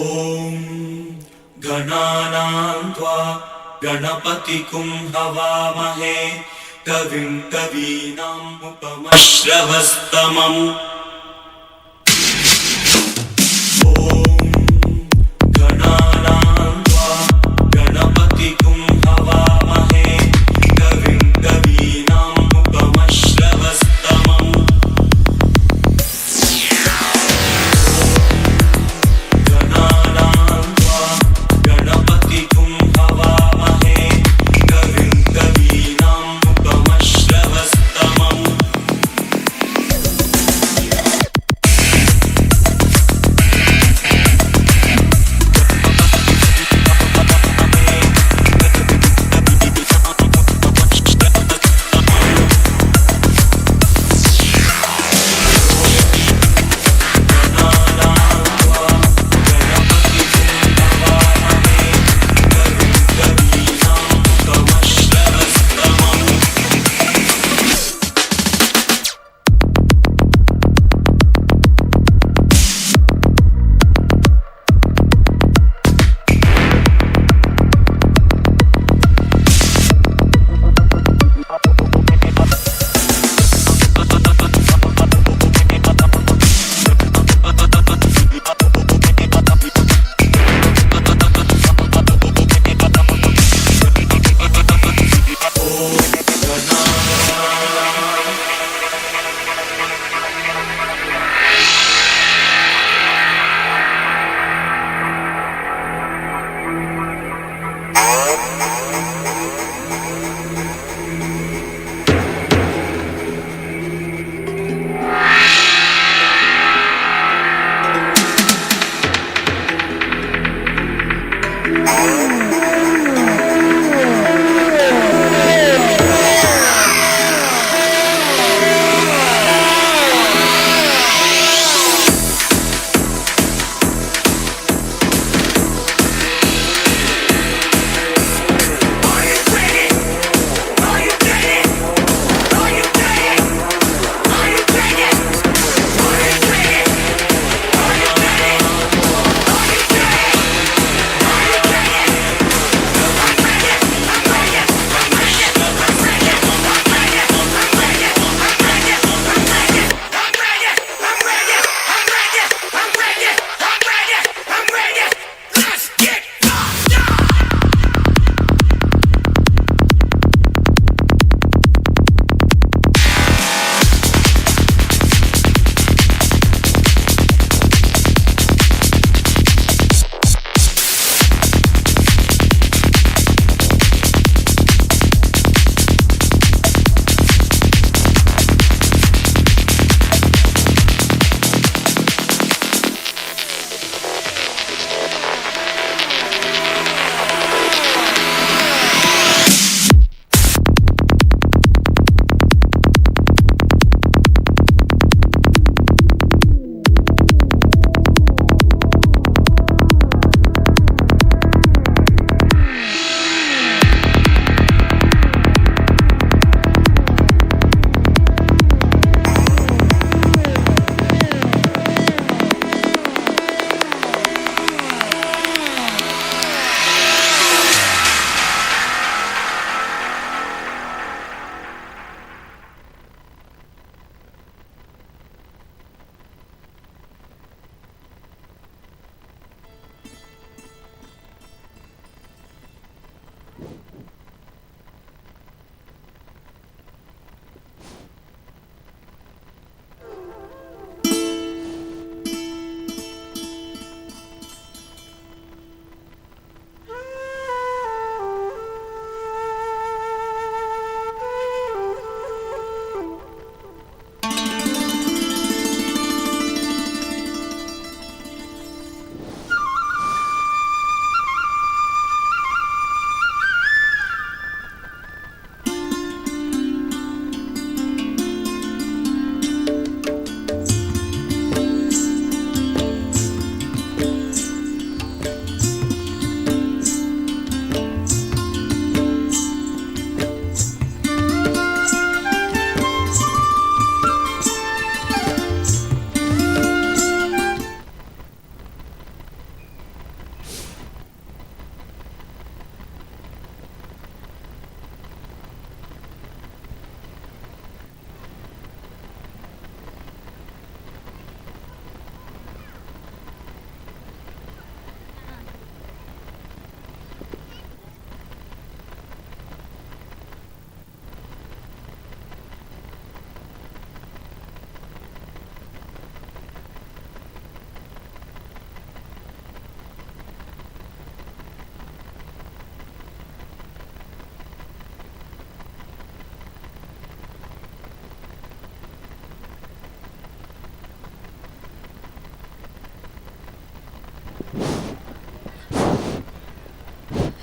ॐ गणानां त्वा गणपतिं हवामहे कविं कवीनामुपमश्रवस्तमम्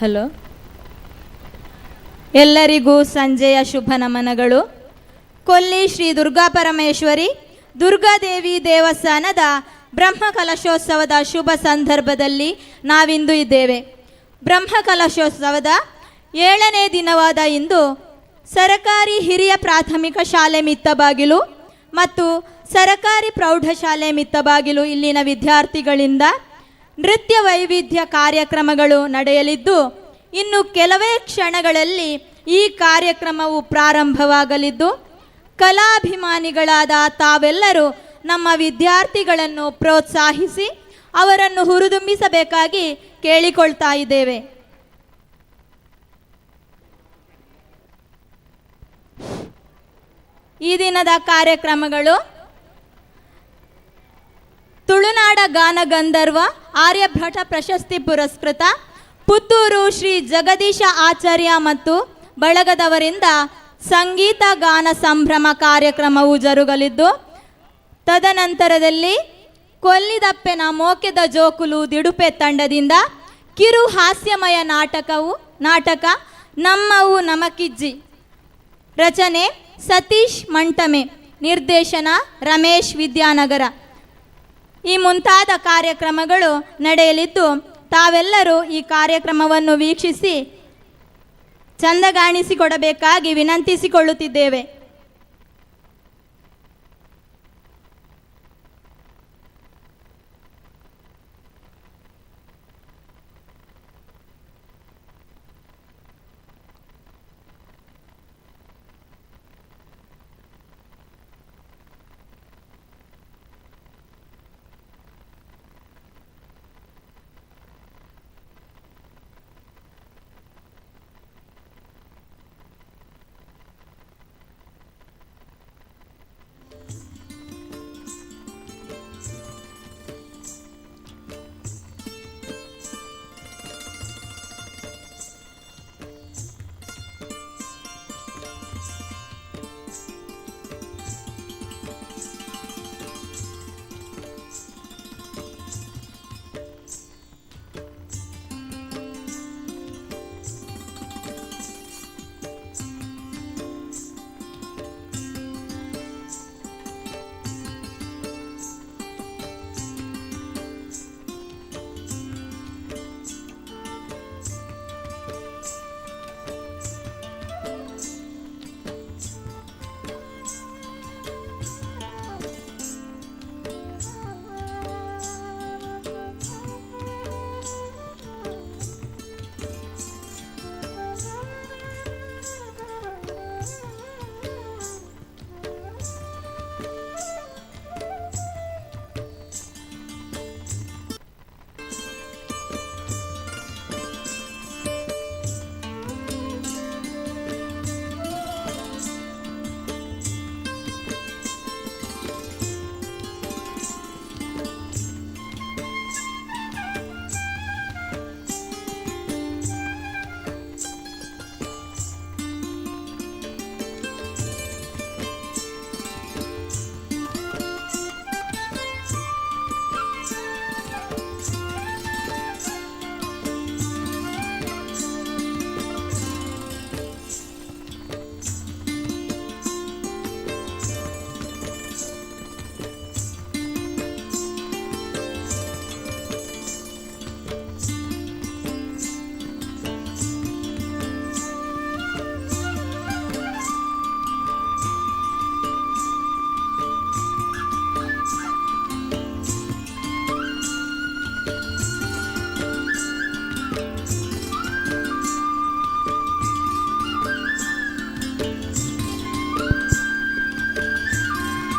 ಹಲೋ, ಎಲ್ಲರಿಗೂ ಸಂಜೆಯ ಶುಭ ನಮನಗಳು. ಕೊಲ್ಲಿ ಶ್ರೀ ದುರ್ಗಾಪರಮೇಶ್ವರಿ ದುರ್ಗಾದೇವಿ ದೇವಸ್ಥಾನದ ಬ್ರಹ್ಮಕಲಶೋತ್ಸವದ ಶುಭ ಸಂದರ್ಭದಲ್ಲಿ ನಾವಿಂದು ಇದ್ದೇವೆ. ಬ್ರಹ್ಮಕಲಶೋತ್ಸವದ 7ನೇ ದಿನವಾದ ಇಂದು ಸರಕಾರಿ ಹಿರಿಯ ಪ್ರಾಥಮಿಕ ಶಾಲೆ ಮಿತ್ತಬಾಗಿಲು ಮತ್ತು ಸರಕಾರಿ ಪ್ರೌಢಶಾಲೆ ಮಿತ್ತಬಾಗಿಲು ಇಲ್ಲಿನ ವಿದ್ಯಾರ್ಥಿಗಳಿಂದ ನೃತ್ಯ ವೈವಿಧ್ಯ ಕಾರ್ಯಕ್ರಮಗಳು ನಡೆಯಲಿದ್ದು, ಇನ್ನು ಕೆಲವೇ ಕ್ಷಣಗಳಲ್ಲಿ ಈ ಕಾರ್ಯಕ್ರಮವು ಪ್ರಾರಂಭವಾಗಲಿದ್ದು, ಕಲಾಭಿಮಾನಿಗಳಾದ ತಾವೆಲ್ಲರೂ ನಮ್ಮ ವಿದ್ಯಾರ್ಥಿಗಳನ್ನು ಪ್ರೋತ್ಸಾಹಿಸಿ ಅವರನ್ನು ಹುರಿದುಂಬಿಸಬೇಕಾಗಿ ಕೇಳಿಕೊಳ್ತಾ ಇದ್ದೇವೆ. ಈ ದಿನದ ಕಾರ್ಯಕ್ರಮಗಳು: ತುಳುನಾಡ ಗಾನ ಗಂಧರ್ವ ಆರ್ಯಭಟ ಪ್ರಶಸ್ತಿ ಪುರಸ್ಕೃತ ಪುತ್ತೂರು ಶ್ರೀ ಜಗದೀಶ ಆಚಾರ್ಯ ಮತ್ತು ಬಳಗದವರಿಂದ ಸಂಗೀತ ಗಾನ ಸಂಭ್ರಮ ಕಾರ್ಯಕ್ರಮವು ಜರುಗಲಿದ್ದು, ತದನಂತರದಲ್ಲಿ ಕೊಲ್ಲಿದಪ್ಪೆನ ಮೋಕೆದ ಜೋಕುಲು ದಿಡುಪೆ ತಂಡದಿಂದ ಕಿರು ಹಾಸ್ಯಮಯ ನಾಟಕ ನಮ್ಮವು ನಮಕಿಜ್ಜಿ, ರಚನೆ ಸತೀಶ್ ಮಂಟಮೆ, ನಿರ್ದೇಶನ ರಮೇಶ್ ವಿದ್ಯಾನಗರ, ಈ ಮುಂತಾದ ಕಾರ್ಯಕ್ರಮಗಳು ನಡೆಯಲಿದ್ದು, ತಾವೆಲ್ಲರೂ ಈ ಕಾರ್ಯಕ್ರಮವನ್ನು ವೀಕ್ಷಿಸಿ ಚಂದಗಾಣಿಸಿಕೊಡಬೇಕಾಗಿ ವಿನಂತಿಸಿಕೊಳ್ಳುತ್ತಿದ್ದೇವೆ.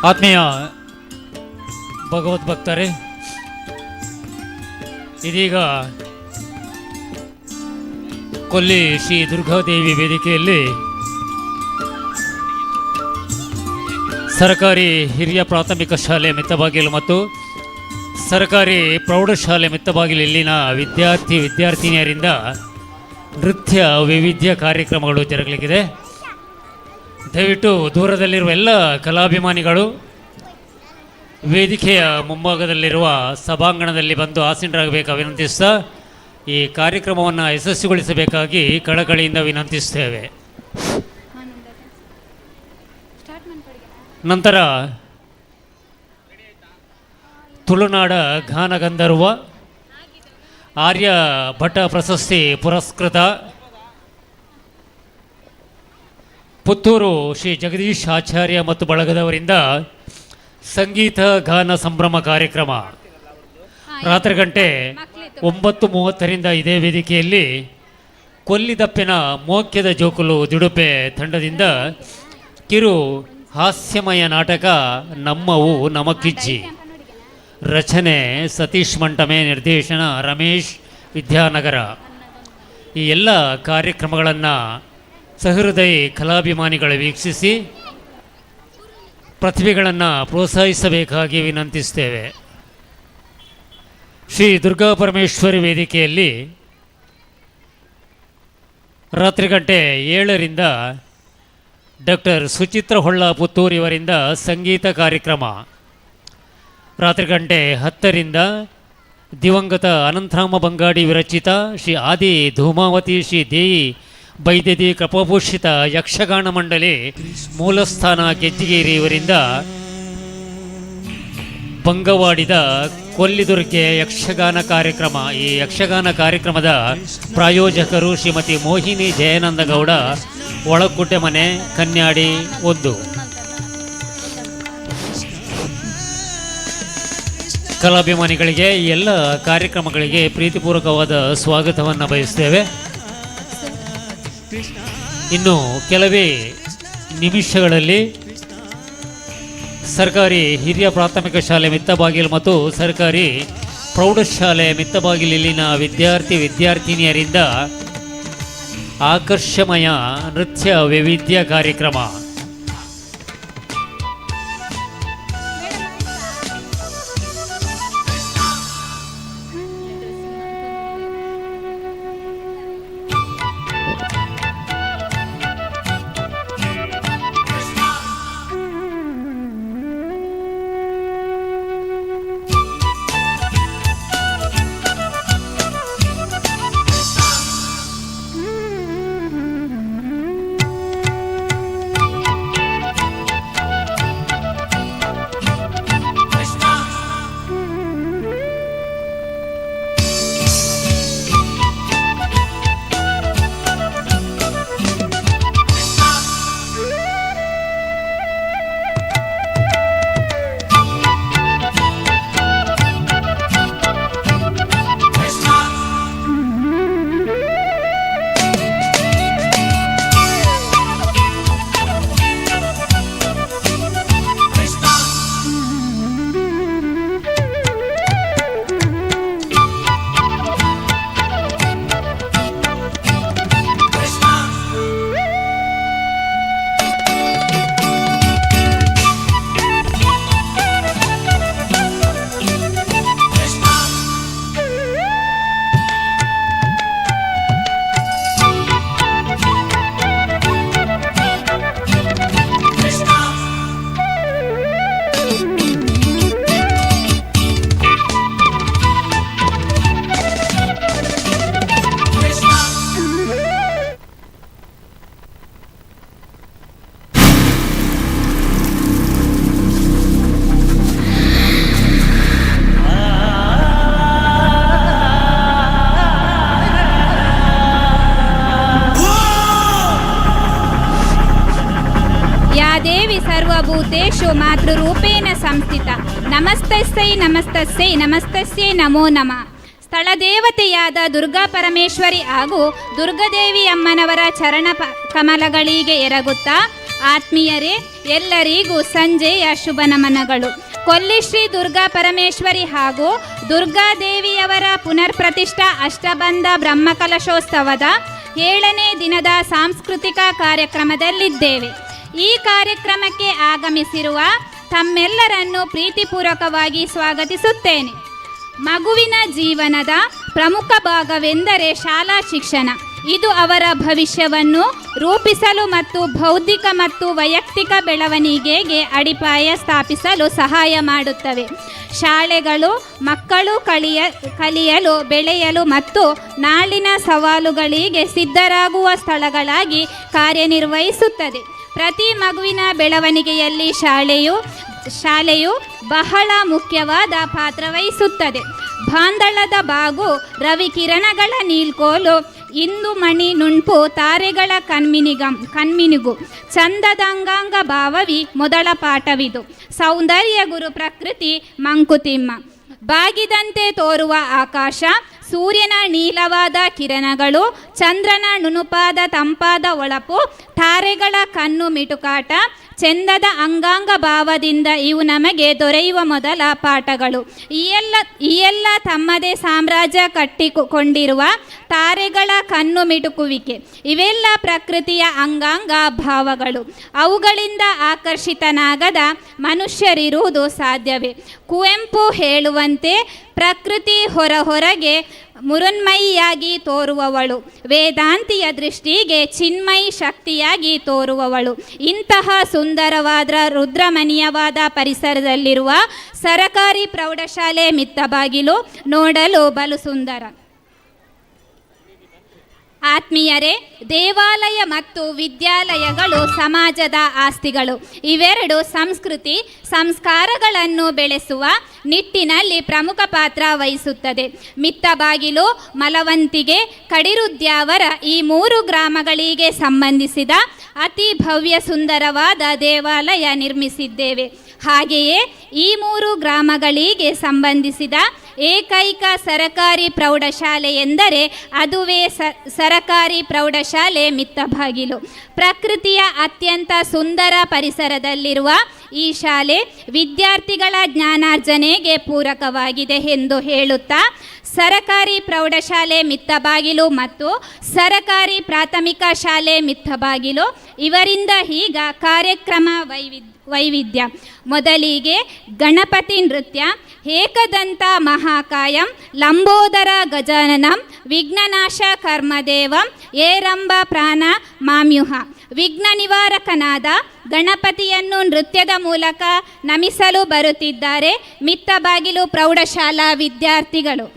ಆತ್ಮೀಯ ಭಗವದ್ಭಕ್ತರೇ, ಇದೀಗ ಕೊಲ್ಲಿ ಶ್ರೀ ದುರ್ಗಾದೇವಿ ವೇದಿಕೆಯಲ್ಲಿ ಸರ್ಕಾರಿ ಹಿರಿಯ ಪ್ರಾಥಮಿಕ ಶಾಲೆ ಮಿತ್ತಬಾಗಿಲು ಮತ್ತು ಸರ್ಕಾರಿ ಪ್ರೌಢಶಾಲೆ ಮಿತ್ತಬಾಗಿಲು ಇಲ್ಲಿನ ವಿದ್ಯಾರ್ಥಿನಿಯರಿಂದ ನೃತ್ಯ ವೈವಿಧ್ಯ ಕಾರ್ಯಕ್ರಮಗಳು ಜರುಗಲಿಕ್ಕಿದೆ. ದಯವಿಟ್ಟು ದೂರದಲ್ಲಿರುವ ಎಲ್ಲ ಕಲಾಭಿಮಾನಿಗಳು ವೇದಿಕೆಯ ಮುಂಭಾಗದಲ್ಲಿರುವ ಸಭಾಂಗಣದಲ್ಲಿ ಬಂದು ಆಸೀನರಾಗಬೇಕು ವಿನಂತಿಸ್ತಾ, ಈ ಕಾರ್ಯಕ್ರಮವನ್ನು ಯಶಸ್ವಿಗೊಳಿಸಬೇಕಾಗಿ ಕಳಕಳಿಯಿಂದ ವಿನಂತಿಸ್ತೇವೆ. ನಂತರ ತುಳುನಾಡ ಗಾನಗಂಧರ್ವ ಆರ್ಯ ಭಟ ಪ್ರಶಸ್ತಿ ಪುರಸ್ಕೃತ ಪುತ್ತೂರು ಶ್ರೀ ಜಗದೀಶ್ ಆಚಾರ್ಯ ಮತ್ತು ಬಳಗದವರಿಂದ ಸಂಗೀತ ಗಾನ ಸಂಭ್ರಮ ಕಾರ್ಯಕ್ರಮ ರಾತ್ರಿ ಗಂಟೆ 9:30ರಿಂದ ಇದೇ ವೇದಿಕೆಯಲ್ಲಿ ಕೊಲ್ಲಿದಪ್ಪಿನ ಮೋಕ್ಯದ ಜೋಕುಲು ದುಡುಪೆ ತಂಡದಿಂದ ಕಿರು ಹಾಸ್ಯಮಯ ನಾಟಕ ನಮ್ಮವು ನಮಕಿಜ್ಜಿ, ರಚನೆ ಸತೀಶ್ ಮಂಟಮೆ, ನಿರ್ದೇಶನ ರಮೇಶ್ ವಿದ್ಯಾನಗರ. ಈ ಎಲ್ಲ ಕಾರ್ಯಕ್ರಮಗಳನ್ನು ಸಹೃದಯಿ ಕಲಾಭಿಮಾನಿಗಳು ವೀಕ್ಷಿಸಿ ಪ್ರತಿಭೆಗಳನ್ನು ಪ್ರೋತ್ಸಾಹಿಸಬೇಕಾಗಿ ವಿನಂತಿಸ್ತೇವೆ. ಶ್ರೀ ದುರ್ಗಾ ಪರಮೇಶ್ವರಿ ವೇದಿಕೆಯಲ್ಲಿ ರಾತ್ರಿ ಗಂಟೆ 7ರಿಂದ ಡಾಕ್ಟರ್ ಸುಚಿತ್ರ ಹೊಳ್ಳ ಪುತ್ತೂರು ಇವರಿಂದ ಸಂಗೀತ ಕಾರ್ಯಕ್ರಮ, ರಾತ್ರಿ ಗಂಟೆ 10ರಿಂದ ದಿವಂಗತ ಅನಂತರಾಮ ಬಂಗಾಡಿ ವಿರಚಿತ ಶ್ರೀ ಆದಿ ಧೂಮಾವತಿ ಶ್ರೀ ದೇಯಿ ಬೈದ್ಯದಿ ಕೃಪಭೂಷಿತ ಯಕ್ಷಗಾನ ಮಂಡಳಿ ಮೂಲಸ್ಥಾನ ಗೆಜ್ಜಿಗೇರಿ ಇವರಿಂದ ಭಂಗವಾಡಿದ ಕೊಲ್ಲಿದುರ್ಗೆ ಯಕ್ಷಗಾನ ಕಾರ್ಯಕ್ರಮ. ಈ ಯಕ್ಷಗಾನ ಕಾರ್ಯಕ್ರಮದ ಪ್ರಾಯೋಜಕರು ಶ್ರೀಮತಿ ಮೋಹಿನಿ ಜಯನಂದಗೌಡ, ಒಳಗುಡ್ಡೆ ಮನೆ, ಕನ್ಯಾಡಿ 1. ಕಲಾಭಿಮಾನಿಗಳಿಗೆ ಎಲ್ಲ ಕಾರ್ಯಕ್ರಮಗಳಿಗೆ ಪ್ರೀತಿಪೂರ್ವಕವಾದ ಸ್ವಾಗತವನ್ನು ಬಯಸ್ತೇವೆ. ಇನ್ನು ಕೆಲವೇ ನಿಮಿಷಗಳಲ್ಲಿ ಸರ್ಕಾರಿ ಹಿರಿಯ ಪ್ರಾಥಮಿಕ ಶಾಲೆ ಮಿತ್ತಬಾಗಿಲು ಮತ್ತು ಸರ್ಕಾರಿ ಪ್ರೌಢಶಾಲೆ ಮಿತ್ತಬಾಗಿಲು ಇಲ್ಲಿನ ವಿದ್ಯಾರ್ಥಿನಿಯರಿಂದ ಆಕರ್ಷಮಯ ನೃತ್ಯ ವೈವಿಧ್ಯ ಕಾರ್ಯಕ್ರಮ. ಸರ್ವಭೂತೇಷು ಮಾತೃರೂಪೇಣ ಸಂಸ್ಥಿತ. ನಮಸ್ತಸ್ಯೈ ನಮಸ್ತಸ್ಯೈ ನಮಸ್ತಸ್ಯೈ ನಮೋ ನಮಃ. ಸ್ಥಳದೇವತೆಯಾದ ದುರ್ಗಾ ಪರಮೇಶ್ವರಿ ಹಾಗೂ ದುರ್ಗಾದೇವಿ ಅಮ್ಮನವರ ಚರಣ ಕಮಲಗಳಿಗೆ ಎರಗುತ್ತಾ ಆತ್ಮೀಯರೇ, ಎಲ್ಲರಿಗೂ ಸಂಜೆಯ ಶುಭ ನಮನಗಳು. ಕೊಲ್ಲಿ ಶ್ರೀ ದುರ್ಗಾ ಪರಮೇಶ್ವರಿ ಹಾಗೂ ದುರ್ಗಾದೇವಿಯವರ ಪುನರ್ ಪ್ರತಿಷ್ಠಾ ಅಷ್ಟಬಂಧ ಬ್ರಹ್ಮಕಲಶೋತ್ಸವದ 7ನೇ ದಿನದ ಸಾಂಸ್ಕೃತಿಕ ಕಾರ್ಯಕ್ರಮದಲ್ಲಿದ್ದೇವೆ. ಈ ಕಾರ್ಯಕ್ರಮಕ್ಕೆ ಆಗಮಿಸಿರುವ ತಮ್ಮೆಲ್ಲರನ್ನು ಪ್ರೀತಿಪೂರ್ವಕವಾಗಿ ಸ್ವಾಗತಿಸುತ್ತೇನೆ. ಮಗುವಿನ ಜೀವನದ ಪ್ರಮುಖ ಭಾಗವೆಂದರೆ ಶಾಲಾ ಶಿಕ್ಷಣ. ಇದು ಅವರ ಭವಿಷ್ಯವನ್ನು ರೂಪಿಸಲು ಮತ್ತು ಬೌದ್ಧಿಕ ಮತ್ತು ವೈಯಕ್ತಿಕ ಬೆಳವಣಿಗೆಗೆ ಅಡಿಪಾಯ ಸ್ಥಾಪಿಸಲು ಸಹಾಯ ಮಾಡುತ್ತವೆ. ಶಾಲೆಗಳು ಮಕ್ಕಳು ಕಲಿಯಲು ಬೆಳೆಯಲು ಮತ್ತು ನಾಳಿನ ಸವಾಲುಗಳಿಗೆ ಸಿದ್ಧರಾಗುವ ಸ್ಥಳಗಳಾಗಿ ಕಾರ್ಯನಿರ್ವಹಿಸುತ್ತದೆ. ಪ್ರತಿ ಮಗುವಿನ ಬೆಳವಣಿಗೆಯಲ್ಲಿ ಶಾಲೆಯು ಬಹಳ ಮುಖ್ಯವಾದ ಪಾತ್ರ ವಹಿಸುತ್ತದೆ. ಬಾಂಧಳದ ಬಾಗು ರವಿಕಿರಣಗಳ ನೀಲ್ಕೋಲು ಇಂದು ಮಣಿ ನುಣ್ಪು ತಾರೆಗಳ ಕಣ್ಮಿನಿಗು ಚಂದದಂಗಾಂಗ ಭಾವವಿ ಮೊದಲ ಪಾಠವಿದು. ಸೌಂದರ್ಯ ಗುರು ಪ್ರಕೃತಿ ಮಂಕುತಿಮ್ಮ. ಬಾಗಿದಂತೆ ತೋರುವ ಆಕಾಶ, ಸೂರ್ಯನ ನೀಲವಾದ ಕಿರಣಗಳು, ಚಂದ್ರನ ನುಣುಪಾದ ತಂಪಾದ ಹೊಳಪು, ತಾರೆಗಳ ಕಣ್ಣು ಮಿಟುಕಾಟ, ಚೆಂದದ ಅಂಗಾಂಗ ಭಾವದಿಂದ ಇವು ನಮಗೆ ದೊರೆಯುವ ಮೊದಲ ಪಾಠಗಳು. ಈ ಎಲ್ಲ ತಮ್ಮದೇ ಸಾಮ್ರಾಜ್ಯ ಕಟ್ಟಿಕೊಂಡಿರುವ ತಾರೆಗಳ ಕಣ್ಣು ಮಿಟುಕುವಿಕೆ ಇವೆಲ್ಲ ಪ್ರಕೃತಿಯ ಅಂಗಾಂಗ ಭಾವಗಳು. ಅವುಗಳಿಂದ ಆಕರ್ಷಿತನಾಗದ ಮನುಷ್ಯರಿರುವುದು ಸಾಧ್ಯವೇ? ಕುವೆಂಪು ಹೇಳುವಂತೆ ಪ್ರಕೃತಿ ಹೊರಗೆ ಮುರುನ್ಮಯಿಯಾಗಿ ತೋರುವವಳು, ವೇದಾಂತಿಯ ದೃಷ್ಟಿಗೆ ಚಿನ್ಮಯಿ ಶಕ್ತಿಯಾಗಿ ತೋರುವವಳು. ಇಂತಹ ಸುಂದರವಾದ ರುದ್ರಮಣೀಯವಾದ ಪರಿಸರದಲ್ಲಿರುವ ಸರಕಾರಿ ಪ್ರೌಢಶಾಲೆ ಮಿತ್ತಬಾಗಿಲು ನೋಡಲು ಬಲು ಸುಂದರ. ಆತ್ಮೀಯರೇ, ದೇವಾಲಯ ಮತ್ತು ವಿದ್ಯಾಲಯಗಳು ಸಮಾಜದ ಆಸ್ತಿಗಳು. ಇವೆರಡು ಸಂಸ್ಕೃತಿ ಸಂಸ್ಕಾರಗಳನ್ನು ಬೆಳೆಸುವ ನಿಟ್ಟಿನಲ್ಲಿ ಪ್ರಮುಖ ಪಾತ್ರ ವಹಿಸುತ್ತದೆ. ಮಿತ್ತಬಾಗಿಲು, ಮಲವಂತಿಗೆ, ಕಡಿರುದ್ಯಾವರ ಈ 3 ಗ್ರಾಮಗಳಿಗೆ ಸಂಬಂಧಿಸಿದ ಅತಿ ಭವ್ಯ ಸುಂದರವಾದ ದೇವಾಲಯ ನಿರ್ಮಿಸಿದ್ದೇವೆ. ಹಾಗೆಯೇ ಈ 3 ಗ್ರಾಮಗಳಿಗೆ ಸಂಬಂಧಿಸಿದ ಏಕೈಕ ಸರಕಾರಿ ಪ್ರೌಢಶಾಲೆ ಎಂದರೆ ಅದುವೇ ಸರಕಾರಿ ಪ್ರೌಢಶಾಲೆ ಮಿತ್ತಬಾಗಿಲು. ಪ್ರಕೃತಿಯ ಅತ್ಯಂತ ಸುಂದರ ಪರಿಸರದಲ್ಲಿರುವ ಈ ಶಾಲೆ ವಿದ್ಯಾರ್ಥಿಗಳ ಜ್ಞಾನಾರ್ಜನೆಗೆ ಪೂರಕವಾಗಿದೆ ಎಂದು ಹೇಳುತ್ತಾ ಸರಕಾರಿ ಪ್ರೌಢಶಾಲೆ ಮಿತ್ತಬಾಗಿಲು ಮತ್ತು ಸರಕಾರಿ ಪ್ರಾಥಮಿಕ ಶಾಲೆ ಮಿತ್ತಬಾಗಿಲು ಇವರಿಂದ ಈಗ ಕಾರ್ಯಕ್ರಮ ವೈವಿಧ್ಯ. ಮೊದಲಿಗೆ ಗಣಪತಿ ನೃತ್ಯ, ಏಕದಂತ ಮಹಾಕಾಯಂ, ಲಂಬೋದರ ಗಜಾನನಂ, ವಿಘ್ನನಾಶ ಕರ್ಮದೇವಂ, ಏರಂಬ ಪ್ರಾಣ ಮಾಮ್ಯುಹ. ವಿಘ್ನ ನಿವಾರಕನಾದ ಗಣಪತಿಯನ್ನು ನೃತ್ಯದ ಮೂಲಕ ನಮಿಸಲು ಬರುತ್ತಿದ್ದಾರೆ ಮಿತ್ತಬಾಗಿಲು ಪ್ರೌಢಶಾಲಾ ವಿದ್ಯಾರ್ಥಿಗಳು.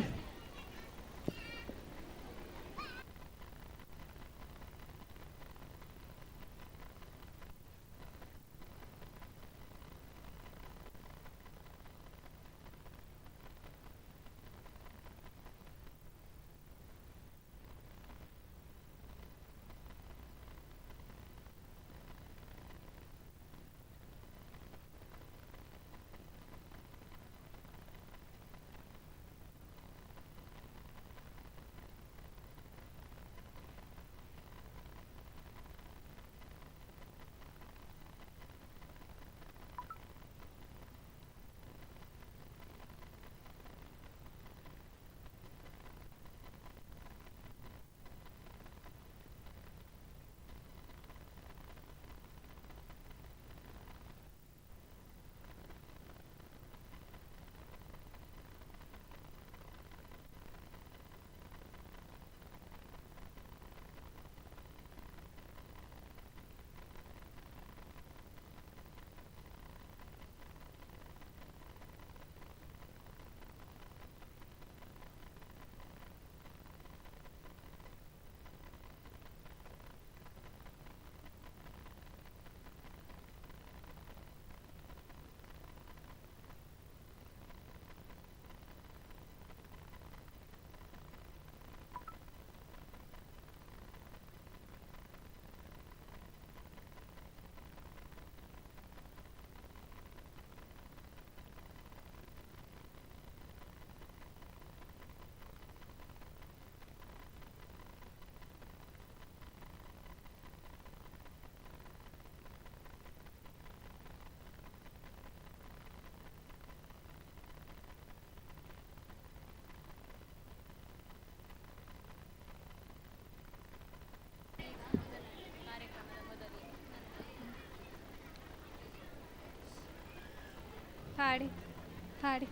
ಹಾಡಿ ಹಾಡಿ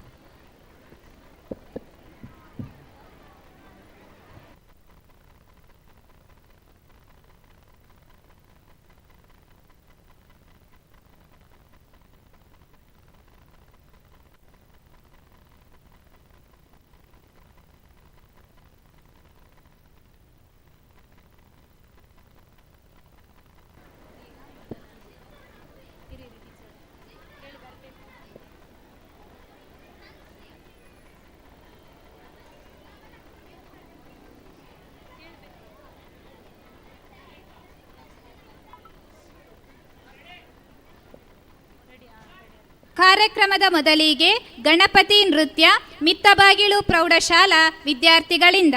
ಕಾರ್ಯಕ್ರಮದ ಮೊದಲಿಗೆ ಗಣಪತಿ ನೃತ್ಯ ಮಿತ್ತಬಾಗಿಲು ಪ್ರೌಢಶಾಲಾ ವಿದ್ಯಾರ್ಥಿಗಳಿಂದ.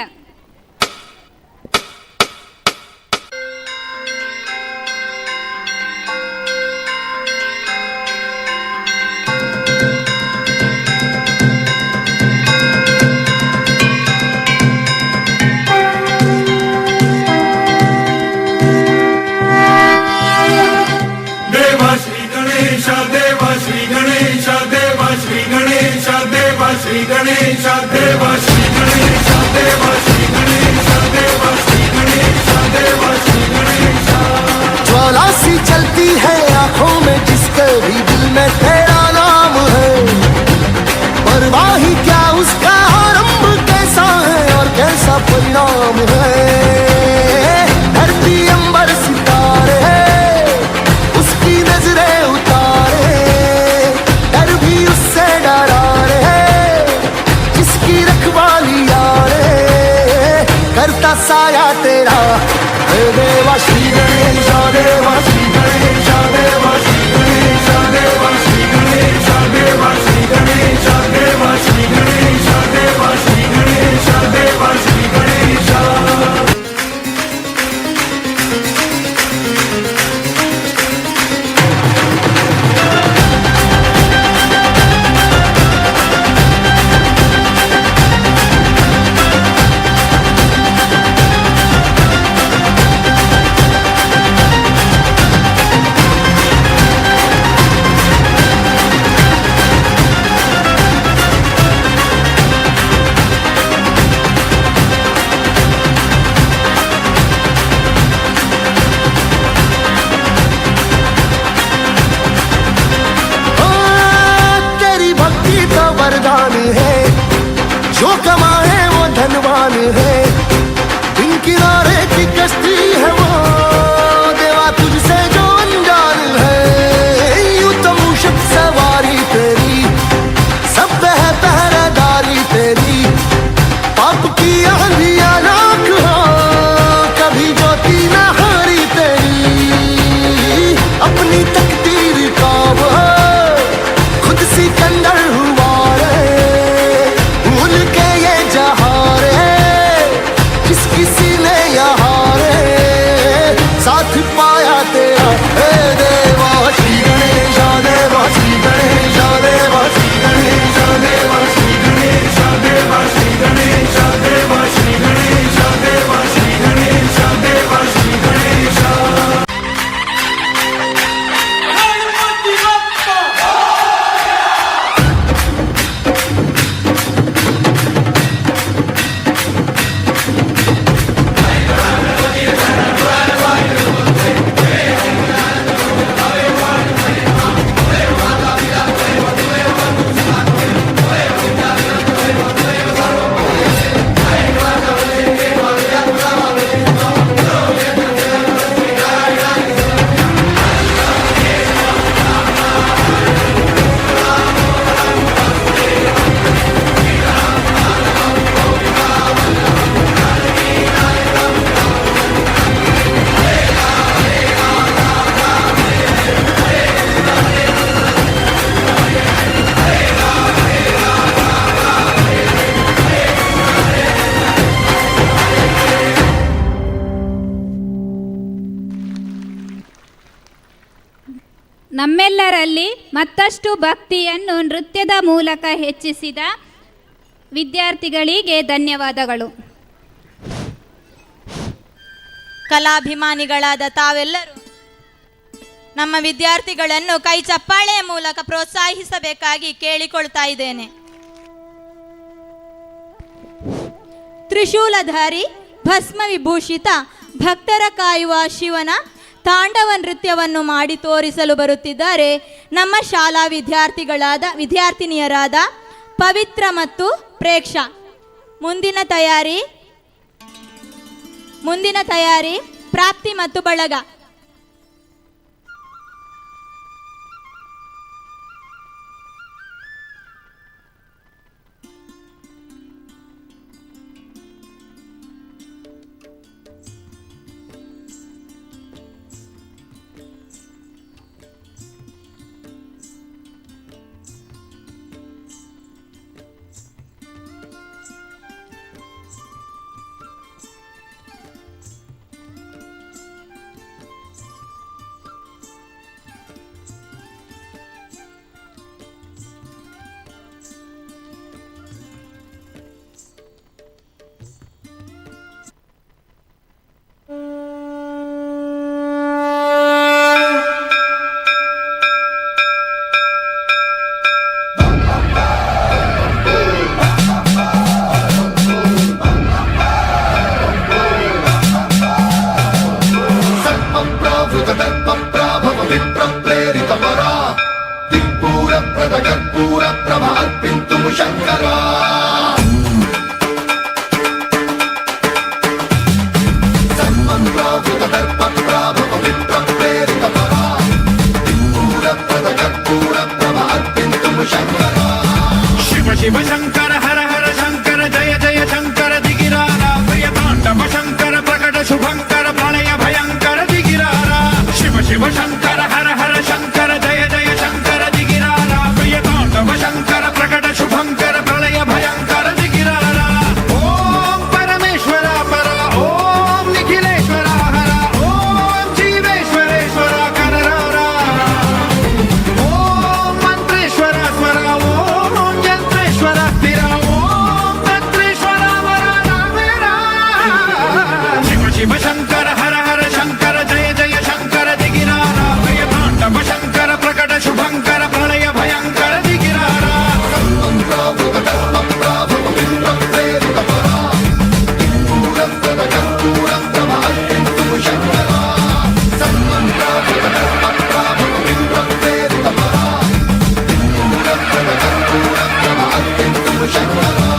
श्री गणेश देव श्री गणेश देव श्री गणेश देव श्री गणेश देव श्री गणेश। ज्वाला सी चलती है आंखों में जिसके भी दिल में तेरा नाम है, परवाही क्या उसका आरंभ कैसा है और कैसा परिणाम है। धरती अंबर सितारे उसकी नजरें उतारे, डर भी उससे डरा करता साया तेरा हे देवा श्री गणेश देवा श्री गणेश देवा श्री गणेश देवा श्री गणेश देवा श्री गणेश देवा श्री गणेश देवा श्री गणेश देवा श्री गणेश। जो कमाए वो धनवान है, बिन किनारे की कश्ती है वो देवा तुझसे जो अनजान है। यूं तो मूषक सवारी तेरी सब है पहरेदारी तेरी, पाप की आंधियां लाख हो कभी ज्योति न हारी तेरी। अपनी तकदीर का वो खुद सिकंदर हुआ रे, के ये जहां रे जिसकी सीने यहाँ रे साथ पाया तेरा हे देवा श्री गणेश देवा श्री गणेश देवा श्री गणेश देवा श्री गणेश देवा श्री गणेश देवा श्री गणेश देवा श्री गणेश देवा श्री गणेश। ನಮ್ಮೆಲ್ಲರಲ್ಲಿ ಮತ್ತಷ್ಟು ಭಕ್ತಿಯನ್ನು ನೃತ್ಯದ ಮೂಲಕ ಹೆಚ್ಚಿಸಿದ ವಿದ್ಯಾರ್ಥಿಗಳಿಗೆ ಧನ್ಯವಾದಗಳು. ಕಲಾಭಿಮಾನಿಗಳಾದ ತಾವೆಲ್ಲರೂ ನಮ್ಮ ವಿದ್ಯಾರ್ಥಿಗಳನ್ನು ಕೈ ಚಪ್ಪಾಳೆಯ ಮೂಲಕ ಪ್ರೋತ್ಸಾಹಿಸಬೇಕಾಗಿ ಕೇಳಿಕೊಳ್ತಾ ಇದ್ದೇನೆ. ತ್ರಿಶೂಲಧಾರಿ ಭಸ್ಮ ವಿಭೂಷಿತ ಭಕ್ತರ ಕಾಯುವ ಶಿವನ ತಾಂಡವ ನೃತ್ಯವನ್ನು ಮಾಡಿ ತೋರಿಸಲು ಬರುತ್ತಿದ್ದಾರೆ ನಮ್ಮ ಶಾಲಾ ವಿದ್ಯಾರ್ಥಿನಿಯರಾದ ಪವಿತ್ರ ಮತ್ತು ಪ್ರೇಕ್ಷಾ. ಮುಂದಿನ ತಯಾರಿ ಪ್ರಾಪ್ತಿ ಮತ್ತು ಬಳಗ. प्राभव विप्र प्रेरित परा दिक्पूर प्रद कर्पूर प्रभ अर्पिन्तुं शङ्करा सन्मन्त्रावृत दर्प प्राभव विप्र प्रेरित परा दिक्पूर प्रद कर्पूर प्रभ अर्पिन्तुं शङ्करा शिव शिव शंकर हर हर शंकर जय जय शंकर दिगिरारा प्रिय तांडव शंकर प्रकट शुभंकर प्रलय भयंकर दिगिरारा शिव शिव शंकर हर हर शंकर जय जय शंकर दिगिरारा प्रिय तांडव शंकर प्रकट शुभंकर प्रलय भयंकर दिगिरारा ओम परमेश्वरा परा ओम निखिलेश्वरा हरा ओम जीवेश्वरेश्वरा कररारा ओम मंत्रेश्वरा स्वरा ओम यंत्रेश्वरा स्थिरा ओम तंत्रेश्वरा वरा वेरा शिव शिव शंकर हर हर शंकर जय जय शंकर दिगिरारा प्रिय तांडव शंकर प्रकट शुभंकर प्रलय भयंकर दिगिरारा सन्मन्त्रावृत दर्प प्राभव विप्र प्रेरित परा दिक्पूर प्रद कर्पूर प्रभ अर्पिन्तुं शङ्करा सन्मन्त्रावृत दर्प प्राभव विप्र प्रेरित परा दिक्पूर प्रद कर्पूर प्रभ अर्पिन्तुं शङ्करा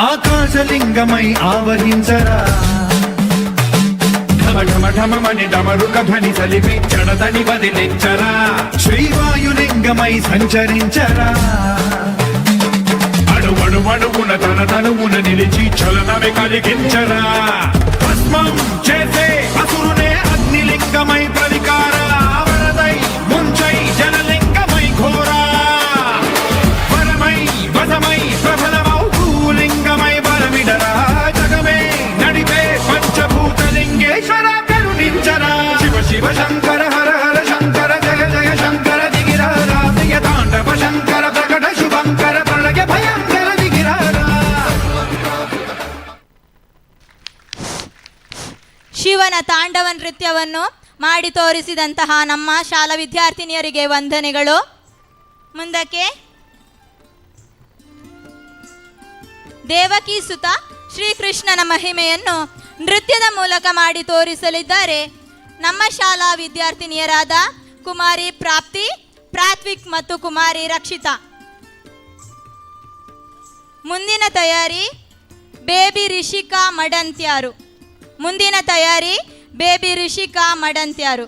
ఆకాశలింగమై ఆవహించరా ఢమ ఢమ ఢమమని డమరుక ధ్వని సలిపి చెడదని వదిలించరా శ్రీవాయులింగమై సంచరించరా అడుగడుగడుగున తన తనువున నిలిచి చలనమే కలిగించరా భస్మం చేసే అసురునే అగ్నిలింగమై ప్రవికార వరదై ముంచై జనలింగమై ఘోరా వరమై వసమై ప్రబలమౌ భూలింగమై బలమిడరా జగమే నడిపే పంచభూతలింగేశ్వర కరుణించరా శివ శివ శంకర హర హర శంకర జయ జయ శంకర దిగిరారా ప్రియ తాండవ శంకర ప్రకట శుభంకర ప్రళయ భయంకర దిగిరారా ಶಿವನ ತಾಂಡವ ನೃತ್ಯವನ್ನು ಮಾಡಿ ತೋರಿಸಿದಂತಹ ನಮ್ಮ ಶಾಲಾ ವಿದ್ಯಾರ್ಥಿನಿಯರಿಗೆ ವಂದನೆಗಳು. ಮುಂದಕ್ಕೆ ದೇವಕಿ ಸುತ ಶ್ರೀಕೃಷ್ಣನ ಮಹಿಮೆಯನ್ನು ನೃತ್ಯದ ಮೂಲಕ ಮಾಡಿ ತೋರಿಸಲಿದ್ದಾರೆ ನಮ್ಮ ಶಾಲಾ ವಿದ್ಯಾರ್ಥಿನಿಯರಾದ ಕುಮಾರಿ ಪ್ರಾಪ್ತಿ, ಪ್ರಾತ್ವಿಕ್ ಮತ್ತು ಕುಮಾರಿ ರಕ್ಷಿತಾ. ಮುಂದಿನ ತಯಾರಿ ಬೇಬಿ ರಿಷಿಕಾ ಮಡಂತ್ಯಾರು. ಮುಂದಿನ ತಯಾರಿ ಬೇಬಿ ರಿಷಿಕಾ ಮಡಂತ್ಯಾರು.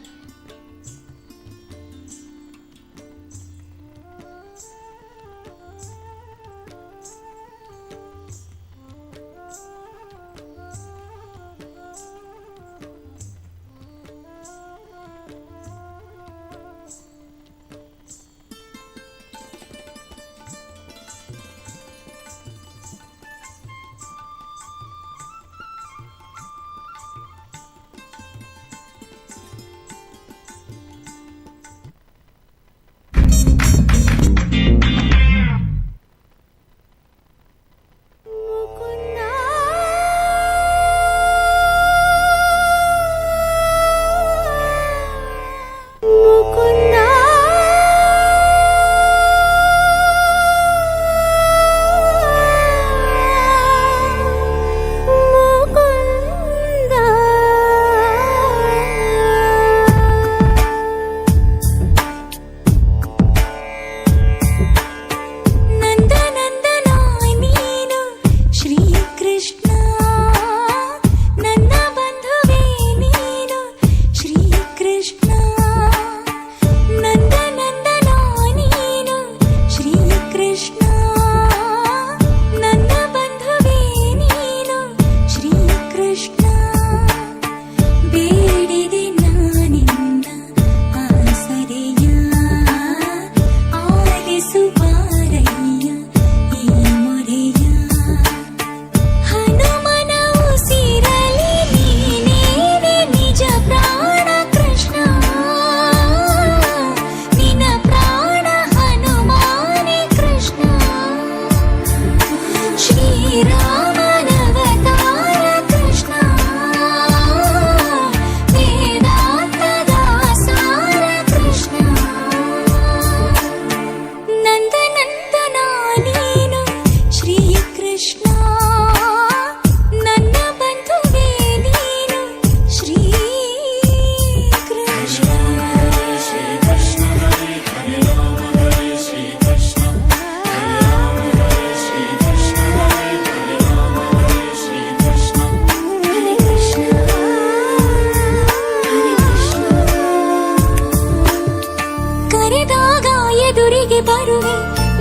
ಮನೆಗೆ ಬರುವೆ,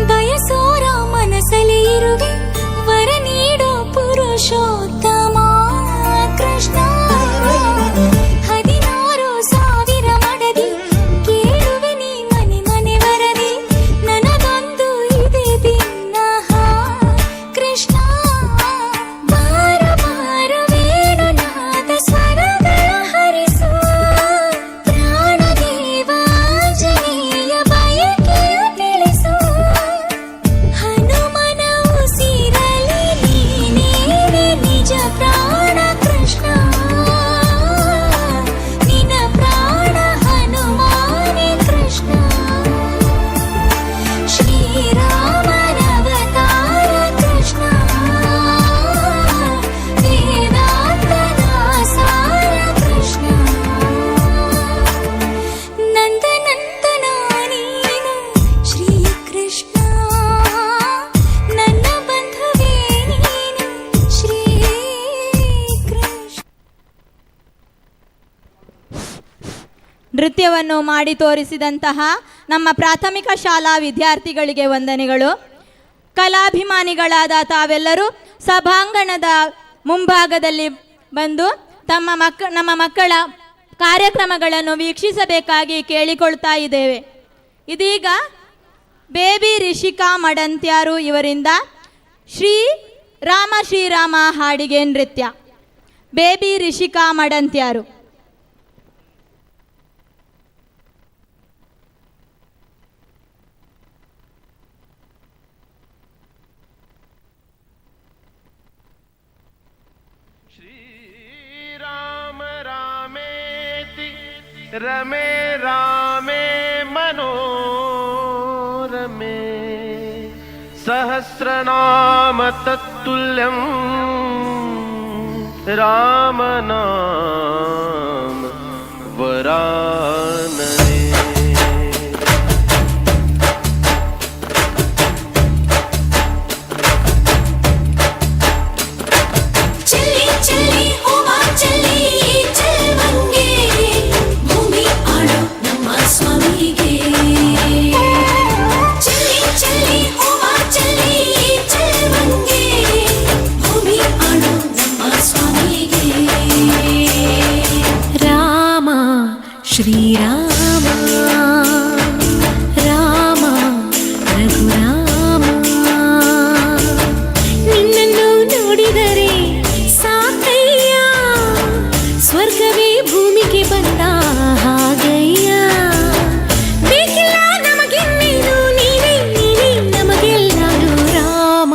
ಬಯಸೋ ರಾಮನ ಸೆಲೆ ಇರುವೆ, ವರ ನೀಡೋ ಪುರುಷೋತ್ತಮ ಕೃಷ್ಣ. 16,000 ಮಡದಿ ಕೇಳುವೆ ನೀ ಮನೆ ಮನೆ ವರದಿ, ನನಗೊಂದು ಇದೆ ಭಿನ್ನಹ ಕೃಷ್ಣ. ಬಾರ ಬಾರ ವೇಣುನಾದ ಸ್ವರಗಳ ಹರಿಸು, ಪ್ರಾಣದೇವ ಆಂಜನೇಯ ಬಯಕೆಯ ತಿಳಿಸು, ಹನುಮನ ಉಸಿರಲಿ ನೀನೇ ನಿಜ ಪ್ರಾಣ ಕೃಷ್ಣ, ನಿನ ಪ್ರಾಣ ಹನುಮಾನೇ ಕೃಷ್ಣ. ಶ್ರೀರಾಮನವತಾರ ಕೃಷ್ಣ, ವೇದಾಂತದ ಸಾರ ಕೃಷ್ಣ. ನಂದನಂದನ ನೀನು ಶ್ರೀಕೃಷ್ಣ, ನನ್ನ ಬಂಧುವೇ ನೀನು ಶ್ರೀಕೃಷ್ಣ. ನೃತ್ಯವನ್ನು ಮಾಡಿ ತೋರಿಸಿದಂತಹ ನಮ್ಮ ಪ್ರಾಥಮಿಕ ಶಾಲಾ ವಿದ್ಯಾರ್ಥಿಗಳಿಗೆ ವಂದನೆಗಳು. ಕಲಾಭಿಮಾನಿಗಳಾದ ತಾವೆಲ್ಲರೂ ಸಭಾಂಗಣದ ಮುಂಭಾಗದಲ್ಲಿ ಬಂದು ನಮ್ಮ ಮಕ್ಕಳ ಕಾರ್ಯಕ್ರಮಗಳನ್ನು ವೀಕ್ಷಿಸಬೇಕಾಗಿ ಕೇಳಿಕೊಳ್ತಾ ಇದ್ದೇವೆ. ಇದೀಗ ಬೇಬಿ ರಿಷಿಕಾ ಮಡಂತ್ಯಾರು ಇವರಿಂದ ಶ್ರೀರಾಮ ಹಾಡಿಗೆ ನೃತ್ಯ. ಬೇಬಿ ರಿಷಿಕಾ ಮಡಂತ್ಯಾರು. श्रीराम रामेति रमे रामे मनोरमे, सहस्रनाम तत्तुल्यं रामनाम वरानने. चली चली होवा चली चलवंगे, भूमि आड़ो ನಮ್ಮ ಸ್ವಾಮಿಗೆ. चली चली होवा चली चलवंगे, भूमि आड़ो ನಮ್ಮ ಸ್ವಾಮಿಗೆ. ರಾಮ ಶ್ರೀರಾಮ, ರಾಮ ರಘುರಾಮ, ನಿನ್ನನ್ನು ನೋಡಿದರೆ ಸಾಕಯ್ಯ, ಸ್ವರ್ಗವೇ ಭೂಮಿಗೆ ಬಂದ ಹಾಗಯ್ಯ. ಬೇಕಿಲ್ಲ ನಮಗಿನ್ನೇನು, ನೀನೇ ನೀನೇ ನಮಗೆಲ್ಲರೂ. ರಾಮ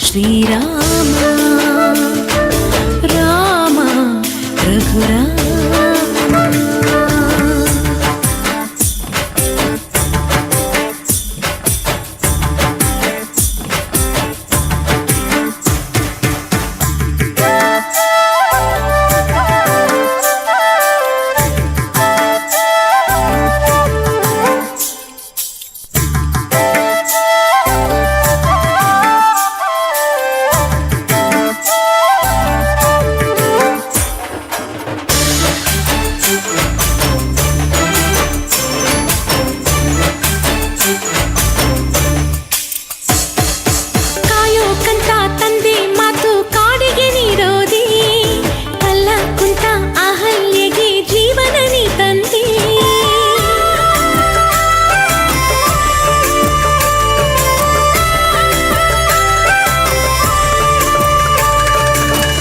ಶ್ರೀರಾಮ, ರಾಮ ರಘುರಾಮ. ಕಾಯೋ ಕಂತ ತಂದೆ ಮಾತು ಕಾಡಿಗೆ ನೀಡೋದಿ, ಕಲ್ಲ ಕುಂತ ಅಹಲ್ಯೆಗೆ ಜೀವನ ನೀ ತಂದೆ.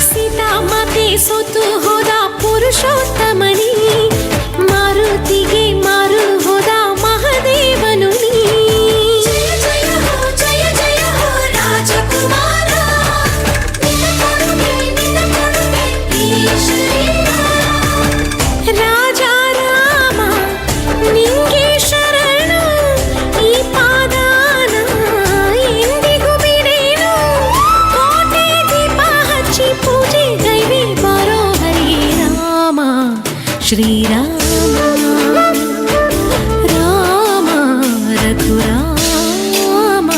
ಸೀತಾ ಮಾತೆ ಸೋತು ಹೋದ ಪುರುಷೋತ್ತಮನಿ, ಮಾರುತಿಗೆ ಮಾರು ಹೋದ ಮಹಾದೇವನು ನೀ. ಜಯ ಜಯ ಹೋ ಜಯ ಜಯ ಹೋ ರಾಜಕುಮಾರ, ನಿನ್ನ ಕೊಡುಗೆ ಈ ಶರೀರ. ರಾಜ ರಾಮ ನಿಂಗೆ ಶರಣು, ಈ ಪಾದಾನ ಎಂದಿಗೂ ಬಿಡೇನು. ಕೋಟೆ ದೀಪ ಹಚ್ಚಿ ಪೂಜೆ ಗೈವೆ ಬಾರೋ ಹರಿ ರಾಮ ಶ್ರೀರಾಮ, ರಾಮ ರಘುರಾಮ.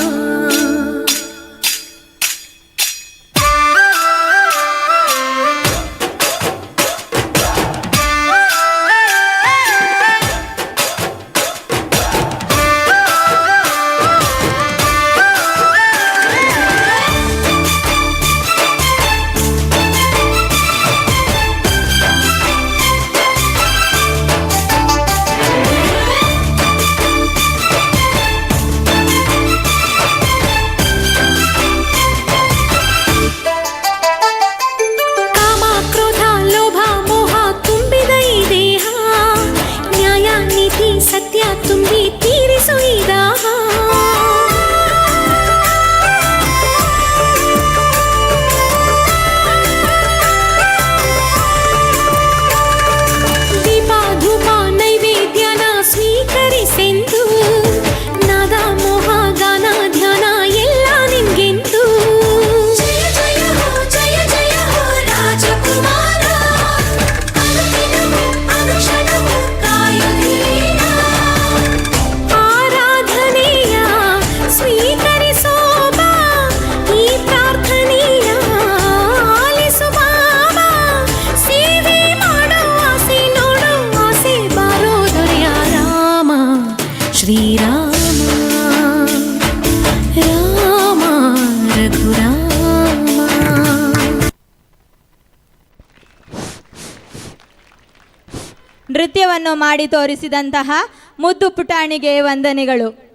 ನೃತ್ಯವನ್ನು ಮಾಡಿ ತೋರಿಸಿದಂತಹ ಮುದ್ದು ಪುಟಾಣಿಗೆ ವಂದನೆಗಳು.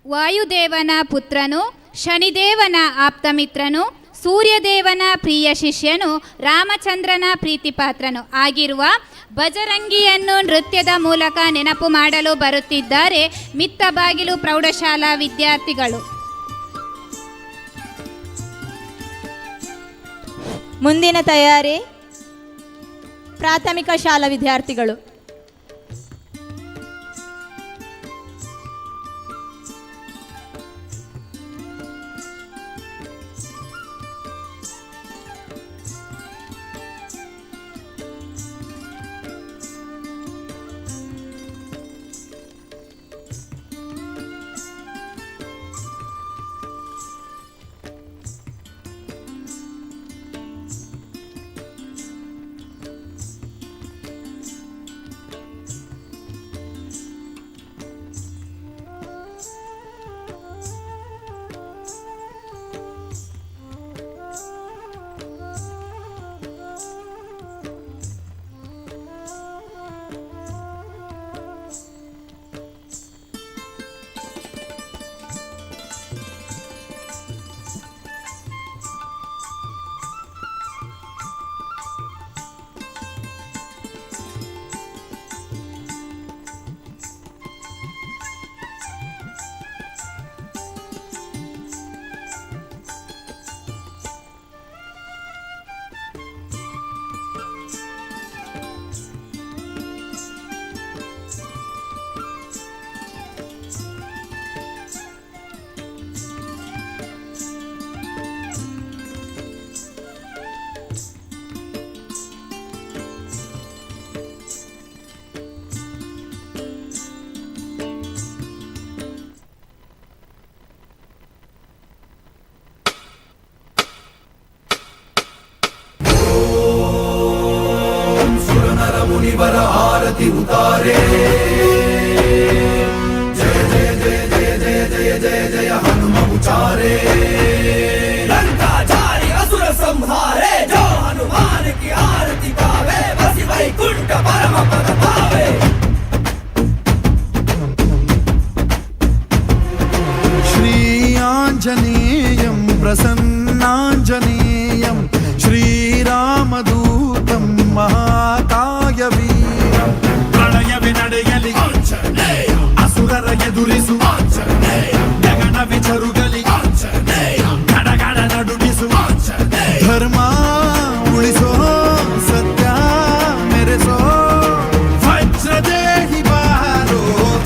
ವಾಯುದೇವನ ಪುತ್ರನು, ಶನಿದೇವನ ಆಪ್ತಮಿತ್ರನು, ಸೂರ್ಯದೇವನ ಪ್ರಿಯ ಶಿಷ್ಯನು, ರಾಮಚಂದ್ರನ ಪ್ರೀತಿಪಾತ್ರನು ಆಗಿರುವ ಬಜರಂಗಿಯನ್ನು ನೃತ್ಯದ ಮೂಲಕ ನೆನಪು ಮಾಡಲು ಬರುತ್ತಿದ್ದಾರೆ ಮಿತ್ತಬಾಗಿಲು ಪ್ರೌಢಶಾಲಾ ವಿದ್ಯಾರ್ಥಿಗಳು. ಮುಂದಿನ ತಯಾರಿ ಪ್ರಾಥಮಿಕ ಶಾಲಾ ವಿದ್ಯಾರ್ಥಿಗಳು. ಮುನಿವರ ಆರತಿ ಉತಾರೆ. ಜಯ ಜಯ ಜಯ ಜಯ ಜಯ ಜಯ ಜಯ ಜಯ ಹನುಮ ಉಚಾರೆ. ಲಂಕಾಚಾರಿ ಅಸುರ ಸಂಹಾರೆ, ಜೋ ಹನುಮಾನ್ ಕಿ ಆರತಿ गावे, बसी वैकुंठ परम पद पावे. श्री आंजनेयं प्रसन्नांजनेयं श्रीरामदूतं महाकाय वीरं. ಪ್ರಳಯವೇ ನಡೆಯಲಿ ಆಂಜನೇಯ, ಅಸುರರ ಎದುರಿಸು ಆಂಜನೇಯ, ಗಗನವೇ ಜರುಗಲಿ ಆಂಜನೇಯ, ಗಡಗಡ ನಡುಗಿಸು ಆಂಜನೇಯ. ಧರ್ಮ ಉಳಿಸೋ, ಸತ್ಯ ಮೆರೆಸೋ, ವಜ್ರದೇಹಿ ಬಾರೋ.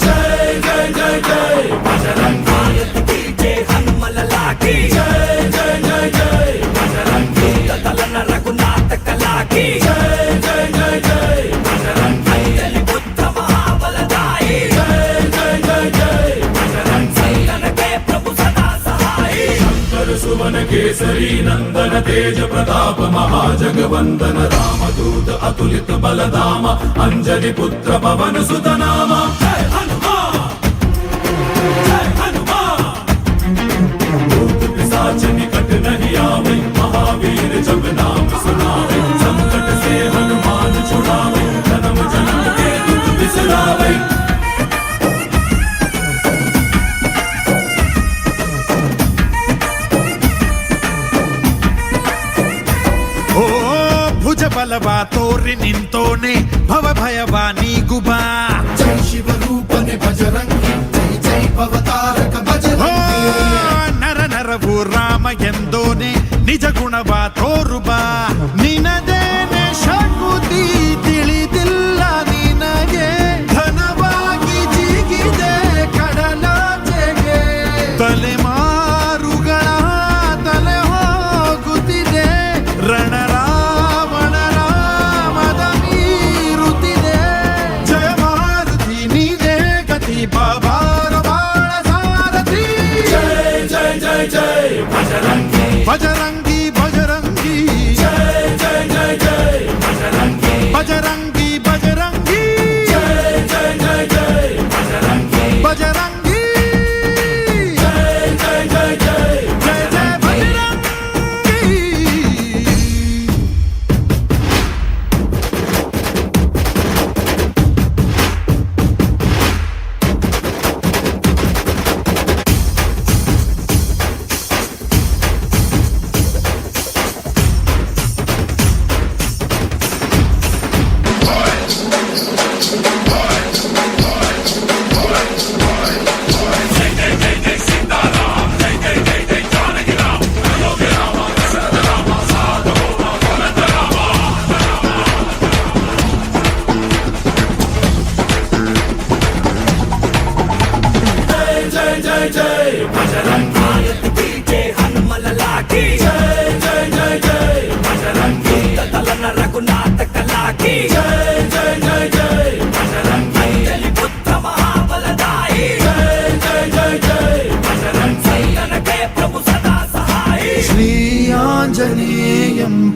ಜೈ ಜೈ ಜೈ ಜೈ ಬಜರಂಗಿ ಜೈ ಹನುಮಲ ಲಾಕಿ. ಜೈ ಜೈ ಜೈ ಜೈ ಬಜರಂಗಿ ತಲನ ರಘುನಾಥ ಕಲಾಕಿ. ಜೈ ಜೈ ಜೈ ಜೈ ಬಜರಂಗಿ ಬುದ್ಧ ಮಹಾಬಲದಾಯಿ. ಜೈ ಜೈ ಜೈ ಜೈ ಬಜರಂಗಿ ನನಗೆ ಪ್ರಭು ಸದಾ ಸಹಾಯಿ. ಶಂಕರ ಸುವನ ಕೇಸರಿ ನಂದನ ತೇಜ ಪ್ರತಾಪ ಮಹಾಜಗವಂದನ ರಾಮದೂತ ಅತುಲಿತ ಬಲಧಾಮ ಅಂಜನಿ ಪುತ್ರ ಪವನ ಸುತ ನಾಮ. ಜೈ ಹನುಮಾನ್ जय हनुमान. भूत पिशाच निकट नहीं आवे, महावीर जब नाम सुनावे, संकट से हनुमान छुड़ावे, जन्म जन्म के दुख बिसरावे. ओ भुज बलवा तोरि निंतोने, भव भयवा नीगुबा. जय शिव रूपने बजरंगी, जय जय भवतारक बजरंगी. ನರ ನರವು ರಾಮ ಎಂದೋನೆ, ನಿಜ ಗುಣವ ತೋರುಬಾ. ನಿನದೇನೆ ಶಕುತಿ ತಿಳಿದಿಲ್ಲ ನಿನಗೆ, ಧನವಾಗಿ ಜಿಗಿದೆ ಕಡಲಾಚೆಗೆ. ತಲೆಮಾರುಗಳ ತಲೆ ಹೋಗುತ್ತಿದೆ, ರಣರಾವಣ ರಾಮದ ಮೀರುತ್ತಿದೆ. ಜಯ ಮಾರುತಿ ನೀನೇ ಗತಿ, ಬಾಬಾರ ಬಾಳ ಸಾರಥಿ. ಜೈ ಜೈ ಜೈ ಜೈ ಬಜರಂಗಿ ಬಜರಂಗಿ ಬಜರಂಗಿ. ಜೈ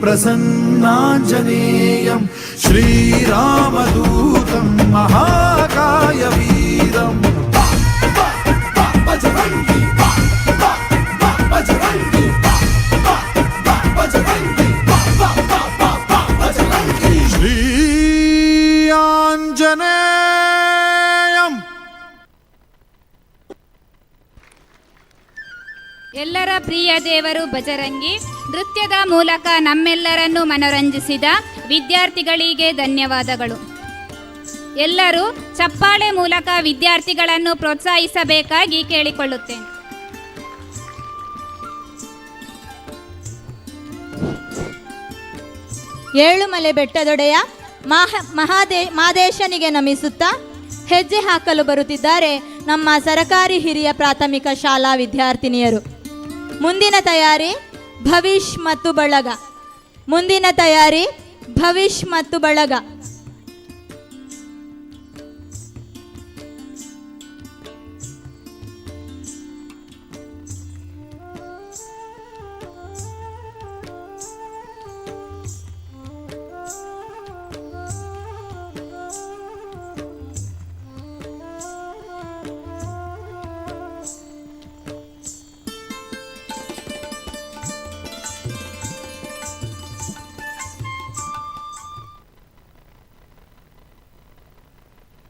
प्रसन्नाञ्जनेयं श्रीरामदूतं महाकायवीरम् बजरंगी बजरंगी बजरंगी श्री आञ्जनेयम्। ಎಲ್ಲರ ಪ್ರಿಯ ದೇವರು ಬಜರಂಗಿ ನೃತ್ಯದ ಮೂಲಕ ನಮ್ಮೆಲ್ಲರನ್ನು ಮನರಂಜಿಸಿದ ವಿದ್ಯಾರ್ಥಿಗಳಿಗೆ ಧನ್ಯವಾದಗಳು. ಎಲ್ಲರೂ ಚಪ್ಪಾಳೆ ಮೂಲಕ ವಿದ್ಯಾರ್ಥಿಗಳನ್ನು ಪ್ರೋತ್ಸಾಹಿಸಬೇಕಾಗಿ ಕೇಳಿಕೊಳ್ಳುತ್ತೇನೆ. ಏಳುಮಲೆ ಬೆಟ್ಟದೊಡೆಯ ಮಾದೇಶನಿಗೆ ನಮಿಸುತ್ತಾ ಹೆಜ್ಜೆ ಹಾಕಲು ಬರುತ್ತಿದ್ದಾರೆ ನಮ್ಮ ಸರಕಾರಿ ಹಿರಿಯ ಪ್ರಾಥಮಿಕ ಶಾಲಾ ವಿದ್ಯಾರ್ಥಿನಿಯರು. ಮುಂದಿನ ತಯಾರಿ ಭವಿಷ್ ಮತ್ತು ಬಳಗ. ಮುಂದಿನ ತಯಾರಿ ಭವಿಷ್ ಮತ್ತು ಬಳಗ.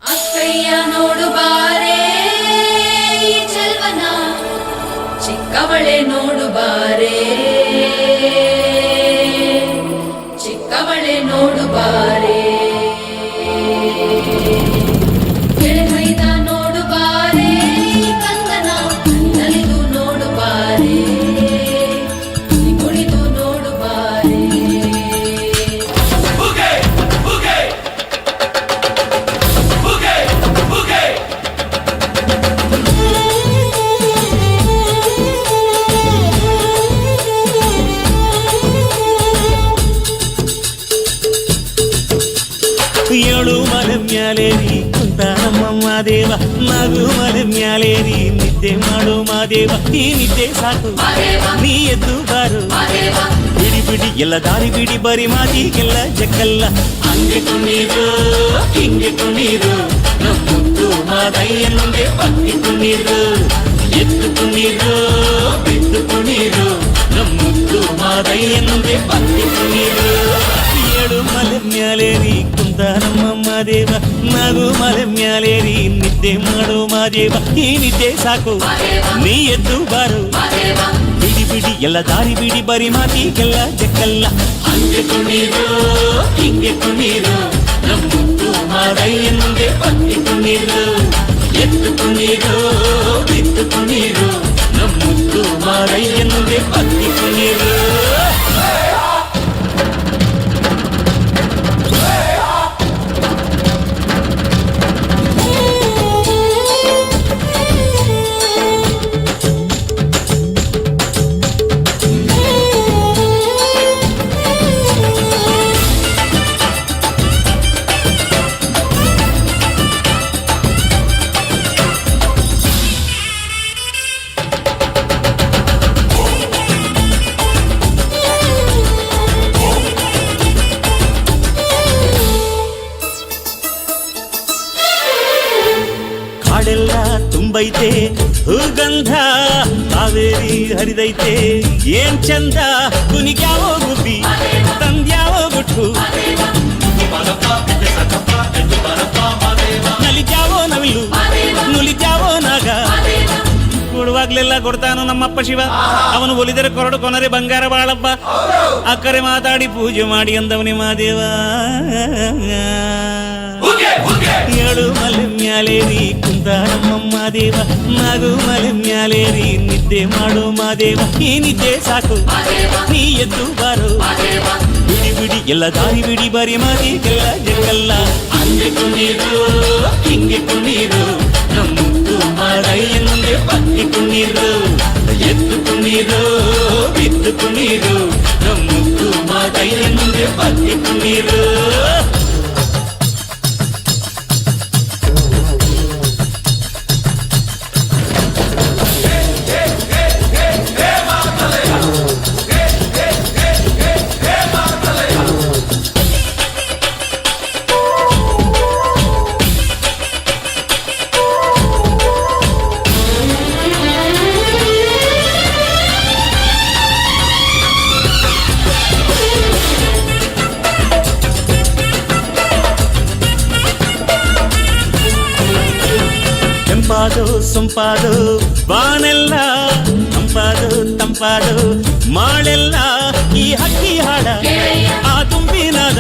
ಅಕ್ಕಯ್ಯ ನೋಡು ಬಾರೆ ಈ ಚೆಲ್ವನ, ಚಿಕ್ಕವಳೆ ನೋಡು ಬಾರೆ, ಚಿಕ್ಕವಳೆ ನೋಡು ಬಾರೆ, ಎಳೆಮೈದ ನೋಡು ಬಾರೆ ಈ ಕಂದನ, ನಲಿದು ನೋಡು ಬಾರೆ, ಕುಣಿದು ನೋಡು ಬಾರೆ. ಏಳು ಮಲೆ ಮ್ಯಾಲೇರಿ ಕುಂತ ನಮ್ಮ ಮಾದೇವ, ನಾಗು ಮಲೆ ಮ್ಯಾಲೇರಿ ನಿದ್ದೆ ಮಾಡು ಮಾದೇವ. ಈ ನಿದ್ದೆ ಸಾಕು ನೀ ಎದ್ದು ಬಾರು, ಬಿಡಿ ಬಿಡಿ ಎಲ್ಲ ದಾರಿ ಬಿಡಿ, ಬರಿ ಮಾತಿಗೆಲ್ಲ ಜಕ್ಕಲ್ಲ. ಹಂಗೆ ಕುಣೀರು ಹಿಂಗೆ ಕುಣೀರು, ನಮ್ಮುತ್ತು ಮಾದಯ್ಯನುಂಗೆ ಪಕ್ಕಿ ಕುಣೀರು, ಎದ್ದು ಕುಣೀರು ಬಿದ್ದು ಕುಣೀರು, ನಮ್ಮುತ್ತು ಮಾದಯ್ಯನುಂಗೆ ಪಕ್ಕಿ ಕುಣೀರು. ಏಳು ಮಲೆ ಮ್ಯಾಲೇರಿ ಕುಂತ ನಮ್ಮ ಮಾದೇವ, ನಾಗು ಮಲೆ ಮ್ಯಾಲೇರಿ ನಿದ್ದೆ ಮಾಡು ಮಾದೇವ. ಈ ನಿದ್ದೆ ಸಾಕು ನೀ ಎದ್ದು ಬಾರು, ಬಿಡಿ ಬಿಡಿ ಎಲ್ಲ ದಾರಿ ಬಿಡಿ, ಬರಿ ಮಾತಿಗೆಲ್ಲ ಜಕ್ಕಲ್ಲ. ಹಂಗೆ ಕುಣೀರು ಹಿಂಗೆ ಕುಣೀರು, ನಮ್ಮುತ್ತು ಮಾದಯ್ಯನುಂಗೆ ಪಕ್ಕಿ ಕುಣೀರು, ಎದ್ದು ಕುಣೀರು ಬಿದ್ದು ಕುಣೀರು, ನಮ್ಮುತ್ತು ಮಾದಯ್ಯನುಂಗೆ ಪಕ್ಕಿ ಕುಣೀರು. ಕಾಡೆಲ್ಲ ತುಂಬೈತೆ ಹೂಗಂಧ, ಕಾವೇರಿ ಹರಿದೈತೆ ಏನ್ ಚಂದ, ಕುನಿಗ್ಯಾವೋ ಗುಬ್ಬಿ ತಂದ್ಯಾವೋ ಗುಟ್ಟು, ನಲಿದ್ಯಾವೋ ನವಿಲು ನುಲಿದ್ಯಾವೋ ನಾಗ. ಕೊಡುವಾಗ್ಲೆಲ್ಲ ಕೊಡ್ತಾನು ನಮ್ಮಪ್ಪ ಶಿವ, ಅವನು ಒಲಿದರೆ ಕೊರಡು ಕೊನರೆ ಬಂಗಾರ ಬಾಳಪ್ಪ. ಅಕ್ಕರೆ ಮಾತಾಡಿ ಪೂಜೆ ಮಾಡಿ ಅಂದವನಿ ಮಾದೇವ. ಏಳು ಮಲೆ ಮ್ಯಾಲೇರಿ ಕುಂತ ನಮ್ಮ ಮಾದೇವ, ನಾಗು ಮಲೆ ಮ್ಯಾಲೇರಿ ನಿದ್ದೆ ಮಾಡು ಮಾದೇವ. ಈ ನಿದ್ದೆ ಸಾಕು ನೀ ಎದ್ದು ಬಾರು, ಬಿಡಿ ಬಿಡಿ ಎಲ್ಲ ದಾರಿ ಬಿಡಿ, ಬರಿ ಮಾತಿಗೆಲ್ಲ ಜಗಲ್ಲ. ಹಂಗೆ ಕುಣೀರು ಹಿಂಗೆ ಕುಣೀರು, ನಮ್ಮುತ್ತು ಮಾದಯ್ಯನುಂಗೆ ಪಕ್ಕಿ ಕುಣೀರು, ಎದ್ದು ಕುಣೀರು ಬಿದ್ದು ಕುಣೀರು, ನಮ್ಮುತ್ತು ಮಾದಯ್ಯನುಂಗೆ ಪಕ್ಕಿ ಕುಣೀರು. ತಂಪಾದು ಬಾನೆಲ್ಲ ತಂಪಾದು ತಂಪಾದು ಮಾಳೆಲ್ಲ ಈ ಹಕ್ಕಿ ಹಾಡ ಆ ತುಂಬಿನಾದ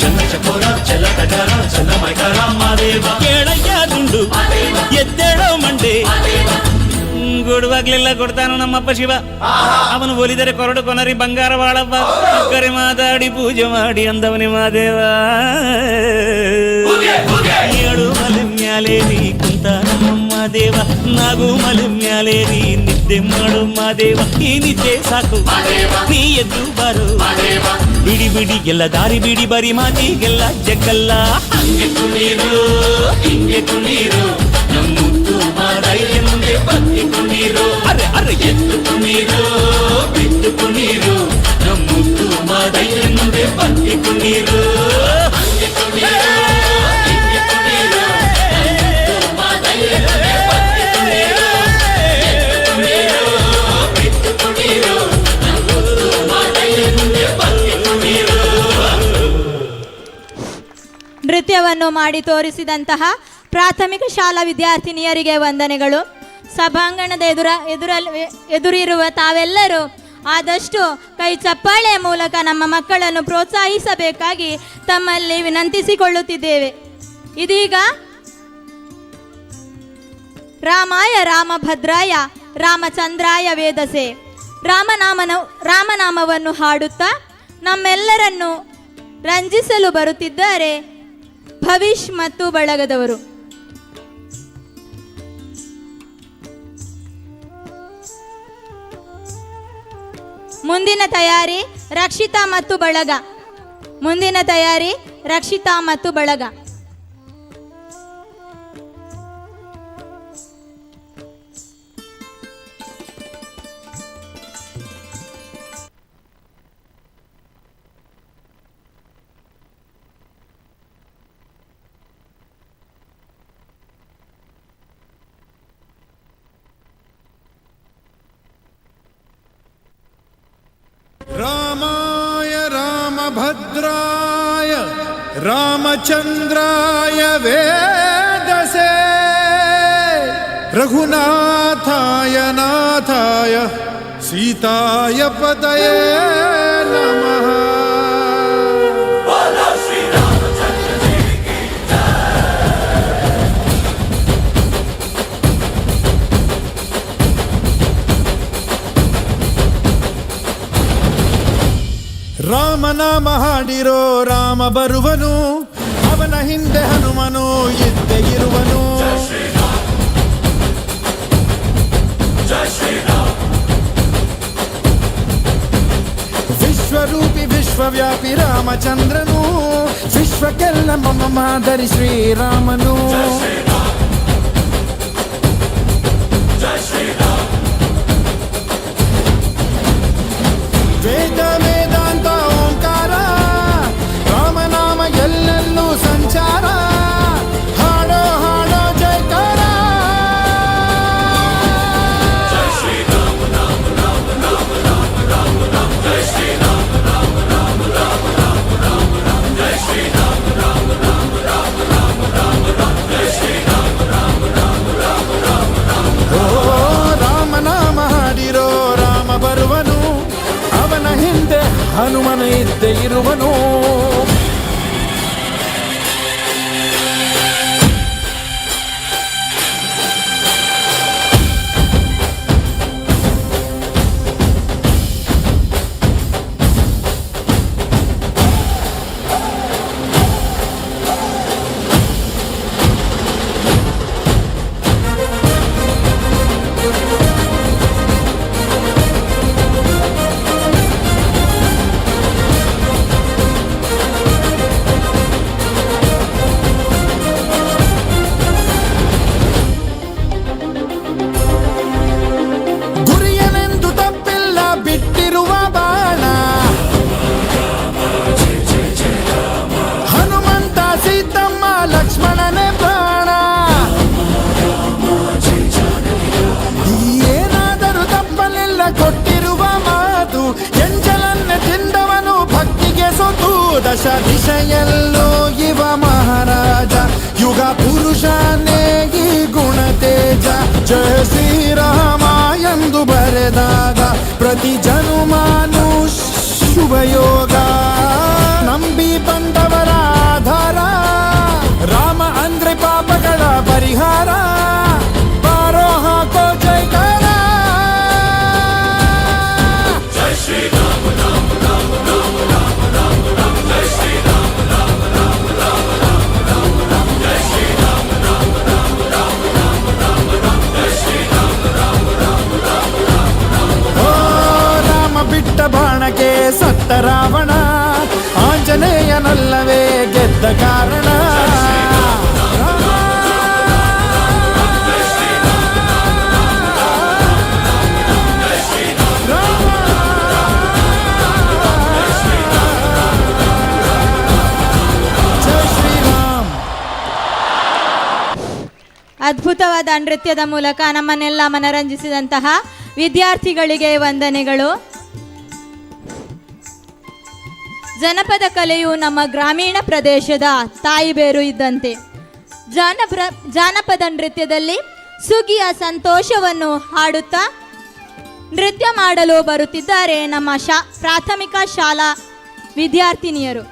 ಚನ್ನ ಚಕೋರ ಚಲ ಕಟಾರ ಚನ್ನ ಮೈಕಾರ ಮಾದೇವ ಕೇಳಯ್ಯ ದುಂಡು ಎದ್ದೇಳೋ ಮಂಡೆ ಕೊಡುವಾಗ್ಲೆಲ್ಲ ಕೊಡ್ತಾನು ನಮ್ಮಪ್ಪ ಶಿವ. ಅವನು ಒಲಿದರೆ ಕೊರಡು ಕೊನರಿ ಬಂಗಾರ ಬಾಳಪ್ಪ ಕರೆ ಮಾತಾಡಿ ಪೂಜೆ ಮಾಡಿ ಅಂದವನಿ ಮಾದೇವ. ಏಳು ಮಲೆ ಮ್ಯಾಲೆ ನೀ ಕುಂತ ನಮ್ಮ ದೇವ ನಾಗು ಮಲೆ ಮ್ಯಾಲೆ ನೀ ನಿದ್ದೆ ಮಾಡು ಮಾದೇವ. ಈ ನಿದ್ದೆ ಸಾಕು ನೀ ಎದ್ದು ಬಾರು ಬಿಡಿ ಬಿಡಿ ಎಲ್ಲ ದಾರಿ ಬಿಡಿ ಬರಿ ಮಾತಿಗೆಲ್ಲ ಜಗ್ಗಲ್ಲ. ಹಂಗೆ ಕುಣೀರು ಹಿಂಗೆ ಕುಣೀರು ನಮ್ಮುತ್ತು ಮಾದೈದೆ ಮುಂದೆ ಬತ್ತಿ ಕುಣೀರು ಅರೆ ಅರೆ ಎದ್ದು ಕುಣೀರು ಬಿದ್ದು ಕುಣೀರು ನಮ್ಮುತ್ತು ಮಾದೈದೆ ಮುಂದೆ ಬತ್ತಿ ಕುಣೀರು. ಹಂಗೆ ಕುಣೀರು ಹಿಂಗೆ ಕುಣೀರು ನಮ್ಮುತ್ತು ಮಾದೈದೆ ಮುಂದೆ ಬತ್ತಿ ಕುಣೀರು ಎದ್ದು ಕುಣೀರು ಬಿದ್ದು ಕುಣೀರು ನಮ್ಮುತ್ತು ಮಾದೈದೆ ಮುಂದೆ ಬತ್ತಿ ಕುಣೀರು. ನೃತ್ಯವನ್ನು ಮಾಡಿ ತೋರಿಸಿದಂತಹ ಪ್ರಾಥಮಿಕ ಶಾಲಾ ವಿದ್ಯಾರ್ಥಿನಿಯರಿಗೆ ವಂದನೆಗಳು. ಸಭಾಂಗಣದ ಎದುರಿರುವ ತಾವೆಲ್ಲರೂ ಆದಷ್ಟು ಕೈ ಚಪ್ಪಾಳೆಯ ಮೂಲಕ ನಮ್ಮ ಮಕ್ಕಳನ್ನು ಪ್ರೋತ್ಸಾಹಿಸಬೇಕಾಗಿ ತಮ್ಮಲ್ಲಿ ವಿನಂತಿಸಿಕೊಳ್ಳುತ್ತಿದ್ದೇವೆ. ಇದೀಗ ರಾಮಾಯ ರಾಮಭದ್ರಾಯ ರಾಮಚಂದ್ರಾಯ ವೇದಸೆ ರಾಮನಾಮವನ್ನು ಹಾಡುತ್ತಾ ನಮ್ಮೆಲ್ಲರನ್ನು ರಂಜಿಸಲು ಬರುತ್ತಿದ್ದಾರೆ ಭವಿಷ್ ಮತ್ತು ಬಳಗದವರು. ಮುಂದಿನ ತಯಾರಿ ರಕ್ಷಿತಾ ಮತ್ತು ಬಳಗ. ಮುಂದಿನ ತಯಾರಿ ರಕ್ಷಿತಾ ಮತ್ತು ಬಳಗ. रामाय रामभद्राय रामचंद्राय वेदसे रघुनाथाय नाथाय सीताय पतये नमः. ರಾಮನಾಮ ಹಾಡಿರೋ ರಾಮ ಬರುವನು, ಅವನ ಹಿಂದೆ ಹನುಮನು ಇದ್ದೇ ಇರುವನು. ವಿಶ್ವರೂಪಿ ವಿಶ್ವವ್ಯಾಪಿ ರಾಮಚಂದ್ರನು, ವಿಶ್ವಕ್ಕೆಲ್ಲ ಮಮ ಮಾದರಿ ಶ್ರೀರಾಮನು. ವೇದ ವೇದಾಂತ ಓಂಕಾರ ರಾಮನಾಮ ಎಲ್ಲೆಲ್ಲೂ ಸಂಚಾರ. ಹಾಡೋ ಹಾಡೋ ಜಯಕಾರ. ಓ ರಾಮನಾಮ ಹಾಡಿರೋ ರಾಮ ಬರುವನು, ಅವನ ಹಿಂದೆ ಹನುಮನ ಇದ್ದೇ ಇರುವನು. ಗುರಿಯನೆಂದು ತಪ್ಪಿಲ್ಲ ಬಿಟ್ಟಿರುವ ಬಾಣ, ಹನುಮಂತ ಸೀತಮ್ಮ ಲಕ್ಷ್ಮಣನೇ ಪ್ರಾಣ. ಏನಾದರೂ ತಪ್ಪಲಿಲ್ಲ ಕೊಟ್ಟಿರುವ ಮಾತು, ಎಂಜಲನ್ನೇ ತಿಂದವನು ಭಕ್ತಿಗೆ ಸೋತು. ದಶ ದಿಶೆಯಲ್ಲೂ ಇವ ಮಹಾರಾಜ, ಯುಗ ಪುರುಷನೇ ಈ ಗುಣ ತೇಜ. ಶ್ರೀರಾಮ ಎಂದು ಬರೆದಾಗ ಪ್ರತಿ ಜನುಮಾನು ಶುಭಯೋಗ. ನಂಬಿ ಬಂದವರ ಆಧಾರ ರಾಮ ಅಂದ್ರೆ ಪಾಪಗಳ ಪರಿಹಾರ. ಬಾರೋ ಹಾಕೋ ಜೈಕಾರ. ಬಿಟ್ಟ ಬಾಣಕ್ಕೆ ಸತ್ತ ರಾವಣ ಆಂಜನೇಯನಲ್ಲವೇ ಗೆದ್ದ ಕಾರಣ. ಅದ್ಭುತವಾದ ನೃತ್ಯದ ಮೂಲಕ ನಮ್ಮನ್ನೆಲ್ಲ ಮನರಂಜಿಸಿದಂತಹ ವಿದ್ಯಾರ್ಥಿಗಳಿಗೆ ವಂದನೆಗಳು. ಜನಪದ ಕಲೆಯು ನಮ್ಮ ಗ್ರಾಮೀಣ ಪ್ರದೇಶದ ತಾಯಿಬೇರು ಇದ್ದಂತೆ. ಜಾನಪದ ನೃತ್ಯದಲ್ಲಿ ಸುಗ್ಗಿಯ ಸಂತೋಷವನ್ನು ಹಾಡುತ್ತಾ ನೃತ್ಯ ಮಾಡಲು ಬರುತ್ತಿದ್ದಾರೆ ನಮ್ಮ ಪ್ರಾಥಮಿಕ ಶಾಲಾ ವಿದ್ಯಾರ್ಥಿನಿಯರು.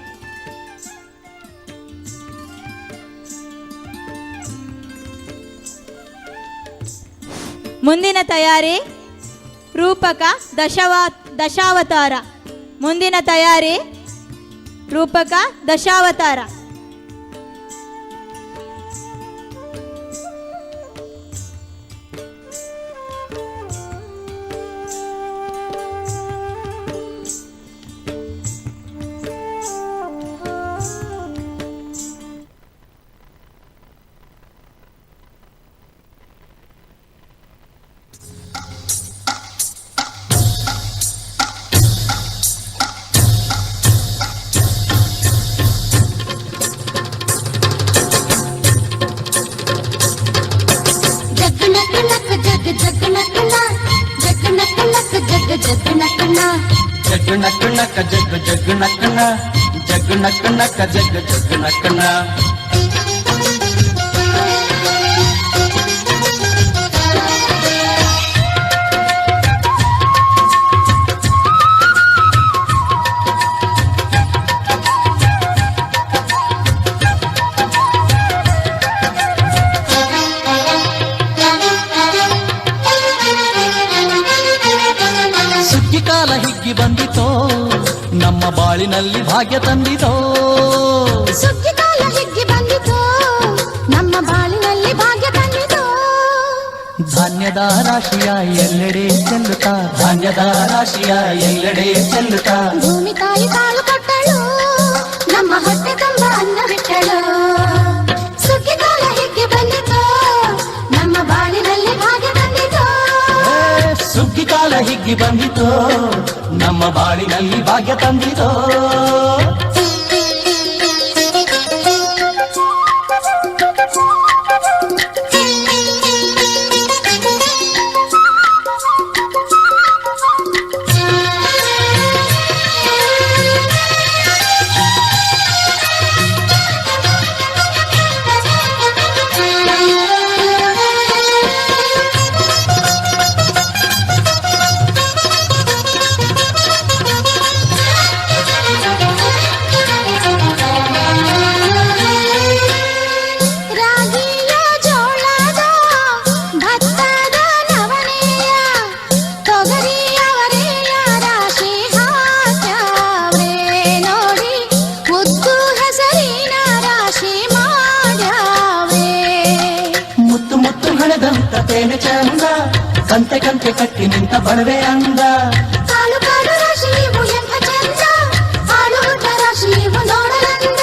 ಮುಂದಿನ ತಯಾರಿ ರೂಪಕ ದಶಾವತಾರ. ಮುಂದಿನ ತಯಾರಿ ರೂಪಕ ದಶಾವತಾರ. जग नक नक जग जग नकना जग नक नक जग जग नकना. ಸುಗ್ಗಿ ಕಾಲ ಹಿಗ್ಗಿ ಬಂದಿತೋ ನಮ್ಮ ಬಾಳಿನಲ್ಲಿ ಭಾಗ್ಯ ತಂದಿತೋ. ಸುಗ್ಗಿ ಕಾಲ ಹಿಗ್ಗಿ ಬಂದಿತೋ ನಮ್ಮ ಬಾಳಿನಲ್ಲಿ ಭಾಗ್ಯ ತಂದಿತೋ. ಧಾನ್ಯದ ರಾಶಿಯ ಎಲ್ಲೆಡೆ ಚೆಲ್ಲುತ್ತಾ ಧಾನ್ಯದ ರಾಶಿಯ ಎಲ್ಲೆಡೆ ಚೆಲ್ಲುತ್ತಾ. ಭೂಮಿ ತಾಯಿ ಕಾಳು ಕೊಟ್ಟಳು ನಮ್ಮ ಹೊಟ್ಟೆ ತುಂಬ ಅನ್ನ ಬಿಟ್ಟಳು. ಸುಗ್ಗಿ ಕಾಲ ಹಿಗ್ಗಿ ಬಂದಿತೋ ನಮ್ಮ ಬಾಳಿನಲ್ಲಿ ಭಾಗ್ಯ ತಂದಿತೋ. ಸುಗ್ಗಿ ಕಾಲ ಹಿಗ್ಗಿ ಬಂದಿತೋ ನಮ್ಮ ಬಾಳಿನಲ್ಲಿ ಭಾಗ್ಯ ತಂದಿತೋ. ಕಂತೆ ಕಂತೆ ಕಟ್ಟಿ ನಿಂತ ಬಡವೆ ಅಂದ. ಕಾಲು ಕಾಲು ರಾಶಿ ಇವು ಎಂಥ ಚಂದ, ಹಾಲು ಉದ್ದ ರಾಶಿ ಇವು ನೋಡಲಂದ.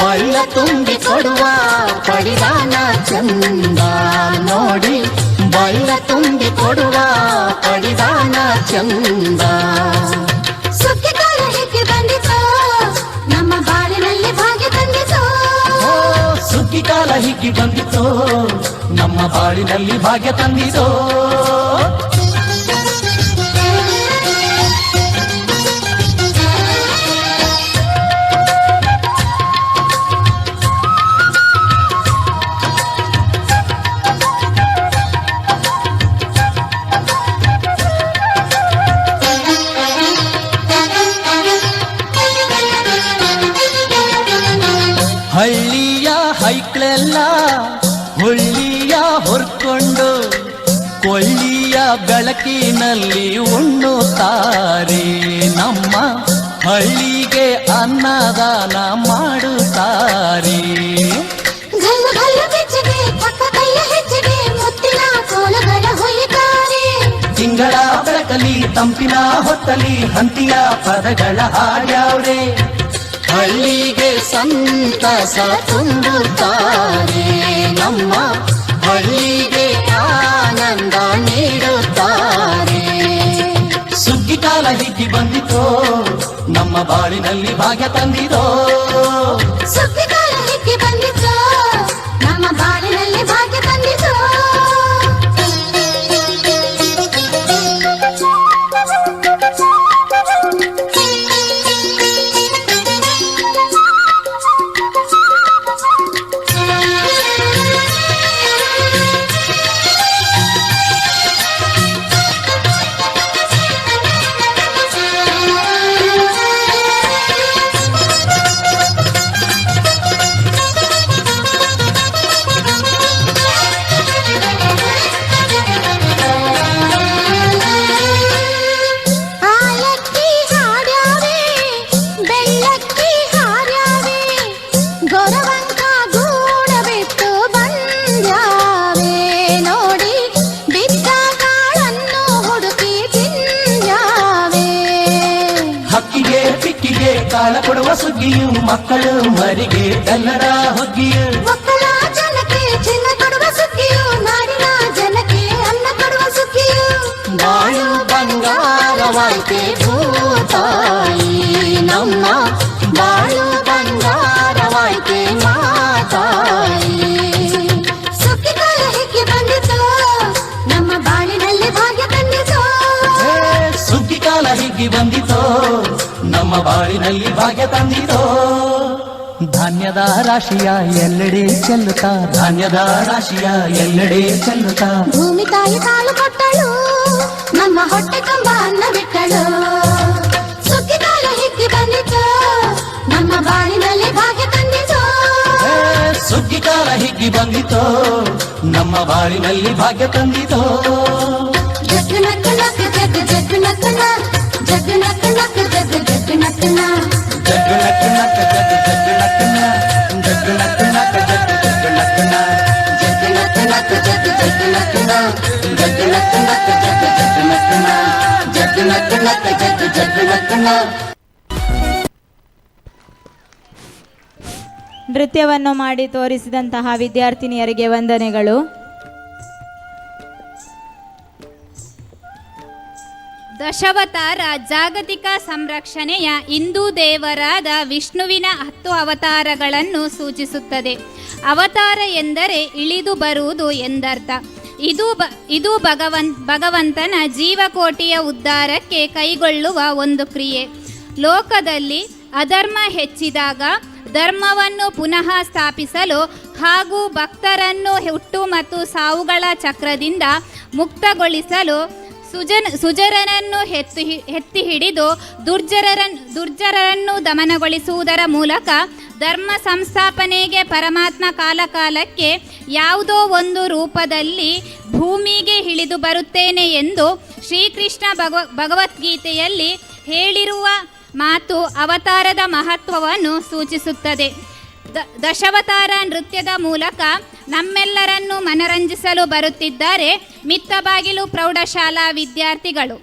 ಬಳ್ಳ ತುಂಬಿ ಕೊಡುವ ಪಡಿದಾನ ಚಂದ ನೋಡಿ, ಬಳ್ಳ ತುಂಬಿ ಕೊಡುವ ಪಡಿದಾನ ಚಂದ. ಸುಗ್ಗಿ ಕಾಲ ಹಿಗ್ಗಿ ಬಂದಿತೋ ನಮ್ಮ ಬಾಳಿನಲ್ಲಿ ಭಾಗ್ಯ ತಂದಿತೋ. ಸುಗ್ಗಿ ಕಾಲ ಹಿಗ್ಗಿ ಬಂದಿತೋ ನಮ್ಮ ಬಾಳಿನಲ್ಲಿ ಭಾಗ್ಯ ತಂದಿತೋ. ಮಕ್ಕಳೆಲ್ಲ ಹುಳ್ಳಿಯ ಹೊರ್ಕೊಂಡು ಕೊಳ್ಳಿಯ ಬೆಳಕಿನಲ್ಲಿ ಉಣ್ಣುತ್ತಾರೆ. ನಮ್ಮ ಹಳ್ಳಿಗೆ ಅನ್ನದಾನ ಮಾಡುತ್ತಾರೆ. ಗಲ್ಲ ಗಲ್ಲ ಬೆಚ್ಚಗೆ ಪಕ್ಕ ಕೈಯ ಹೆಜ್ಜೆಗೆ ಮುತ್ತಿನ ಕೋಲಗಳ ಹೊಯ್ಯುತ್ತಾರೆ. ತಿಂಗಳ ಬೆಳಕಲಿ ತಂಪಿನ ಹೊತ್ತಲಿ ಹಂತಿಯ ಪದಗಳ ಹಾಡ್ಯಾವ್ರೆ. ಹಳ್ಳಿಗೆ ಸಂತಸ ತುಂಬುತ್ತಾರೆ. ನಮ್ಮ ಹಳ್ಳಿಗೆ ಆನಂದ ನೀಡುತ್ತಾರೆ. ಸುಗ್ಗಿ ಕಾಲ ಹಿಗ್ಗಿ ಬಂದಿತೋ, ನಮ್ಮ ಬಾಳಿನಲ್ಲಿ ಭಾಗ್ಯ ತಂದಿದೋ. ಸುಗ್ಗಿ ಕಾಲ ಹಿಗ್ಗಿ ಬಂದಿತು, ನಮ್ಮ ಬಾಳಿನಲ್ಲಿ ಭಾಗ್ಯ ತಂದಿತು. ಆಲಕ್ಕಿ ಹಾಡ್ಯಾವೆ, ಬೆಳ್ಳಕ್ಕಿ ಹಾರ್ಯಾವೆ, ಗೊರವಂಕ ಗೂಡ ಬಿಟ್ಟು ಬಂದ್ಯಾವೆ. ನೋಡಿ ಬಿದ್ದ ಕಾಳನ್ನು ಹುಡುಕಿ ತಿಂದ್ಯಾವೆ. ಹಕ್ಕಿಗೆ ಪಿಕ್ಕಿಗೆ ಕಾಳ ಕೊಡುವ ಸುಗ್ಗಿಯು, ಮಕ್ಕಳು ಮರಿಗೆ ಕನ್ನಡ ಹೊಗ್ಗಿಯು. ಒಕ್ಕಲ ಜನಕ್ಕೆ ಚಿನ್ನ ಕೊಡುವ ಸುಗ್ಗಿಯು, ನಾಡಿನ ಜನಕ್ಕೆ ಅನ್ನ ಕೊಡುವ ಸುಗ್ಗಿಯು. ಬಾಳು ಬಂಗಾರವಾಯ್ತೆ ಭೂತಾಯಿ, ನಮ್ಮ ಬಾಳು ಬಂಗಾರವಾಯ್ತೆ ಮಾತಾಯಿ. ಸುಗ್ಗಿ ಕಾಲ ಹಿಗ್ಗಿ ಬಂದಿತು, ನಮ್ಮ ಬಾಳಿನಲ್ಲಿ ಭಾಗ್ಯ ತಂದಿತು. ಸುಗ್ಗಿ ಕಾಲ ಹಿಗ್ಗಿ ಬಂದಿತೋ, ನಮ್ಮ ಬಾಳಿನಲ್ಲಿ ಭಾಗ್ಯ ತಂದಿತೋ. ಧಾನ್ಯದ ರಾಶಿಯ ಎಲ್ಲೆಡೆ ಚೆಲ್ಲುತ್ತಾ, ಧಾನ್ಯದ ರಾಶಿಯ ಎಲ್ಲೆಡೆ ಚೆಲ್ಲುತ್ತಾ. ಭೂಮಿ ತಾಯಿ ಕಾಲು ಕೊಟ್ಟಳು, ನಮ್ಮ ಹೊಟ್ಟೆ ತುಂಬ ಅನ್ನ ಬಿಟ್ಟಳು. ಸುಗ್ಗಿ ಕಾಲ ಹಿಗ್ಗಿ ಬಂದಿತು, ನಮ್ಮ ಬಾಳಿನಲ್ಲಿ ಭಾಗ್ಯ ತಂದಿತು. ಸುಗ್ಗಿ ಕಾಲ ಹಿಗ್ಗಿ ಬಂದಿತೋ, ನಮ್ಮ ಬಾಳಿನಲ್ಲಿ ಭಾಗ್ಯ ತಂದಿತೋ. ಜಗ್ಗು ನಕ್ಕು ನಕ್ಕು ಜಗ್ಗು ಜಗ್ಗು ನಕ್ಕನ, ಜಗ್ಗು ನಕ್ಕು ನಕ್ಕು ಜಗ್ಗು ಜಗ್ಗು ನಕ್ಕನ. ಜಗ್ಗು ನಕ್ಕು ನಕ್ಕ ಜಗ್ಗು ಜಗ್ಗು ನಕ್ಕನ, ಜಗ್ಗು ನಕ್ಕು ನಕ್ಕ ಜಗ್ಗು ಜಗ್ಗು ನಕ್ಕನ. ಜಗ್ಗು ನಕ್ಕು ನಕ್ಕು ಜಗ್ಗು ಜಗ್ಗು ನಕ್ಕನ, ಜಗ್ಗು ನಕ್ಕು ನಕ್ಕ ಜಗ್ಗು ಜಗ್ಗು ನಕ್ಕನ. ಜಗ್ಗು ನಕ್ಕು ನಕ್ಕು ಜಗ್ಗು ಜಗ್ಗು ನಕ್ಕನ. ನೃತ್ಯವನ್ನು ಮಾಡಿ ತೋರಿಸಿದಂತಹ ವಿದ್ಯಾರ್ಥಿನಿಯರಿಗೆ ವಂದನೆಗಳು. ದಶಾವತಾರ ಜಾಗತಿಕ ಸಂರಕ್ಷಣೆಯ ಹಿಂದೂ ದೇವರಾದ ವಿಷ್ಣುವಿನ 10 ಅವತಾರಗಳನ್ನು ಸೂಚಿಸುತ್ತದೆ. ಅವತಾರ ಎಂದರೆ ಇಳಿದು ಬರುವುದು ಎಂದರ್ಥ. ಇದು ಭಗವಂತನ ಜೀವಕೋಟಿಯ ಉದ್ಧಾರಕ್ಕೆ ಕೈಗೊಳ್ಳುವ ಒಂದು ಕ್ರಿಯೆ. ಲೋಕದಲ್ಲಿ ಅಧರ್ಮ ಹೆಚ್ಚಿದಾಗ ಧರ್ಮವನ್ನು ಪುನಃ ಸ್ಥಾಪಿಸಲು ಹಾಗೂ ಭಕ್ತರನ್ನು ಹುಟ್ಟು ಮತ್ತು ಸಾವುಗಳ ಚಕ್ರದಿಂದ ಮುಕ್ತಗೊಳಿಸಲು ಸುಜರನನ್ನು ಎತ್ತಿ ಹಿಡಿದು ದುರ್ಜರರನ್ನು ದಮನಗೊಳಿಸುವುದರ ಮೂಲಕ ಧರ್ಮ ಸಂಸ್ಥಾಪನೆಗೆ ಪರಮಾತ್ಮ ಕಾಲಕಾಲಕ್ಕೆ ಯಾವುದೋ ಒಂದು ರೂಪದಲ್ಲಿ ಭೂಮಿಗೆ ಇಳಿದು ಬರುತ್ತೇನೆ ಎಂದು ಶ್ರೀಕೃಷ್ಣ ಭಗವದ್ಗೀತೆಯಲ್ಲಿ ಹೇಳಿರುವ ಮಾತು ಅವತಾರದ ಮಹತ್ವವನ್ನು ಸೂಚಿಸುತ್ತದೆ. ದಶಾವತಾರ ನೃತ್ಯದ ಮೂಲಕ ನಮ್ಮೆಲ್ಲರನ್ನು ಮನರಂಜಿಸಲು ಬರುತ್ತಿದ್ದಾರೆ ಮಿತ್ತಬಾಗಿಲು ಪ್ರೌಢಶಾಲಾ ವಿದ್ಯಾರ್ಥಿಗಳು.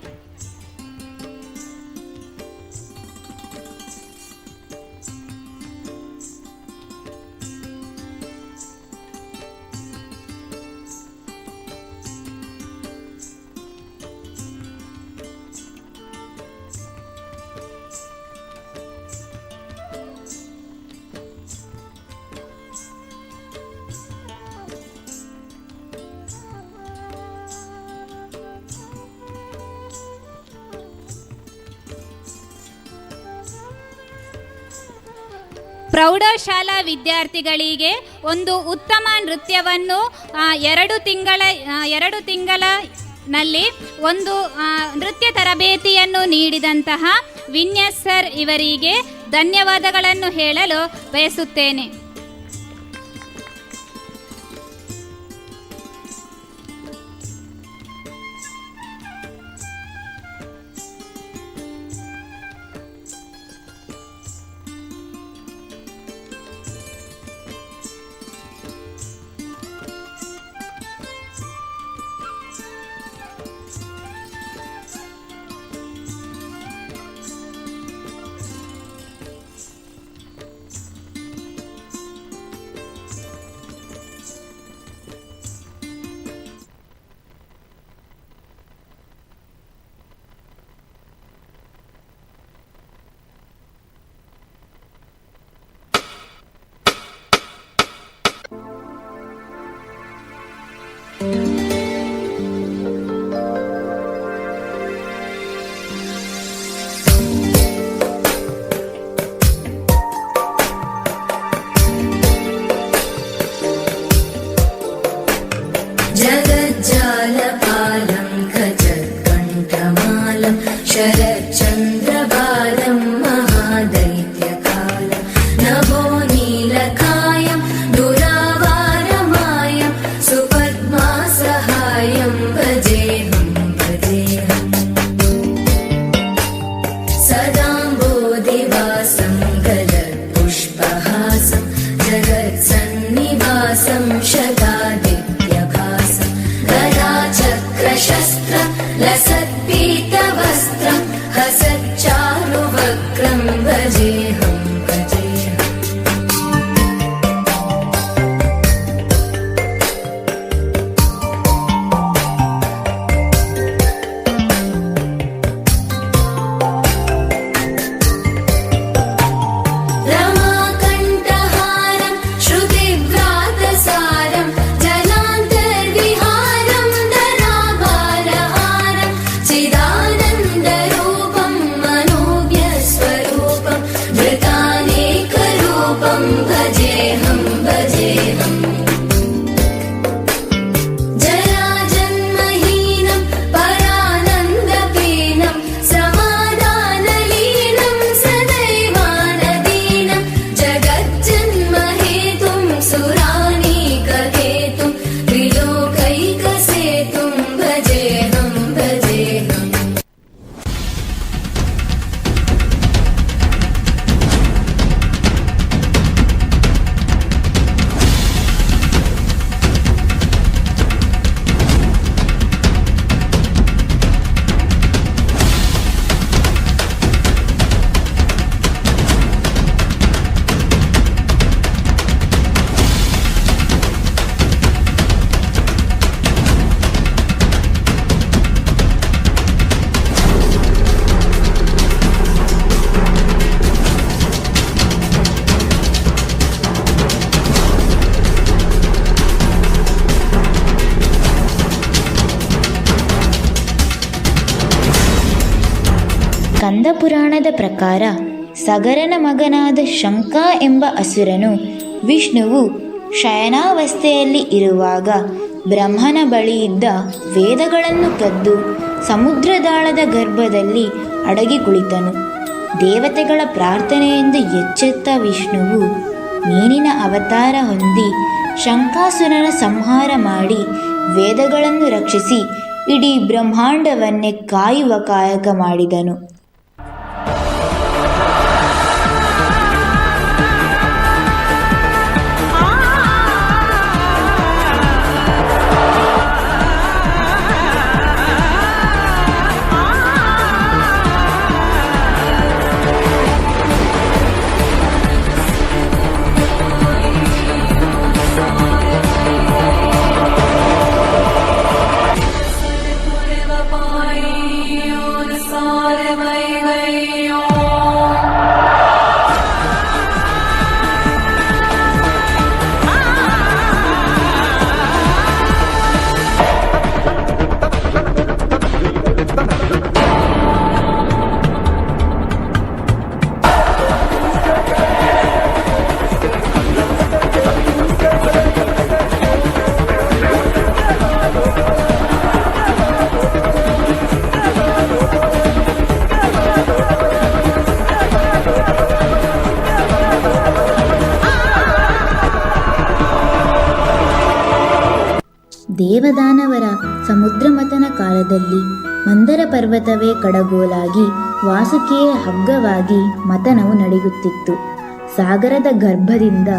ಪ್ರೌಢಶಾಲಾ ವಿದ್ಯಾರ್ಥಿಗಳಿಗೆ ಒಂದು ಉತ್ತಮ ನೃತ್ಯವನ್ನು 2 ತಿಂಗಳಲ್ಲಿ ಒಂದು ನೃತ್ಯ ತರಬೇತಿಯನ್ನು ನೀಡಿದಂತಹ ವಿನ್ಯಾಸ್ ಸರ್ ಇವರಿಗೆ ಧನ್ಯವಾದಗಳನ್ನು ಹೇಳಲು ಬಯಸುತ್ತೇನೆ. भजेऽहं भजेऽहम् रमाकण्ठहारं श्रुतिव्रातसारं जलान्तर्विहारं धराभारहारं चिदानन्दरूपं मनोव्यस्वरूपं धृतानेकरूपं भजेऽहं भजेऽहम् जराजन्महीनं परानन्दपीनं समाधानलीनं सदैवानदीनं जगज्जन्महेतुं सुरानीकहेतुं त्रिलोकैकसेतुं भजेऽहं भजेऽहम् ಕಂದಪುರಾಣದ ಪ್ರಕಾರ ಸಗರನ ಮಗನಾದ ಶಂಕ ಎಂಬ ಅಸುರನು ವಿಷ್ಣುವು ಶಯನಾವಸ್ಥೆಯಲ್ಲಿ ಇರುವಾಗ ಬ್ರಹ್ಮನ ಬಳಿಯಿದ್ದ ವೇದಗಳನ್ನು ಕದ್ದು ಸಮುದ್ರದಾಳದ ಗರ್ಭದಲ್ಲಿ ಅಡಗಿ ಕುಳಿತನು. ದೇವತೆಗಳ ಪ್ರಾರ್ಥನೆಯಿಂದ ಎಚ್ಚೆತ್ತ ವಿಷ್ಣುವು ಮೀನಿನ ಅವತಾರ ಹೊಂದಿ ಶಂಕಾಸುರನ ಸಂಹಾರ ಮಾಡಿ ವೇದಗಳನ್ನು ರಕ್ಷಿಸಿ ಇಡೀ ಬ್ರಹ್ಮಾಂಡವನ್ನೇ ಕಾಯುವ ಕಾಯಕ ಮಾಡಿದನು. ದೇವದಾನವರ ಸಮುದ್ರಮಥನ ಕಾಲದಲ್ಲಿ ಮಂದರ ಪರ್ವತವೇ ಕಡಗೋಲಾಗಿ ವಾಸುಕಿಯೇ ಹಗ್ಗವಾಗಿ ಮಥನವು ನಡೆಯುತ್ತಿತ್ತು. ಸಾಗರದ ಗರ್ಭದಿಂದ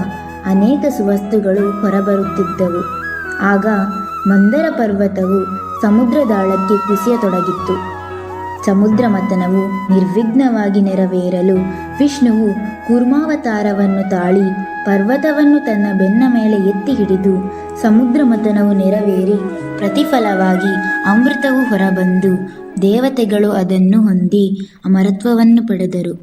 ಅನೇಕ ಸುವಸ್ತುಗಳು ಹೊರಬರುತ್ತಿದ್ದವು. ಆಗ ಮಂದರ ಪರ್ವತವು ಸಮುದ್ರದಾಳಕ್ಕೆ ಕುಸಿಯತೊಡಗಿತ್ತು. ಸಮುದ್ರ ಮಥನವು ನಿರ್ವಿಘ್ನವಾಗಿ ನೆರವೇರಲು ವಿಷ್ಣುವು ಕೂರ್ಮಾವತಾರವನ್ನು ತಾಳಿ ಪರ್ವತವನ್ನು ತನ್ನ ಬೆನ್ನ ಮೇಲೆ ಎತ್ತಿ ಹಿಡಿದು ಸಮುದ್ರ ಮಥನವು ನೆರವೇರಿ ಪ್ರತಿಫಲವಾಗಿ ಅಮೃತವು ಹೊರಬಂದು ದೇವತೆಗಳು ಅದನ್ನು ಹೊಂದಿ ಅಮರತ್ವವನ್ನು ಪಡೆದರು.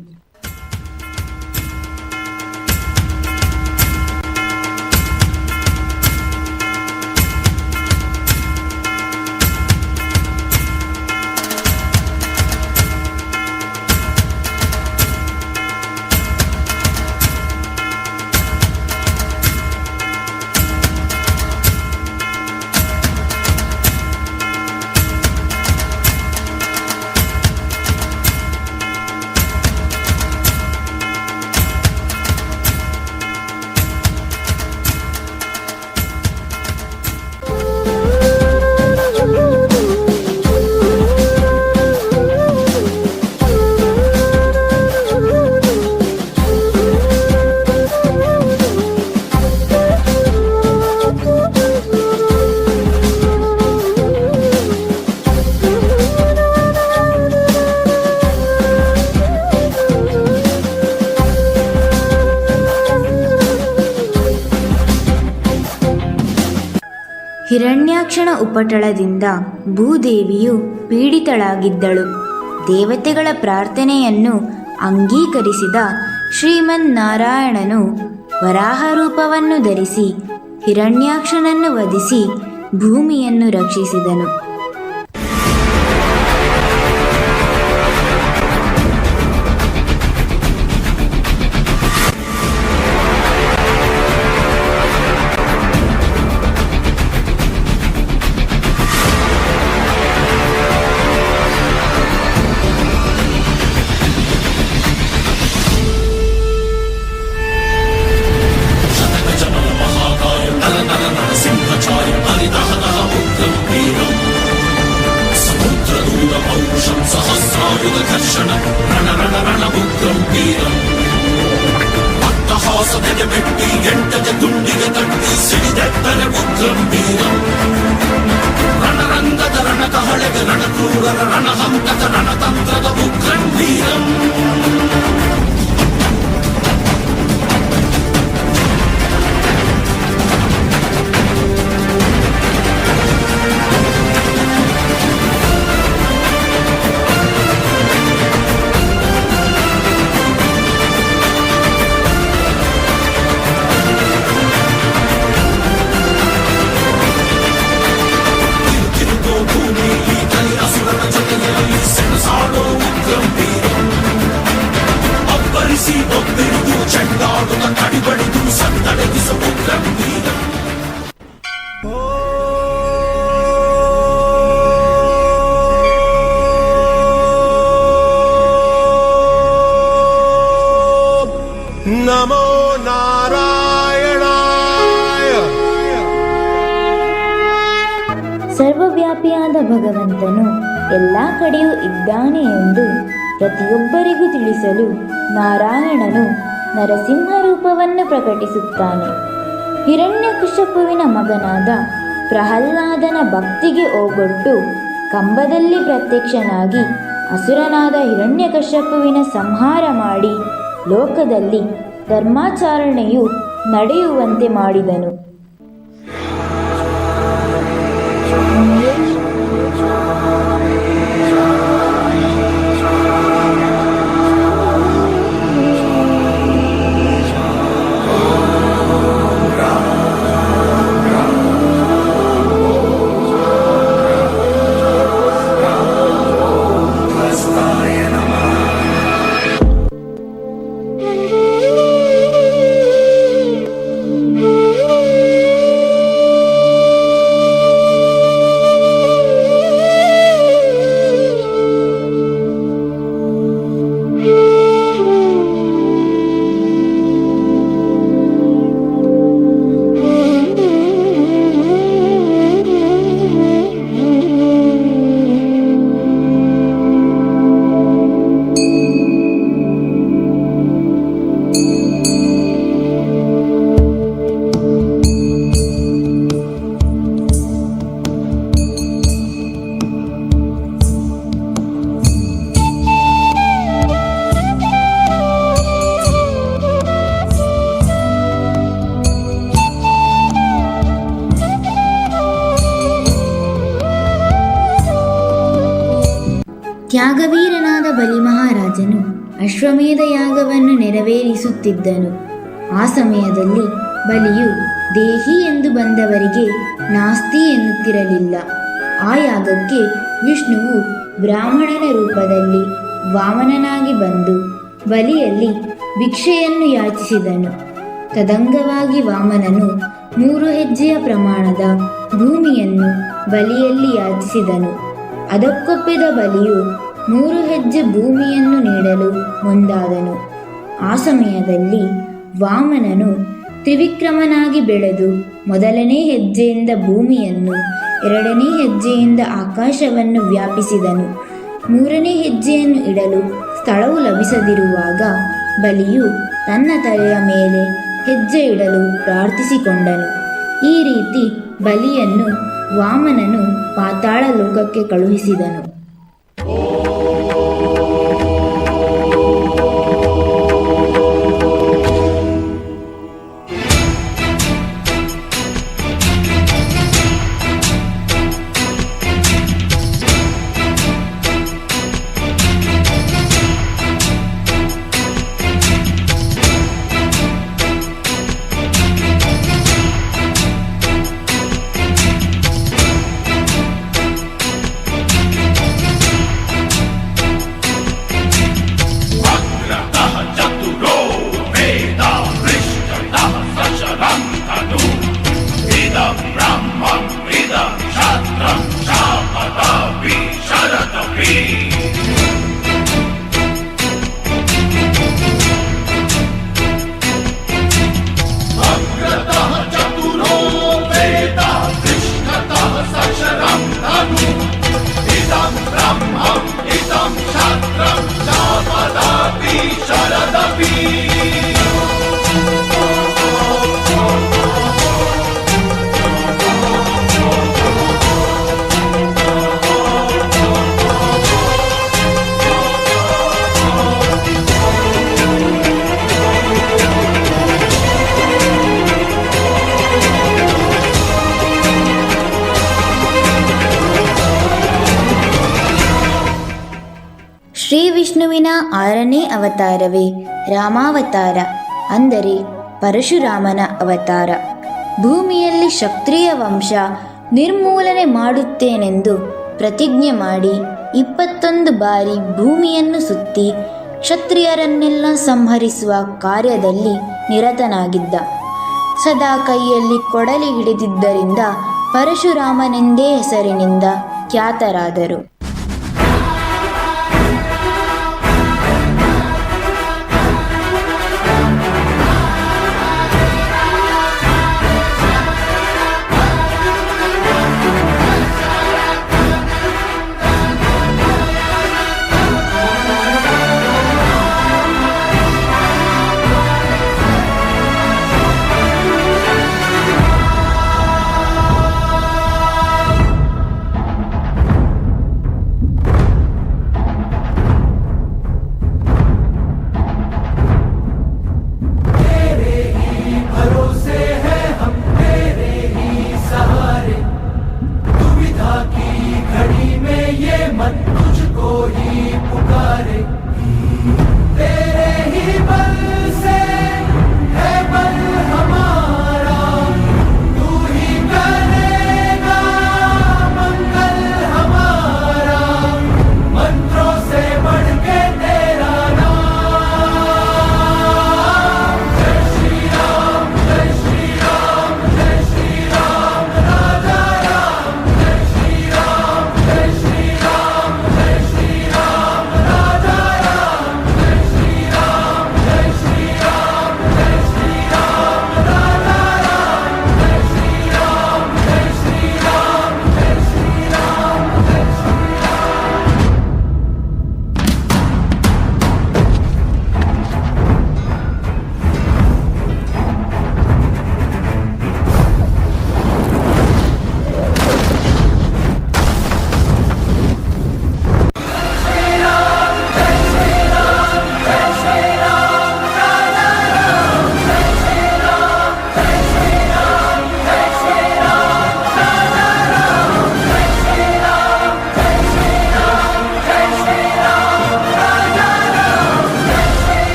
ಹಿರಣ್ಯಾಕ್ಷನ ಉಪಟಳದಿಂದ ಭೂದೇವಿಯು ಪೀಡಿತಳಾಗಿದ್ದಳು. ದೇವತೆಗಳ ಪ್ರಾರ್ಥನೆಯನ್ನು ಅಂಗೀಕರಿಸಿದ ಶ್ರೀಮನ್ನಾರಾಯಣನು ವರಾಹ ರೂಪವನ್ನು ಧರಿಸಿ ಹಿರಣ್ಯಾಕ್ಷನನ್ನು ವಧಿಸಿ ಭೂಮಿಯನ್ನು ರಕ್ಷಿಸಿದನು. ನಮೋ ನಾರಾಯಣಾಯ. ಸರ್ವವ್ಯಾಪಿಯಾದ ಭಗವಂತನು ಎಲ್ಲ ಕಡೆಯೂ ಇದ್ದಾನೆ ಎಂದು ಪ್ರತಿಯೊಬ್ಬರಿಗೂ ತಿಳಿಸಲು ನಾರಾಯಣನು ನರಸಿಂಹ ರೂಪವನ್ನು ಪ್ರಕಟಿಸುತ್ತಾನೆ. ಹಿರಣ್ಯಕಶ್ಯಪುವಿನ ಮಗನಾದ ಪ್ರಹ್ಲಾದನ ಭಕ್ತಿಗೆ ಓಗೊಟ್ಟು ಕಂಬದಲ್ಲಿ ಪ್ರತ್ಯಕ್ಷನಾಗಿ ಅಸುರನಾದ ಹಿರಣ್ಯಕಶ್ಯಪುವಿನ ಸಂಹಾರ ಮಾಡಿ ಲೋಕದಲ್ಲಿ ಧರ್ಮಾಚರಣೆಯು ನಡೆಯುವಂತೆ ಮಾಡಿದನು. ತ್ಯಾಗವೀರನಾದ ಬಲಿ ಮಹಾರಾಜನು ಅಶ್ವಮೇಧ ಯಾಗವನ್ನು ನೆರವೇರಿಸುತ್ತಿದ್ದನು. ಆ ಸಮಯದಲ್ಲಿ ಬಲಿಯು ದೇಹಿ ಎಂದು ಬಂದವರಿಗೆ ನಾಸ್ತಿ ಎನ್ನುತ್ತಿರಲಿಲ್ಲ. ಆ ಯಾಗಕ್ಕೆ ವಿಷ್ಣುವು ಬ್ರಾಹ್ಮಣನ ರೂಪದಲ್ಲಿ ವಾಮನನಾಗಿ ಬಂದು ಬಲಿಯಲ್ಲಿ ಭಿಕ್ಷೆಯನ್ನು ಯಾಚಿಸಿದನು. ತದಂಗವಾಗಿ ವಾಮನನು 3 ಹೆಜ್ಜೆಯ ಪ್ರಮಾಣದ ಭೂಮಿಯನ್ನು ಬಲಿಯಲ್ಲಿ ಯಾಚಿಸಿದನು. ಅದಕ್ಕೊಪ್ಪಿದ ಬಲಿಯು 3 ಹೆಜ್ಜೆ ಭೂಮಿಯನ್ನು ನೀಡಲು ಮುಂದಾದನು. ಆ ಸಮಯದಲ್ಲಿ ವಾಮನನು ತ್ರಿವಿಕ್ರಮನಾಗಿ ಬೆಳೆದು ಮೊದಲನೇ ಹೆಜ್ಜೆಯಿಂದ ಭೂಮಿಯನ್ನು, 2ನೇ ಹೆಜ್ಜೆಯಿಂದ ಆಕಾಶವನ್ನು ವ್ಯಾಪಿಸಿದನು. 3ನೇ ಹೆಜ್ಜೆಯನ್ನು ಇಡಲು ಸ್ಥಳವು ಲಭಿಸದಿರುವಾಗ ಬಲಿಯು ತನ್ನ ತಲೆಯ ಮೇಲೆ ಹೆಜ್ಜೆ ಇಡಲು ಪ್ರಾರ್ಥಿಸಿಕೊಂಡನು. ಈ ರೀತಿ ಬಲಿಯನ್ನು ವಾಮನನು ಪಾತಾಳ ಲೋಕಕ್ಕೆ ಕಳುಹಿಸಿದನು. ವಿಷ್ಣುವಿನ 6ನೇ ಅವತಾರವೇ ರಾಮಾವತಾರ, ಅಂದರೆ ಪರಶುರಾಮನ ಅವತಾರ. ಭೂಮಿಯಲ್ಲಿ ಕ್ಷತ್ರಿಯ ವಂಶ ನಿರ್ಮೂಲನೆ ಮಾಡುತ್ತೇನೆಂದು ಪ್ರತಿಜ್ಞೆ ಮಾಡಿ 21 ಬಾರಿ ಭೂಮಿಯನ್ನು ಸುತ್ತಿ ಕ್ಷತ್ರಿಯರನ್ನೆಲ್ಲ ಸಂಹರಿಸುವ ಕಾರ್ಯದಲ್ಲಿ ನಿರತನಾಗಿದ್ದ. ಸದಾ ಕೈಯಲ್ಲಿ ಕೊಡಲಿ ಹಿಡಿದಿದ್ದರಿಂದ ಪರಶುರಾಮನೆಂದೇ ಹೆಸರಿನಿಂದ ಖ್ಯಾತರಾದರು.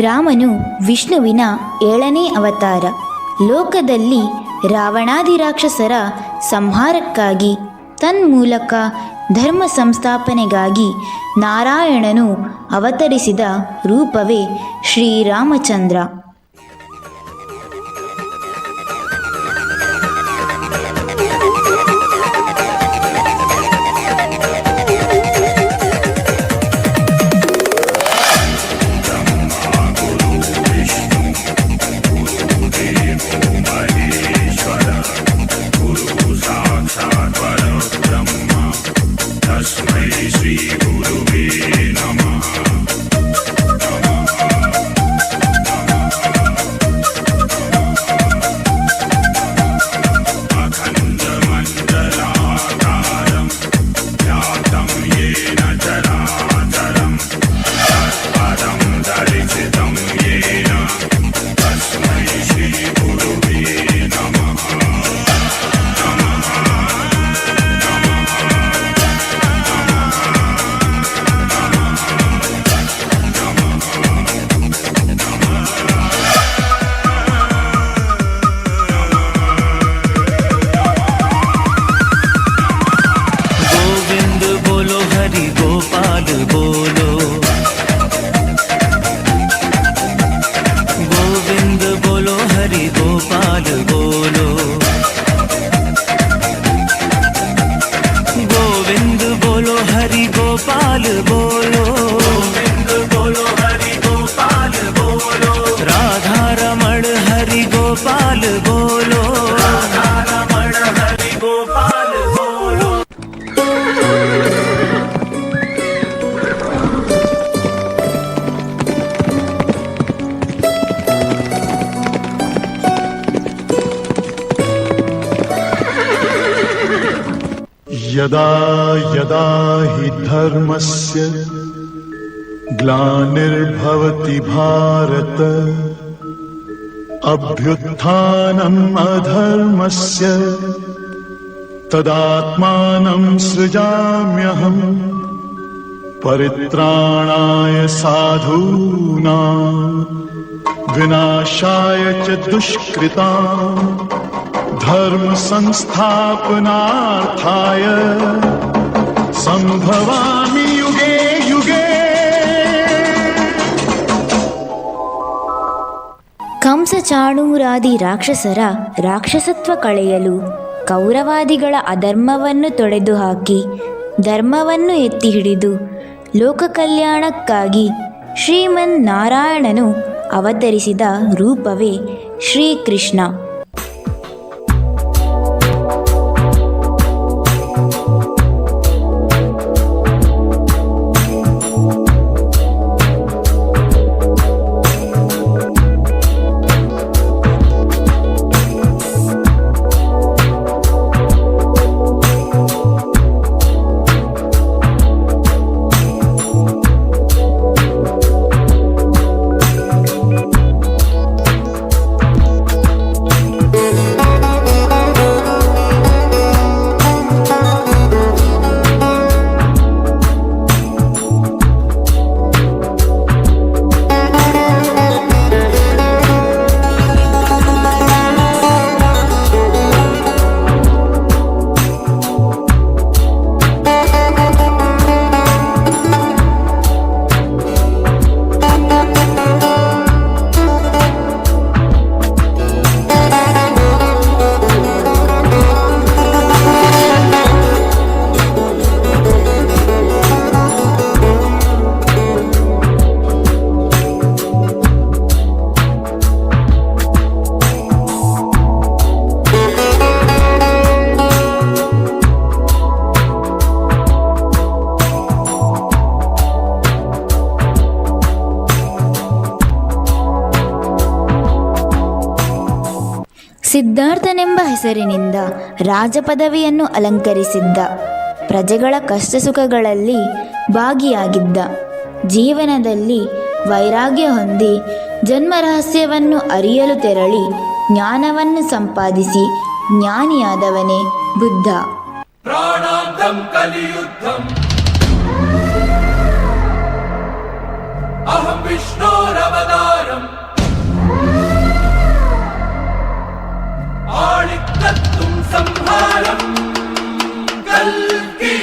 ರಾಮನು ವಿಷ್ಣುವಿನ 7ನೇ ಅವತಾರ. ಲೋಕದಲ್ಲಿ ರಾವಣಾದಿ ರಾಕ್ಷಸರ ಸಂಹಾರಕ್ಕಾಗಿ ತನ್ಮೂಲಕ ಧರ್ಮ ಸಂಸ್ಥಾಪನೆಗಾಗಿ ನಾರಾಯಣನು ಅವತರಿಸಿದ ರೂಪವೇ ಶ್ರೀರಾಮಚಂದ್ರ. यदा यदा हि धर्मस्य ग्लानिर्भवति भारत अभ्युत्थानम् अधर्मस्य तदात्मानं सृजाम्यहम् परित्राणाय साधूनां विनाशाय च दुष्कृतां धर्म संस्थापनार्थाय संभवामि युगे युगे. ಕಂಸ ಚಾಣೂರಾದಿ ರಾಕ್ಷಸರ ರಾಕ್ಷಸತ್ವ ಕಳೆಯಲು ಕೌರವಾದಿಗಳ ಅಧರ್ಮವನ್ನು ತೊಡೆದು ಹಾಕಿ ಧರ್ಮವನ್ನು ಎತ್ತಿ ಹಿಡಿದು ಲೋಕ ಕಲ್ಯಾಣಕ್ಕಾಗಿ ಶ್ರೀಮನ್ ನಾರಾಯಣನು ಅವತರಿಸಿದ ರೂಪವೇ ಶ್ರೀಕೃಷ್ಣ. ಸಿದ್ಧಾರ್ಥನೆಂಬ ಹೆಸರಿನಿಂದ ರಾಜಪದವಿಯನ್ನು ಅಲಂಕರಿಸಿದ್ದ, ಪ್ರಜೆಗಳ ಕಷ್ಟ ಸುಖಗಳಲ್ಲಿ ಭಾಗಿಯಾಗಿದ್ದ, ಜೀವನದಲ್ಲಿ ವೈರಾಗ್ಯ ಹೊಂದಿ ಜನ್ಮ ರಹಸ್ಯವನ್ನು ಅರಿಯಲು ತೆರಳಿ ಜ್ಞಾನವನ್ನು ಸಂಪಾದಿಸಿ ಜ್ಞಾನಿಯಾದವನೇ ಬುದ್ಧ. ಪ್ರಾಣಾಂತಂ ಕಲಿಯುದ್ಧಂ ಅಹಂ ವಿಷ್ಣೋರವತಾರಂ ಆಳಿಕತ್ತುಂ ಸಂಹಾರಂ ಕಲ್ಕಿ.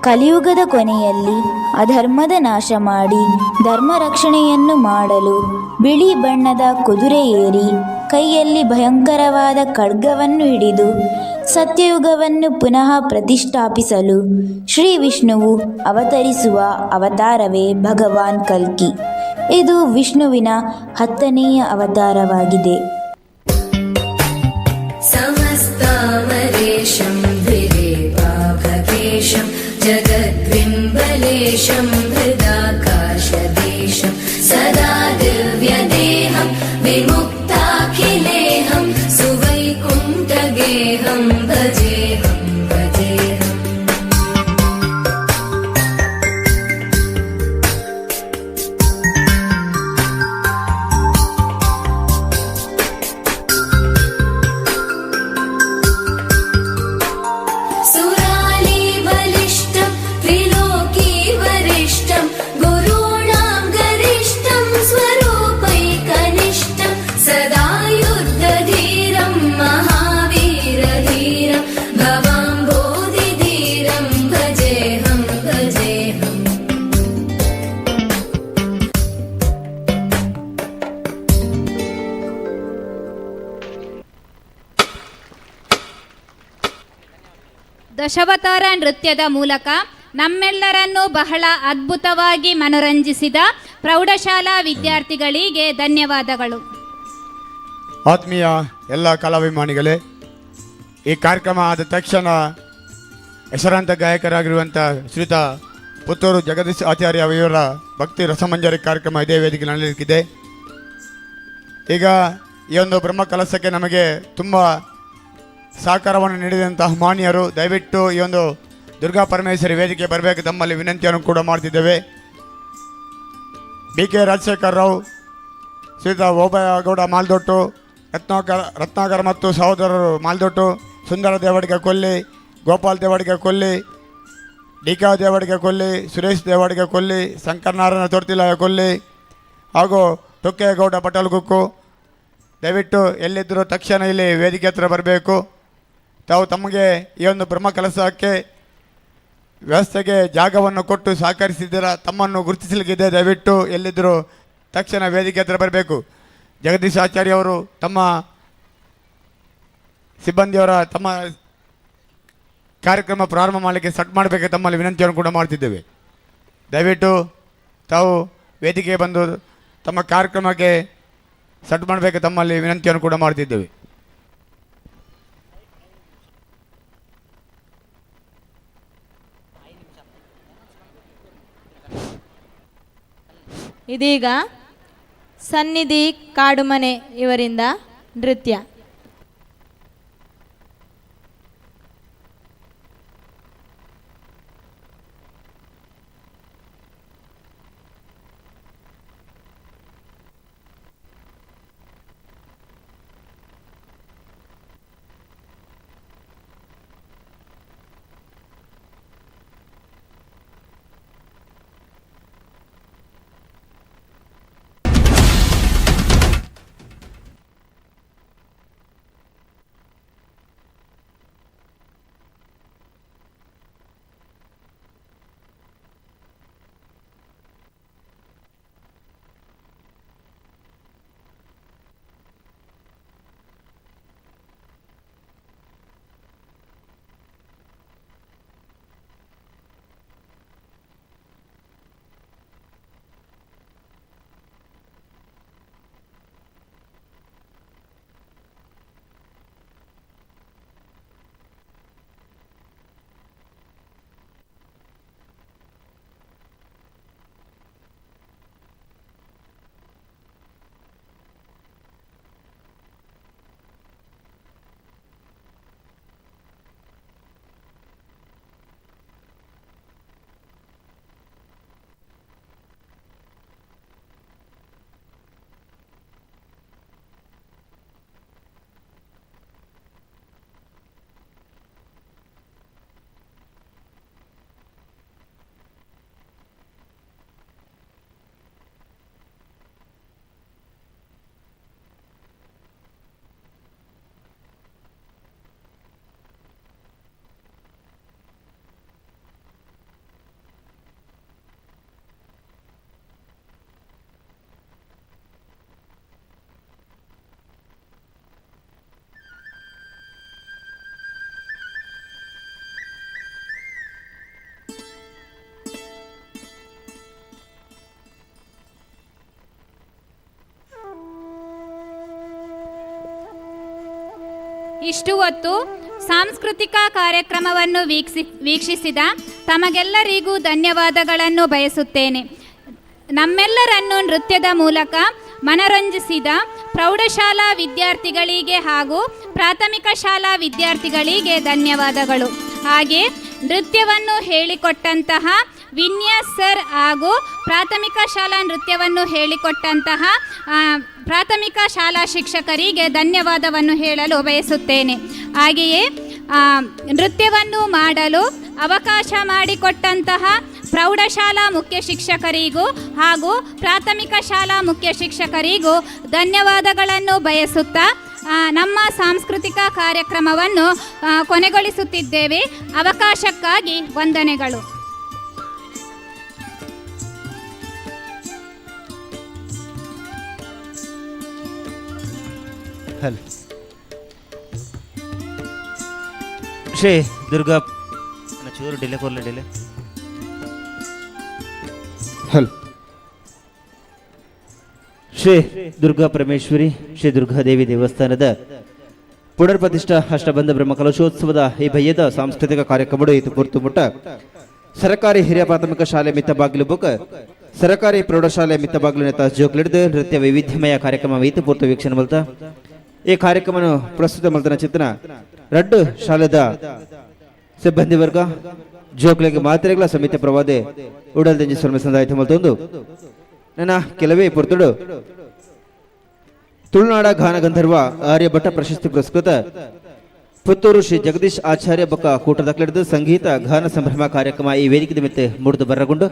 ಕಲಿಯುಗದ ಕೊನೆಯಲ್ಲಿ ಅಧರ್ಮದ ನಾಶ ಮಾಡಿ ಧರ್ಮ ರಕ್ಷಣೆಯನ್ನು ಮಾಡಲು ಬಿಳಿ ಬಣ್ಣದ ಕುದುರೆ ಏರಿ ಕೈಯಲ್ಲಿ ಭಯಂಕರವಾದ ಖಡ್ಗವನ್ನು ಹಿಡಿದು ಸತ್ಯಯುಗವನ್ನು ಪುನಃ ಪ್ರತಿಷ್ಠಾಪಿಸಲು ಶ್ರೀ ವಿಷ್ಣುವು ಅವತರಿಸುವ ಅವತಾರವೇ ಭಗವಾನ್ ಕಲ್ಕಿ. ಇದು ವಿಷ್ಣುವಿನ 10ನೇಯ ಅವತಾರವಾಗಿದೆ. ಸಮಸ್ತಾಮರೇಶಂ ದ್ವಿರೇವಾಭಕೇಶಂ ಜಗದ್ಬಿಂಬಲೇಶಂ ಹೃದಾಕಾಶದೇಶಂ ಸದಾ ದಿವ್ಯದೇಹಂ ವಿಮುಕ್ತಾಖಿಲೇಹಂ ಸುವೈಕುಂಠಗೇಹಂ ಭಜೇಹಂ ಭಜೇಹಂ. ದಶಾವತಾರ ನೃತ್ಯದ ಮೂಲಕ ನಮ್ಮೆಲ್ಲರನ್ನೂ ಬಹಳ ಅದ್ಭುತವಾಗಿ ಮನೋರಂಜಿಸಿದ ಪ್ರೌಢಶಾಲಾ ವಿದ್ಯಾರ್ಥಿಗಳಿಗೆ ಧನ್ಯವಾದಗಳು. ಆತ್ಮೀಯ ಎಲ್ಲ ಕಲಾಭಿಮಾನಿಗಳೇ, ಈ ಕಾರ್ಯಕ್ರಮ ಆದ ತಕ್ಷಣ ಹೆಸರಾಂತ ಗಾಯಕರಾಗಿರುವಂಥ ಶ್ರೀಯುತ ಪುತ್ತೂರು ಜಗದೀಶ್ ಆಚಾರ್ಯ ಇವರ ಭಕ್ತಿ ರಸಮಂಜರಿ ಕಾರ್ಯಕ್ರಮ ಇದೇ ವೇದಿಕೆ ನಡೆಯಲಿಕ್ಕಿದೆ. ಈಗ ಈ ಒಂದು ಬ್ರಹ್ಮ ಕಲಶಕ್ಕೆ ನಮಗೆ ತುಂಬ ಸಹಕಾರವನ್ನು ನೀಡಿದಂತಹ ಮಾನ್ಯರು, ದಯವಿಟ್ಟು ಈ ಒಂದು ದುರ್ಗಾ ಪರಮೇಶ್ವರಿ ವೇದಿಕೆ ಬರಬೇಕು ತಮ್ಮಲ್ಲಿ ವಿನಂತಿಯನ್ನು ಕೂಡ ಮಾಡ್ತಿದ್ದೇವೆ. BK ರಾಜಶೇಖರ್ ರಾವ್, ಶ್ರೀಯುತ ಓಬಯ್ಯಗೌಡ ಮಾಲ್ದೊಟ್ಟು, ರತ್ನಾಕರ್ ಮತ್ತು ಸಹೋದರರು ಮಾಲ್ದೊಟ್ಟು, ಸುಂದರ ದೇವಾಡಿಗ ಕೊಲ್ಲಿ, ಗೋಪಾಲ್ ದೇವಾಡಿಗ ಕೊಲ್ಲಿ, DK ದೇವಾಡಿಗ ಕೊಲ್ಲಿ, ಸುರೇಶ್ ದೇವಾಡಿಗ ಕೊಲ್ಲಿ, ಶಂಕರನಾರಾಯಣ ತೋರ್ತಿಲಾಯ ಕೊಲ್ಲಿ ಹಾಗೂ ಟೊಕ್ಕೆಗೌಡ ಪಟಲ್ಗುಕ್ಕು, ದಯವಿಟ್ಟು ಎಲ್ಲಿದ್ದರೂ ತಕ್ಷಣ ಇಲ್ಲಿ ವೇದಿಕೆ ಹತ್ರ ಬರಬೇಕು. ತಾವು ತಮಗೆ ಈ ಒಂದು ಬ್ರಹ್ಮ ಕಲಶಕ್ಕೆ ವ್ಯವಸ್ಥೆಗೆ ಜಾಗವನ್ನು ಕೊಟ್ಟು ಸಹಕರಿಸಿದ್ದೀರಾ, ತಮ್ಮನ್ನು ಗುರುತಿಸಲಿಕ್ಕಿದೆ. ದಯವಿಟ್ಟು ಎಲ್ಲಿದ್ದರೂ ತಕ್ಷಣ ವೇದಿಕೆ ಹತ್ರ ಬರಬೇಕು. ಜಗದೀಶ್ ಆಚಾರ್ಯ ಅವರು ತಮ್ಮ ಸಿಬ್ಬಂದಿಯವರ ತಮ್ಮ ಕಾರ್ಯಕ್ರಮ ಪ್ರಾರಂಭ ಮಾಡಲಿಕ್ಕೆ ಸಟ್ ಮಾಡಬೇಕು ತಮ್ಮಲ್ಲಿ ವಿನಂತಿಯನ್ನು ಕೂಡ ಮಾಡ್ತಿದ್ದೇವೆ. ದಯವಿಟ್ಟು ತಾವು ವೇದಿಕೆಗೆ ಬಂದು ತಮ್ಮ ಕಾರ್ಯಕ್ರಮಕ್ಕೆ ಸಟ್ ಮಾಡಬೇಕು ತಮ್ಮಲ್ಲಿ ವಿನಂತಿಯನ್ನು ಕೂಡ ಮಾಡ್ತಿದ್ದೇವೆ. ಇದೀಗ ಸನ್ನಿಧಿ ಕಾಡುಮನೆ ಇವರಿಂದ ನೃತ್ಯ. ಇಷ್ಟು ಹೊತ್ತು ಸಾಂಸ್ಕೃತಿಕ ಕಾರ್ಯಕ್ರಮವನ್ನು ವೀಕ್ಷಿಸಿದ ತಮಗೆಲ್ಲರಿಗೂ ಧನ್ಯವಾದಗಳನ್ನು ಬಯಸುತ್ತೇನೆ. ನಮ್ಮೆಲ್ಲರನ್ನು ನೃತ್ಯದ ಮೂಲಕ ಮನರಂಜಿಸಿದ ಪ್ರೌಢಶಾಲಾ ವಿದ್ಯಾರ್ಥಿಗಳಿಗೆ ಹಾಗೂ ಪ್ರಾಥಮಿಕ ಶಾಲಾ ವಿದ್ಯಾರ್ಥಿಗಳಿಗೆ ಧನ್ಯವಾದಗಳು. ಹಾಗೆ ನೃತ್ಯವನ್ನು ಹೇಳಿಕೊಟ್ಟಂತಹ ವಿನ್ಯಾಸ್ ಸರ್ ಹಾಗೂ ಪ್ರಾಥಮಿಕ ಶಾಲಾ ನೃತ್ಯವನ್ನು ಹೇಳಿಕೊಟ್ಟಂತಹ ಪ್ರಾಥಮಿಕ ಶಾಲಾ ಶಿಕ್ಷಕರಿಗೆ ಧನ್ಯವಾದವನ್ನು ಹೇಳಲು ಬಯಸುತ್ತೇನೆ. ಹಾಗೆಯೇ ನೃತ್ಯವನ್ನು ಮಾಡಲು ಅವಕಾಶ ಮಾಡಿಕೊಟ್ಟಂತಹ ಪ್ರೌಢಶಾಲಾ ಮುಖ್ಯ ಶಿಕ್ಷಕರಿಗೂ ಹಾಗೂ ಪ್ರಾಥಮಿಕ ಶಾಲಾ ಮುಖ್ಯ ಶಿಕ್ಷಕರಿಗೂ ಧನ್ಯವಾದಗಳನ್ನು ಬಯಸುತ್ತಾ ನಮ್ಮ ಸಾಂಸ್ಕೃತಿಕ ಕಾರ್ಯಕ್ರಮವನ್ನು ಕೊನೆಗೊಳಿಸುತ್ತಿದ್ದೇವೆ. ಅವಕಾಶಕ್ಕಾಗಿ ವಂದನೆಗಳು. ಹಲೋ ಶ್ರೀ ದುರ್ಗಾ ಚೂರು ಡಿಲೆ ಕೊರ್ಲೆ ಡಿಲೆ ಹಲೋ ಶ್ರೀ ದುರ್ಗಾ ಪರಮೇಶ್ವರಿ ಶ್ರೀ ದುರ್ಗಾದೇವಿ ದೇವಸ್ಥಾನದ ಪುನರ್ ಪ್ರತಿಷ್ಠಾ ಅಷ್ಟಬಂಧ ಬ್ರಹ್ಮ ಕಲಶೋತ್ಸವದ ಈ ಭಯದ ಸಾಂಸ್ಕೃತಿಕ ಕಾರ್ಯಕ್ರಮ ಇದು ಪೂರ್ತು ಮುಟ್ಟ ಸರಕಾರಿ ಹಿರಿಯ ಪ್ರಾಥಮಿಕ ಶಾಲೆ ಮಿತ್ತಬಾಗಿಲು ಬುಕ್ ಸರಕಾರಿ ಪ್ರೌಢಶಾಲೆ ಮಿತ್ತಬಾಗಿಲು ನೇತ ಜೋಕ್ಲಿಡಿದು ನೃತ್ಯ ವೈವಿಧ್ಯಮಯ ಕಾರ್ಯಕ್ರಮ ವೈತಪೂರ್ತ ವೀಕ್ಷಣೆ ಮಲ್ತ ಈ ಕಾರ್ಯಕ್ರಮ ಪ್ರಸ್ತುತ ಮಲ್ತನ ಚಿತ್ರಣ ರಡ್ಡು ಶಾಲೆದ ಸಿಬ್ಬಂದಿ ವರ್ಗ ಜೋಕ್ಲಿಗೆ ಮಾತ್ರೆಗಳ ಸಮಿತಿ ಪ್ರವಾದೆ ಉಡಲ್ದಂಜಿ ಸ್ವರ್ಮ ಸಂದಾಯಿತ ಮಲ್ತೊಂದು ನನ್ನ ಕೆಲವೇ ಪುರ್ತುಡು ತುಳುನಾಡ ಗಾನ ಗಂಧರ್ವ ಆರ್ಯಭಟ್ಟ ಪ್ರಶಸ್ತಿ ಪುರಸ್ಕೃತ ಪುತ್ತೂರು ಶ್ರೀ ಜಗದೀಶ್ ಆಚಾರ್ಯ ಬೊಕ್ಕ ಕೂಟದಕ್ಲಿಡಿದು ಸಂಗೀತ ಗಾನ ಸಂಭ್ರಮ ಕಾರ್ಯಕ್ರಮ ಈ ವೇದಿಕೆ ನಿಮಿತ್ತ ಮುಡಿದು ಬರಗೊಂಡು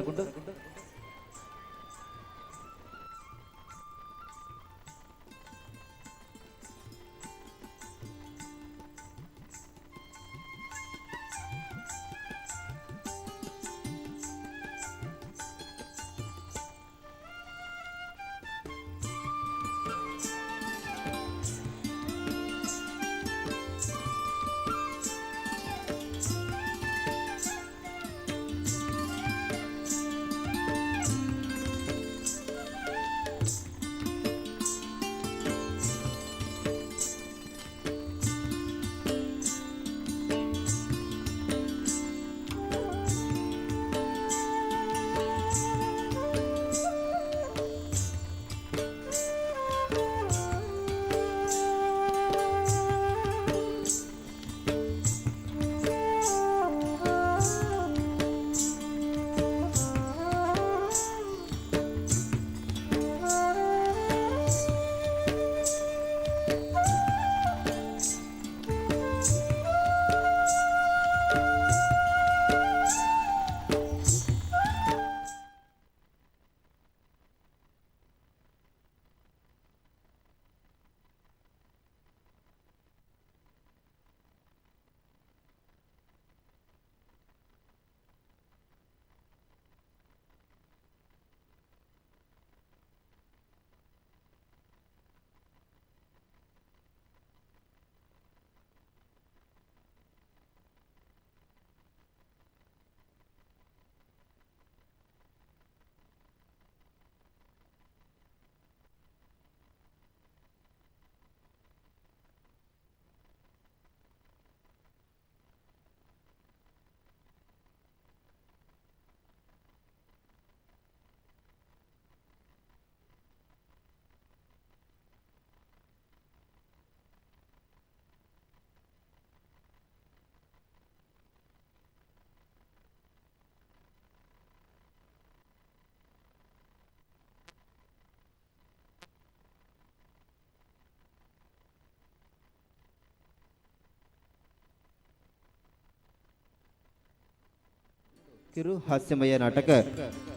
ಕಿರು ಹಾಸ್ಯಮಯ ನಾಟಕ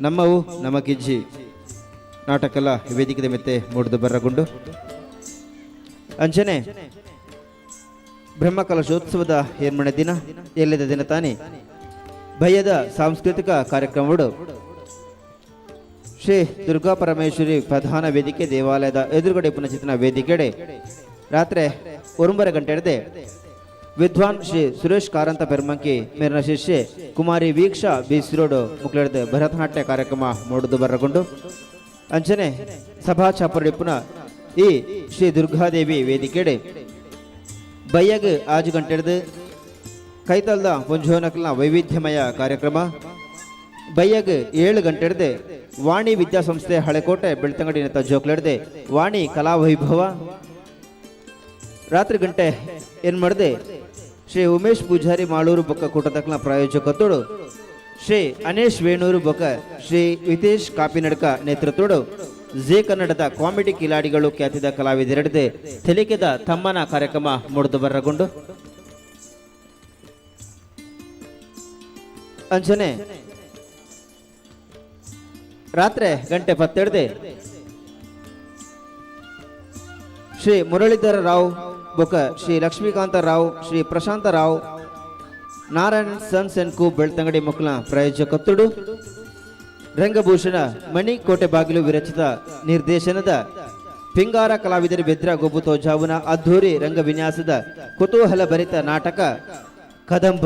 ನಮ್ಮವು ನಮ್ಮ ಗಿಜ್ಜಿ ನಾಟಕಲ ವೇದಿಕೆ ಮೆತ್ತೆ ಮೂಡಿದು ಬರಗೊಂಡು ಅಂಚನೆ ಬ್ರಹ್ಮಕಲಶೋತ್ಸವದ ಏರ್ಮಣೆ ದಿನ ಎಲ್ಲದ ದಿನ ತಾನೇ ಭಯದ ಸಾಂಸ್ಕೃತಿಕ ಕಾರ್ಯಕ್ರಮಗಳು ಶ್ರೀ ದುರ್ಗಾ ಪರಮೇಶ್ವರಿ ಪ್ರಧಾನ ವೇದಿಕೆ ದೇವಾಲಯದ ಎದುರುಗಡೆ ಪುನಚಿತನ ವೇದಿಕೆಡೆ ರಾತ್ರಿ 9 ಗಂಟೆ ಹಿಡಿದೆ ವಿದ್ವಾನ್ ಶ್ರೀ ಸುರೇಶ್ ಕಾರಂತ ಪೆರ್ಮಂಕಿ ಮೇರಿನ ಶಿಷ್ಯೆ ಕುಮಾರಿ ವೀಕ್ಷಾ ಬೀಸಿರೋಡು ಮುಕ್ಳೆಡ್ದು ಭರತನಾಟ್ಯ ಕಾರ್ಯಕ್ರಮ ಮೂಡಿದು ಬರಗೊಂಡು ಅಂಚನೆ ಸಭಾ ಚಾಪಡಿ ಪುನಃ ಈ ಶ್ರೀ ದುರ್ಗಾದೇವಿ ವೇದಿಕೆಡೆ ಬಯ್ಯಗ್ 5 ಗಂಟೆ ಹಿಡಿದು ಕೈತಲ್ದ ಮುಂಜೋನಕಲ್ನ ವೈವಿಧ್ಯಮಯ ಕಾರ್ಯಕ್ರಮ ಬಯ್ಯಗ್ 7 ಗಂಟೆ ಹಿಡಿದು ವಾಣಿ ವಿದ್ಯಾಸಂಸ್ಥೆ ಹಳೆಕೋಟೆ ಬೆಳ್ತಂಗಡಿ ನೆತ್ತ ಜೋಕ್ಲೆಡ್ದೆ ವಾಣಿ ಕಲಾವೈಭವ ರಾತ್ರಿ ಗಂಟೆ ಏನು ಮಾಡಿದೆ ಶ್ರೀ ಉಮೇಶ್ ಪೂಜಾರಿ ಮಾಳೂರು ಬೊಕ್ಕ ಕೂಟದಕ್ನ ಪ್ರಾಯೋಜಕತ್ತೋಡು ಶ್ರೀ ಅನೇಶ್ ವೇಣೂರು ಬೊಕ್ಕ ಶ್ರೀ ವಿತೇಶ್ ಕಾಪಿನಡ್ಕ ನೇತೃತ್ವಡು ಜೆ ಕನ್ನಡದ ಕಾಮಿಡಿ ಕಿಲಾಡಿಗಳು ಖ್ಯಾತಿದ ಕಲಾವಿದರೆಡೆದು ತೆಲಿಕೆದ ತಮ್ಮನ ಕಾರ್ಯಕ್ರಮ ಮೂಡಿದು ಬರಗೊಂಡು ಅಂಚನೆ ರಾತ್ರಿ ಗಂಟೆ 10 ಶ್ರೀ ಮುರಳೀಧರ ರಾವ್ ಬೊಕ್ಕ ಶ್ರೀ ಲಕ್ಷ್ಮೀಕಾಂತ ರಾವ್ ಶ್ರೀ ಪ್ರಶಾಂತ ರಾವ್ ನಾರಾಯಣ್ ಸನ್ಸ್ ಅಂಡ್ ಕು ಬೆಳ್ತಂಗಡಿ ಮಕ್ಕಳ ಪ್ರಾಯೋಜಕತ್ತುಡು ರಂಗಭೂಷಣ ಮಣಿ ಕೋಟೆ ಬಾಗಿಲು ವಿರಚಿತ ನಿರ್ದೇಶನದ ಪಿಂಗಾರ ಕಲಾವಿದರ ಬೆದ್ರ ಗೊಬ್ಬು ತೋಜಾವುನ ಅದ್ಧೂರಿ ರಂಗ ವಿನ್ಯಾಸದ ಕುತೂಹಲ ಭರಿತ ನಾಟಕ ಕದಂಬ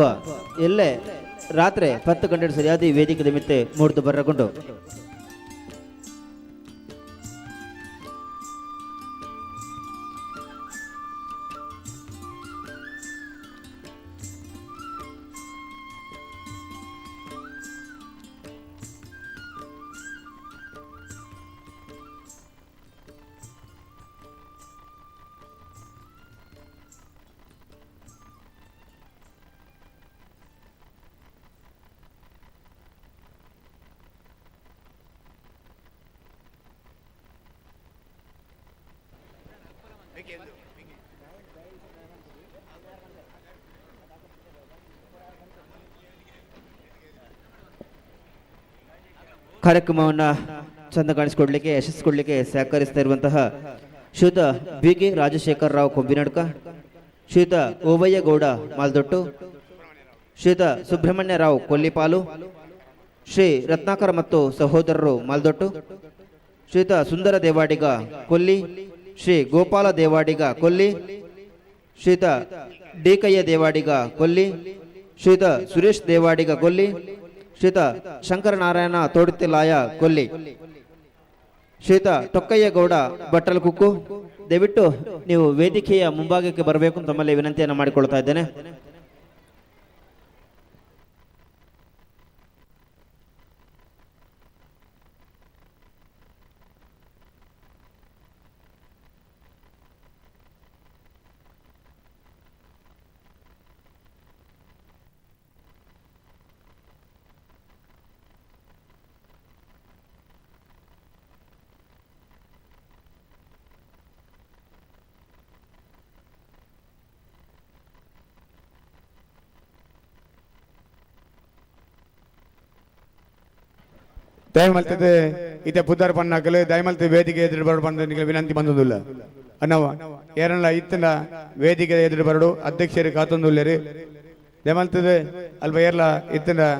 ಎಲ್ಲೇ ರಾತ್ರಿ 10 ಗಂಟೆ ಸರಿಯಾದ ವೇದಿಕೆ ನಿಮಿತ್ತ ಮೂಡಿದು ಬರಗೊಂಡು ಕಾರ್ಯಕ್ರಮವನ್ನು ಚಂದ ಕಾಣಿಸಿಕೊಡ್ಲಿಕ್ಕೆ ಯಶಸ್ಸು ಕೊಡಲಿಕ್ಕೆ ಸಹಕರಿಸ್ತಾ ಇರುವಂತಹ ಶ್ರೀಯುತ ಬಿ.ಕೆ. ರಾಜಶೇಖರ್ ರಾವ್ ಕೊಂಬಿನಡ್ಕ, ಶ್ರೀಯುತ ಓಬಯ್ಯ ಗೌಡ ಮಾಲ್ದೊಟ್ಟು, ಶ್ರೀಯುತ ಸುಬ್ರಹ್ಮಣ್ಯ ರಾವ್ ಕೊಲ್ಲಿಪಾಲು, ಶ್ರೀ ರತ್ನಾಕರ ಮತ್ತು ಸಹೋದರರು ಮಾಲ್ದೊಟ್ಟು, ಶ್ರೀಯುತ ಸುಂದರ ದೇವಾಡಿಗ ಕೊಲ್ಲಿ, ಶ್ರೀ ಗೋಪಾಲ ದೇವಾಡಿಗ ಕೊಲ್ಲಿ, ಶ್ರೀಯುತ ಡಿ.ಕಯ್ಯ ದೇವಾಡಿಗ ಕೊಲ್ಲಿ, ಶ್ರೀಯುತ ಸುರೇಶ್ ದೇವಾಡಿಗ ಕೊಲ್ಲಿ, ಶ್ರೀಯುತ ಶಂಕರನಾರಾಯಣ ತೋಡುತ್ತಿಲಾಯ ಕೊಲ್ಲಿ, ಶ್ರೀಯುತ ಟೊಕ್ಕಯ್ಯ ಗೌಡ ಬಟ್ಟಲ್ ಕುಕ್ಕು. ದಯವಿಟ್ಟು ನೀವು ವೇದಿಕೆಯ ಮುಂಭಾಗಕ್ಕೆ ಬರಬೇಕು ಅಂತ ತಮ್ಮಲ್ಲಿ ವಿನಂತಿಯನ್ನು ಮಾಡಿಕೊಳ್ತಾ ಇದ್ದೇನೆ. ದಯಮಲ್ತದೆ ಇತ್ತೆ ಪುದರ್ ಪಣ್ಣಾಕಲು ದಯಮಲ್ತ ವೇದಿಕೆ ಎದುರು ಬರಡು ಬಂದ ವಿನಂತಿ ಬಂದದಿಲ್ಲ ಅನ್ನವ ಏರಲ್ಲ ಇತ್ತನ ವೇದಿಕೆ ಎದುರು ಬರಡು ಅಧ್ಯಕ್ಷರು ಕಾತೊಂದುಲ್ಲೇರಿ ದಯಮಲ್ತದೆ ಅಲ್ಪ ಏರ್ಲ ಇತ್ತನ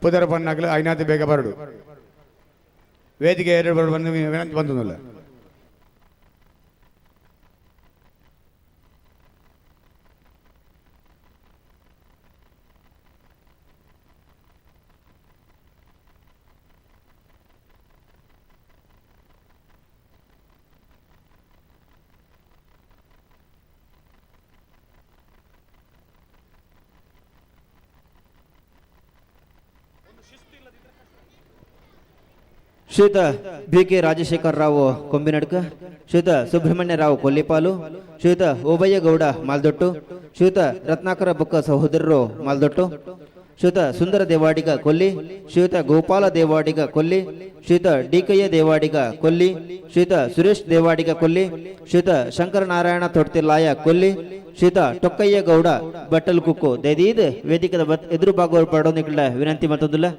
ಪುದರ್ ಪಣ್ಣಾಕಲು ಐನಾತಿ ಬೇಗ ಬರಡು ವೇದಿಕೆ ಎದುರು ಬರಡು ಬಂದ ವಿನಂತಿ ಬಂದದಿಲ್ಲ. ಶ್ರೀಯುತ ಬಿ.ಕೆ. ರಾಜಶೇಖರ್ ರಾವ್ ಕೊಂಬಿನಡ್ಕ, ಶ್ರೀಯುತ ಸುಬ್ರಹ್ಮಣ್ಯ ರಾವ್ ಕೊಲ್ಲಿಪಾಲು, ಶ್ರೀಯುತ ಓಬಯ್ಯ ಗೌಡ ಮಾಲ್ದೊಟ್ಟು, ಶ್ರೀಯುತ ರತ್ನಾಕರ ಬುಕ್ಕ ಸಹೋದರರು ಮಾಲ್ದೊಟ್ಟು, ಶ್ರೀಯುತ ಸುಂದರ ದೇವಾಡಿಗ ಕೊಲ್ಲಿ, ಶ್ರೀಯುತ ಗೋಪಾಲ ದೇವಾಡಿಗ ಕೊಲ್ಲಿ, ಶ್ರೀಯುತ ಡಿ.ಕಯ್ಯ ದೇವಾಡಿಗ ಕೊಲ್ಲಿ, ಶ್ರೀಯುತ ಸುರೇಶ್ ದೇವಾಡಿಗ ಕೊಲ್ಲಿ, ಶ್ರೀಯುತ ಶಂಕರನಾರಾಯಣ ತೊಡ್ತಿಲಾಯ ಕೊಲ್ಲಿ, ಶ್ರೀಯುತ ಟೊಕ್ಕಯ್ಯ ಗೌಡ ಬಟ್ಟಲ್ ಕುಕ್ಕು. ದಯದೀದ್ ವೇದಿಕೆದ ಎದುರು ಭಾಗ ಪಡೋನಿಗಳ ವಿನಂತಿ ಮತ್ತೊಂದಿಲ್ಲ.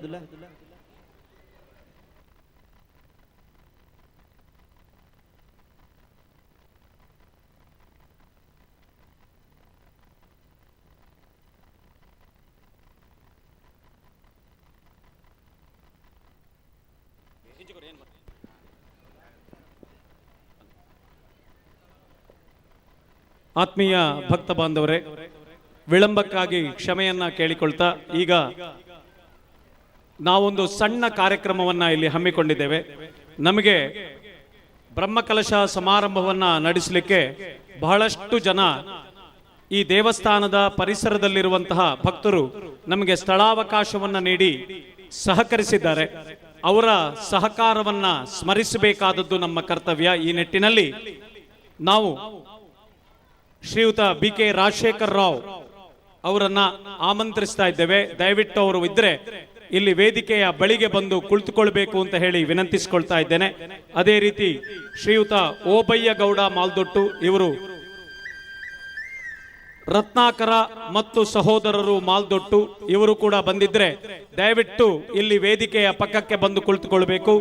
ಆತ್ಮೀಯ ಭಕ್ತ ಬಾಂಧವರೇ, ವಿಳಂಬಕ್ಕಾಗಿ ಕ್ಷಮೆಯನ್ನ ಕೇಳಿಕೊಳ್ತಾ ಈಗ ನಾವೊಂದು ಸಣ್ಣ ಕಾರ್ಯಕ್ರಮವನ್ನ ಇಲ್ಲಿ ಹಮ್ಮಿಕೊಂಡಿದ್ದೇವೆ. ನಮಗೆ ಬ್ರಹ್ಮಕಲಶ ಸಮಾರಂಭವನ್ನ ನಡೆಸಲಿಕ್ಕೆ ಬಹಳಷ್ಟು ಜನ ಈ ದೇವಸ್ಥಾನದ ಪರಿಸರದಲ್ಲಿರುವಂತಹ ಭಕ್ತರು ನಮಗೆ ಸ್ಥಳಾವಕಾಶವನ್ನ ನೀಡಿ ಸಹಕರಿಸಿದ್ದಾರೆ. ಅವರ ಸಹಕಾರವನ್ನ ಸ್ಮರಿಸಬೇಕಾದದ್ದು ನಮ್ಮ ಕರ್ತವ್ಯ. ಈ ನಿಟ್ಟಿನಲ್ಲಿ ನಾವು ಶ್ರೀಯುತ ಬಿ.ಕೆ. ರಾಜಶೇಖರ್ ರಾವ್ ಅವರನ್ನ ಆಮಂತ್ರಿಸ್ತಾ ಇದ್ದೇವೆ. ದಯವಿಟ್ಟು ಅವರು ಇದ್ರೆ ಇಲ್ಲಿ ವೇದಿಕೆಯ ಬಳಿಗೆ ಬಂದು ಕುಳಿತುಕೊಳ್ಬೇಕು ಅಂತ ಹೇಳಿ ವಿನಂತಿಸಿಕೊಳ್ತಾ ಇದ್ದೇನೆ. ಅದೇ ರೀತಿ ಶ್ರೀಯುತ ಓಬಯ್ಯ ಗೌಡ ಮಾಲ್ದೊಟ್ಟು ಇವರು ರತ್ನಾಕರ ಮತ್ತು ಸಹೋದರರು ಮಾಲ್ದೊಟ್ಟು ಇವರು ಕೂಡ ಬಂದಿದ್ರೆ ದಯವಿಟ್ಟು ಇಲ್ಲಿ ವೇದಿಕೆಯ ಪಕ್ಕಕ್ಕೆ ಬಂದು ಕುಳಿತುಕೊಳ್ಬೇಕು.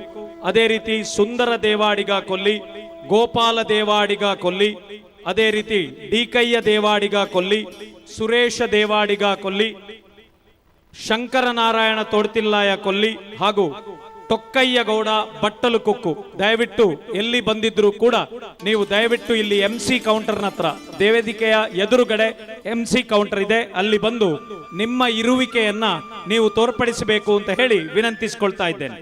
ಅದೇ ರೀತಿ ಸುಂದರ ದೇವಾಡಿಗ ಕೊಲ್ಲಿ, ಗೋಪಾಲ ದೇವಾಡಿಗ ಕೊಲ್ಲಿ, ಅದೇ ರೀತಿ ಡಿ.ಕಯ್ಯ ದೇವಾಡಿಗ ಕೊಲ್ಲಿ, ಸುರೇಶ ದೇವಾಡಿಗ ಕೊಲ್ಲಿ, ಶಂಕರನಾರಾಯಣ ತೋಡ್ತಿಲ್ಲಾಯ ಕೊಲ್ಲಿ ಹಾಗೂ ಟೊಕ್ಕಯ್ಯ ಗೌಡ ಬಟ್ಟಲು ಕುಕ್ಕು. ದಯವಿಟ್ಟು ಎಲ್ಲಿ ಬಂದಿದ್ರು ಕೂಡ ನೀವು ದಯವಿಟ್ಟು ಇಲ್ಲಿ MC ಕೌಂಟರ್ನ ಹತ್ರ ವೇದಿಕೆಯ ಎದುರುಗಡೆ MC ಕೌಂಟರ್ ಇದೆ, ಅಲ್ಲಿ ಬಂದು ನಿಮ್ಮ ಇರುವಿಕೆಯನ್ನ ನೀವು ತೋರ್ಪಡಿಸಬೇಕು ಅಂತ ಹೇಳಿ ವಿನಂತಿಸಿಕೊಳ್ತಾ ಇದ್ದೇನೆ.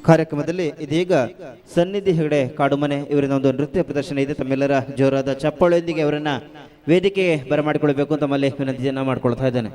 ಕಾರ್ಯಕ್ರಮದಲ್ಲಿ ಇದೀಗ ಸನ್ನಿಧಿ ಹೆಗಡೆ ಕಾಡುಮನೆ ಇವರಿಂದ ಒಂದು ನೃತ್ಯ ಪ್ರದರ್ಶನ ಇದೆ. ತಮ್ಮೆಲ್ಲರ ಜೋರಾದ ಚಪ್ಪಾಳೆಯೊಂದಿಗೆ ಅವರನ್ನ ವೇದಿಕೆಗೆ ಬರಮಾಡಿಕೊಳ್ಬೇಕು ಅಂತ ತಮ್ಮಲ್ಲಿ ವಿನಂತಿಯನ್ನ ಮಾಡ್ಕೊಳ್ತಾ ಇದ್ದೇನೆ.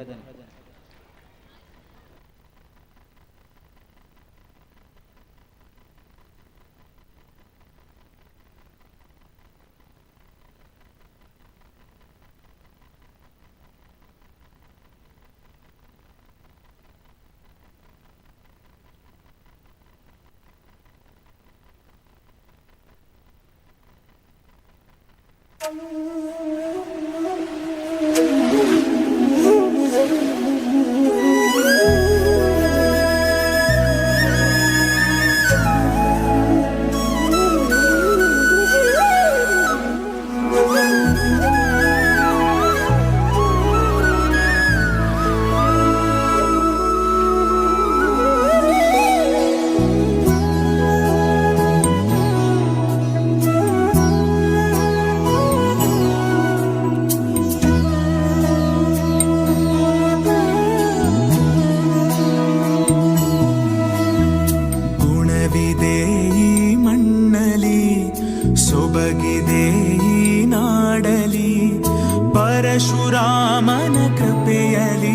ಪರಶುರಾಮನ ಕೃಪೆಯಲಿ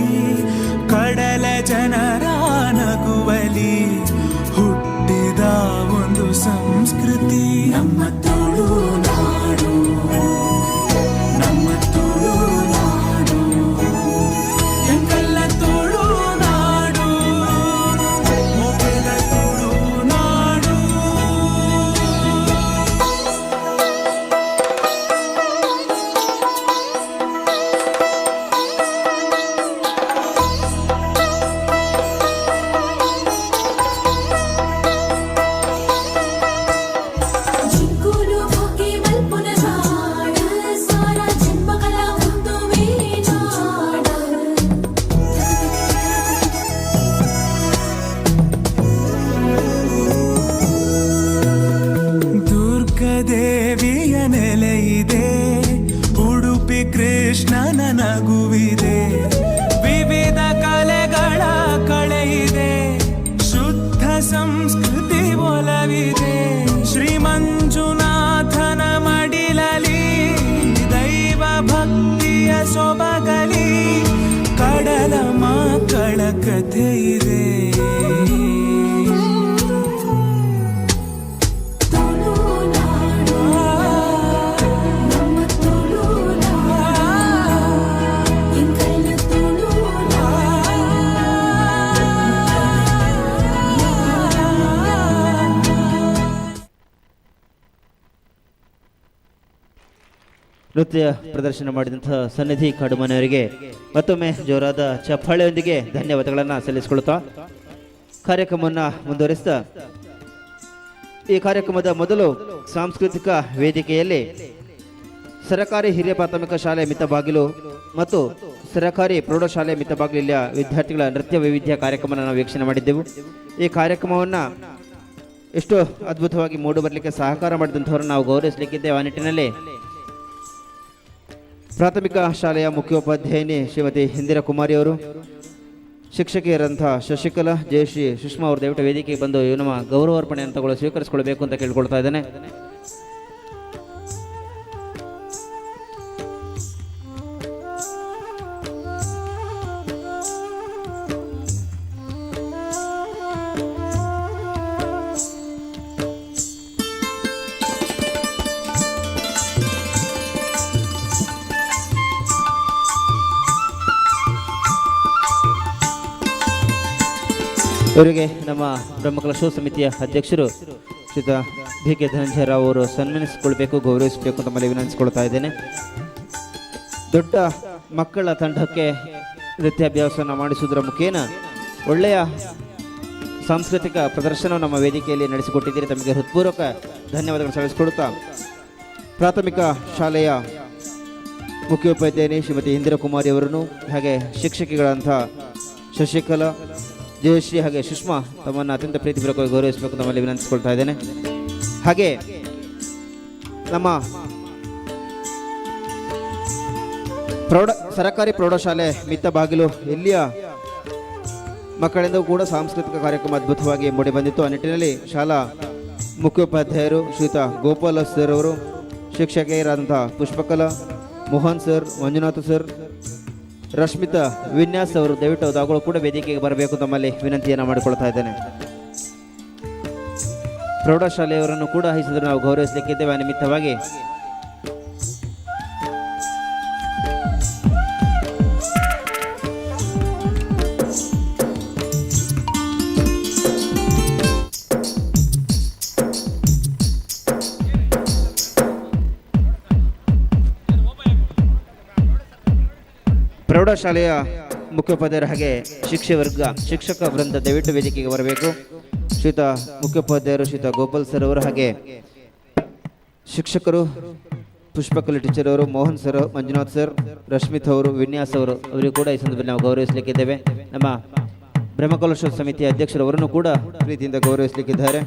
ಕಡಲ ಜನರ ನಗುವಲಿ ಹುಟ್ಟಿದ ಒಂದು ಸಂಸ್ಕೃತಿ ನಮ್ಮ ತುಳುನಾಡು, ನಮ್ಮ ತುಳುನಾಡು, ಎಂಕಲ್ಲ ತುಳುನಾಡು, ಮೊಗಲ ತುಳುನಾಡು. ದೇವಿಯ ನೆಲೆಯಿದೆ, ಉಡುಪಿ ಕೃಷ್ಣನ ನಗುವಿದೆ, ವಿವಿಧ ಕಲೆಗಳ ಕಳೆಯಿದೆ, ಶುದ್ಧ ಸಂಸ್ಕೃತಿ ಒಲವಿದೆ. ಶ್ರೀ ಮಂಜುನಾಥನ ಮಡಿಲಲಿ ದೈವ ಭಕ್ತಿಯ ಸೊಬಗಲಿ ಕಡಲ ಮಕ್ಕಳ ಕಥೆ ಇದೆ. ನೃತ್ಯ ಪ್ರದರ್ಶನ ಮಾಡಿದಂತಹ ಸನ್ನಿಧಿ ಕಾಡುಮನೆಯವರಿಗೆ ಮತ್ತೊಮ್ಮೆ ಜೋರಾದ ಚಪ್ಪಾಳೆಯೊಂದಿಗೆ ಧನ್ಯವಾದಗಳನ್ನು ಸಲ್ಲಿಸಿಕೊಳ್ಳುತ್ತಾ ಕಾರ್ಯಕ್ರಮವನ್ನು ಮುಂದುವರಿಸ್ತಾ ಈ ಕಾರ್ಯಕ್ರಮದ ಮೊದಲು ಸಾಂಸ್ಕೃತಿಕ ವೇದಿಕೆಯಲ್ಲಿ ಸರಕಾರಿ ಹಿರಿಯ ಪ್ರಾಥಮಿಕ ಶಾಲೆ ಮಿತ್ತಬಾಗಿಲು ಮತ್ತು ಸರಕಾರಿ ಪ್ರೌಢಶಾಲೆ ಮಿತ್ತಬಾಗಿಲಿಯ ವಿದ್ಯಾರ್ಥಿಗಳ ನೃತ್ಯ ವೈವಿಧ್ಯ ಕಾರ್ಯಕ್ರಮವನ್ನು ನಾವು ವೀಕ್ಷಣೆ ಮಾಡಿದ್ದೆವು. ಈ ಕಾರ್ಯಕ್ರಮವನ್ನು ಎಷ್ಟು ಅದ್ಭುತವಾಗಿ ಮೂಡಿಬರಲಿಕ್ಕೆ ಸಹಕಾರ ಮಾಡಿದಂಥವರನ್ನು ನಾವು ಗೌರವಿಸಲಿಕ್ಕಿದ್ದೇವೆ. ಆ ನಿಟ್ಟಿನಲ್ಲಿ ಪ್ರಾಥಮಿಕ ಶಾಲೆಯ ಮುಖ್ಯೋಪಾಧ್ಯಾಯಿನಿ ಶ್ರೀಮತಿ ಇಂದಿರಾ ಕುಮಾರಿ ಅವರು, ಶಿಕ್ಷಕಿಯರಂಥ ಶಶಿಕಲಾ, ಜಯಶ್ರೀ, ಸುಷ್ಮಾ ಅವರು ದಯವಿಟ್ಟು ವೇದಿಕೆಗೆ ಬಂದು ನಮ್ಮ ಗೌರವಾರ್ಪಣೆ ಅಂತ ಸ್ವೀಕರಿಸಿಕೊಳ್ಬೇಕು ಅಂತ ಕೇಳ್ಕೊಳ್ತಾ ಇದ್ದೇನೆ. ಇವರಿಗೆ ನಮ್ಮ ಬ್ರಹ್ಮಕಲಾ ಸಮಿತಿಯ ಅಧ್ಯಕ್ಷರು ಶ್ರೀಯುತ BK ಧನಂಜಯ ರಾವ್ ಅವರು ಸನ್ಮಾನಿಸಿಕೊಳ್ಬೇಕು, ಗೌರವಿಸಬೇಕು ಅಂತ ತಮ್ಮಲ್ಲಿ ವಿನಂತಿಸಿಕೊಳ್ತಾ ಇದ್ದೇನೆ. ದೊಡ್ಡ ಮಕ್ಕಳ ತಂಡಕ್ಕೆ ನೃತ್ಯಾಭ್ಯಾಸವನ್ನು ಮಾಡಿಸುವುದರ ಮುಖೇನ ಒಳ್ಳೆಯ ಸಾಂಸ್ಕೃತಿಕ ಪ್ರದರ್ಶನ ನಮ್ಮ ವೇದಿಕೆಯಲ್ಲಿ ನಡೆಸಿಕೊಟ್ಟಿದ್ದೀರಿ. ತಮಗೆ ಹೃತ್ಪೂರ್ವಕ ಧನ್ಯವಾದಗಳನ್ನು ಸಲ್ಲಿಸಿಕೊಡುತ್ತಾ ಪ್ರಾಥಮಿಕ ಶಾಲೆಯ ಮುಖ್ಯೋಪಾಧ್ಯಾಯಿನಿ ಶ್ರೀಮತಿ ಇಂದಿರಾ ಕುಮಾರಿ ಅವರನ್ನು ಹಾಗೆ ಶಿಕ್ಷಕಿಗಳಂಥ ಶಶಿಕಲಾ, ಜಯಶ್ರೀ ಹಾಗೆ ಸುಷ್ಮಾ ತಮ್ಮನ್ನು ಅತ್ಯಂತ ಪ್ರೀತಿಪೂರ್ವಕವಾಗಿ ಗೌರವಿಸಬೇಕು ತಮ್ಮಲ್ಲಿ ವಿನಂತಿಸಿಕೊಳ್ತಾ ಇದ್ದೇನೆ. ಹಾಗೆ ನಮ್ಮ ಸರಕಾರಿ ಪ್ರೌಢಶಾಲೆ ಮಿತ್ತಬಾಗಿಲು ಇಲ್ಲಿಯ ಮಕ್ಕಳಿಂದ ಕೂಡ ಸಾಂಸ್ಕೃತಿಕ ಕಾರ್ಯಕ್ರಮ ಅದ್ಭುತವಾಗಿ ಮೂಡಿ ಬಂದಿತ್ತು. ಆ ನಿಟ್ಟಿನಲ್ಲಿ ಶಾಲಾ ಮುಖ್ಯೋಪಾಧ್ಯಾಯರು ಶ್ರೀಯುತ ಗೋಪಾಲ ಸರ್ ಅವರು, ಶಿಕ್ಷಕಿಯರಾದಂಥ ಪುಷ್ಪಕಲಾ, ಮೋಹನ್ ಸರ್, ಮಂಜುನಾಥ್ ಸರ್, ರಶ್ಮಿತಾ, ವಿನ್ಯಾಸ್ ಅವರು ದಯವಿಟ್ಟು ಅವುಗಳು ಕೂಡ ವೇದಿಕೆಗೆ ಬರಬೇಕು ತಮ್ಮಲ್ಲಿ ವಿನಂತಿಯನ್ನು ಮಾಡಿಕೊಳ್ತಾ ಇದ್ದೇನೆ. ಪ್ರೌಢಶಾಲೆಯವರನ್ನು ಕೂಡ ಈ ಸಂದರ್ಭ ನಾವು ಗೌರವಿಸಲಿಕ್ಕಿದ್ದೇವೆ. ಆ ನಿಮಿತ್ತವಾಗಿ ಪ್ರೌಢಶಾಲೆಯ ಮುಖ್ಯೋಪಾಧ್ಯಾಯರ ಹಾಗೆ ಶಿಕ್ಷಕ ವೃಂದ ದಯವಿಟ್ಟು ವೇದಿಕೆಗೆ ಬರಬೇಕು. ಶ್ರೀಯುತ ಮುಖ್ಯೋಪಾಧ್ಯಾಯರು ಶ್ರೀಯುತ ಗೋಪಾಲ್ ಸರ್ ಅವರು, ಹಾಗೆ ಶಿಕ್ಷಕರು ಪುಷ್ಪಕಲಾ ಟೀಚರ್ ಅವರು, ಮೋಹನ್ ಸರ್, ಮಂಜುನಾಥ್ ಸರ್, ರಶ್ಮಿತ್ ಅವರು, ವಿನ್ಯಾಸ್ ಅವರು, ಅವರಿಗೂ ಕೂಡ ಈ ಸಂದರ್ಭದಲ್ಲಿ ನಾವು ಗೌರವಿಸಲಿಕ್ಕಿದ್ದೇವೆ. ನಮ್ಮ ಬ್ರಹ್ಮಕಲಶೋತ್ಸವ ಸಮಿತಿಯ ಅಧ್ಯಕ್ಷರವರನ್ನು ಕೂಡ ಪ್ರೀತಿಯಿಂದ ಗೌರವಿಸಲಿಕ್ಕಿದ್ದಾರೆ.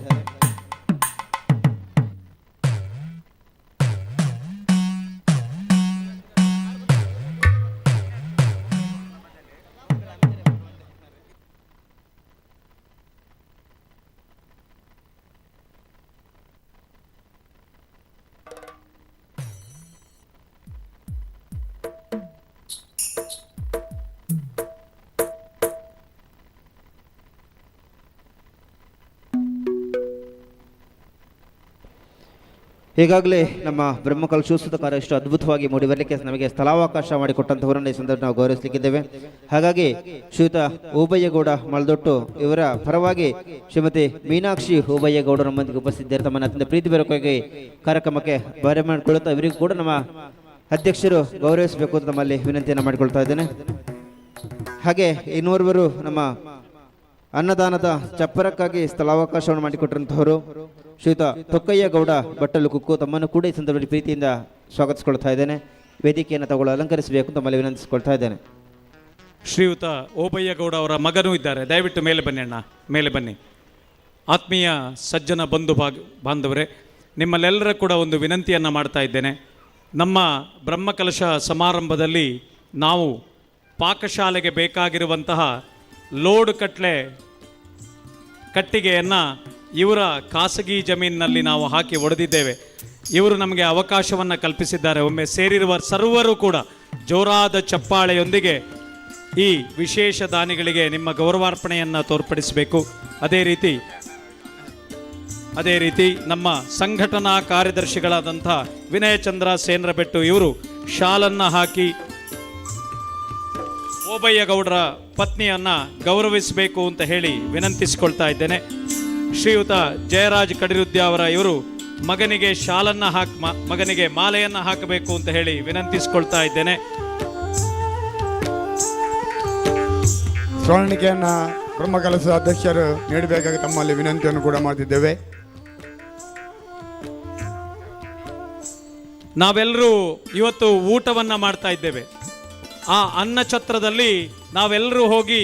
ಈಗಾಗಲೇ ನಮ್ಮ ಬ್ರಹ್ಮಕಲಶೋತ್ಸವದ ಕಾರ್ಯ ಇಷ್ಟು ಅದ್ಭುತವಾಗಿ ಮೂಡಿ ಬರಲಿಕ್ಕೆ ನಮಗೆ ಸ್ಥಳಾವಕಾಶ ಮಾಡಿಕೊಟ್ಟಂಥವರನ್ನು ಈ ಸಂದರ್ಭ ನಾವು ಗೌರವಿಸಲಿಕ್ಕಿದ್ದೇವೆ. ಹಾಗಾಗಿ ಶ್ರೀಯುತ ಓಬಯ್ಯಗೌಡ ಮಲ್ದೊಟ್ಟು ಇವರ ಪರವಾಗಿ ಶ್ರೀಮತಿ ಮೀನಾಕ್ಷಿ ಓಬಯ್ಯಗೌಡ ನಮ್ಮೊಂದಿಗೆ ಉಪಸ್ಥಿತಿದ್ದಾರೆ. ತಮ್ಮನ್ನು ಅತ್ಯಂತ ಪ್ರೀತಿ ಬರಕಾಗಿ ಕಾರ್ಯಕ್ರಮಕ್ಕೆ ಬರೆ ಮಾಡಿಕೊಳ್ಳುತ್ತಾ ಇವರಿಗೂ ಕೂಡ ನಮ್ಮ ಅಧ್ಯಕ್ಷರು ಗೌರವಿಸಬೇಕು ಅಂತ ನಮ್ಮಲ್ಲಿ ವಿನಂತಿಯನ್ನು ಮಾಡಿಕೊಳ್ತಾ ಇದ್ದೇನೆ. ಹಾಗೆ ಇನ್ನೋರ್ವರು ನಮ್ಮ ಅನ್ನದಾನದ ಚಪ್ಪರಕ್ಕಾಗಿ ಸ್ಥಳಾವಕಾಶವನ್ನು ಮಾಡಿಕೊಟ್ಟಿರುವಂತಹವರು ಶ್ರೀಯುತ ತೊಕ್ಕಯ್ಯ ಗೌಡ ಬಟ್ಟಲು ಕುಕ್ಕು, ತಮ್ಮನ್ನು ಕೂಡ ಈ ಸಂದರ್ಭದಲ್ಲಿ ಪ್ರೀತಿಯಿಂದ ಸ್ವಾಗತಿಸಿಕೊಳ್ತಾ ಇದ್ದೇನೆ. ವೇದಿಕೆಯನ್ನು ತಗೊಳ್ಳು ಅಲಂಕರಿಸಬೇಕು ತಮ್ಮಲ್ಲಿ ವಿನಂತಿಸಿಕೊಳ್ತಾ ಇದ್ದೇನೆ. ಶ್ರೀಯುತ ಓಬಯ್ಯಗೌಡ ಅವರ ಮಗನೂ ಇದ್ದಾರೆ. ದಯವಿಟ್ಟು ಮೇಲೆ ಬನ್ನಿ ಅಣ್ಣ, ಮೇಲೆ ಬನ್ನಿ. ಆತ್ಮೀಯ ಸಜ್ಜನ ಬಾಂಧವರೇ, ನಿಮ್ಮಲ್ಲೆಲ್ಲರ ಕೂಡ ಒಂದು ವಿನಂತಿಯನ್ನು ಮಾಡ್ತಾ ಇದ್ದೇನೆ. ನಮ್ಮ ಬ್ರಹ್ಮಕಲಶ ಸಮಾರಂಭದಲ್ಲಿ ನಾವು ಪಾಕಶಾಲೆಗೆ ಬೇಕಾಗಿರುವಂತಹ ಲೋಡ್ ಕಟ್ಟಿಗೆಯನ್ನು ಇವರ ಖಾಸಗಿ ಜಮೀನಿನಲ್ಲಿ ನಾವು ಹಾಕಿ ಒಡೆದಿದ್ದೇವೆ. ಇವರು ನಮಗೆ ಅವಕಾಶವನ್ನು ಕಲ್ಪಿಸಿದ್ದಾರೆ. ಒಮ್ಮೆ ಸೇರಿರುವ ಸರ್ವರು ಕೂಡ ಜೋರಾದ ಚಪ್ಪಾಳೆಯೊಂದಿಗೆ ಈ ವಿಶೇಷ ದಾನಿಗಳಿಗೆ ನಿಮ್ಮ ಗೌರವಾರ್ಪಣೆಯನ್ನು ತೋರ್ಪಡಿಸಬೇಕು. ಅದೇ ರೀತಿ ನಮ್ಮ ಸಂಘಟನಾ ಕಾರ್ಯದರ್ಶಿಗಳಾದಂಥ ವಿನಯಚಂದ್ರ ಸೇನರಬೆಟ್ಟು ಇವರು ಶಾಲನ್ನು ಹಾಕಿ ಓಬಯ್ಯಗೌಡರ ಪತ್ನಿಯನ್ನು ಗೌರವಿಸಬೇಕು ಅಂತ ಹೇಳಿ ವಿನಂತಿಸಿಕೊಳ್ತಾ ಇದ್ದೇನೆ. ಶ್ರೀಯುತ ಜಯರಾಜ್ ಕಡಿರುದ್ಯ ಅವರ ಇವರು ಮಗನಿಗೆ ಶಾಲನ್ನು ಮಗನಿಗೆ ಮಾಲೆಯನ್ನು ಹಾಕಬೇಕು ಅಂತ ಹೇಳಿ ವಿನಂತಿಸಿಕೊಳ್ತಾ ಇದ್ದೇನೆ. ಸ್ಮರಣಿಕೆಯನ್ನು ಬ್ರಹ್ಮಕಲಶ ಅಧ್ಯಕ್ಷರು ನೀಡಬೇಕಾಗಿ ತಮ್ಮಲ್ಲಿ ವಿನಂತಿಯನ್ನು ಕೂಡ ಮಾಡ್ತಿದ್ದೇವೆ. ನಾವೆಲ್ಲರೂ ಇವತ್ತು ಊಟವನ್ನು ಮಾಡ್ತಾ ಇದ್ದೇವೆ. ಆ ಅನ್ನಛತ್ರದಲ್ಲಿ ನಾವೆಲ್ಲರೂ ಹೋಗಿ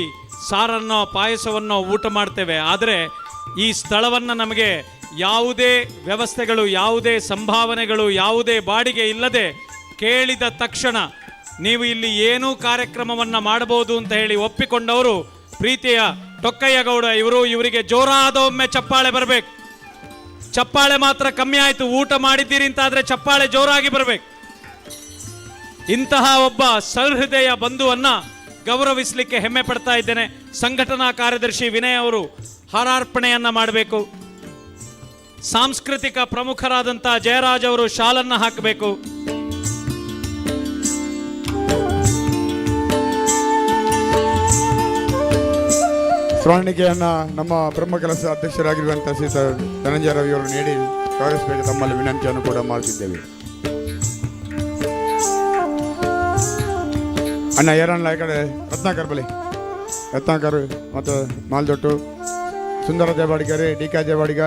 ಸಾರನ್ನೋ ಪಾಯಸವನ್ನೋ ಊಟ ಮಾಡ್ತೇವೆ. ಆದರೆ ಈ ಸ್ಥಳವನ್ನು ನಮಗೆ ಯಾವುದೇ ವ್ಯವಸ್ಥೆಗಳು, ಯಾವುದೇ ಸಂಭಾವನೆಗಳು, ಯಾವುದೇ ಬಾಡಿಗೆ ಇಲ್ಲದೆ ಕೇಳಿದ ತಕ್ಷಣ ನೀವು ಇಲ್ಲಿ ಏನೂ ಕಾರ್ಯಕ್ರಮವನ್ನು ಮಾಡಬಹುದು ಅಂತ ಹೇಳಿ ಒಪ್ಪಿಕೊಂಡವರು ಪ್ರೀತಿಯ ತೊಕ್ಕಯ್ಯಗೌಡ ಇವರಿಗೆ ಜೋರಾದ ಒಮ್ಮೆ ಚಪ್ಪಾಳೆ ಬರಬೇಕು. ಚಪ್ಪಾಳೆ ಮಾತ್ರ ಕಮ್ಮಿ ಆಯಿತು, ಊಟ ಮಾಡಿದ್ದೀರಿ ಅಂತಾದರೆ ಚಪ್ಪಾಳೆ ಜೋರಾಗಿ ಬರಬೇಕು. ಇಂತಹ ಒಬ್ಬ ಸಹೃದಯ ಬಂಧುವನ್ನು ಗೌರವಿಸಲಿಕ್ಕೆ ಹೆಮ್ಮೆ ಪಡ್ತಾ ಇದ್ದೇನೆ. ಸಂಘಟನಾ ಕಾರ್ಯದರ್ಶಿ ವಿನಯ್ ಅವರು ಹಾರಾರ್ಪಣೆಯನ್ನು ಮಾಡಬೇಕು. ಸಾಂಸ್ಕೃತಿಕ ಪ್ರಮುಖರಾದಂಥ ಜಯರಾಜ್ ಅವರು ಶಾಲನ್ನು ಹಾಕಬೇಕು. ಸ್ಮರಣಿಕೆಯನ್ನು ನಮ್ಮ ಬ್ರಹ್ಮಕಲಶ ಅಧ್ಯಕ್ಷರಾಗಿರುವಂಥ ಶ್ರೀ ಧನಂಜಯ ರವಿಯವರು ನೀಡಿ ಗೌರವಿಸಬೇಕು ತಮ್ಮಲ್ಲಿ ವಿನಂತಿಯನ್ನು ಕೂಡ ಮಾಡ್ತಿದ್ದೇವೆ. ಅಣ್ಣ ಏರಣ್ಣ ಈ ಕಡೆ ರತ್ನಾಕರ್ ಬಲಿ, ರತ್ನಾಕರ್ ಮತ್ತು ಮಾಲ್ದೊಟ್ಟು, ಸುಂದರ ದೇವಾಡಿಗರೇ, ಡಿ.ಕ. ದೇವಾಡಿಗ,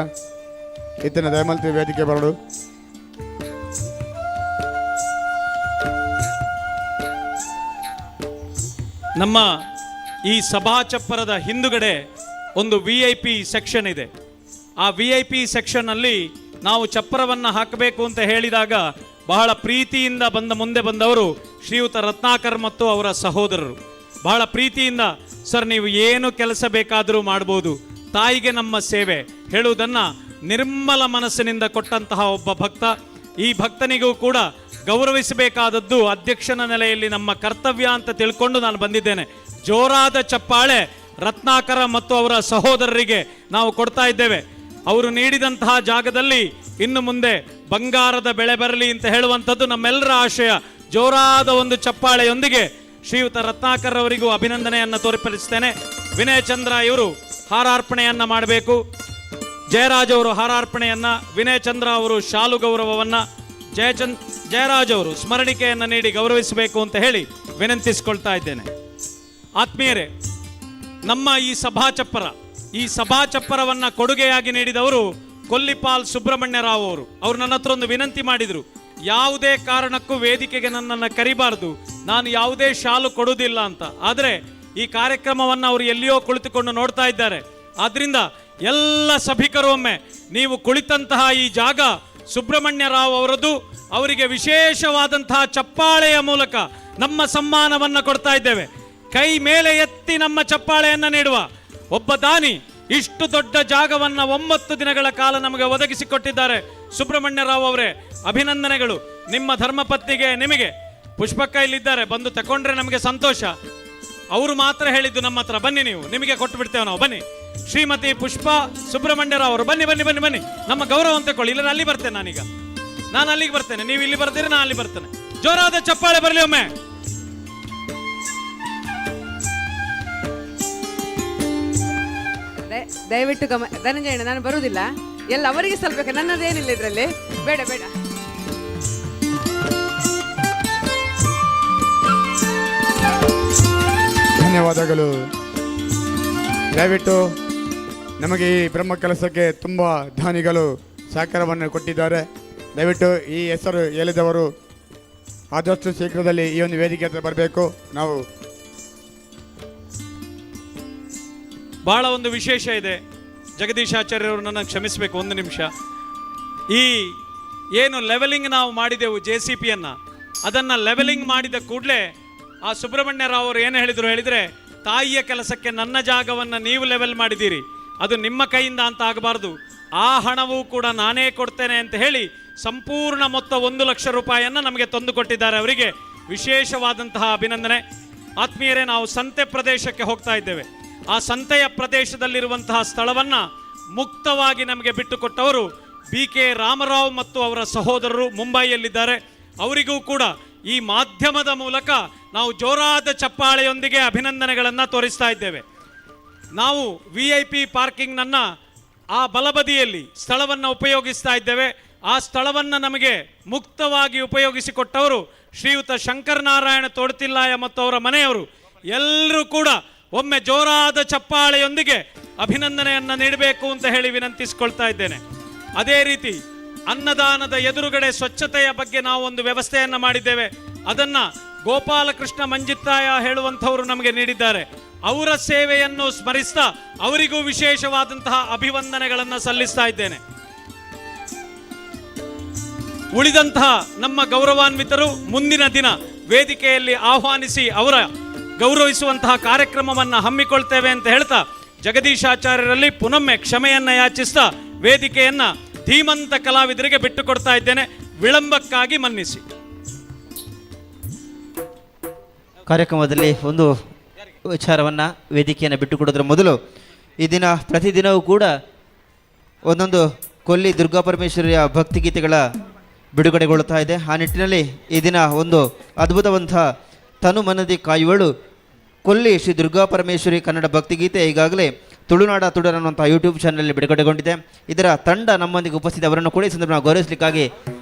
ಇತ್ತಿನ ದಯಮಲ್ತಿ ವೇದಿಕೆ ಬರಡು. ನಮ್ಮ ಈ ಸಭಾ ಚಪ್ಪರದ ಹಿಂದುಗಡೆ ಒಂದು VIP ಸೆಕ್ಷನ್ ಇದೆ. ಆ VIP ಸೆಕ್ಷನ್ನಲ್ಲಿ ನಾವು ಚಪ್ಪರವನ್ನು ಹಾಕಬೇಕು ಅಂತ ಹೇಳಿದಾಗ ಬಹಳ ಪ್ರೀತಿಯಿಂದ ಮುಂದೆ ಬಂದವರು ಶ್ರೀಯುತ ರತ್ನಾಕರ್ ಮತ್ತು ಅವರ ಸಹೋದರರು. ಬಹಳ ಪ್ರೀತಿಯಿಂದ ಸರ್ ನೀವು ಏನು ಕೆಲಸ ಬೇಕಾದರೂ ಮಾಡ್ಬೋದು, ತಾಯಿಗೆ ನಮ್ಮ ಸೇವೆ ಹೇಳುವುದನ್ನ ನಿರ್ಮಲ ಮನಸ್ಸಿನಿಂದ ಕೊಟ್ಟಂತಹ ಒಬ್ಬ ಭಕ್ತ. ಈ ಭಕ್ತನಿಗೂ ಕೂಡ ಗೌರವಿಸಬೇಕಾದದ್ದು ಅಧ್ಯಕ್ಷನ ನೆಲೆಯಲ್ಲಿ ನಮ್ಮ ಕರ್ತವ್ಯ ಅಂತ ತಿಳ್ಕೊಂಡು ನಾನು ಬಂದಿದ್ದೇನೆ. ಜೋರಾದ ಚಪ್ಪಾಳೆ ರತ್ನಾಕರ ಮತ್ತು ಅವರ ಸಹೋದರರಿಗೆ ನಾವು ಕೊಡ್ತಾ ಇದ್ದೇವೆ. ಅವರು ನೀಡಿದಂತಹ ಜಾಗದಲ್ಲಿ ಇನ್ನು ಮುಂದೆ ಬಂಗಾರದ ಬೆಳೆ ಬರಲಿ ಅಂತ ಹೇಳುವಂಥದ್ದು ನಮ್ಮೆಲ್ಲರ ಆಶಯ. ಜೋರಾದ ಒಂದು ಚಪ್ಪಾಳೆಯೊಂದಿಗೆ ಶ್ರೀಯುತ ರತ್ನಾಕರ್ ಅವರಿಗೂ ಅಭಿನಂದನೆಯನ್ನು ತೋರ್ಪಡಿಸ್ತೇನೆ. ವಿನಯ್ ಚಂದ್ರ ಇವರು ಹಾರಾರ್ಪಣೆಯನ್ನ ಮಾಡಬೇಕು. ಜಯರಾಜ್ ಅವರು ಹಾರಾರ್ಪಣೆಯನ್ನ, ವಿನಯ್ ಚಂದ್ರ ಅವರು ಶಾಲು ಗೌರವವನ್ನ, ಜಯರಾಜ್ ಅವರು ಸ್ಮರಣಿಕೆಯನ್ನು ನೀಡಿ ಗೌರವಿಸಬೇಕು ಅಂತ ಹೇಳಿ ವಿನಂತಿಸಿಕೊಳ್ತಾ ಇದ್ದೇನೆ. ಆತ್ಮೀಯರೇ, ನಮ್ಮ ಈ ಸಭಾ ಚಪ್ಪರವನ್ನ ಕೊಡುಗೆಯಾಗಿ ನೀಡಿದವರು ಕೊಲ್ಲಿಪಾಲ್ ಸುಬ್ರಹ್ಮಣ್ಯ ರಾವ್ ಅವರು ನನ್ನ ಹತ್ರ ಒಂದು ವಿನಂತಿ ಮಾಡಿದ್ರು. ಯಾವುದೇ ಕಾರಣಕ್ಕೂ ವೇದಿಕೆಗೆ ನನ್ನನ್ನು ಕರಿಬಾರ್ದು, ನಾನು ಯಾವುದೇ ಶಾಲು ಕೊಡುವುದಿಲ್ಲ ಅಂತ. ಆದರೆ ಈ ಕಾರ್ಯಕ್ರಮವನ್ನು ಅವರು ಎಲ್ಲಿಯೋ ಕುಳಿತುಕೊಂಡು ನೋಡ್ತಾ ಇದ್ದಾರೆ. ಆದ್ರಿಂದ ಎಲ್ಲ ಸಭಿಕರು ಒಮ್ಮೆ ನೀವು ಕುಳಿತಂತಹ ಈ ಜಾಗ ಸುಬ್ರಹ್ಮಣ್ಯ ರಾವ್ ಅವರದ್ದು, ಅವರಿಗೆ ವಿಶೇಷವಾದಂತಹ ಚಪ್ಪಾಳೆಯ ಮೂಲಕ ನಮ್ಮ ಸಮ್ಮಾನವನ್ನು ಕೊಡ್ತಾ ಇದ್ದೇವೆ. ಕೈ ಮೇಲೆ ಎತ್ತಿ ನಮ್ಮ ಚಪ್ಪಾಳೆಯನ್ನು ನೀಡುವ ಒಬ್ಬ ದಾನಿ ಇಷ್ಟು ದೊಡ್ಡ ಜಾಗವನ್ನ 9 ದಿನಗಳ ಕಾಲ ನಮಗೆ ಒದಗಿಸಿಕೊಟ್ಟಿದ್ದಾರೆ. ಸುಬ್ರಹ್ಮಣ್ಯ ರಾವ್ ಅವರೇ, ಅಭಿನಂದನೆಗಳು. ನಿಮ್ಮ ಧರ್ಮಪತ್ನಿಗೆ, ನಿಮಗೆ. ಪುಷ್ಪಕ್ಕ ಇಲ್ಲಿದ್ದಾರೆ, ಬಂದು ತಕೊಂಡ್ರೆ ನಮಗೆ ಸಂತೋಷ. ಅವರು ಮಾತ್ರ ಹೇಳಿದ್ದು ನಮ್ಮ ಹತ್ರ, ಬನ್ನಿ ನೀವು, ನಿಮಗೆ ಕೊಟ್ಟು ಬಿಡ್ತೇವೆ ನಾವು, ಬನ್ನಿ. ಶ್ರೀಮತಿ ಪುಷ್ಪ ಸುಬ್ರಹ್ಮಣ್ಯ ರಾವ್ ಅವರು, ಬನ್ನಿ ಬನ್ನಿ ಬನ್ನಿ ಬನ್ನಿ, ನಮ್ಮ ಗೌರವ ಅಂತ ತಗೊಳ್ಳಿ. ಇಲ್ಲ ಅಲ್ಲಿ ಬರ್ತೇನೆ ನಾನೀಗ, ನಾನು ಅಲ್ಲಿಗೆ ಬರ್ತೇನೆ, ನೀವು ಇಲ್ಲಿ ಬರ್ತೀರಿ, ನಾನು ಅಲ್ಲಿ ಬರ್ತೇನೆ. ಜೋರಾದ ಚಪ್ಪಾಳೆ ಬರಲಿ ಒಮ್ಮೆ. ದಯವಿಟ್ಟು ಧನಂಜಯಣ್ಣ, ನಾನು ಬರುವುದಿಲ್ಲ, ಎಲ್ಲ ಅವರಿಗೆ ಸ್ವಲ್ಪ, ನನ್ನದೇನಿಲ್ಲ ಇದರಲ್ಲಿ, ಬೇಡ ಬೇಡ. ಧನ್ಯವಾದಗಳು. ದಯವಿಟ್ಟು ನಮಗೆ ಈ ಬ್ರಹ್ಮ ಕೆಲಸಕ್ಕೆ ತುಂಬ ದಾನಿಗಳು ಸಹಕಾರವನ್ನು ಕೊಟ್ಟಿದ್ದಾರೆ. ದಯವಿಟ್ಟು ಈ ಹೆಸರು ಹೇಳಿದವರು ಆದಷ್ಟು ಶೀಘ್ರದಲ್ಲಿ ಈ ಒಂದು ವೇದಿಕೆ ಹತ್ರ ಬರಬೇಕು. ನಾವು ಬಹಳ ಒಂದು ವಿಶೇಷ ಇದೆ. ಜಗದೀಶಾಚಾರ್ಯವರು ನನ್ನ ಕ್ಷಮಿಸಬೇಕು, ಒಂದು ನಿಮಿಷ. ಈ ಏನು ಲೆವೆಲಿಂಗ್ ನಾವು ಮಾಡಿದೆವು JCPಯನ್ನು, ಅದನ್ನು ಲೆವೆಲಿಂಗ್ ಮಾಡಿದ ಕೂಡಲೇ ಆ ಸುಬ್ರಹ್ಮಣ್ಯ ರಾವ್ ಅವರು ಏನು ಹೇಳಿದರೆ, ತಾಯಿಯ ಕೆಲಸಕ್ಕೆ ನನ್ನ ಜಾಗವನ್ನು ನೀವು ಲೆವೆಲ್ ಮಾಡಿದ್ದೀರಿ, ಅದು ನಿಮ್ಮ ಕೈಯಿಂದ ಅಂತ ಆಗಬಾರ್ದು, ಆ ಹಣವೂ ಕೂಡ ನಾನೇ ಕೊಡ್ತೇನೆ ಅಂತ ಹೇಳಿ ಸಂಪೂರ್ಣ ಮೊತ್ತ 1 ಲಕ್ಷ ರೂಪಾಯಿಯನ್ನು ನಮಗೆ ತಂದು ಕೊಟ್ಟಿದ್ದಾರೆ. ಅವರಿಗೆ ವಿಶೇಷವಾದಂತಹ ಅಭಿನಂದನೆ. ಆತ್ಮೀಯರೇ, ನಾವು ಸಂತೆ ಪ್ರದೇಶಕ್ಕೆ ಹೋಗ್ತಾ ಇದ್ದೇವೆ. ಆ ಸಂತೆಯ ಪ್ರದೇಶದಲ್ಲಿರುವಂತಹ ಸ್ಥಳವನ್ನು ಮುಕ್ತವಾಗಿ ನಮಗೆ ಬಿಟ್ಟುಕೊಟ್ಟವರು BK ರಾಮರಾವ್ ಮತ್ತು ಅವರ ಸಹೋದರರು ಮುಂಬೈಯಲ್ಲಿದ್ದಾರೆ. ಅವರಿಗೂ ಕೂಡ ಈ ಮಾಧ್ಯಮದ ಮೂಲಕ ನಾವು ಜೋರಾದ ಚಪ್ಪಾಳೆಯೊಂದಿಗೆ ಅಭಿನಂದನೆಗಳನ್ನು ತೋರಿಸ್ತಾ ಇದ್ದೇವೆ. ನಾವು VIP ಪಾರ್ಕಿಂಗ್ನನ್ನು ಆ ಬಲಬದಿಯಲ್ಲಿ ಸ್ಥಳವನ್ನು ಉಪಯೋಗಿಸ್ತಾ ಇದ್ದೇವೆ. ಆ ಸ್ಥಳವನ್ನು ನಮಗೆ ಮುಕ್ತವಾಗಿ ಉಪಯೋಗಿಸಿಕೊಟ್ಟವರು ಶ್ರೀಯುತ ಶಂಕರನಾರಾಯಣ ತೋಡ್ತಿಲ್ಲಾಯ ಮತ್ತು ಅವರ ಮನೆಯವರು. ಎಲ್ಲರೂ ಕೂಡ ಒಮ್ಮೆ ಜೋರಾದ ಚಪ್ಪಾಳೆಯೊಂದಿಗೆ ಅಭಿನಂದನೆಯನ್ನು ನೀಡಬೇಕು ಅಂತ ಹೇಳಿ ವಿನಂತಿಸಿಕೊಳ್ತಾ ಇದ್ದೇನೆ. ಅದೇ ರೀತಿ ಅನ್ನದಾನದ ಎದುರುಗಡೆ ಸ್ವಚ್ಛತೆಯ ಬಗ್ಗೆ ನಾವು ಒಂದು ವ್ಯವಸ್ಥೆಯನ್ನು ಮಾಡಿದ್ದೇವೆ. ಅದನ್ನ ಗೋಪಾಲಕೃಷ್ಣ ಮಂಜಿತ್ತಾಯ ಹೇಳುವಂಥವರು ನಮಗೆ ನೀಡಿದ್ದಾರೆ. ಅವರ ಸೇವೆಯನ್ನು ಸ್ಮರಿಸ್ತಾ ಅವರಿಗೂ ವಿಶೇಷವಾದಂತಹ ಅಭಿವಂದನೆಗಳನ್ನು ಸಲ್ಲಿಸ್ತಾ ಇದ್ದೇನೆ. ಉಳಿದಂತಹ ನಮ್ಮ ಗೌರವಾನ್ವಿತರು ಮುಂದಿನ ದಿನ ವೇದಿಕೆಯಲ್ಲಿ ಆಹ್ವಾನಿಸಿ ಅವರ ಗೌರವಿಸುವಂತಹ ಕಾರ್ಯಕ್ರಮವನ್ನು ಹಮ್ಮಿಕೊಳ್ತೇವೆ ಅಂತ ಹೇಳ್ತಾ ಜಗದೀಶಾಚಾರ್ಯರಲ್ಲಿ ಪುನೊಮ್ಮೆ ಕ್ಷಮೆಯನ್ನ ಯಾಚಿಸ್ತಾ ವೇದಿಕೆಯನ್ನ ಧೀಮಂತ ಕಲಾವಿದರಿಗೆ ಬಿಟ್ಟುಕೊಡ್ತಾ ಇದ್ದೇನೆ. ವಿಳಂಬಕ್ಕಾಗಿ ಮನ್ನಿಸಿ. ಕಾರ್ಯಕ್ರಮದಲ್ಲಿ ಒಂದು ವಿಚಾರವನ್ನು, ವೇದಿಕೆಯನ್ನು ಬಿಟ್ಟುಕೊಡೋದ್ರ ಮೊದಲು ಈ ದಿನ ಪ್ರತಿದಿನವೂ ಕೂಡ ಒಂದೊಂದು ಕೊಲ್ಲಿ ದುರ್ಗಾಪರಮೇಶ್ವರಿಯ ಭಕ್ತಿಗೀತೆಗಳ ಬಿಡುಗಡೆಗೊಳ್ಳುತ್ತಾ ಇದೆ. ಆ ನಿಟ್ಟಿನಲ್ಲಿ ಈ ದಿನ ಒಂದು ಅದ್ಭುತವಂತಹ ತನು ಮನದಿ ಕಾಯುವಳು ಕೊಲ್ಲಿ ಶ್ರೀ ದುರ್ಗಾಪರಮೇಶ್ವರಿ ಕನ್ನಡ ಭಕ್ತಿಗೀತೆ ಈಗಾಗಲೇ ತುಳುನಾಡ ತುಡರ್ ಅನ್ನುವಂಥ ಯೂಟ್ಯೂಬ್ ಚಾನಲಲ್ಲಿ ಬಿಡುಗಡೆಗೊಂಡಿದೆ. ಇದರ ತಂಡ ನಮ್ಮೊಂದಿಗೆ ಉಪಸ್ಥಿತಿ, ಅವರನ್ನು ಕೂಡ ಈ ಸಂದರ್ಭ ಗೌರವಿಸಲಿಕ್ಕಾಗಿ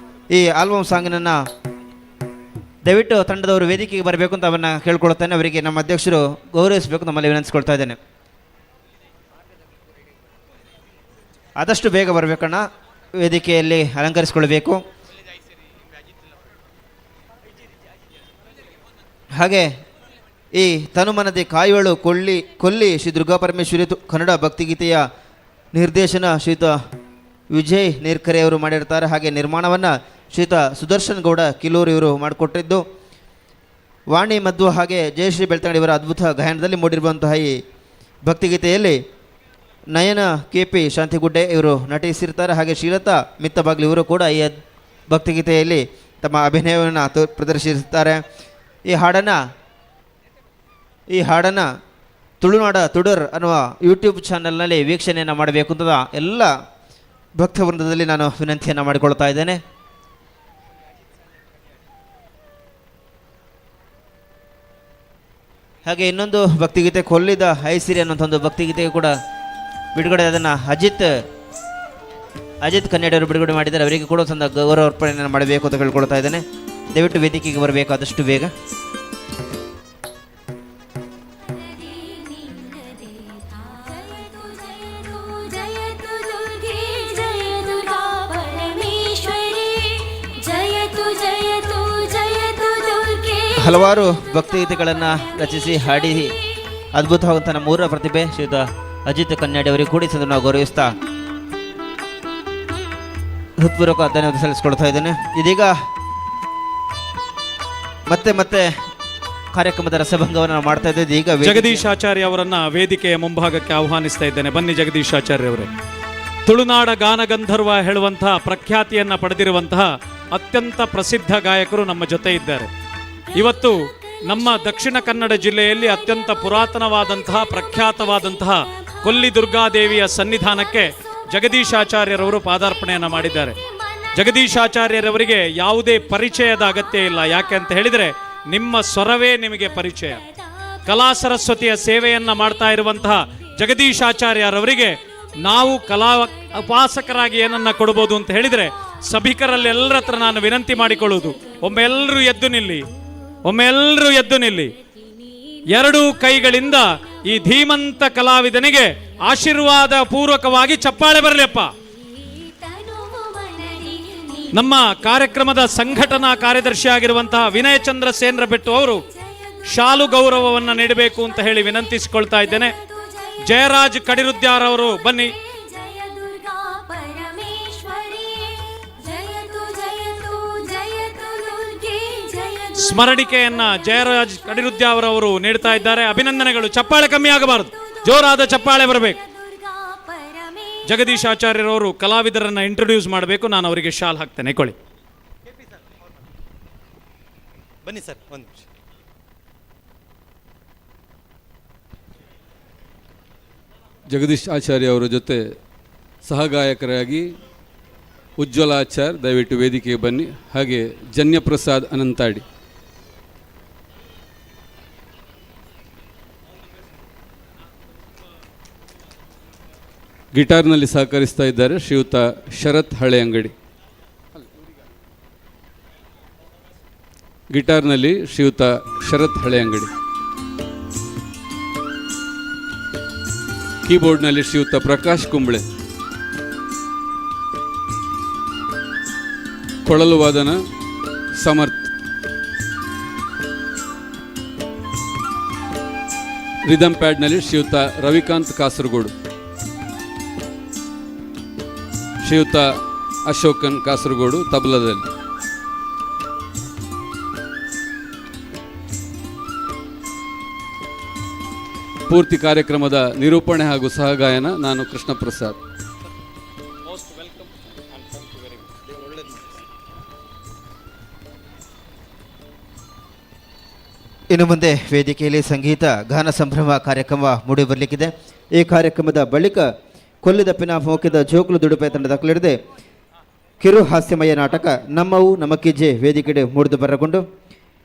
ಈ ಆಲ್ಬಮ್ ಸಾಂಗಿನನ್ನು ದಯವಿಟ್ಟು ತಂಡದವರು ವೇದಿಕೆಗೆ ಬರಬೇಕು ಅಂತ ಅವನ್ನ ಕೇಳ್ಕೊಳ್ತಾನೆ. ಅವರಿಗೆ ನಮ್ಮ ಅಧ್ಯಕ್ಷರು ಗೌರವಿಸಬೇಕು ನಮ್ಮಲ್ಲಿ ವಿನಂತಿಸ್ಕೊಳ್ತಾ ಇದ್ದೇನೆ. ಆದಷ್ಟು ಬೇಗ ಬರಬೇಕಣ್ಣ, ವೇದಿಕೆಯಲ್ಲಿ ಅಲಂಕರಿಸಿಕೊಳ್ಬೇಕು. ಹಾಗೆ ಈ ತನುಮನದಿ ಕಾಯುವಳು ಕೊಲ್ಲಿ ಶ್ರೀ ದುರ್ಗಾಪರಮೇಶ್ವರಿ ಕನ್ನಡ ಭಕ್ತಿಗೀತೆಯ ನಿರ್ದೇಶನ ಶ್ರೀಯುತ ವಿಜಯ್ ನೀರ್ಕರೆ ಅವರು ಮಾಡಿರ್ತಾರೆ. ಹಾಗೆ ನಿರ್ಮಾಣವನ್ನು ಶ್ರೀಯುತ ಸುದರ್ಶನ್ ಗೌಡ ಕಿಲೂರು ಇವರು ಮಾಡಿಕೊಟ್ಟಿದ್ದು. ವಾಣಿ ಮಧ್ವ ಹಾಗೆ ಜಯಶ್ರೀ ಬೆಳ್ತಂಗಡಿ ಇವರ ಅದ್ಭುತ ಗಾಯನದಲ್ಲಿ ಮೂಡಿರುವಂತಹ ಈ ಭಕ್ತಿಗೀತೆಯಲ್ಲಿ ನಯನ KP ಶಾಂತಿಗುಡ್ಡೆ ಇವರು ನಟಿಸಿರ್ತಾರೆ. ಹಾಗೆ ಶ್ರೀಲತಾ ಮಿತ್ತಬಾಗ್ಲಿ ಇವರು ಕೂಡ ಈ ಭಕ್ತಿಗೀತೆಯಲ್ಲಿ ತಮ್ಮ ಅಭಿನಯವನ್ನು ಪ್ರದರ್ಶಿಸುತ್ತಾರೆ. ಈ ಹಾಡನ್ನು ತುಳುನಾಡ ತುಡರ್ ಅನ್ನುವ ಯೂಟ್ಯೂಬ್ ಚಾನಲ್ನಲ್ಲಿ ವೀಕ್ಷಣೆಯನ್ನು ಮಾಡಬೇಕು ಅಂತ ಎಲ್ಲ ಭಕ್ತವೃಂದದಲ್ಲಿ ನಾನು ವಿನಂತಿಯನ್ನು ಮಾಡಿಕೊಳ್ತಾ ಇದ್ದೇನೆ. ಹಾಗೆ ಇನ್ನೊಂದು ಭಕ್ತಿಗೀತೆ ಕೊಲ್ಲಿದ ಐಸಿರಿ ಅನ್ನೋಂಥ ಒಂದು ಭಕ್ತಿಗೀತೆ ಕೂಡ ಬಿಡುಗಡೆ, ಅದನ್ನು ಅಜಿತ್ ಕನ್ನಡಿಯವರು ಬಿಡುಗಡೆ ಮಾಡಿದ್ದಾರೆ. ಅವರಿಗೆ ಕೂಡ ಒಂದು ಗೌರವ ಅರ್ಪಣೆಯನ್ನು ಮಾಡಬೇಕು ಅಂತ ಕೇಳ್ಕೊಳ್ತಾ ಇದ್ದೇನೆ. ದಯವಿಟ್ಟು ವೇದಿಕೆಗೆ ಬರಬೇಕು ಆದಷ್ಟು ಬೇಗ. ಹಲವಾರು ಭಕ್ತಿಗೀತೆಗಳನ್ನು ರಚಿಸಿ ಹಾಡಿ ಅದ್ಭುತವಾದಂಥ ನಮ್ಮೂರ ಪ್ರತಿಭೆ ಶ್ರೀಯುತ ಅಜಿತ್ ಕನ್ನಡಿ ಅವರಿಗೆ ಕೂಡಿಸೋದು ನಾವು ಗೌರವಿಸ್ತಾ ಹೃತ್ಪೂರ್ವಕ ಧನ್ಯವಾದ ಸಲ್ಲಿಸಿಕೊಳ್ತಾ ಇದ್ದೇನೆ. ಇದೀಗ ಮತ್ತೆ ಕಾರ್ಯಕ್ರಮದ ರಸಭಂಗವನ್ನು ನಾವು ಮಾಡ್ತಾ ಇದ್ದೇವೆ. ಈಗ ಜಗದೀಶ್ ಆಚಾರ್ಯ ಅವರನ್ನ ವೇದಿಕೆಯ ಮುಂಭಾಗಕ್ಕೆ ಆಹ್ವಾನಿಸ್ತಾ ಇದ್ದೇನೆ. ಬನ್ನಿ ಜಗದೀಶ್ ಆಚಾರ್ಯ ಅವರೇ. ತುಳುನಾಡ ಗಾನಗಂಧರ್ವ ಹೇಳುವಂತಹ ಪ್ರಖ್ಯಾತಿಯನ್ನ ಪಡೆದಿರುವಂತಹ ಅತ್ಯಂತ ಪ್ರಸಿದ್ಧ ಗಾಯಕರು ನಮ್ಮ ಜೊತೆ ಇದ್ದಾರೆ. ಇವತ್ತು ನಮ್ಮ ದಕ್ಷಿಣ ಕನ್ನಡ ಜಿಲ್ಲೆಯಲ್ಲಿ ಅತ್ಯಂತ ಪುರಾತನವಾದಂತಹ ಪ್ರಖ್ಯಾತವಾದಂತಹ ಕೊಲ್ಲಿ ದುರ್ಗಾದೇವಿಯ ಸನ್ನಿಧಾನಕ್ಕೆ ಜಗದೀಶಾಚಾರ್ಯರವರು ಪಾದಾರ್ಪಣೆಯನ್ನು ಮಾಡಿದ್ದಾರೆ. ಜಗದೀಶಾಚಾರ್ಯರವರಿಗೆ ಯಾವುದೇ ಪರಿಚಯದ ಅಗತ್ಯ ಇಲ್ಲ. ಯಾಕೆ ಅಂತ ಹೇಳಿದರೆ ನಿಮ್ಮ ಸ್ವರವೇ ನಿಮಗೆ ಪರಿಚಯ. ಕಲಾ ಸರಸ್ವತಿಯ ಸೇವೆಯನ್ನು ಮಾಡ್ತಾ ಇರುವಂತಹ ಜಗದೀಶಾಚಾರ್ಯರವರಿಗೆ ನಾವು ಕಲಾ ಉಪಾಸಕರಾಗಿ ಏನನ್ನ ಕೊಡ್ಬೋದು ಅಂತ ಹೇಳಿದರೆ ಸಭಿಕರಲ್ಲಿ ಎಲ್ಲರ ಹತ್ರ ನಾನು ವಿನಂತಿ ಮಾಡಿಕೊಳ್ಳುವುದು, ಒಮ್ಮೆಲ್ಲರೂ ಎದ್ದು ನಿಲ್ಲಿ. ಎರಡೂ ಕೈಗಳಿಂದ ಈ ಧೀಮಂತ ಕಲಾವಿದನಿಗೆ ಆಶೀರ್ವಾದ ಪೂರ್ವಕವಾಗಿ ಚಪ್ಪಾಳೆ ಬರಲಿಯಪ್ಪ. ನಮ್ಮ ಕಾರ್ಯಕ್ರಮದ ಸಂಘಟನಾ ಕಾರ್ಯದರ್ಶಿ ಆಗಿರುವಂತಹ ವಿನಯ ಚಂದ್ರ ಸೇನ್ರ ಬೆಟ್ಟು ಅವರು ಶಾಲು ಗೌರವವನ್ನು ನೀಡಬೇಕು ಅಂತ ಹೇಳಿ ವಿನಂತಿಸಿಕೊಳ್ತಾ ಇದ್ದೇನೆ. ಜಯರಾಜ್ ಕಡಿರುದ್ಯಾರ್ ಅವರು ಬನ್ನಿ. ಸ್ಮರಣಿಕೆಯನ್ನ ಜಯರಾಜ್ ಕಡಿರುದ್ಯಾರ್ ಅವರು ನೀಡ್ತಾ ಇದ್ದಾರೆ. ಅಭಿನಂದನೆಗಳು. ಚಪ್ಪಾಳೆ ಕಮ್ಮಿ ಆಗಬಾರದು, ಜೋರಾದ ಚಪ್ಪಾಳೆ ಬರಬೇಕು. ಜಗದೀಶ್ ಆಚಾರ್ಯರವರು ಕಲಾವಿದರನ್ನ ಇಂಟ್ರೊಡ್ಯೂಸ್ ಮಾಡಬೇಕು. ನಾನು ಅವರಿಗೆ ಶಾಲ್ ಹಾಕ್ತೇನೆ, ಕೊಳ್ಳಿ. ಬನ್ನಿ ಸರ್, ಒಂದು ನಿಮಿಷ. ಜಗದೀಶ್ ಆಚಾರ್ಯ ಅವರ ಜೊತೆ ಸಹಗಾಯಕರಾಗಿ ಉಜ್ವಲ ಆಚಾರ್ ದಯವಿಟ್ಟು ವೇದಿಕೆಗೆ ಬನ್ನಿ. ಹಾಗೆ ಜನ್ಯಪ್ರಸಾದ್ ಅನಂತಾಡಿ. ಗಿಟಾರ್ನಲ್ಲಿ ಸಹಕರಿಸ್ತಾ ಇದ್ದಾರೆ ಶ್ರೀಯುತ ಶರತ್ ಹಳೆ ಅಂಗಡಿ. ಗಿಟಾರ್ನಲ್ಲಿ ಶ್ರೀಯುತ ಶರತ್ ಹಳೆ ಅಂಗಡಿ. ಕೀಬೋರ್ಡ್ನಲ್ಲಿ ಶ್ರೀಯುತ ಪ್ರಕಾಶ್ ಕುಂಬಳೆ. ಕೊಳಲು ವಾದನ ಸಮರ್ಥ್. ರಿದಮ್ ಪ್ಯಾಡ್ನಲ್ಲಿ ಶ್ರೀಯುತ ರವಿಕಾಂತ್ ಕಾಸರಗೋಡು. ಶ್ರೀಯುತ ಅಶೋಕನ್ ಕಾಸರಗೋಡು ತಬಲದಲ್ಲಿ. ಪೂರ್ತಿ ಕಾರ್ಯಕ್ರಮದ ನಿರೂಪಣೆ ಹಾಗೂ ಸಹಗಾಯನ ನಾನು ಕೃಷ್ಣ ಪ್ರಸಾದ್. ಇನ್ನು ಮುಂದೆ ವೇದಿಕೆಯಲ್ಲಿ ಸಂಗೀತ ಗಾನ ಸಂಭ್ರಮ ಕಾರ್ಯಕ್ರಮ ಮೂಡಿ ಬರಲಿಕ್ಕಿದೆ. ಈ ಕಾರ್ಯಕ್ರಮದ ಬಳಿಕ ಕೊಲ್ಲಿದಪ್ಪಿನ ಮೋಕಿದ ಜೋಕುಲು ದುಡುಪೆ ತಂಡದ ಕಲಿಡಿದೆ ಕಿರು ಹಾಸ್ಯಮಯ ನಾಟಕ ನಮ್ಮವು ನಮಕ್ಕಿಜ್ಜೆ ವೇದಿಕೆಗೆ ಮೂಡಿದು ಬರಗೊಂಡು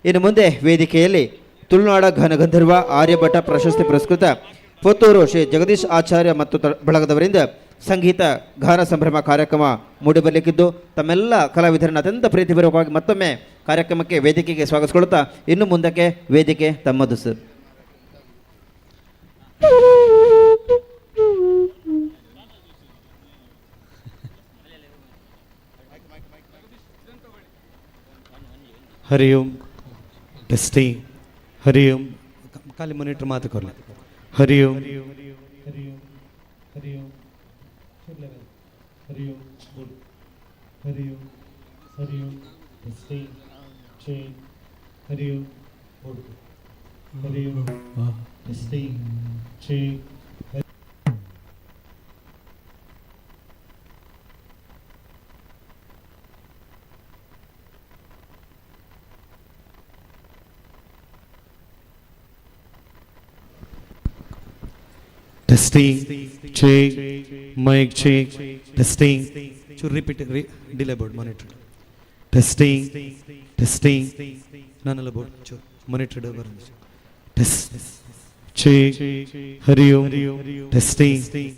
ಇನ್ನು ಮುಂದೆ ವೇದಿಕೆಯಲ್ಲಿ ತುಳುನಾಡ ಘನಗಂಧರ್ವ ಆರ್ಯಭಟ ಪ್ರಶಸ್ತಿ ಪುರಸ್ಕೃತ ಪುತ್ತೂರು ಶ್ರೀ ಜಗದೀಶ್ ಆಚಾರ್ಯ ಮತ್ತು ಬಳಗದವರಿಂದ ಸಂಗೀತ ಗಾನ ಸಂಭ್ರಮ ಕಾರ್ಯಕ್ರಮ ಮೂಡಿಬರಲಿಕ್ಕಿದ್ದು ತಮ್ಮೆಲ್ಲ ಕಲಾವಿದರನ್ನು ಅತ್ಯಂತ ಪ್ರೀತಿಪೂರ್ವಕವಾಗಿ ಮತ್ತೊಮ್ಮೆ ಕಾರ್ಯಕ್ರಮಕ್ಕೆ ವೇದಿಕೆಗೆ ಸ್ವಾಗತಿಸಿಕೊಳ್ಳುತ್ತಾ ಇನ್ನು ಮುಂದಕ್ಕೆ ವೇದಿಕೆ ತಮ್ಮದು ಸರ್. ಹರಿ ಓಂ ಟೆಸ್ಟಿಂಗ್. ಹರಿ ಓಂ ಖಾಲಿ ಮಾನಿಟರ್ ಮಾತು ಕೊರಲಿ. Hari Om Hari Om Hari Om Hari Om Hari Om Hari Om testing change. Hari Om Hari Om testing check Testing, check, mic check, testing. Should repeat, delay board, monitor. Testing, testing. None board, monitor. Test, check, Hari Om, testing.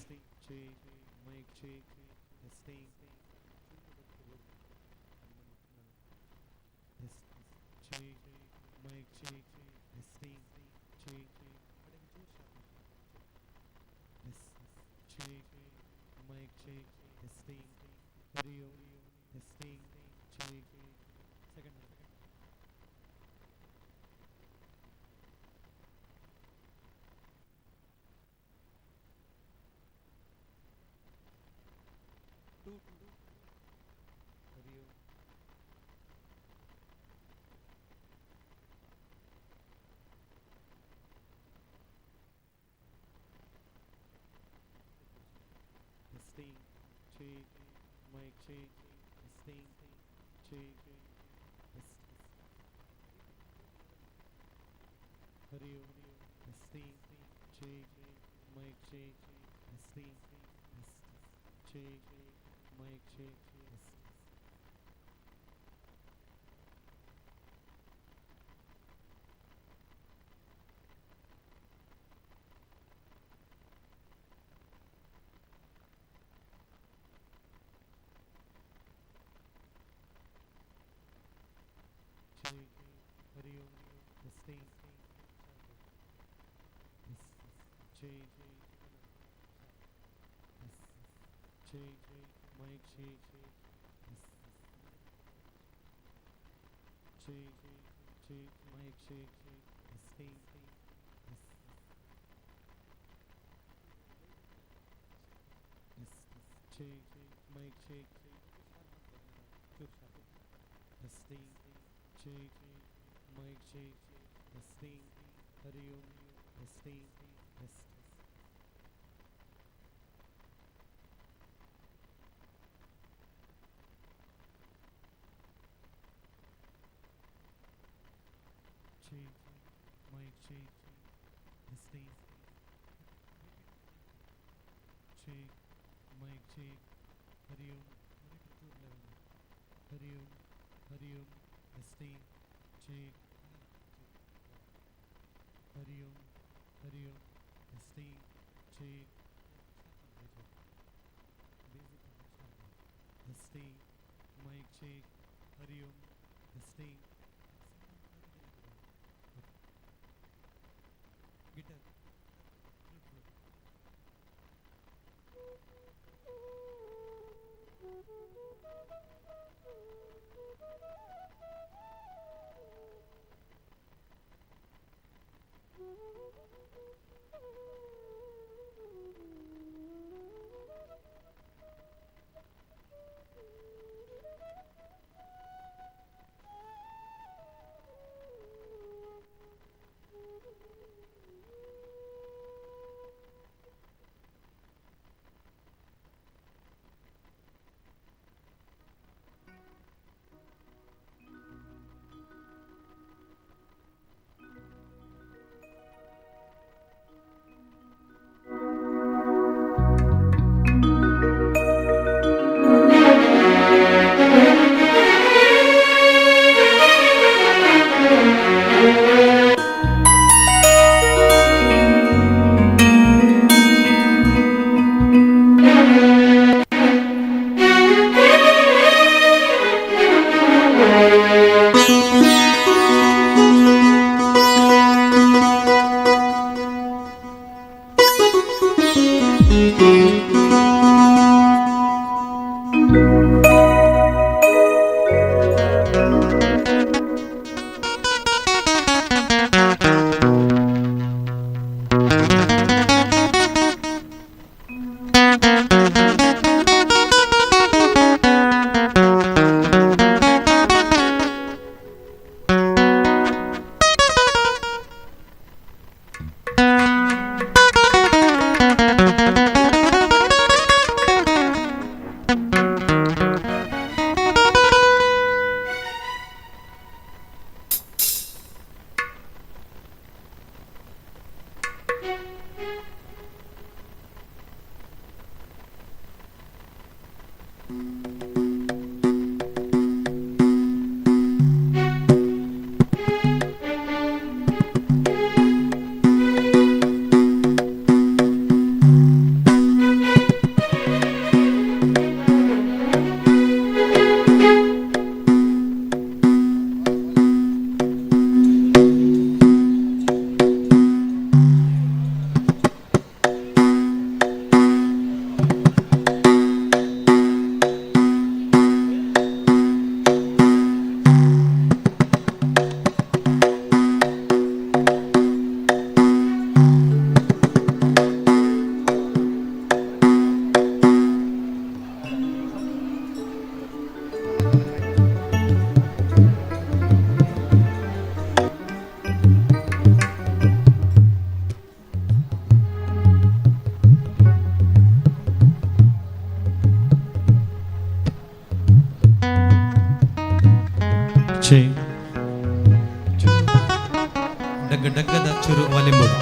ಡಗ್ಗದ ಚೂರು ವಾಲಿಂಬೋಡು.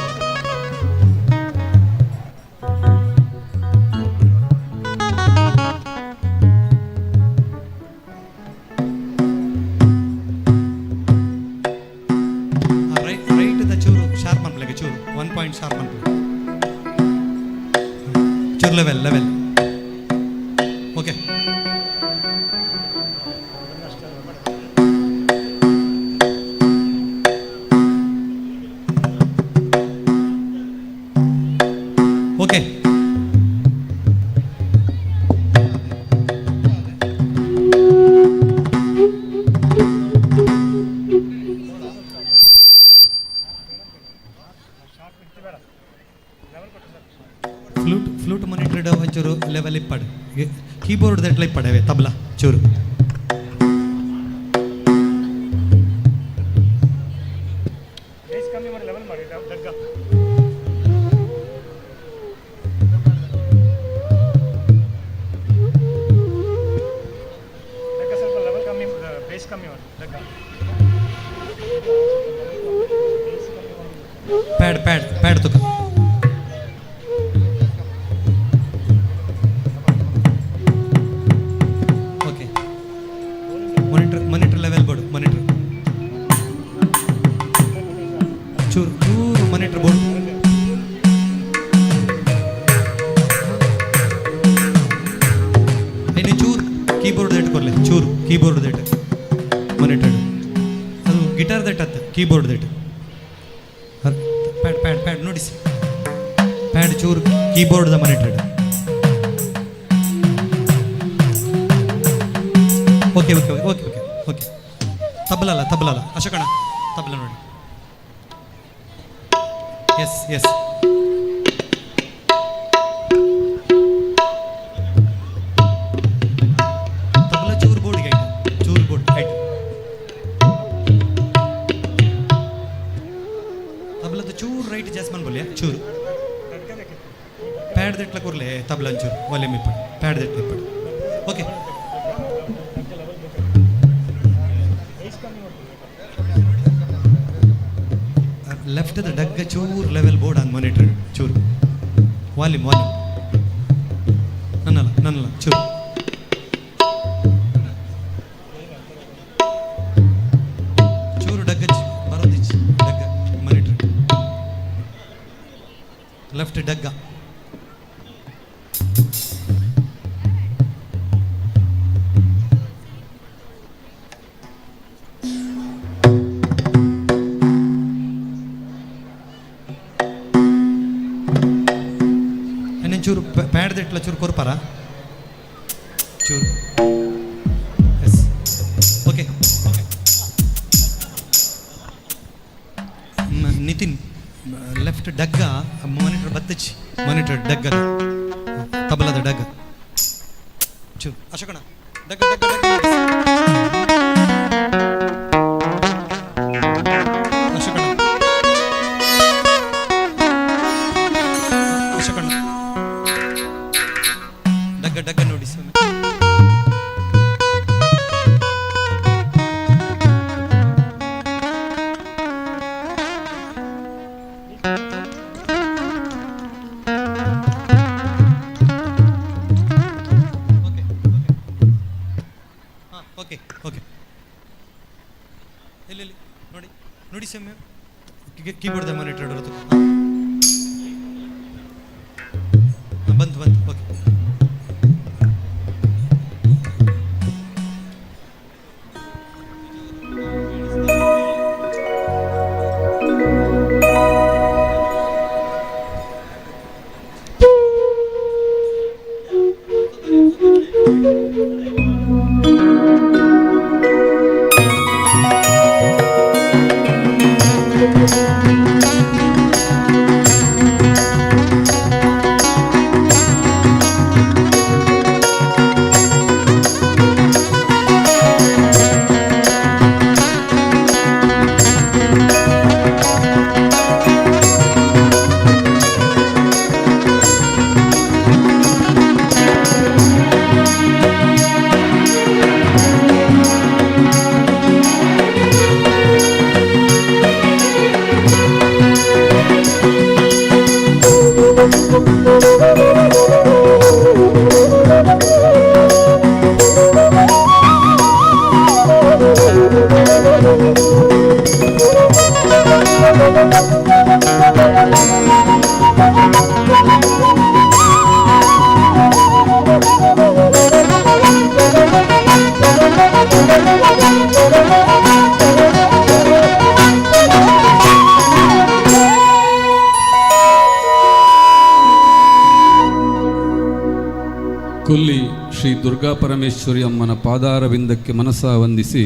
ರೈಟ್ ಚೂರು ಶಾರ್ಪ್ ಅನ್ಪ್ಲೆಗೆ ಚೂರು 1 ಪಾಯಿಂಟ್ ಶಾರ್ಪ್ ಅನ್ಪ್ಲೆ ಚೂರು level okay. Okay flute ಮಾನಿಟರ್ಡ್ ಒಂಚೂರು level ಇಪ್ಪಡು. Keyboard ದೆಟ್ಲ ಇಪ್ಪಡವೆ ತಬಲ ಚೂರು. ಪ್ಯಾಡ್ ತುಕ okay. Monitor level board monitor ಚೂರು ಮಾನಿಟರ್ ಬೋರ್ಡ್ ಇನ್ನು ಚೂರು ಕೀಬೋರ್ಡ್ ದೆಟ್ ಕೊರ್ಲೆ ಚೂರು ಕೀಬೋರ್ಡ್ ದೆಟ್ ಮಾನಿಟರ್ ಅದು ಗಿಟಾರ್ ದೆಟ್ ಅತ್ತ ಕೀಬೋರ್ಡ್ ದೆಟ್ ಪ್ಯಾಡ್ ನೋಡಿಸಿ ಪ್ಯಾಡ್ ಚೂರು ಕೀಬೋರ್ಡ್ ದ ಮಾನಿಟರ್ಡ್. Okay okay okay okay okay. ತಬಲಲ್ಲ ಅಶೋಕಣ ತಬಲ ನೋಡಿ. ಎಸ್ ತಬಲ ಚೂರು ಬೋರ್ಡ್ಗೆ ಐಟ್ ಚೂರು ಬೋರ್ಡ್ ಐಟ್ ತಬಲದ ಚೂರು ರೈಟ್ ಜಾಸ್ಮನ್ ಬೋಲಿಯಾ ಚೂರು ಪ್ಯಾಡ್ ದೆಟ್ಲ ಕೊರ್ಲೆ ತಬಲ ಚೂರು ವಾಲ್ಯೂಮ್ ಇಪ್ಪಡು ಪ್ಯಾಡ್ ದೆಟ್ಲ ಇಪ್ಪಡು ಓಕೆ. ಲೆಫ್ಟ್ ದ ಡಗ್ಗ ಚೂರು ಲೆವೆಲ್ ಬೋರ್ಡ್ ಆನ್ ಮಾನಿಟರ್ ಚೂರು ವಾಲ್ಯೂಮ್ ನನ್ನಲ್ಲ ಚೂರು ಚೂರು ಡಗ್ಗ ಬರೋದಿಚ್ಚಿ ಡಗ್ಗ ಮಾನಿಟರ್ ಲೆಫ್ಟ್ ಡಗ್ಗ ಚೂರು ಪ್ಯಾಡ್ ದೆಟ್ಲ ಚೂರು ಕೊರ್ಪಾರ ಚೂರು ಎಸ್ ಓಕೆ ನಿತಿನ್ ಲೆಫ್ಟ್ ಡಗ್ಗ ಮಾನಿಟರ್ ಬತ್ತಚ್ಚಿ ಮಾನಿಟರ್ ಡಗ್ಗ ತಬಲದ ಡಗ್ಗ ಚೂರು ಅಶೋಕಣ ಡಗ್ಗ ಡಗ್ಗ ನೋಡಿ ಸ್ವಾಮಿ. ಓಕೆ ಇಲ್ಲಿ ನೋಡಿ ಸ್ವಾಮಿ ಕೀಬೋರ್ಡ್ ಮಾನಿಟರ್ ಬಂತು ಓಕೆ. ದುರ್ಗಾ ಪರಮೇಶ್ವರಿ ಅಮ್ಮನ ಪಾದಾರವಿಂದಕ್ಕೆ ಮನಸ್ಸ ವಂದಿಸಿ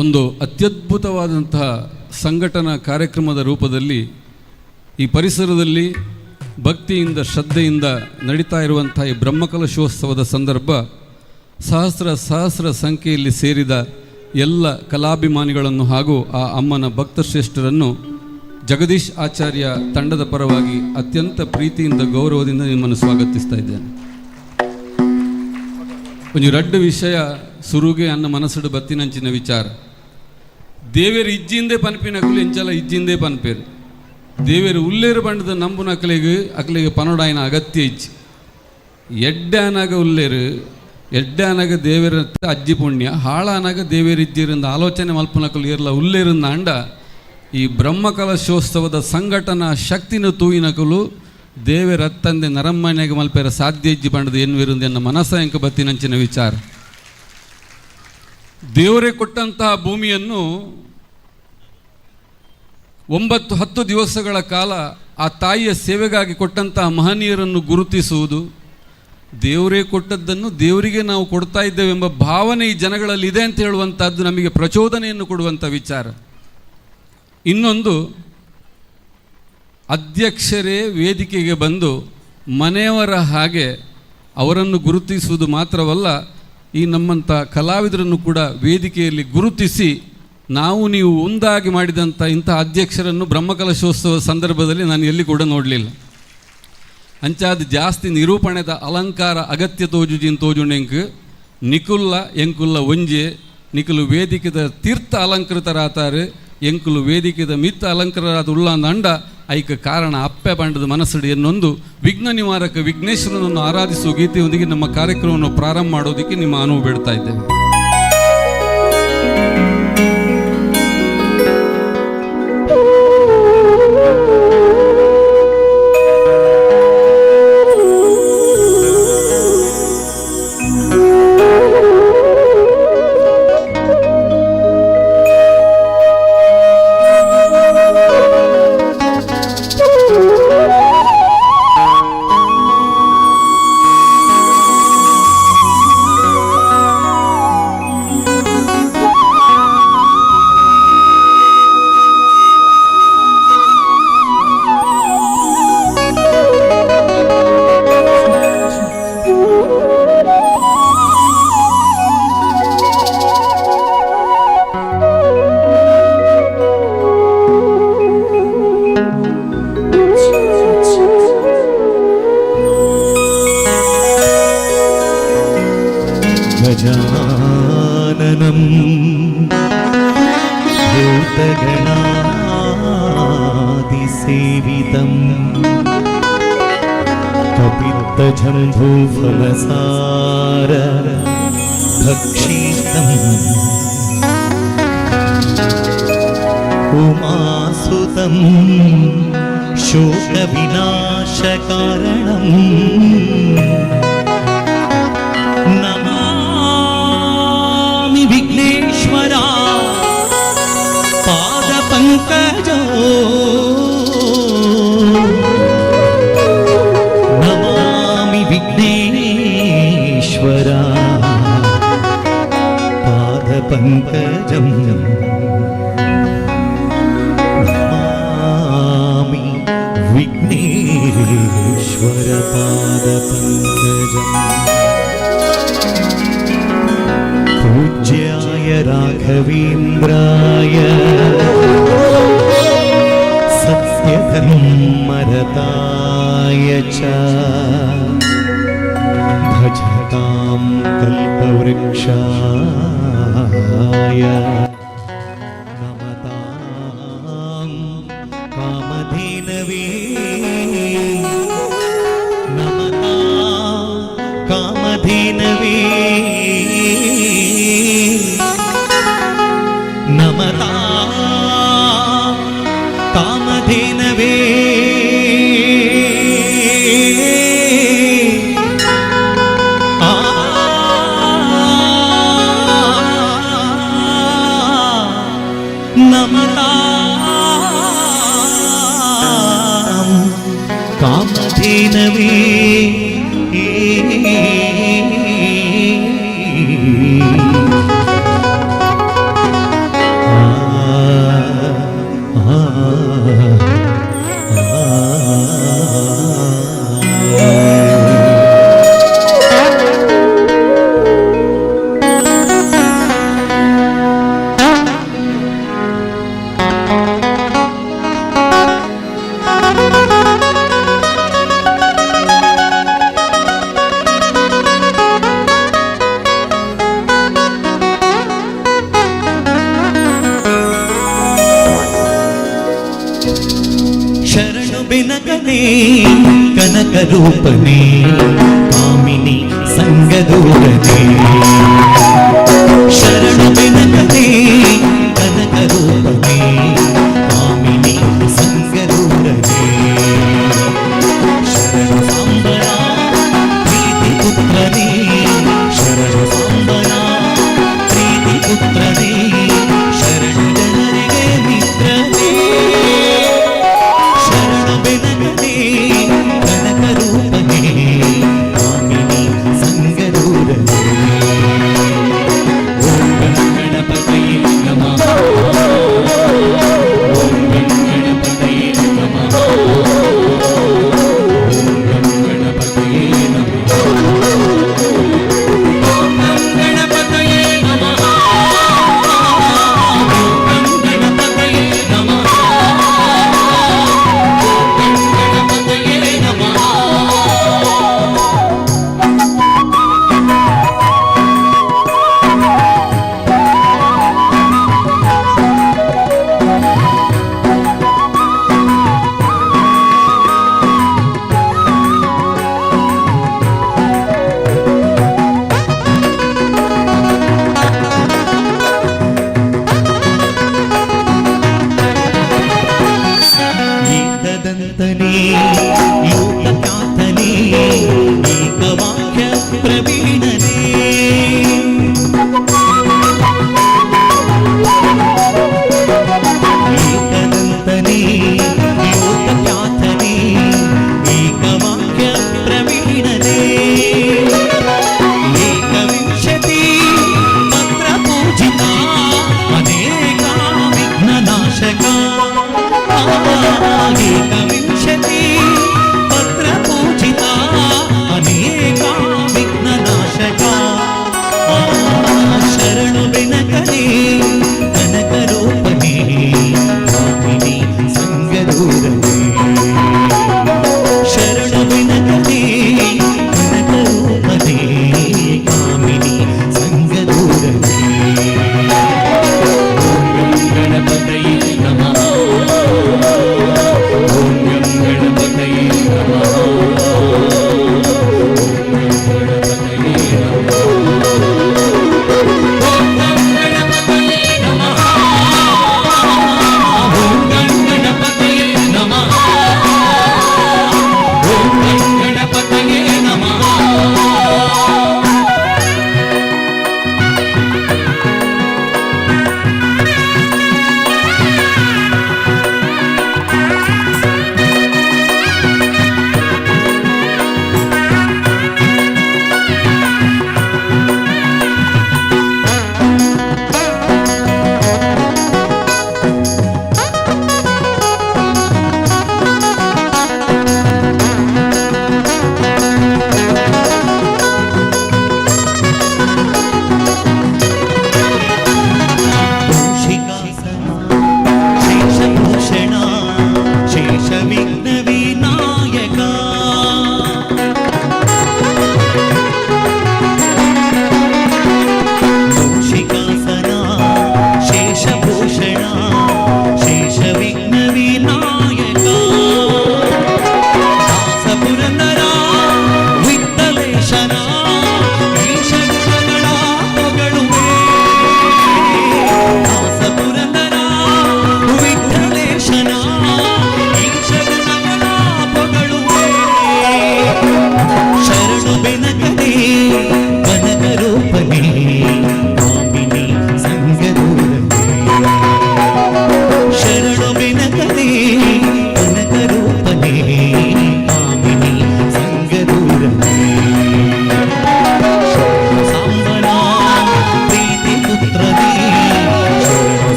ಒಂದು ಅತ್ಯದ್ಭುತವಾದಂತಹ ಸಂಘಟನಾ ಕಾರ್ಯಕ್ರಮದ ರೂಪದಲ್ಲಿ ಈ ಪರಿಸರದಲ್ಲಿ ಭಕ್ತಿಯಿಂದ ಶ್ರದ್ಧೆಯಿಂದ ನಡೀತಾ ಇರುವಂಥ ಈ ಬ್ರಹ್ಮಕಲಶೋತ್ಸವದ ಸಂದರ್ಭ ಸಹಸ್ರ ಸಂಖ್ಯೆಯಲ್ಲಿ ಸೇರಿದ ಎಲ್ಲ ಕಲಾಭಿಮಾನಿಗಳನ್ನು ಹಾಗೂ ಆ ಅಮ್ಮನ ಭಕ್ತಶ್ರೇಷ್ಠರನ್ನು ಜಗದೀಶ್ ಆಚಾರ್ಯ ತಂಡದ ಪರವಾಗಿ ಅತ್ಯಂತ ಪ್ರೀತಿಯಿಂದ ಗೌರವದಿಂದ ನಿಮ್ಮನ್ನು ಸ್ವಾಗತಿಸ್ತಾ ಇದ್ದೇನೆ. ಒಂದು ರಡ್ಡು ವಿಷಯ ಸುರುಗೆ ಅನ್ನ ಮನಸ್ಸುಡು ಬತ್ತಿನಂಚಿನ ವಿಚಾರ. ದೇವೇರು ಇಜ್ಜಿಂದೇ ಪನ್ಪಿನಕಲು ಎಂಚಲ ಇಜ್ಜಿಂದೇ ಪನ್ಪೇರು. ದೇವೇರು ಉಲ್ಲೇರು ಬಂಡದ ನಂಬುನ ಅಕ್ಲೆಗೆ ಪನೋಡಾಯಿನ ಅಗತ್ಯ ಇಜ್ಜಿ ಎಡ್ಡಾನಾಗ ಉಲ್ಲೇರು ಎಡ್ಡಾನಾಗ ದೇವೇರ ಅಜ್ಜಿ ಪುಣ್ಯ ಹಾಳಾನಾಗ ದೇವೇರಿಜ್ಜಿರಿಂದ ಆಲೋಚನೆ ಮಲ್ಪನಕಲು ಇರಲ ಉಲ್ಲೇರಿಂದ ಅಂಡ ಈ ಬ್ರಹ್ಮಕಲಶೋತ್ಸವದ ಸಂಘಟನಾ ಶಕ್ತಿನ ತೂಯಿನಕಲು ದೇವೇರ ಹತ್ತಂದೆ ನರಮ್ಮನೆಗೆ ಮಲ್ಪೇರ ಸಾಧ್ಯ ಇಜ್ಜಿ ಬಂಡದ ಎನ್ವಿರುಂದೆನ್ನ ಮನಸ್ಸ ಎಂಕ ಬತ್ತಿನಂಚಿನ ವಿಚಾರ. ದೇವರೇ ಕೊಟ್ಟಂತಹ ಭೂಮಿಯನ್ನು 9-10 ದಿವಸಗಳ ಕಾಲ ಆ ತಾಯಿಯ ಸೇವೆಗಾಗಿ ಕೊಟ್ಟಂತಹ ಮಹನೀಯರನ್ನು ಗುರುತಿಸುವುದು, ದೇವರೇ ಕೊಟ್ಟದ್ದನ್ನು ದೇವರಿಗೆ ನಾವು ಕೊಡ್ತಾ ಇದ್ದೇವೆಂಬ ಭಾವನೆ ಈ ಜನಗಳಲ್ಲಿ ಇದೆ ಅಂತ ಹೇಳುವಂಥದ್ದು ನಮಗೆ ಪ್ರಚೋದನೆಯನ್ನು ಕೊಡುವಂಥ ವಿಚಾರ. ಇನ್ನೊಂದು, ಅಧ್ಯಕ್ಷರೇ ವೇದಿಕೆಗೆ ಬಂದು ಮನೆಯವರ ಹಾಗೆ ಅವರನ್ನು ಗುರುತಿಸುವುದು ಮಾತ್ರವಲ್ಲ, ಈ ನಮ್ಮಂಥ ಕಲಾವಿದರನ್ನು ಕೂಡ ವೇದಿಕೆಯಲ್ಲಿ ಗುರುತಿಸಿ ನಾವು ನೀವು ಒಂದಾಗಿ ಮಾಡಿದಂಥ ಇಂಥ ಅಧ್ಯಕ್ಷರನ್ನು ಬ್ರಹ್ಮಕಲಶೋತ್ಸವ ಸಂದರ್ಭದಲ್ಲಿ ನಾನು ಎಲ್ಲಿ ಕೂಡ ನೋಡಲಿಲ್ಲ. ಅಂಚಾದ ಜಾಸ್ತಿ ನಿರೂಪಣೆದ ಅಲಂಕಾರ ಅಗತ್ಯ ತೋಜುಜಿನ್ ತೋಜುಂಡೆಂಕ್ ನಿಕುಲ್ಲ ಎಂಕುಲ್ಲ ಒಂಜೆ ನಿಕುಲು ವೇದಿಕೆದ ತೀರ್ಥ ಅಲಂಕೃತರಾತಾರೆ ಎಂಕುಲು ವೇದಿಕೆದ ಮಿತ್ತ ಅಲಂಕೃತರಾದ ಉಳ್ಳಾಂದ ಅಂಡ ಐಕ ಕಾರಣ ಅಪ್ಪೆ ಬಂಡದ ಮನಸ್ಸಡಿ ಎನ್ನೊಂದು ವಿಘ್ನ ನಿವಾರಕ ವಿಘ್ನೇಶ್ವರನನ್ನು ಆರಾಧಿಸುವ ಗೀತೆಯೊಂದಿಗೆ ನಮ್ಮ ಕಾರ್ಯಕ್ರಮವನ್ನು ಪ್ರಾರಂಭ ಮಾಡೋದಕ್ಕೆ ನಿಮ್ಮ ಅನುವು ಬೇಡ್ತಾ ಇದ್ದೇವೆ. गजाननं भूतगणादिसेवितं कपित्तजम्बूफलसार भक्षितम् उमासुतं शोकविनाशकारणम् नमामि विघ्नेश्वरा पादपङ्कजो नमामि विघ्नेश्वरा पादपङ्कजम् नमामि विघ्नेश्वर पादपङ्कजम् पूज्याय राघवेन्द्राय सत्यधर्मरताय च भजतां कल्पवृक्षाय नमतां कामधेनवे नमतां कामधेनवे नमता कामधेनवे नमता कामधेनवे ಕನಕ ರೂಪನೇ ಕಾಮಿನಿ ಸಂಗದೂರನೇ ಶರಣು ಬೆನಕನೇ ಕನಕ ರೂಪನೇ ಕಾಮಿನಿ ಸಂಗದೂರನೇ ಶರಣು ಸಾಂಬರ ಪ್ರೀತಿ ಪುತ್ರನೇ ಶರಣು ಸಾಂಬರ ಪ್ರೀತಿ ಪುತ್ರನೇ ಶರಣು ಜನರಿಗೆ ಮಿತ್ರನೇ ಶರಣ ಬೆನಕನೇ ಕನಕ ರೂಪನೇ ಕಾಮಿನಿ ಸಂಗದೂರನೇ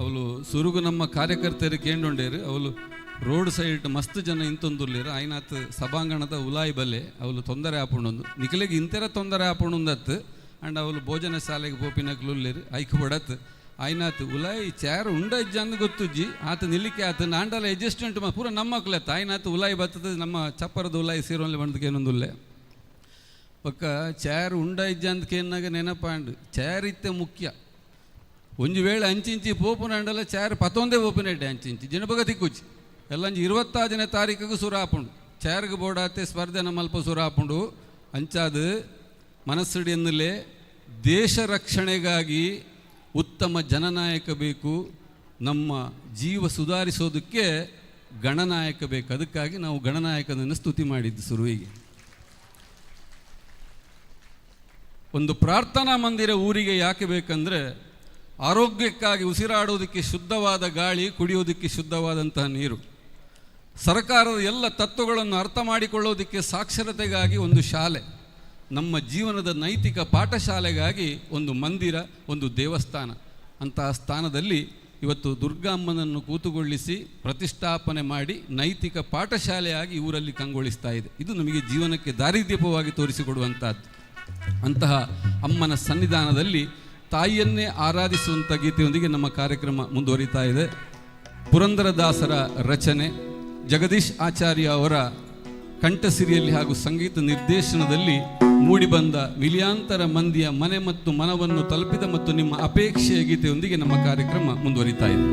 ಅವಳು ಸುರುಗು ನಮ್ಮ ಕಾರ್ಯಕರ್ತರು ಕೇಂಡೊಂಡೇರು ಅವಳು ರೋಡ್ ಸೈಡ್ ಮಸ್ತ್ ಜನ ಇಂತೊಂದುರ್ಲೇರು ಆಯ್ನಾತ್ ಸಭಾಂಗಣದ ಉಲಾಯಿ ಬಲ್ಲೆ ಅವಳು ತೊಂದರೆ ಆಪುಂಡೊಂದು ನಿಖಲಿಗೆ ಇಂತೆರ ತೊಂದರೆ ಆಪುಂಡೊಂದತ್ತು ಅಂಡ್ ಅವಳು ಭೋಜನ ಶಾಲೆಗೆ ಪೋಪಿನಕ್ಲುಲ್ಲೇರು ಐಕ್ ಹೊಡತ್ ಆಯ್ನಾತ್ ಉಲಾಯಿ ಚಾರ್ ಉಂಡ ಇಜ್ಜಂದು ಗೊತ್ತುಜ್ಜಿ ಆತ ನಿಲ್ಲಿಕ್ಕೆ ಆತ ನಾಂಡಲ ಅಡ್ಜಸ್ಟ್ಮೆಂಟ್ ಪೂರ ನಮ್ಮ ಮಕ್ಳೆತ್ತ ಆಯ್ನಾತ್ ಉಲಾಯಿ ಬರ್ತದೆ ನಮ್ಮ ಚಪ್ಪರದ ಉಲಾಯಿ ಸೇರೋನ್ಲಿ ಬಂದಕ್ಕೆ ಏನೊಂದುಲ್ಲೆ ಪಕ್ಕ ಚಾರ್ ಉಂಡ ಇಜ್ಜಂದಕ್ಕೆ ಏನಾಗ ನೆನಪಾಂಡು ಚಾರ್ ಇತ್ತೆ ಮುಖ್ಯ ಒಂಜು ವೇಳೆ ಅಂಚಿಂಚಿ ಪೋಪುನ ಅಂಡಲ ಚಾರ್ ಪತ್ತೊಂದೇ ಪೋಪಿನಡ್ಡೆ ಅಂಚಿಂಚಿ ಜನಪಗ ತಿಕ್ಕುಚ್ಚಿ ಎಲ್ಲಂಜಿ 26ನೇ ತಾರೀಕಿಗೆ ಸುರ ಹಾಪುಂಡು ಚಾರ್ಗೆ ಬೋಡಾತೆ ಸ್ಪರ್ಧೆ ನಮ್ಮಲ್ಪ ಸುರ ಹಾಪುಂಡು ಅಂಚಾದು ಮನಸ್ಸಡಿ ಎನ್ನಲೇ ದೇಶ ರಕ್ಷಣೆಗಾಗಿ ಉತ್ತಮ ಜನನಾಯಕ ಬೇಕು, ನಮ್ಮ ಜೀವ ಸುಧಾರಿಸೋದಕ್ಕೆ ಗಣನಾಯಕ ಬೇಕು. ಅದಕ್ಕಾಗಿ ನಾವು ಗಣನಾಯಕನನ್ನು ಸ್ತುತಿ ಮಾಡಿದ್ದು ಶುರುವಿಗೆ. ಒಂದು ಪ್ರಾರ್ಥನಾ ಮಂದಿರ ಊರಿಗೆ ಯಾಕೆ ಬೇಕಂದರೆ ಆರೋಗ್ಯಕ್ಕಾಗಿ ಉಸಿರಾಡೋದಕ್ಕೆ ಶುದ್ಧವಾದ ಗಾಳಿ, ಕುಡಿಯೋದಕ್ಕೆ ಶುದ್ಧವಾದಂತಹ ನೀರು. ಸರ್ಕಾರದ ಎಲ್ಲ ತತ್ವಗಳನ್ನು ಅರ್ಥ ಮಾಡಿಕೊಳ್ಳೋದಕ್ಕೆ ಸಾಕ್ಷರತೆಗಾಗಿ ಒಂದು ಶಾಲೆ, ನಮ್ಮ ಜೀವನದ ನೈತಿಕ ಪಾಠಶಾಲೆಗಾಗಿ ಒಂದು ಮಂದಿರ, ಒಂದು ದೇವಸ್ಥಾನ. ಅಂತಹ ಸ್ಥಾನದಲ್ಲಿ ಇವತ್ತು ದುರ್ಗಾಮ್ಮನನ್ನು ಕೂತುಗೊಳಿಸಿ ಪ್ರತಿಷ್ಠಾಪನೆ ಮಾಡಿ ನೈತಿಕ ಪಾಠಶಾಲೆಯಾಗಿ ಊರಲ್ಲಿ ಕಂಗೊಳಿಸ್ತಾ ಇದೆ. ಇದು ನಮಗೆ ಜೀವನಕ್ಕೆ ದಾರಿದೀಪವಾಗಿ ತೋರಿಸಿಕೊಡುವಂಥದ್ದು. ಅಂತಹ ಅಮ್ಮನ ಸನ್ನಿಧಾನದಲ್ಲಿ ತಾಯಿಯನ್ನೇ ಆರಾಧಿಸುವಂಥ ಗೀತೆಯೊಂದಿಗೆ ನಮ್ಮ ಕಾರ್ಯಕ್ರಮ ಮುಂದುವರಿತಾ ಇದೆ. ಪುರಂದರದಾಸರ ರಚನೆ, ಜಗದೀಶ್ ಆಚಾರ್ಯ ಅವರ ಕಂಠಸಿರಿಯಲ್ಲಿ ಹಾಗೂ ಸಂಗೀತ ನಿರ್ದೇಶನದಲ್ಲಿ ಮೂಡಿಬಂದ ಮಿಲಿಯಾಂತರ ಮಂದಿಯ ಮನೆ ಮತ್ತು ಮನವನ್ನು ತಲುಪಿದ ಮತ್ತು ನಿಮ್ಮ ಅಪೇಕ್ಷೆಯ ಗೀತೆಯೊಂದಿಗೆ ನಮ್ಮ ಕಾರ್ಯಕ್ರಮ ಮುಂದುವರಿತಾ ಇದೆ.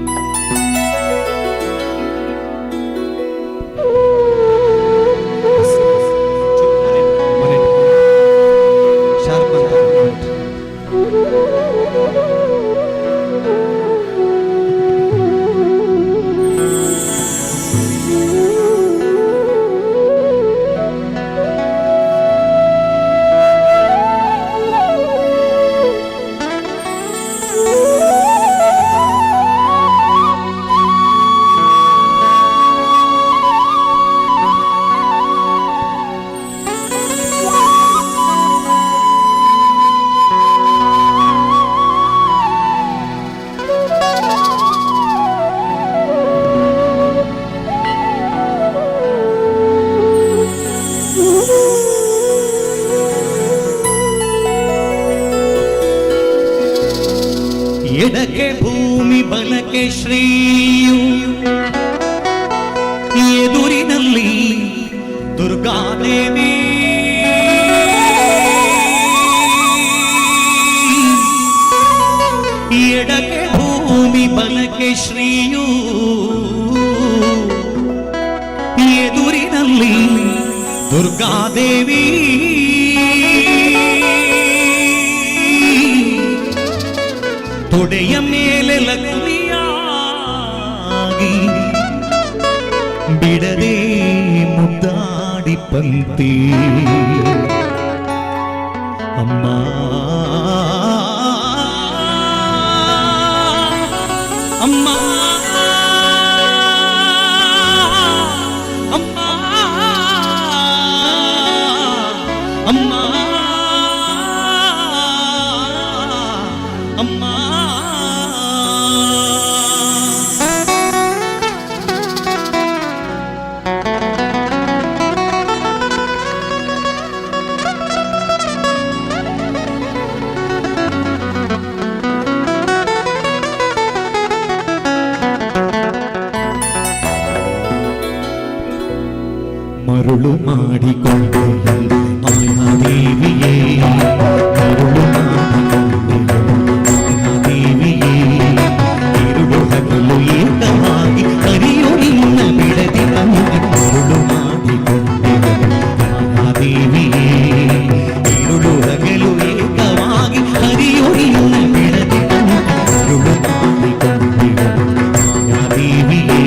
ಎಡಕ್ಕೆ ಭೂಮಿ ಬಲಕ್ಕೆ ಶ್ರೀಯು, ಎದುರಿನಲ್ಲಿ ದುರ್ಗಾದೇವಿ. ಎಡಕ್ಕೆ ಭೂಮಿ ಬಲಕ್ಕೆ ಶ್ರೀಯು, ಎದುರಿನಲ್ಲಿ ದುರ್ಗಾದೇವಿ. ತೊಡೆಯ ಮೇಲೆ ಲಕ್ಷ್ಮಿಯಾಗಿ ಬಿಡದೆ ಮುದ್ದಾಡಿ ಪಂತಿ ಅಮ್ಮ. ಅಮ್ಮ ಅಮ್ಮ ಅಮ್ಮ ಅಮ್ಮ. ಮರುಳು ಮಾಡಿಕೊಂಡು ಮಾಯಾದೇವಿಯೇ, ಮರುಳು ಮಾಡಿಕೊಂಡು ಮಾಯಾದೇವಿಯೇ, ಇರುಳು ಹಗಲು ಏಕವಾಗಿ ಕರೆಯು ನಿನ್ನ ಬಿಡದಿ ಬಂದು. ಮರುಳು ಮಾಡಿಕೊಂಡು ಮಾಯಾದೇವಿಯೇ, ಇರುಳು ಹಗಲು ಏಕವಾಗಿ ಕರೆಯು ನಿನ್ನ ಬಿಡದಿ ಬಂದು. ಮರುಳು ಮಾಡಿಕೊಂಡು ಮಾಯಾದೇವಿಯೇ.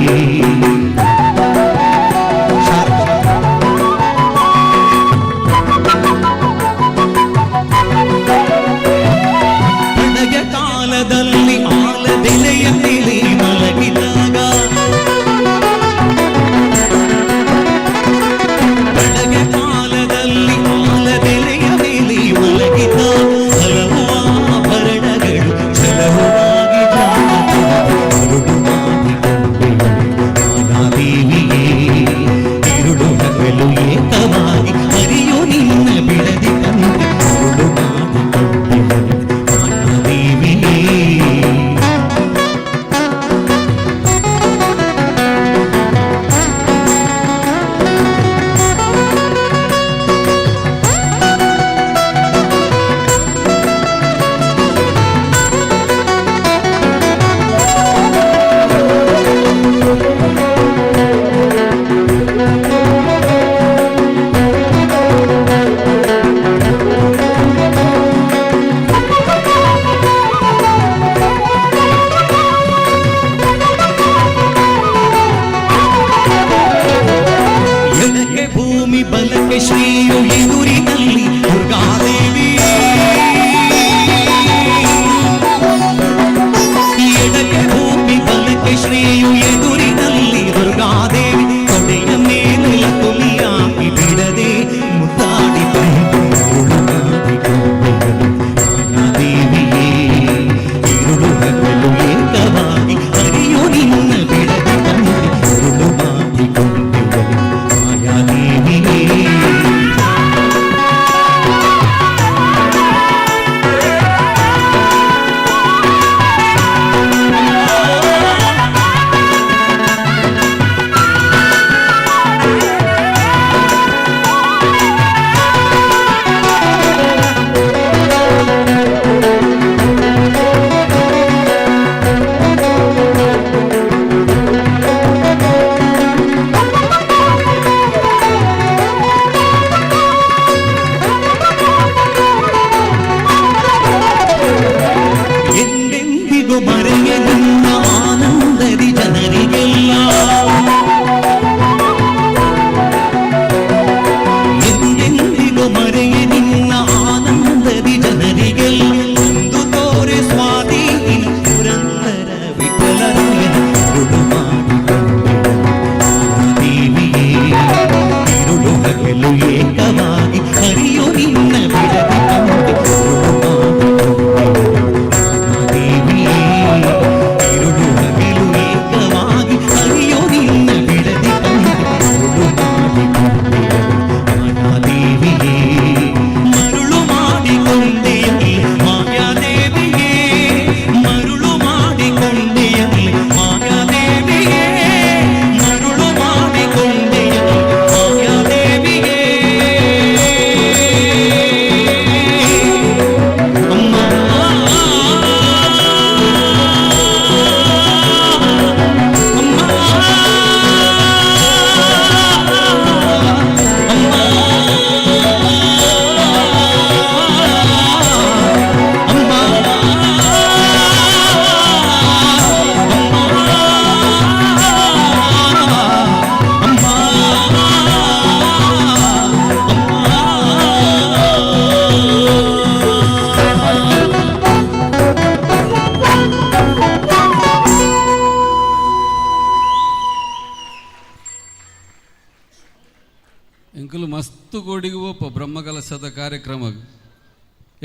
ಕೋಡಿಗೆ ಒಪ್ಪ ಬ್ರಹ್ಮಕಲಶದ ಕಾರ್ಯಕ್ರಮ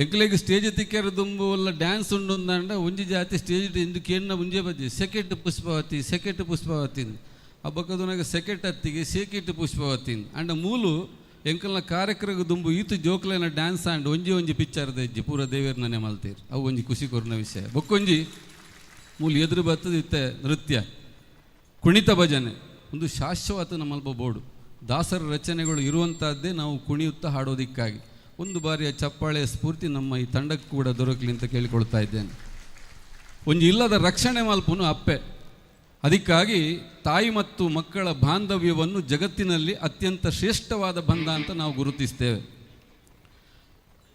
ಎಂಕ್ಲೆಗೆ ಸ್ಟೇಜ್ ತಿಕ್ಕರ ದುಂಬು ಎಲ್ಲ ಡ್ಯಾನ್ಸ್ ಉಂಡು ಅಂದ ಒಂಜಿ ಜಾತಿ ಸ್ಟೇಜ್ ಇಂದಕ್ಕೆ ಎಣ್ಣ ಮುಂಜೆ ಬಜ್ಜಿ ಸೆಕೆಟ್ ಪುಷ್ಪವತಿ ಹಬ್ಬಕ್ಕದನಾಗ ಸೆಕೆಟ್ ಹತ್ತಿಗೆ ಸೇಕೆಟ್ ಪುಷ್ಪವತಿ ಅಂಡ ಮೂಲು ಎಂಕಲ್ನ ಕಾರ್ಯಕ್ರಮ ದುಂಬು ಈತು ಜೋಕ್ಲೇನ ಡ್ಯಾನ್ಸ್ ಆಂಡ್ ಒಂಜಿ ಪಿಕ್ಚರ್ ದಜ್ಜಿ ಪೂರ ದೇವೇರ್ನೇ ಮಲ್ತೀರಿ ಅವು ಒಂಜಿ ಖುಷಿ ಕೊರ್ನ ವಿಷಯ ಬೊಕ್ಕೊಂಜಿ ಮೂಲು ಎದುರು ಬರ್ತದ ಇತ್ತೆ ನೃತ್ಯ ಕುಣಿತ ಭಜನೆ ಒಂದು ಶಾಶ್ವತ ನಮ್ಮಲ್ಪ ಬೋರ್ಡು ದಾಸರ ರಚನೆಗಳು ಇರುವಂಥದ್ದೇ ನಾವು ಕುಣಿಯುತ್ತಾ ಹಾಡೋದಿಕ್ಕಾಗಿ ಒಂದು ಬಾರಿಯ ಚಪ್ಪಾಳೆಯ ಸ್ಫೂರ್ತಿ ನಮ್ಮ ಈ ತಂಡಕ್ಕೆ ಕೂಡ ದೊರಕಲಿ ಅಂತ ಕೇಳಿಕೊಳ್ತಾ ಇದ್ದೇನೆ. ಒಂಜಿ ಇಲ್ಲದ ರಕ್ಷಣೆ ಮಲ್ಪನು ಅಪ್ಪೆ. ಅದಕ್ಕಾಗಿ ತಾಯಿ ಮತ್ತು ಮಕ್ಕಳ ಬಾಂಧವ್ಯವನ್ನು ಜಗತ್ತಿನಲ್ಲಿ ಅತ್ಯಂತ ಶ್ರೇಷ್ಠವಾದ ಬಂಧ ಅಂತ ನಾವು ಗುರುತಿಸ್ತೇವೆ.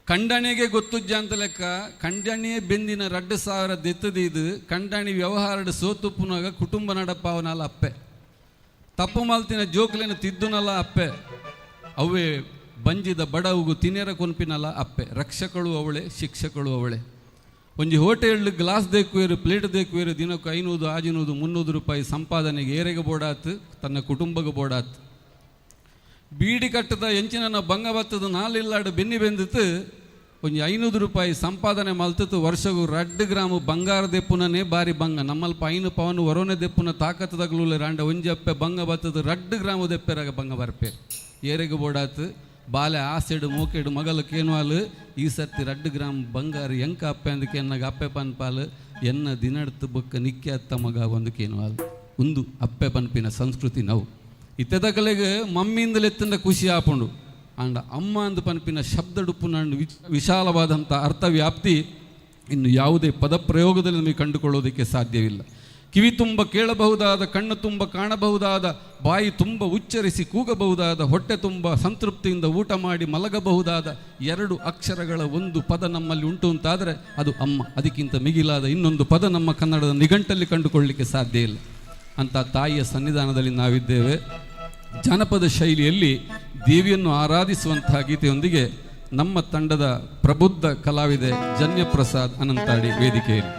ಕಂಡಣಿಗೆ ಗೊತ್ತುಜ್ಜ ಅಂತ ಲೆಕ್ಕ ಕಂಡಣಿಯೇ ಬೆಂದಿನ 2,000 ದೆತ್ತದಿದ್ದು ಕಂಡಣಿ ವ್ಯವಹಾರದ ಸೋತುಪ್ಪುನಾಗ ಕುಟುಂಬ ನಡಪಾವನಲ್ಲ ಅಪ್ಪೆ. ತಪ್ಪು ಮಾಲ್ತಿನ ಜೋಕ್ಲೇನ ತಿದ್ದುನಲ್ಲ ಅಪ್ಪೆ. ಅವೇ ಬಂಜಿದ ಬಡವುಗು ತಿನ್ನೇರ ಕೊನ್ಪಿನಲ್ಲ ಅಪ್ಪೆ. ರಕ್ಷಕಳು ಅವಳೆ, ಶಿಕ್ಷಕಳು ಅವಳೆ. ಒಂಜಿ ಹೋಟೆಲ್ ಗ್ಲಾಸ್ ದೇಕುವೇರು, ಪ್ಲೇಟ್ ದೇಕುವೇರು ದಿನಕ್ಕೆ 500, 600, 300 ರೂಪಾಯಿ ಸಂಪಾದನೆಗೆ ಏರೆಗೆ ಬೋಡಾತು, ತನ್ನ ಕುಟುಂಬಕ್ಕೆ ಬೋಡಾತು. ಬೀಡಿ ಕಟ್ಟದ ಎಂಚಿನ ಬಂಗ ಬತ್ತದ ನಾಲಿಲ್ಲಾಡು ಬೆನ್ನಿ ಬೆಂದಿತ್ತು ಒಂಜಿ 500 ರೂಪಾಯಿ ಸಂಪಾದನೆ ಮಲ್ತಿತ್ತು. ವರ್ಷಗೂ 2 ಗ್ರಾಮ್ ಬಂಗಾರ ದೆಪ್ಪುನೇ ಬಾರಿ ಬಂಗ. ನಮ್ಮಲ್ಪ 5 ಪವನು ವರೋನೆ ದೆಪ್ಪುನ ತಾಕತ್ತದಾಗಲೂ ರಾಂಡ ಒಂಜಿ ಅಪ್ಪೆ ಬಂಗ ಬತ್ತದ 2 ಗ್ರಾಮ್ ದೆಪ್ಪೆರಾಗ ಬಂಗ ಬರ್ಪೆ ಏರೆಗೆ ಬೋಡಾತು. ಬಾಲೆ ಆಸೆಡು ಮೋಕೆಡು ಮಗಲಕ್ಕೇನು ಹಾಲು ಈ ಸರ್ತಿ 2 ಗ್ರಾಮ್ ಬಂಗಾರ ಎಂಕ ಅಪ್ಪೆ ಅಂದಕ್ಕೆ ಎನ್ನಾಗ ಅಪ್ಪೆ ಪನ್ಪಾಲು ಎನ್ನ ದಿನಡ್ತು ಬೊಕ್ಕ ನಿಕ್ಕೆ ಅತ್ತ ಮಗ ಒಂದಕ್ಕೇನು ಹಾಲು ಒಂದು ಅಪ್ಪೆ ಪನ್ಪಿನ ಸಂಸ್ಕೃತಿ ನಾವು ಇತ್ತದ ಕಲೆಗೆ ಮಮ್ಮಿಯಿಂದಲೇ ಎತ್ತಂದ ಖುಷಿ ಆಪುಂಡು. ಅಂಡ ಅಮ್ಮ ಅಂದ ಪನ್ಪಿನ ಶಬ್ದ ಡುಪ್ಪು ನಂಡು ವಿಶಾಲವಾದಂಥ ಅರ್ಥವ್ಯಾಪ್ತಿ ಇನ್ನು ಯಾವುದೇ ಪದಪ್ರಯೋಗದಲ್ಲಿ ನಮಗೆ ಕಂಡುಕೊಳ್ಳೋದಕ್ಕೆ ಸಾಧ್ಯವಿಲ್ಲ. ಕಿವಿ ತುಂಬ ಕೇಳಬಹುದಾದ, ಕಣ್ಣು ತುಂಬ ಕಾಣಬಹುದಾದ, ಬಾಯಿ ತುಂಬ ಉಚ್ಚರಿಸಿ ಕೂಗಬಹುದಾದ, ಹೊಟ್ಟೆ ತುಂಬ ಸಂತೃಪ್ತಿಯಿಂದ ಊಟ ಮಾಡಿ ಮಲಗಬಹುದಾದ 2 ಅಕ್ಷರಗಳ ಒಂದು ಪದ ನಮ್ಮಲ್ಲಿ ಉಂಟು ಅಂತಾದರೆ ಅದು ಅಮ್ಮ. ಅದಕ್ಕಿಂತ ಮಿಗಿಲಾದ ಇನ್ನೊಂದು ಪದ ನಮ್ಮ ಕನ್ನಡದ ನಿಘಂಟಲ್ಲಿ ಕಂಡುಕೊಳ್ಳಲಿಕ್ಕೆ ಸಾಧ್ಯ ಇಲ್ಲ. ಅಂಥ ತಾಯಿಯ ಸನ್ನಿಧಾನದಲ್ಲಿ ನಾವಿದ್ದೇವೆ. ಜಾನಪದ ಶೈಲಿಯಲ್ಲಿ ದೇವಿಯನ್ನು ಆರಾಧಿಸುವಂತಹ ಗೀತೆಯೊಂದಿಗೆ ನಮ್ಮ ತಂಡದ ಪ್ರಬುದ್ಧ ಕಲಾವಿದೆ ಜನ್ಯಪ್ರಸಾದ್ ಅನಂತಾಡಿ ವೇದಿಕೆಯಲ್ಲಿ.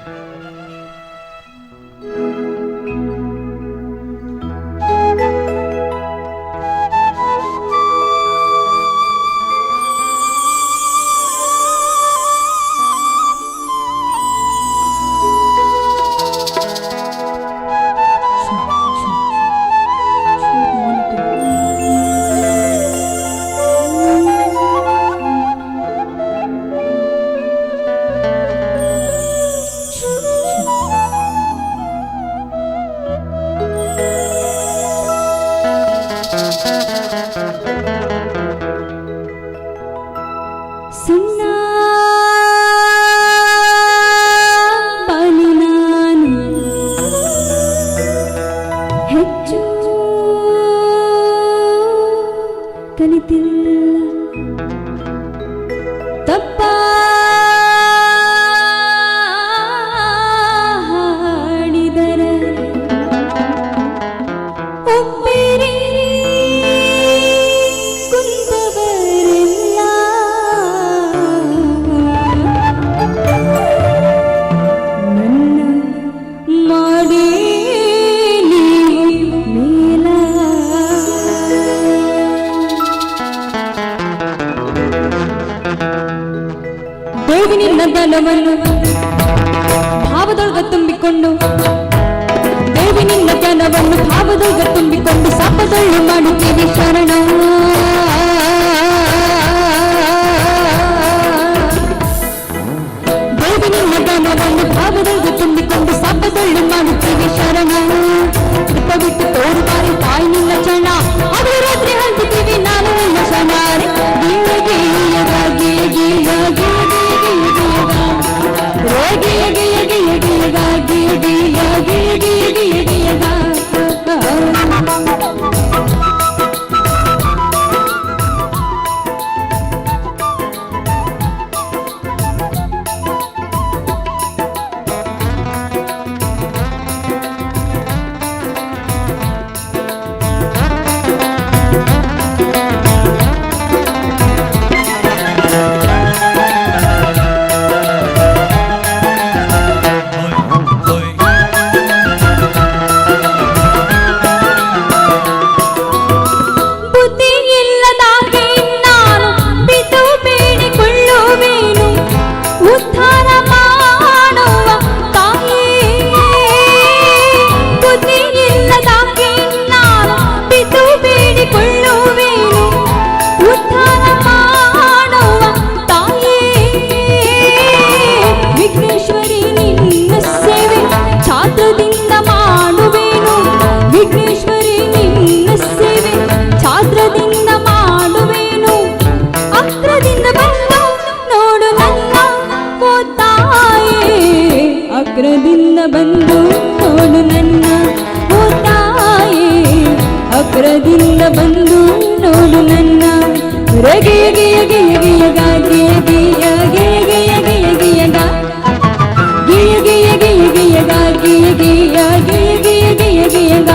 ಭಾವದೊಳಗ ತುಂಬಿಕೊಂಡು ದೇವಿ ನಿನ್ನ ಜ್ಞಾನವನ್ನು ಭಾವದೊಳಗ ತುಂಬಿಕೊಂಡು ಸಾಪದೊಳ್ಳು ಮಾಡುತ್ತೀವಿ ಶರಣ. ದೇವಿ ನಿನ್ನ ಜ್ಞಾನವನ್ನು ಭಾವದೊಳಗ ತುಂಬಿಕೊಂಡು ಸಾಪದೊಳ್ಳು ಮಾಡುತ್ತೀವಿ ಶರಣ. ಕೃಪ ಬಿಟ್ಟು ತೋರು ಬಾರಿ ತಾಯಿ ನಿನ್ನ ಚಣ ಅದು ರಾತ್ರಿ ಹಾಕುತ್ತೀವಿ ನಾನು ನಿನ್ನ ಶನಾರೆ. ಅಗ್ರದಿಂದ ಬಂದು ನೋಡು ನನ್ನ ಓ ತಾಯೇ, ಅಗ್ರದಿಂದ ಬಂದು ನೋಡು ನನ್ನ ಗೆಯ ಗೆಯ ಗೆಯ ಗೆಯಗ ಗೆಯ ಗೆಯ ಗೆಯ ಗೆಯ ಗೆಯ ಗೆಯಗ ಗೆಯ ಗೆಯ ಗೆಯ ಗೆಯಗ ಗೆಯ ಗೆಯ ಗೆಯ ಗೆಯ ಗೆಯ ಗೆಯಗ.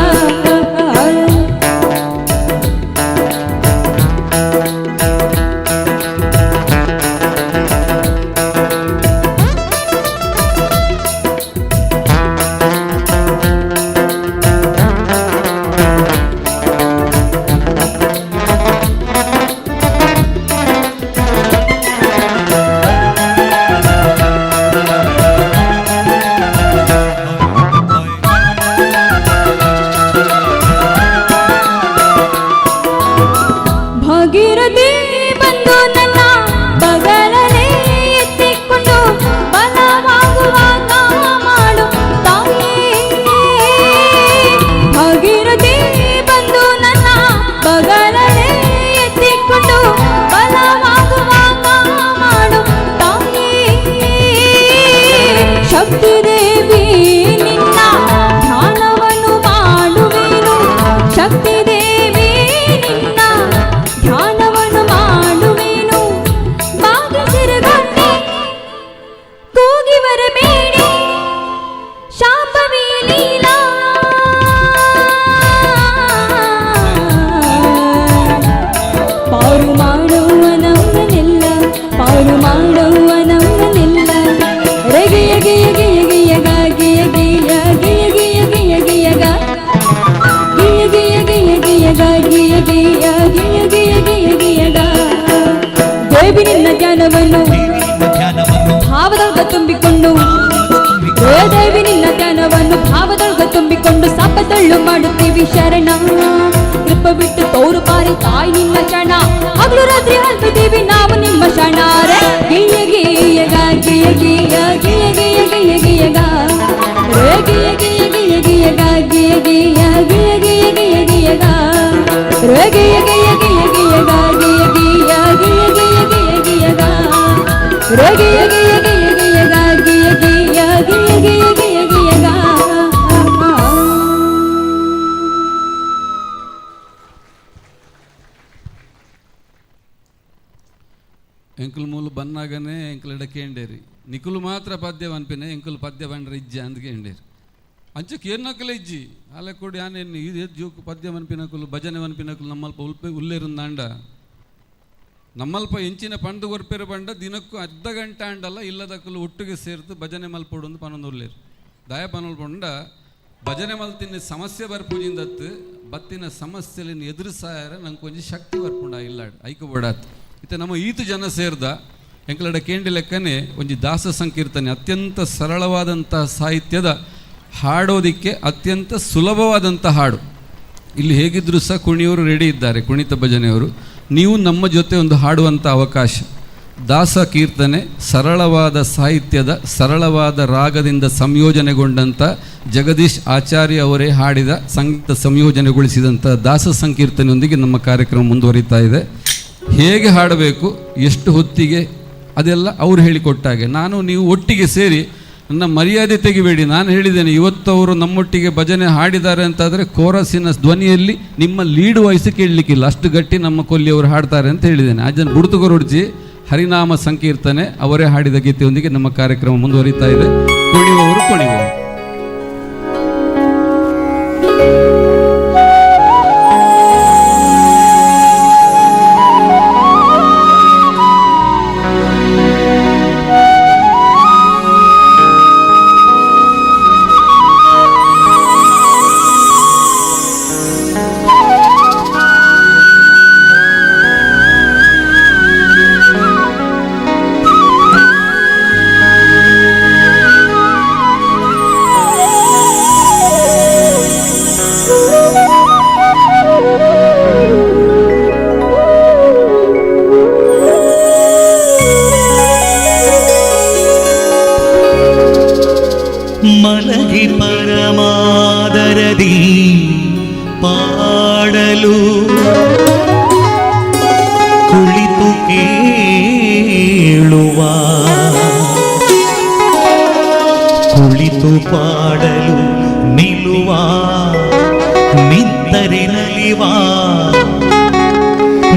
ಭಾಗೀರಥಿ ಬಂದು ನನ್ನ ಬಗಲನೆ ಎತ್ತಿಕೊಂಡು ಬಲವಾಗುವಾಗ ಮಾಡು ತಾಯೇ. ಭಾಗೀರಥಿ ಬಂದು ನನ್ನ ಬಗಲನೆ ಎತ್ತಿಕೊಂಡು ಬಲವಾಗುವಾಗ ಮಾಡು ತಾಯೇ. ಶಕ್ತಿ ದೇವಿ ನಿನ್ನ ಧ್ಯಾನವನ್ನು ಮಾಡುವೆನು, ಶಕ್ತಿ ದೇವಿ ನಿನ್ನ ಧ್ಯಾನವನ್ನು ಮಾಡುವೆನು. ಬಾಗಿಸಿರುಗಣ್ಣೆ ಕೂಗಿ ಬರಬೇಡಿ ಶಾಂಭವಿ ಲೀಲಾ. ಪಾರು ಮಾಡುವ ನಮ್ಮನೆಲ್ಲ, ಪಾರು ಮಾಡುವ ನಮ್ಮನೆಲ್ಲ ಗೆಯ ಗೆಯ ಗೆಯ ಗೆಯಗ ಗೆಯ ಗೆಯ ಗೆಯ ಗೆಯ ಗೆಯ ಗೆಯಗ ಗೆಯ ಗೆಯ ಗೆಯ ಗೆಯಗ ಗೆಯ ಗೆಯ ಗೆಯ ಗೆಯ ಗೆಯ ಗೆಯಗ. ದೇವಿ ನಿನ್ನ ಧ್ಯಾನವನ್ನು ಭಾವದೊಳಗ ತುಂಬಿಕೊಂಡು, ದೇವಿ ನಿನ್ನ ಧ್ಯಾನವನ್ನು ಭಾವದೊಳಗ ತುಂಬಿಕೊಂಡು ಸಾಪದಳ್ಳು ಮಾಡುತ್ತೀವಿ ಶರಣ. ಕೃಪ ಬಿಟ್ಟು ತೋರು ಪಾರಿ ತಾಯಿ ನಿನ್ನ ಶರಣ, ಹಗಲು ರಾತ್ರಿ ಹಲ್ಪಿದ್ದೀವಿ ನಾವು ನಿಮ್ಮ ಶರಣಾರ. ಗೆಯ ಗೆಯಗ ಗೆಯ ಗೆಯ ಗೆಯ ಗೆಯ ಗೆಯ ಗೆಯಗ ಗೆಯ ಗೆಯ ಗೆಯ ಗೆಯಗ ಗೆಯ ಗೆಯ ಗೆಯ ಗೆಯ ಗೆಯ ಗೆಯಗ ಗೆಯ ಗೆಯ ಗೆಯ ಗೆಯಗ ಗೆಯ ಗೆಯ ಗೆಯ ಗೆಯ ಗೆಯ ಗೆಯಗ ಗೆಯ ಗೆಯ ಗೆಯ ಗೆಯಗ ಗೆಯ ಗೆಯ ಗೆಯ ಗೆಯ ಗೆಯ ಗೆಯಗ. ಎಂಕುಲು ಮೂಲು ಬನ್ನಾಗನೇ ಎಂಕುಲು ಎಡಕೇಂಡೇರಿ ನಿಕುಲು ಮಾತ್ರ ಪದ್ಯ ಅನ್ಪಿನೇ ಎಂಕುಲು ಪದ್ಯ ಬಂಡ್ರೆ ಇಜ್ಜಿ ಅಂದ್ಗೆ ಎಂಡೇರಿ ಅಂಚಕ್ಕೆ ಏನಕ್ಕಲ ಇಜ್ಜಿ ಅಲೆ ಕೊಡಿ ಆನೇನು ಇದು ಜೋಕು ಪದ್ಯ ಅನ್ಪಿನಕುಲು ಭಜನೆ ಅನ್ಪಿನಕುಲು ನಮ್ಮಲ್ಪ ಉಲ್ಲೇರುಂದಾಂಡ ನಮ್ಮಲ್ಪ ಎಂಚಿನ ಪಂಡು ಗೊರ್ಪೆರು ಬಂಡ ದಿನಕ್ಕೂ ಅರ್ಧ ಗಂಟೆ ಅಂಡಲ್ಲ ಇಲ್ಲದಕ್ಕಲು ಒಟ್ಟಿಗೆ ಸೇರ್ತು ಭಜನೆ ಮಲ್ಪೋಡು ಒಂದು ಪನ್ನೊಂದು ಉಲ್ಲೇರು ದಯ ಪನ್ನೊಂದು ಬಂಡ ಭಜನೆ ಮಲ್ತಿನ ಸಮಸ್ಯೆ ಬರ್ಪುಜಿಂದತ್ತು ಬತ್ತಿನ ಸಮಸ್ಯೆಲಿನ ಎದುರಿಸಾರ ನಂಗೆ ಕೊಂಚ ಶಕ್ತಿ ಬರ್ಪುಂಡ ಇಲ್ಲಾಡು ಐಕಬೋಡಾತು ಇತ್ತೆ ನಮ್ಮ ಈತು ಜನ ಸೇರ್ದ ಎಂಕಲಡ ಕೇಂಡಿ ಲೆಕ್ಕನೆ ಒಂಜಿ ದಾಸ ಸಂಕೀರ್ತನೆ ಅತ್ಯಂತ ಸರಳವಾದಂಥ ಸಾಹಿತ್ಯದ ಹಾಡೋದಿಕ್ಕೆ ಅತ್ಯಂತ ಸುಲಭವಾದಂಥ ಹಾಡು. ಇಲ್ಲಿ ಹೇಗಿದ್ದರೂ ಸಹ ಕುಣಿಯವರು ರೆಡಿ ಇದ್ದಾರೆ, ಕುಣಿತ ಭಜನೆಯವರು. ನೀವು ನಮ್ಮ ಜೊತೆ ಒಂದು ಹಾಡುವಂಥ ಅವಕಾಶ. ದಾಸ ಕೀರ್ತನೆ ಸರಳವಾದ ಸಾಹಿತ್ಯದ ಸರಳವಾದ ರಾಗದಿಂದ ಸಂಯೋಜನೆಗೊಂಡಂಥ ಜಗದೀಶ್ ಆಚಾರ್ಯ ಅವರೇ ಹಾಡಿದ ಸಂಗೀತ ಸಂಯೋಜನೆಗೊಳಿಸಿದಂಥ ದಾಸ ಸಂಕೀರ್ತನೆಯೊಂದಿಗೆ ನಮ್ಮ ಕಾರ್ಯಕ್ರಮ ಮುಂದುವರಿತಾ ಇದೆ. ಹೇಗೆ ಹಾಡಬೇಕು, ಎಷ್ಟು ಹೊತ್ತಿಗೆ, ಅದೆಲ್ಲ ಅವರು ಹೇಳಿಕೊಟ್ಟಾಗೆ ನಾನು ನೀವು ಒಟ್ಟಿಗೆ ಸೇರಿ ನನ್ನ ಮರ್ಯಾದೆ ತೆಗಿಬೇಡಿ. ನಾನು ಹೇಳಿದ್ದೇನೆ ಇವತ್ತು ಅವರು ನಮ್ಮೊಟ್ಟಿಗೆ ಭಜನೆ ಹಾಡಿದ್ದಾರೆ ಅಂತಾದರೆ ಕೋರಸಿನ ಧ್ವನಿಯಲ್ಲಿ ನಿಮ್ಮ ಲೀಡ್ ವಾಯ್ಸ್ ಕೇಳಲಿಕ್ಕಿಲ್ಲ, ಅಷ್ಟು ಗಟ್ಟಿ ನಮ್ಮ ಕೊಲ್ಲಿಯವರು ಹಾಡ್ತಾರೆ ಅಂತ ಹೇಳಿದ್ದೇನೆ. ಅದನ್ನು ಬುಡ್ತುಗೊರಡ್ಜಿ ಹರಿನಾಮ ಸಂಕೀರ್ತನೆ ಅವರೇ ಹಾಡಿದ ಗೀತೆಯೊಂದಿಗೆ ನಮ್ಮ ಕಾರ್ಯಕ್ರಮ ಮುಂದುವರಿತಾ ಇದೆ. ಕುಣಿಯುವವರು ಕುಣಿಯುವವರು. ಮಲಗಿ ಪರಮಾದರದಿ ಪಾಡಲು ಕುಳಿತು ಕೇಳುವ ಕುಳಿತು ಪಾಡಲು ನಿಲ್ಲುವ ನಿಂತರೆ ನಲಿವ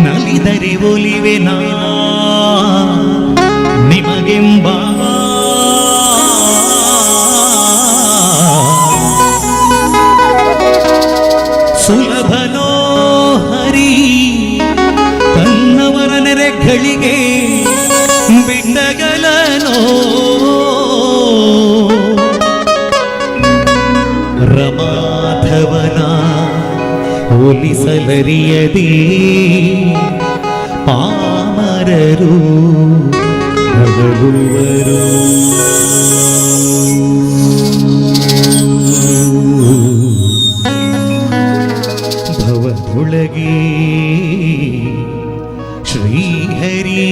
ನಲಿದರೆ ಒಲಿವೆನಾ ನಿಮಗೆಂಬ ಸುಲಭನೋ ಹರಿ ತನ್ನವರ ನೆರೆಗಳಿಗೆ ಬಿಟ್ಟಗಲನೋ ರಮಾಧವನ ಒಲಿಸಲರಿಯದೇ ಪಾಮರರು ನಗಲುವರು ಭವದೊಳಗೆ ಶ್ರೀಹರಿ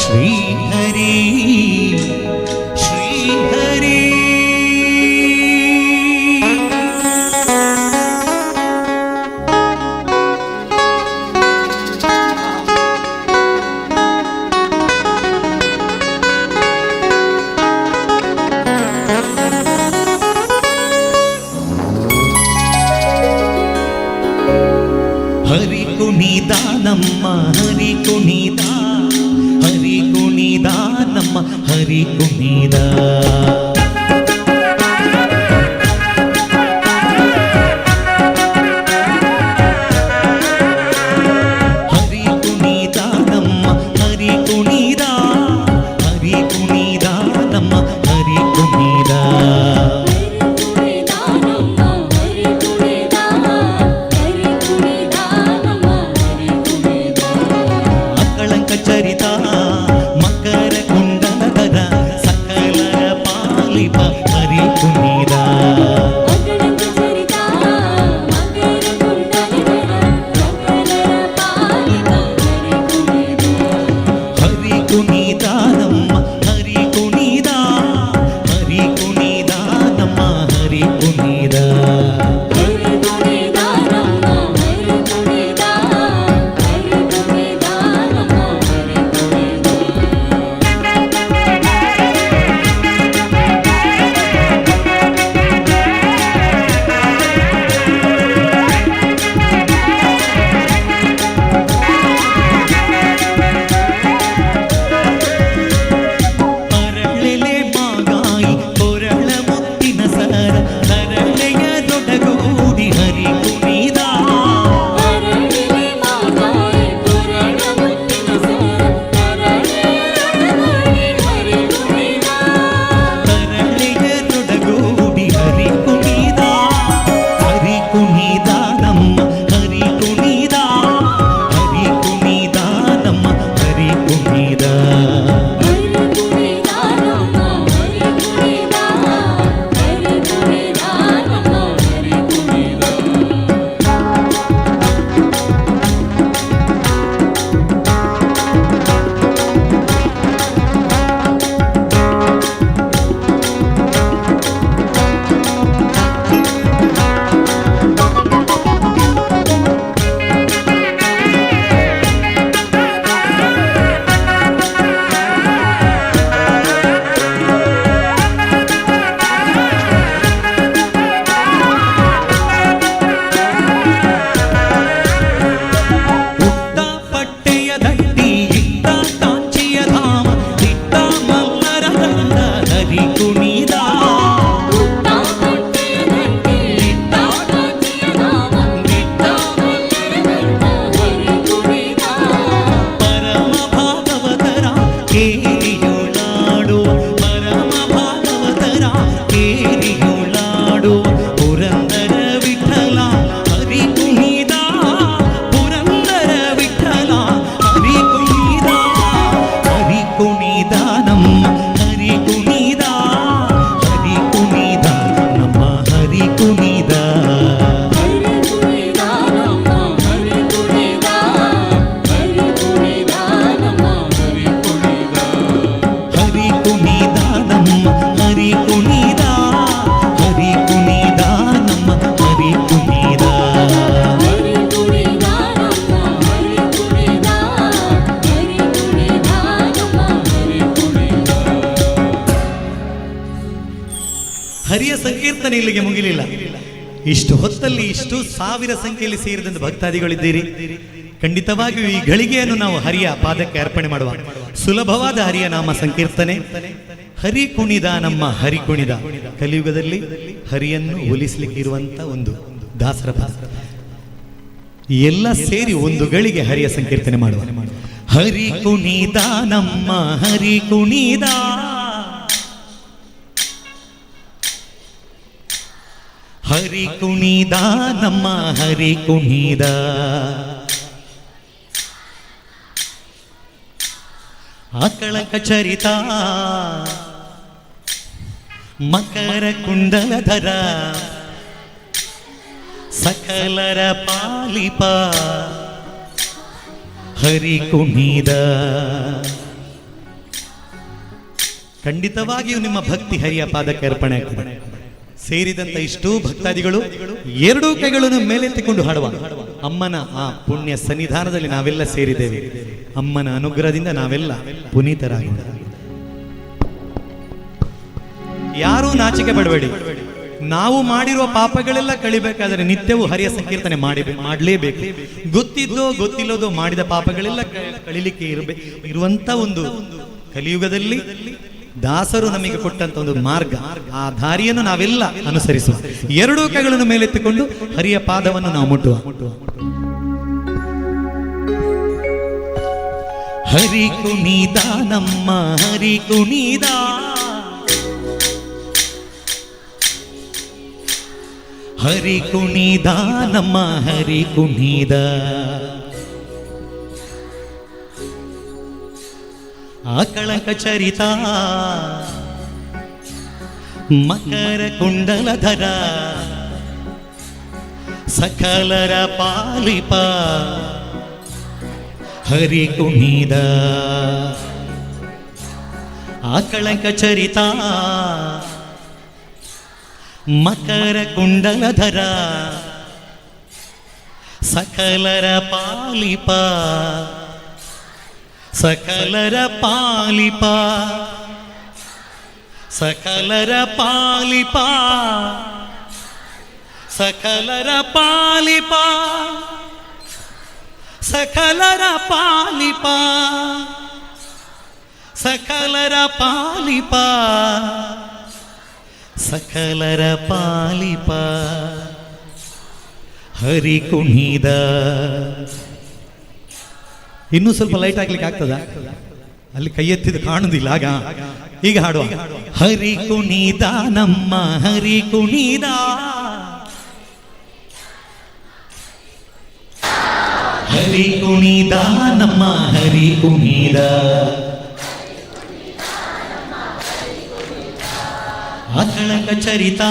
ಶ್ರೀಹರಿ ಶ್ರೀಹರಿ ಹರಿ ಕುಣಿದ ನಮ್ಮ ಹರಿ ಕುಣಿದ ಹರಿ ಕುಣಿದ ನಮ್ಮ ಹರಿ ಕುಣಿದ ಹರಿ ಕುಣಿದ ನಮ್ಮ ಹರಿ ಕುಣಿದ ಹರಿ ಕುಣಿದ ನಮ್ಮ ಹರಿ ಕುಣಿದ ಚರಿತ ಮಕರ ಕುಂಡಲದರ ಸಕಲರ ಪಾಲಿಪ ಹರಿ ಕುಣಿದ ಹರಿ ಕುಣಿದ ನಮ್ಮ ಹರಿ ಕುಣಿದ ಹರಿ ಕುಣಿದ ನಮ್ಮ ಹರಿ ಕುಣಿದ ಕುಣಿದ ನಮ್ಮ ಹರಿ ಕುಣಿದ ಹರಿಯ ಸಂಕೀರ್ತನೆ ಇಲ್ಲಿಗೆ ಮುಗಿಲಿಲ್ಲ. ಇಷ್ಟು ಹೊತ್ತಲ್ಲಿ ಇಷ್ಟು ಸಾವಿರ ಸಂಖ್ಯೆಯಲ್ಲಿ ಸೇರಿದಂತೆ ಭಕ್ತಾದಿಗಳಿದ್ದೀರಿ. ಖಂಡಿತವಾಗಿಯೂ ಈ ಗಳಿಗೆಯನ್ನು ನಾವು ಹರಿಯ ಪಾದಕ್ಕೆ ಅರ್ಪಣೆ ಮಾಡುವ. ಸುಲಭವಾದ ಹರಿಯ ನಾಮ ಸಂಕೀರ್ತನೆ. ಹರಿ ಕುಣಿದ ನಮ್ಮ ಹರಿ ಕುಣಿದ. ಕಲಿಯುಗದಲ್ಲಿ ಹರಿಯನ್ನು ಒಲಿಸಲಿಕ್ಕೆ ಇರುವಂತ ಒಂದು ದಾಸರ ಪಾದ. ಎಲ್ಲ ಸೇರಿ ಒಂದು ಗಳಿಗೆ ಹರಿಯ ಸಂಕೀರ್ತನೆ ಮಾಡುವ. ಹರಿ ಕುಣಿದ ನಮ್ಮ ಹರಿ ಕುಣಿದ, ಹರಿ ಕುಣಿದ ನಮ್ಮ ಹರಿ ಕುಣಿದ, ಆಕಳ ಕಚರಿತ ಮಕರ ಕುಂಡಲಧರ, ಸಕಲರ ಪಾಲಿಪ ಹರಿ ಕುಣಿದ. ಖಂಡಿತವಾಗಿಯೂ ನಿಮ್ಮ ಭಕ್ತಿ ಹರಿಯ ಪಾದಕ್ಕೆ ಅರ್ಪಣೆ ಆಗ್ತದೆ. ಸೇರಿದಂತ ಇಷ್ಟೂ ಭಕ್ತಾದಿಗಳು ಎರಡೂ ಕೈಗಳನ್ನು ಮೇಲೆತ್ತಿಕೊಂಡು ಹಾಡುವ. ಅಮ್ಮನ ಆ ಪುಣ್ಯ ಸನ್ನಿಧಾನದಲ್ಲಿ ನಾವೆಲ್ಲ ಸೇರಿದ್ದೇವೆ. ಅಮ್ಮನ ಅನುಗ್ರಹದಿಂದ ನಾವೆಲ್ಲ ಪುನೀತರಾಗಿದ್ದೇವೆ. ಯಾರೂ ನಾಚಿಕೆ ಪಡಬೇಡಿ. ನಾವು ಮಾಡಿರುವ ಪಾಪಗಳೆಲ್ಲ ಕಳಿಬೇಕಾದರೆ ನಿತ್ಯವೂ ಹರಿಯ ಸಂಕೀರ್ತನೆ ಮಾಡಲೇಬೇಕು. ಗೊತ್ತಿದ್ದೋ ಗೊತ್ತಿಲ್ಲದೋ ಮಾಡಿದ ಪಾಪಗಳೆಲ್ಲ ಕಳಿಲಿಕ್ಕೆ ಇರುವಂತ ಒಂದು ಕಲಿಯುಗದಲ್ಲಿ ದಾಸರು ನಮಗೆ ಕೊಟ್ಟಂತ ಒಂದು ಮಾರ್ಗ, ಆ ದಾರಿಯನ್ನು ನಾವೆಲ್ಲ ಅನುಸರಿಸುವ. ಎರಡೂ ಕೈಗಳನ್ನು ಮೇಲೆತ್ತಿಕೊಂಡು ಹರಿಯ ಪಾದವನ್ನು ನಾವು ಮುಟ್ಟುವ. ಹರಿ ಕುಣಿದ ನಮ್ಮ ಹರಿ ಕುಣಿದ, ಹರಿ ಕುಣಿದ ನಮ್ಮ ಹರಿ ಕುಣಿದ, ಆಕಳ ಕಚರಿತ ಮಕರ ಕುಂಡಲಧರ, ಸಕಲರ ಪಾಲಿಪ ಹರಿ ಕುಣಿದ. ಆಕಳ ಕಚರಿತ ಮಕರ ಕುಂಡಲಧರ, ಸಕಲರ ಪಾಲಿಪ ಸಕಲರ ಪಾಲಿಪ, ಸಕಲರ ಪಾಲಿಪ, ಸಕಲರ ಪಾಲಿಪ, ಸಕಲರ ಪಾಲಿಪ, ಸಕಲರ ಪಾಲಿಪ, ಸಕಲರ ಪಾಲಿಪ ಹರಿ ಕುಣಿದ. ಇನ್ನೂ ಸ್ವಲ್ಪ ಲೈಟ್ ಹಾಕ್ಲಿಕ್ಕೆ ಆಗ್ತದ? ಅಲ್ಲಿ ಕೈ ಎತ್ತಿದ್ದು ಕಾಣುದಿಲ್ಲ. ಆಗ ಈಗ ಹಾಡುವ. ಹರಿ ಕುಣಿದ ನಮ್ಮ ಹರಿ ಕುಣಿದ, ಹರಿ ಕುಣಿದ ನಮ್ಮ ಹರಿ ಕುಣಿದ, ಆಕಳ ಕಚರಿತ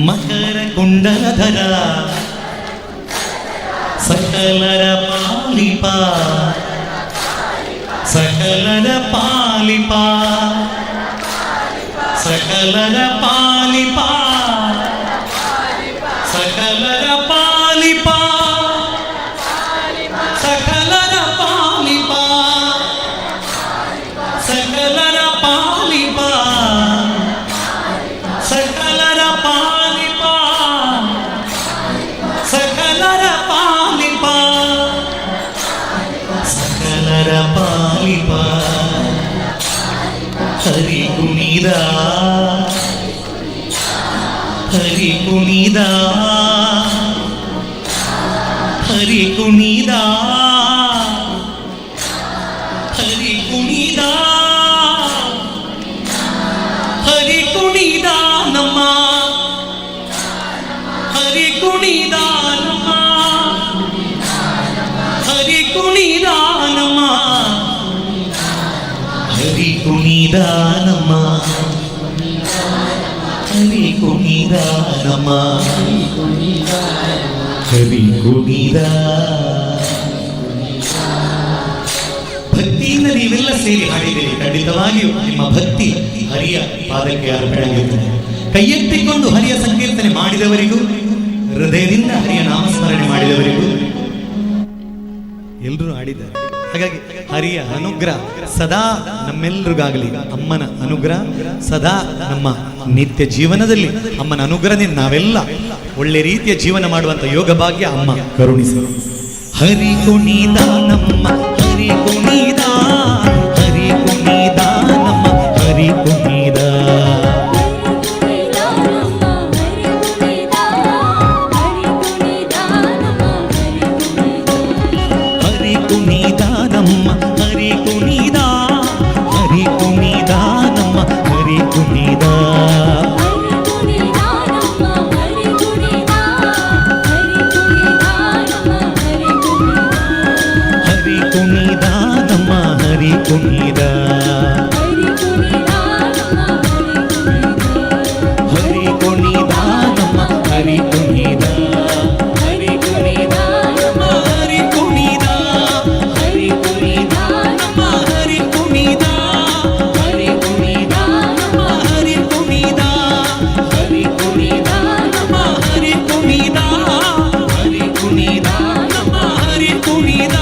ಮಕರ ಕುಂಡಲಧರ, ಸಕಲರ ಪಾಲಿಪ, ಸಕಲರ ಪಾಲಿಪ, ಸಕಲರ ಪಾಲಿಪ, ಸಕಲರ ಪಾಲಿಪ, ಸಕಲರ ಪಾಲಿಪ, ಸಕಲರ ಪಾಲಿಪ, ಸಕಲರ ಪಾಲಿಪ, ಸಕಲರ ಪಾಲಿಪ, ಸಕಲರ ಪಾಲಿಪ ಹರಿ ಕುಣಿದ, ಹರಿ ಕುಣಿದ, ಹರಿ ಕುಣಿದ, ಹರಿ ಕುಣಿದ, ಹರಿ ಕುಣಿದ ನಮ್ಮ ಹರಿ ಕುಣಿದ ನಮ್ಮ ಹರಿ ಕುಣಿದ ನಮ್ಮ ಹರಿ ಕುಣಿದ ನಮ್ಮ ಹರಿ ಕುಣಿದ ನಮ್ಮ ಹರಿ ಕುಣಿದ. ಭಕ್ತಿಯಿಂದ ನೀವೆಲ್ಲ ಸೇರಿ ಹಾಡಿದ್ದೀರಿ. ಖಂಡಿತವಾಗಿಯೂ ನಿಮ್ಮ ಭಕ್ತಿ ಹರಿಯ ಪಾದಕ್ಕೆ ಅರ್ಪಣೆ ಆಗುತ್ತದೆ. ಕೈಯೆತ್ತಿಕೊಂಡು ಹರಿಯ ಸಂಕೀರ್ತನೆ ಮಾಡಿದವರಿಗೂ, ಹೃದಯದಿಂದ ಹರಿಯ ನಾಮಸ್ಮರಣೆ ಮಾಡಿದವರಿಗೂ ಎಲ್ಲರೂ ಹಾಡಿದ್ದಾರೆ. ಹಾಗಾಗಿ ಹರಿಯ ಅನುಗ್ರಹ ಸದಾ ನಮ್ಮೆಲ್ಲರಿಗಾಗಲಿ. ಅಮ್ಮನ ಅನುಗ್ರಹ ಸದಾ ನಮ್ಮ ನಿತ್ಯ ಜೀವನದಲ್ಲಿ ಅಮ್ಮನ ಅನುಗ್ರಹದಿಂದ ನಾವೆಲ್ಲ ಒಳ್ಳೆ ರೀತಿಯ ಜೀವನ ಮಾಡುವಂತ ಯೋಗ ಭಾಗ್ಯ ಅಮ್ಮ ಕರುಣಿಸಿ. ಹರಿ ಕುಣಿದ ನಮ್ಮ ಹರಿ ಕುಣಿದ, ಹರಿ ಕುಣಿದ ನಮ್ಮ ಹರಿ ಕುಣಿದ, ಹರಿ ಕುಣಿದ ನಮ್ಮ ಹರಿ ಕುಣಿದ, ಹರಿ ಕುಣಿದ ನಮ್ಮ ಹರಿ ಕುಣಿದ, ಹರಿ ಕುಣಿದ ನಮ್ಮ ಹರಿ ಕುಣಿದ, ಹರಿ ಕುಣಿದ ನಮ್ಮ ಹರಿ ಕುಣಿದ, ಹರಿ ಕುಣಿದ ನಮ್ಮ ಹರಿ ಕುಣಿದ, ಹರಿ ಕುಣಿದ ನಮ್ಮ ಹರಿ ಕುಣಿದ, ಹರಿ ಕುಣಿದ ನಮ್ಮ ಹರಿ ಕುಣಿದ, ಹರಿ ಕುಣಿದ ನಮ್ಮ ಹರಿ ಕುಣಿದ, ಹರಿ ಕುಣಿದ ನಮ್ಮ ಹರಿ ಕುಣಿದ.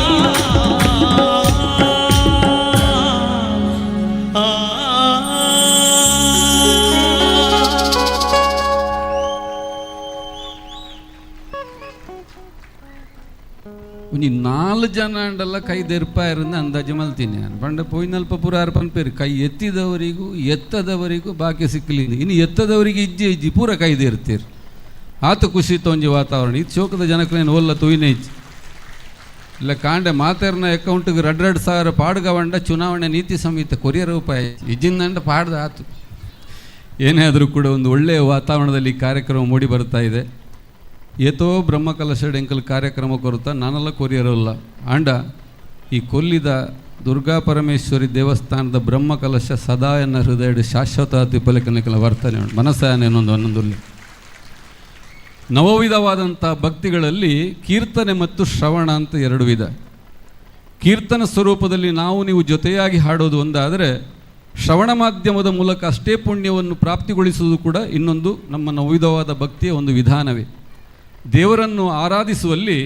ಒಂಜಿ 4 ಜನ ಅಂಡಲ್ಲ ಕೈ ದೆರ್ಪಾಯಿರಂದು ಅಂದಾಜು ಮಲ್ತೀನಿ ನಾನು ಬಂಡ ಪೋಯ್ನಲ್ಪ ಪುರಾರು ಪನ್ಪೇರು ಕೈ ಎತ್ತಿದವರಿಗೂ ಎತ್ತದವರಿಗೂ ಬಾಕಿ ಸಿಕ್ಕಲಿಲ್ಲ. ಇನ್ನು ಎತ್ತದವರಿಗೆ ಇಜ್ಜಿ ಪೂರ ಕೈ ದೇರ್ತೀರಿ ಆತ ಖುಷಿ ತೊಂಜಿ ವಾತಾವರಣ. ಇದು ಶೋಕದ ಜನಕ್ಕೇನು ಒಲ್ಲ ತೊಯ್ನೆ ಇಜ್ಜಿ ಇಲ್ಲ ಕಾಂಡೆ ಮಾತೇರ್ನ ಅಕೌಂಟಿಗೆ 2,000 ಪಾಡ್ಗವಂಡ ಚುನಾವಣೆ ನೀತಿ ಸಂಹಿತೆ ಕೊರಿಯರ್ ರೂಪಾಯಿ ಇಜ್ಜಿಂದಂಡ ಪಾಡ್ದ ಆತು. ಏನೇ ಆದರೂ ಕೂಡ ಒಂದು ಒಳ್ಳೆಯ ವಾತಾವರಣದಲ್ಲಿ ಕಾರ್ಯಕ್ರಮ ಮೂಡಿ ಬರ್ತಾ ಇದೆ. ಏತೋ ಬ್ರಹ್ಮಕಲಶ ಎಂಕಲ್ ಕಾರ್ಯಕ್ರಮ ಕೊರುತ್ತಾ ನಾನೆಲ್ಲ ಕೊರಿಯರಲ್ಲ ಆಂಡ ಈ ಕೊಲ್ಲಿದ ದುರ್ಗಾ ಪರಮೇಶ್ವರಿ ದೇವಸ್ಥಾನದ ಬ್ರಹ್ಮಕಲಶ ಸದಾ ಎನ್ನ ಹೃದಯ ಶಾಶ್ವತ ತಿಪ್ಪಲೆಕನಕಲ ವರ್ತನೆ ಉಂಟು ಮನಸ್ಸಾನೇನೊಂದು ಒಂದೊಂದು ನವವಿಧವಾದಂಥ ಭಕ್ತಿಗಳಲ್ಲಿ ಕೀರ್ತನೆ ಮತ್ತು ಶ್ರವಣ ಅಂತ 2 ವಿಧ. ಕೀರ್ತನ ಸ್ವರೂಪದಲ್ಲಿ ನೀವು ಜೊತೆಯಾಗಿ ಹಾಡೋದು ಒಂದಾದರೆ, ಶ್ರವಣ ಮಾಧ್ಯಮದ ಮೂಲಕ ಅಷ್ಟೇ ಪುಣ್ಯವನ್ನು ಪ್ರಾಪ್ತಿಗೊಳಿಸುವುದು ಕೂಡ ಇನ್ನೊಂದು ನಮ್ಮ ನವವಿಧವಾದ ಭಕ್ತಿಯ ಒಂದು ವಿಧಾನವೇ. ದೇವರನ್ನು ಆರಾಧಿಸುವಲ್ಲಿ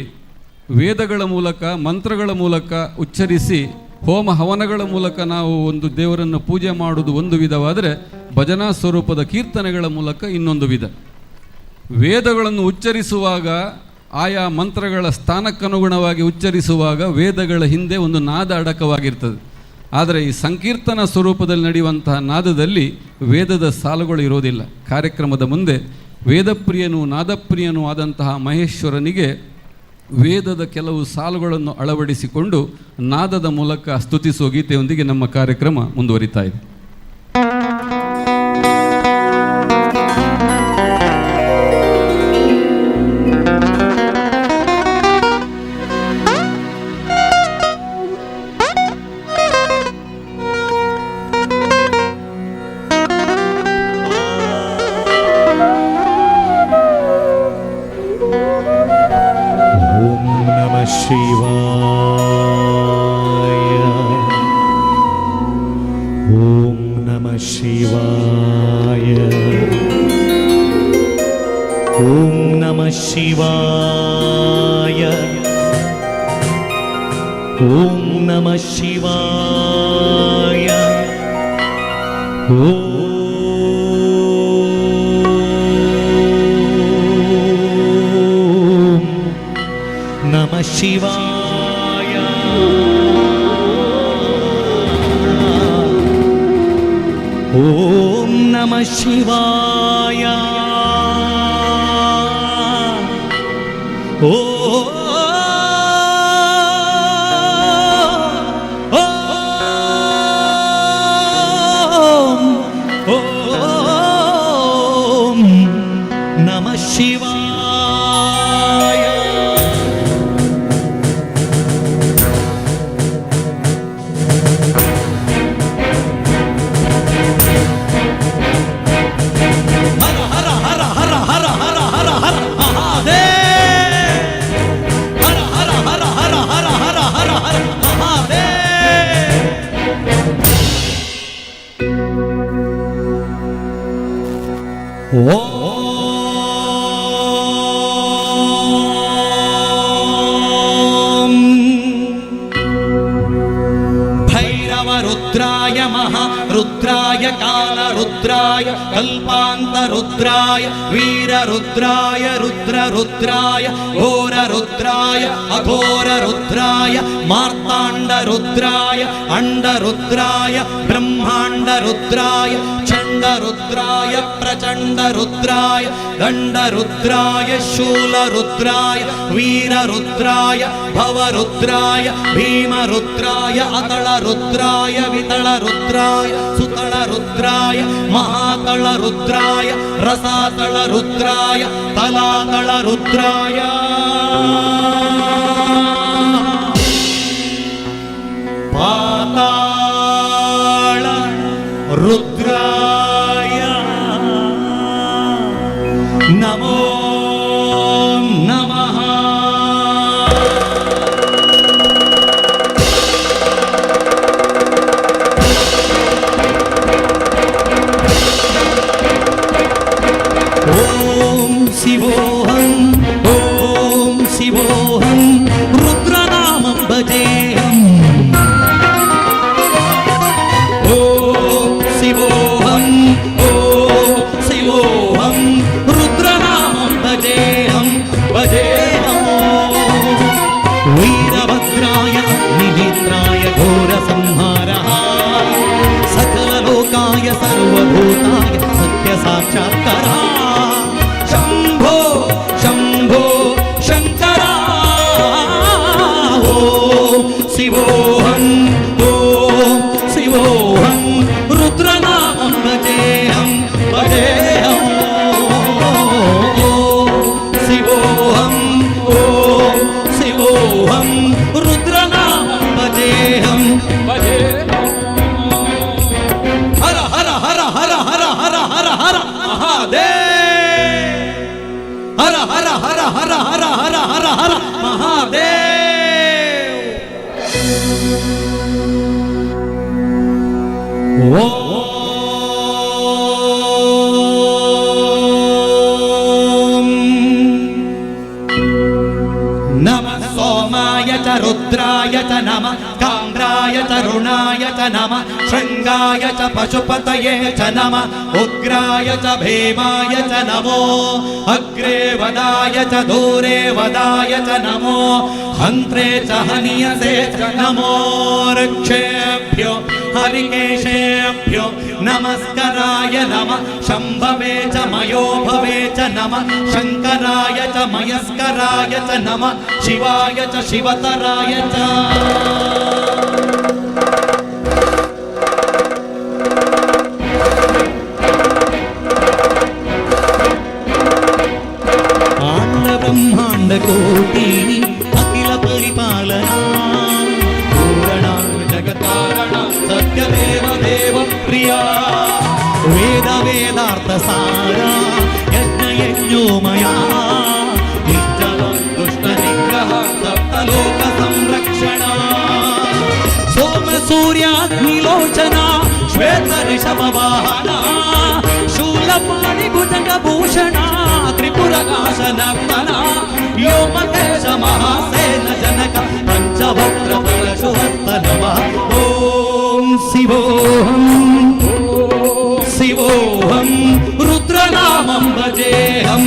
ವೇದಗಳ ಮೂಲಕ ಮಂತ್ರಗಳ ಮೂಲಕ ಉಚ್ಚರಿಸಿ ಹೋಮ ಹವನಗಳ ಮೂಲಕ ನಾವು ಒಂದು ದೇವರನ್ನು ಪೂಜೆ ಮಾಡುವುದು ಒಂದು ವಿಧವಾದರೆ, ಭಜನಾ ಸ್ವರೂಪದ ಕೀರ್ತನೆಗಳ ಮೂಲಕ ಇನ್ನೊಂದು ವಿಧ. ವೇದಗಳನ್ನು ಉಚ್ಚರಿಸುವಾಗ ಆಯಾ ಮಂತ್ರಗಳ ಸ್ಥಾನಕ್ಕನುಗುಣವಾಗಿ ಉಚ್ಚರಿಸುವಾಗ ವೇದಗಳ ಹಿಂದೆ ಒಂದು ನಾದ ಅಡಕವಾಗಿರ್ತದೆ. ಆದರೆ ಈ ಸಂಕೀರ್ತನ ಸ್ವರೂಪದಲ್ಲಿ ನಡೆಯುವಂತಹ ನಾದದಲ್ಲಿ ವೇದದ ಸಾಲುಗಳು ಇರೋದಿಲ್ಲ. ಕಾರ್ಯಕ್ರಮದ ಮುಂದೆ ವೇದಪ್ರಿಯನೂ ನಾದಪ್ರಿಯನೂ ಆದಂತಹ ಮಹೇಶ್ವರನಿಗೆ ವೇದದ ಕೆಲವು ಸಾಲುಗಳನ್ನು ಅಳವಡಿಸಿಕೊಂಡು ನಾದದ ಮೂಲಕ ಸ್ತುತಿಸುವ ಗೀತೆಯೊಂದಿಗೆ ನಮ್ಮ ಕಾರ್ಯಕ್ರಮ ಮುಂದುವರಿತಾ ಇದೆ. रुद्राय कालरुद्राय कल्पान्तरुद्राय वीररुद्राय रुद्ररुद्राय घोररुद्राय अघोररुद्राय मार्ताण्डरुद्राय अण्डरुद्राय ब्रह्माण्डरुद्राय चण्डरुद्राय प्रचण्डरुद्राय दण्डरुद्राय शूलरुद्राय वीररुद्राय भवरुद्राय भीमरुद्राय अतलरुद्राय वितलरुद्राय सुतलरुद्राय महातलरुद्राय रसातलरुद्राय तलातलरुद्राय पाताल रुद्राय नमो नमः। ॐ शिवोऽहं ॐ शिवोऽहं रुद्रनामं भजेऽहम् ॐ शिवोऽहं रुद्रनामं भजेऽहं वीरभद्राय अग्निनेत्राय घोरसंहारः सकललोकाय सर्वभूताय सत्यसाक्षात्कारः शम्भो शम्भो शङ्करा ॐ शिवोऽहं रुद्रनामं भजेऽहं शिवोऽहं रुद्रनामं भजेऽहं हर हर हर हर हर हर हर हर महादेव हर हर हर हर हर हर हर हर महादेव। नमः सोमाय च रुद्राय च नमः काम्राय च रुणाय च नमः शृङ्गाय च पशुपतये च नमः उग्राय च भीमाय च नमो अग्रे वदाय च दूरे वदाय च नमो हन्त्रे च हनियसे च नमो ऋक्षेभ्यो हरिकेशेभ्यो नमस्कराय नमः शम्भवे च मयोभवे च नमः शङ्कराय च मयस्कराय च नमः शिवाय च शिवतराय च ब्रह्माण्डकोटि अखिल परिपालना पूरणा जगत्कारणा सत्यदेव देव प्रिया वेद वेदार्थसारा यज्ञ यज्ञोमया दुष्ट निग्रह सप्तलोक संरक्षणा सोम सूर्याग्निलोचना श्वेत ऋषभ वाहना शूलपाणि भुजगभूषणा त्रिपुरकाशनर्तना व्योमकेश महासेन जनक पंचभद्र परशुहस्त नमः ॐ शिवोऽहं रुद्रनामं भजेऽहं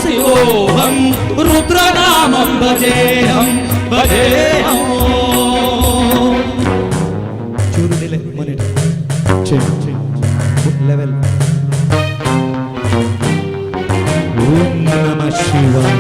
शिवोऽहं रुद्रनामं भजेऽहं चूरू दिले मने लेवल ओम नमः शिवाय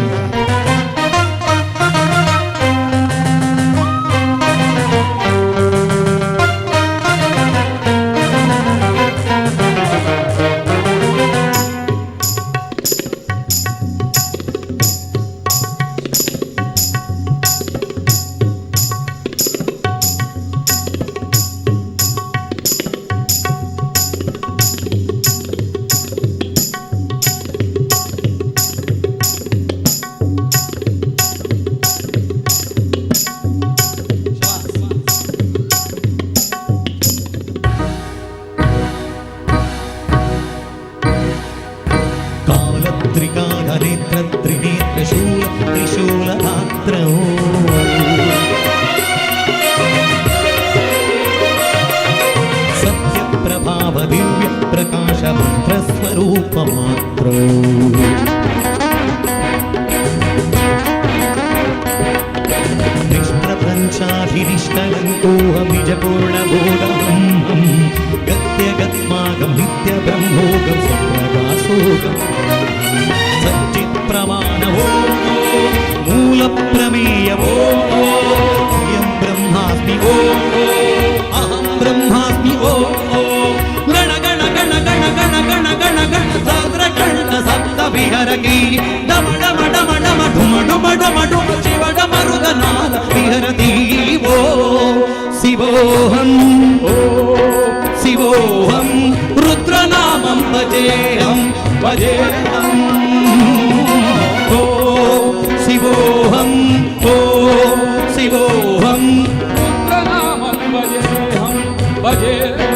ರೂಪ ಮಾತ್ರ. ನಿಷ್ಪ್ರಪಂಚಾಭಿನಿಷ್ಕಲಂಕೋಹಮಿಜಪೂರ್ಣಬೋಧಂ ಗತ್ಯಗತ್ಮಾಗಂ ನಿತ್ಯ ಬ್ರಹ್ಮೋಗಂ ಸ್ವಪ್ರಗಾಸೋಗಂ ಸಚ್ಚಿತ್ ಪ್ರಮಾಣವೋ ಮೂಲ ಪ್ರಮೇಯವೋ ಅಯಂ ಬ್ರಹ್ಮಾಸ್ಮಿ ಓ ಅಹಂ ಬ್ರಹ್ಮಾಸ್ಮಿ ಓ ಗಣ ಗಣ ಗಣ ಗಣ ಗಣ ಗಣ ಗಣ ಗಣ ಸಹಸ್ರ ಗಣ ಸಪ್ತ ವಿಹರಗಿ ಡಮ ಡಮ ಡಮ ಡಮ ಢುಮ ಢುಮ ಢಮ ಢುಮ ಶಿವ ಡಮ ರುದನಾದ ವಿಹರತಿ ಓ ಶಿವೋಹಂ ಓ ಶಿವೋಹಂ ರುದ್ರನಾಮಂ ಭಜೇಹಂ ಭಜೇಹಂ ಓ ಶಿವೋಹಂ ಓ ಶಿವೋಹಂ ರುದ್ರನಾಮಂ ಭಜೇಹಂ ಭಜೇಹಂ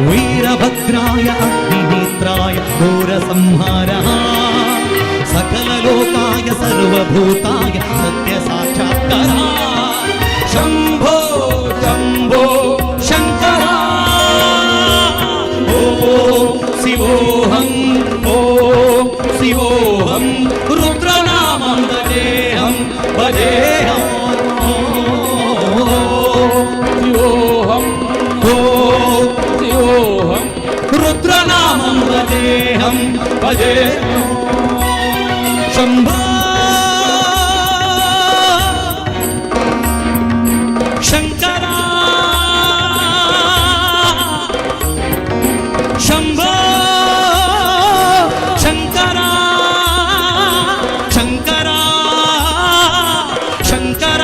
ವೀರಭದ್ರಾಯ ಅಗ್ನಿನೇತ್ರಾಯ ಘೋರಸಂಹಾರಃ सकललोकाय सर्वभूताय सत्य साक्षात्कारः शंभो शंभो शंकर ओ शिवोहं ओ शिवोहं रुद्रनामं भजेहं भजेहं शिवोहं ओ शिवोहं रुद्रनामं भजेहं भजेहं शंभो शंकर शंभो शंकर शंकर शंकर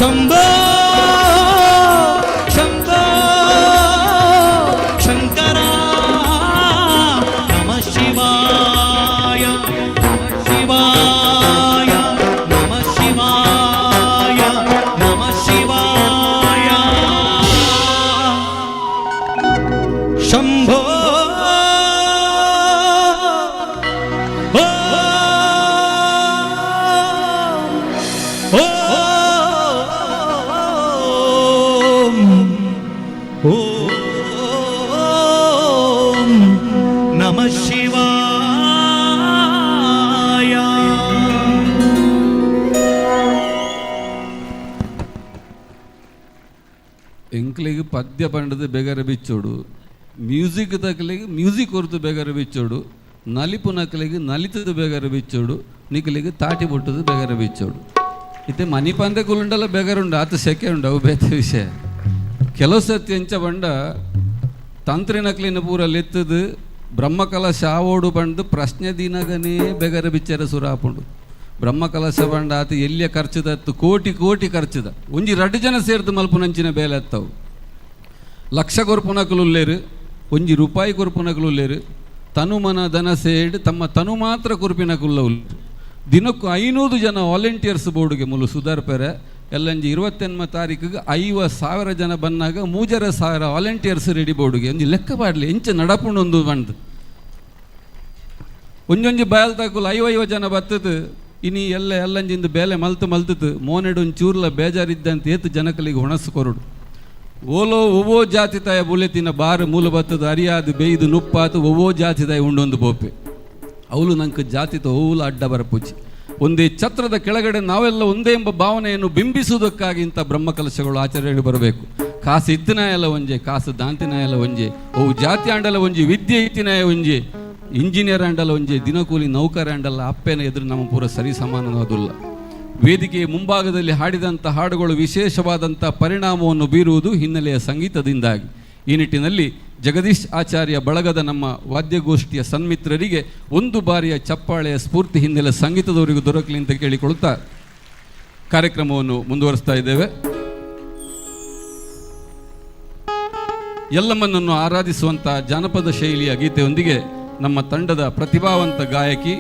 शंभो शंभो शंकर नमः शिवाय शिवाय नमः शिवाय नमः शिवाय शंभो ओम नमः शिवाय ಎಂಕ್ಲಿಗೆ ಪದ್ಯ ಪಂಡದ ಬೇಗರ ಬಿಚ್ಚೋಡು ಮ್ಯೂಸಿಕ್ ತಕ್ಕಲಿಗೆ ಮ್ಯೂಸಿಕ್ ಹೊರತು ಬೇಗರ ಬಿಚ್ಚೋಡು ನಲಿಪು ನಕಲಿಗೆ ನಲಿತದ ಬೇಗರ ಬಿಚ್ಚೋಡು ನಿಕಲಿಗೆ ತಾಟಿ ಬುಟ್ಟದು ಬೇಗರ ಬಿಚ್ಚೋಡು ಇತ್ತೆ ಮನಿ ಪಂದೆ ಕುಲುಂಡಲ್ಲ ಬೇಗರುಂಡು ಆತ ಸೆಕೆ ಉಂಡು ಅವು ಬೇತ ವಿಷಯ ಕೆಲವು ಸತಿ ಎಂಚ ಬಂಡ ತಂತ್ರಿ ನಕಲಿನ ಪೂರ ಲೆತ್ತದು ಬ್ರಹ್ಮಕಲಶ ಆವೋಡು ಬಂದು ಪ್ರಶ್ನೆ ದಿನಗನೇ ಬೇಗರ ಬಿಚ್ಚರ ಸುರಾಪುಂಡು ಬ್ರಹ್ಮಕಲಶ ಬಂಡ ಆತ ಎಲ್ಲಿಯ ಖರ್ಚದತ್ತು ಕೋಟಿ ಕೋಟಿ ಖರ್ಚದ ಒಂಜಿ 2 ಜನ ಸೇರ್ದು ಮಲ್ಪುನಂಚಿನ ಬೇಲೆ ಹತ್ತವು ಲಕ್ಷ ಕೊರ್ಪುನಕಲುಲ್ಲೇರು ಒಂಜಿ ರೂಪಾಯಿ ಕೊರ್ಪುನಕಲುಲ್ಲೇರು ತನು ಮನ ಧನ ಸೇಡ್ ತಮ್ಮ ತನು ಮಾತ್ರ ಕೊರ್ಪಿನಕುಲ್ಲ ಉಲ್ಲೇರು ದಿನಕ್ಕೂ 500 ಜನ ವಾಲಂಟಿಯರ್ಸ್ ಬೋರ್ಡ್ಗೆ ಮುಲು ಸುಧಾರ್ಪೆರೆ ಎಲ್ಲಂಜಿ 28ನೇ ತಾರೀಕಿಗೆ 50,000 ಜನ ಬಂದಾಗ 3,000 ವಾಲಂಟಿಯರ್ಸ್ ರೆಡಿ ಬೋರ್ಡ್ಗೆ ಒಂಜಿ ಲೆಕ್ಕ ಪಾಡ್ಲಿ ಎಂಚ ನಡಪುಂಡು ಒಂದು ಬಂದು ಒಂಜೊಂಜಿ ಬಯಲ್ ತಾಕುಲು 50 ಜನ ಬತ್ತದು ಇನಿ ಎಲ್ಲಂಜಿಂದು ಬೇಲೆ ಮಲ್ತದು ಮೋನೆಡು ಒಂಚೂರ್ಲ ಬೇಜಾರಿದ್ದಂತ ಏತು ಜನಕಲಿಗೆ ಹೊಣಸು ಕೊರಡು ಓಲೋ ಒವ್ವೋ ಜಾತಿ ತಾಯ ಬುಲೆತಿನ ಬಾರು ಮೂಲ ಬತ್ತದು ಅರಿಯಾದು ಬೇಯ್ದು ನುಪ್ಪಾತು ಒವ್ವೋ ಜಾತಿ ತಾಯಿ ಉಂಡೊಂದು ಬೋಪೆ ಅವಳು ನಂಗೆ ಜಾತಿತ ಓಲು ಅಡ್ಡ ಬರಪುಚ್ಚಿ ಒಂದೇ ಛತ್ರದ ಕೆಳಗಡೆ ನಾವೆಲ್ಲ ಒಂದೇ ಎಂಬ ಭಾವನೆಯನ್ನು ಬಿಂಬಿಸುವುದಕ್ಕಾಗಿ ಇಂಥ ಬ್ರಹ್ಮಕಲಶಗಳು ಆಚರಣೆಗೆ ಬರಬೇಕು. ಕಾಸು ಇತ್ತಿನಾಯ ಎಲ್ಲ ಒಂಜೆ, ಕಾಸು ದಾಂತಿನಾಯ ಎಲ್ಲ ಒಂಜೆ, ಅವು ಜಾತಿ ಆಂಡಲ ಒಂಜಿ, ವಿದ್ಯೆ ಇತ್ತಿನಾಯ ಒಂಜೆ, ಇಂಜಿನಿಯರ್ ಆಂಡಲ ಒಂಜೆ, ದಿನಕೂಲಿ ನೌಕರ ಆಂಡಲ್ಲ ಅಪ್ಪೇನ ಎದುರು ನಮ್ಮ ಪೂರ ಸರಿ ಸಮಾನವಾದುಲ್ಲ. ವೇದಿಕೆಯ ಮುಂಭಾಗದಲ್ಲಿ ಹಾಡಿದಂಥ ಹಾಡುಗಳು ವಿಶೇಷವಾದಂಥ ಪರಿಣಾಮವನ್ನು ಬೀರುವುದು ಹಿನ್ನೆಲೆಯ ಸಂಗೀತದಿಂದಾಗಿ. ಈ ನಿಟ್ಟಿನಲ್ಲಿ ಜಗದೀಶ್ ಆಚಾರ್ಯ ಬಳಗದ ನಮ್ಮ ವಾದ್ಯಗೋಷ್ಠಿಯ ಸನ್ಮಿತ್ರರಿಗೆ ಒಂದು ಬಾರಿಯ ಚಪ್ಪಾಳೆಯ ಸ್ಫೂರ್ತಿ ಹಿನ್ನೆಲೆ ಸಂಗೀತದವರಿಗೂ ದೊರಕಲಿ ಅಂತ ಕೇಳಿಕೊಳ್ಳುತ್ತಾ ಕಾರ್ಯಕ್ರಮವನ್ನು ಮುಂದುವರಿಸ್ತಾ ಇದ್ದೇವೆ. ಎಲ್ಲಮ್ಮನನ್ನು ಆರಾಧಿಸುವಂಥ ಜಾನಪದ ಶೈಲಿಯ ಗೀತೆಯೊಂದಿಗೆ ನಮ್ಮ ತಂಡದ ಪ್ರತಿಭಾವಂತ ಗಾಯಕಿ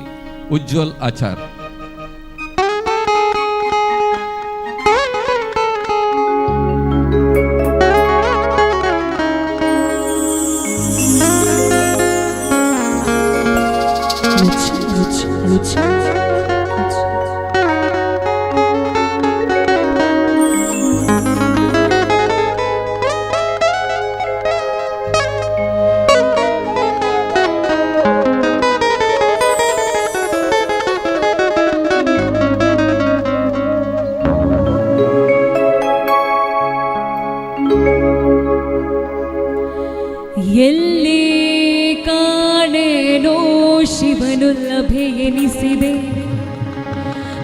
ಉಜ್ವಲ್ ಆಚಾರ್.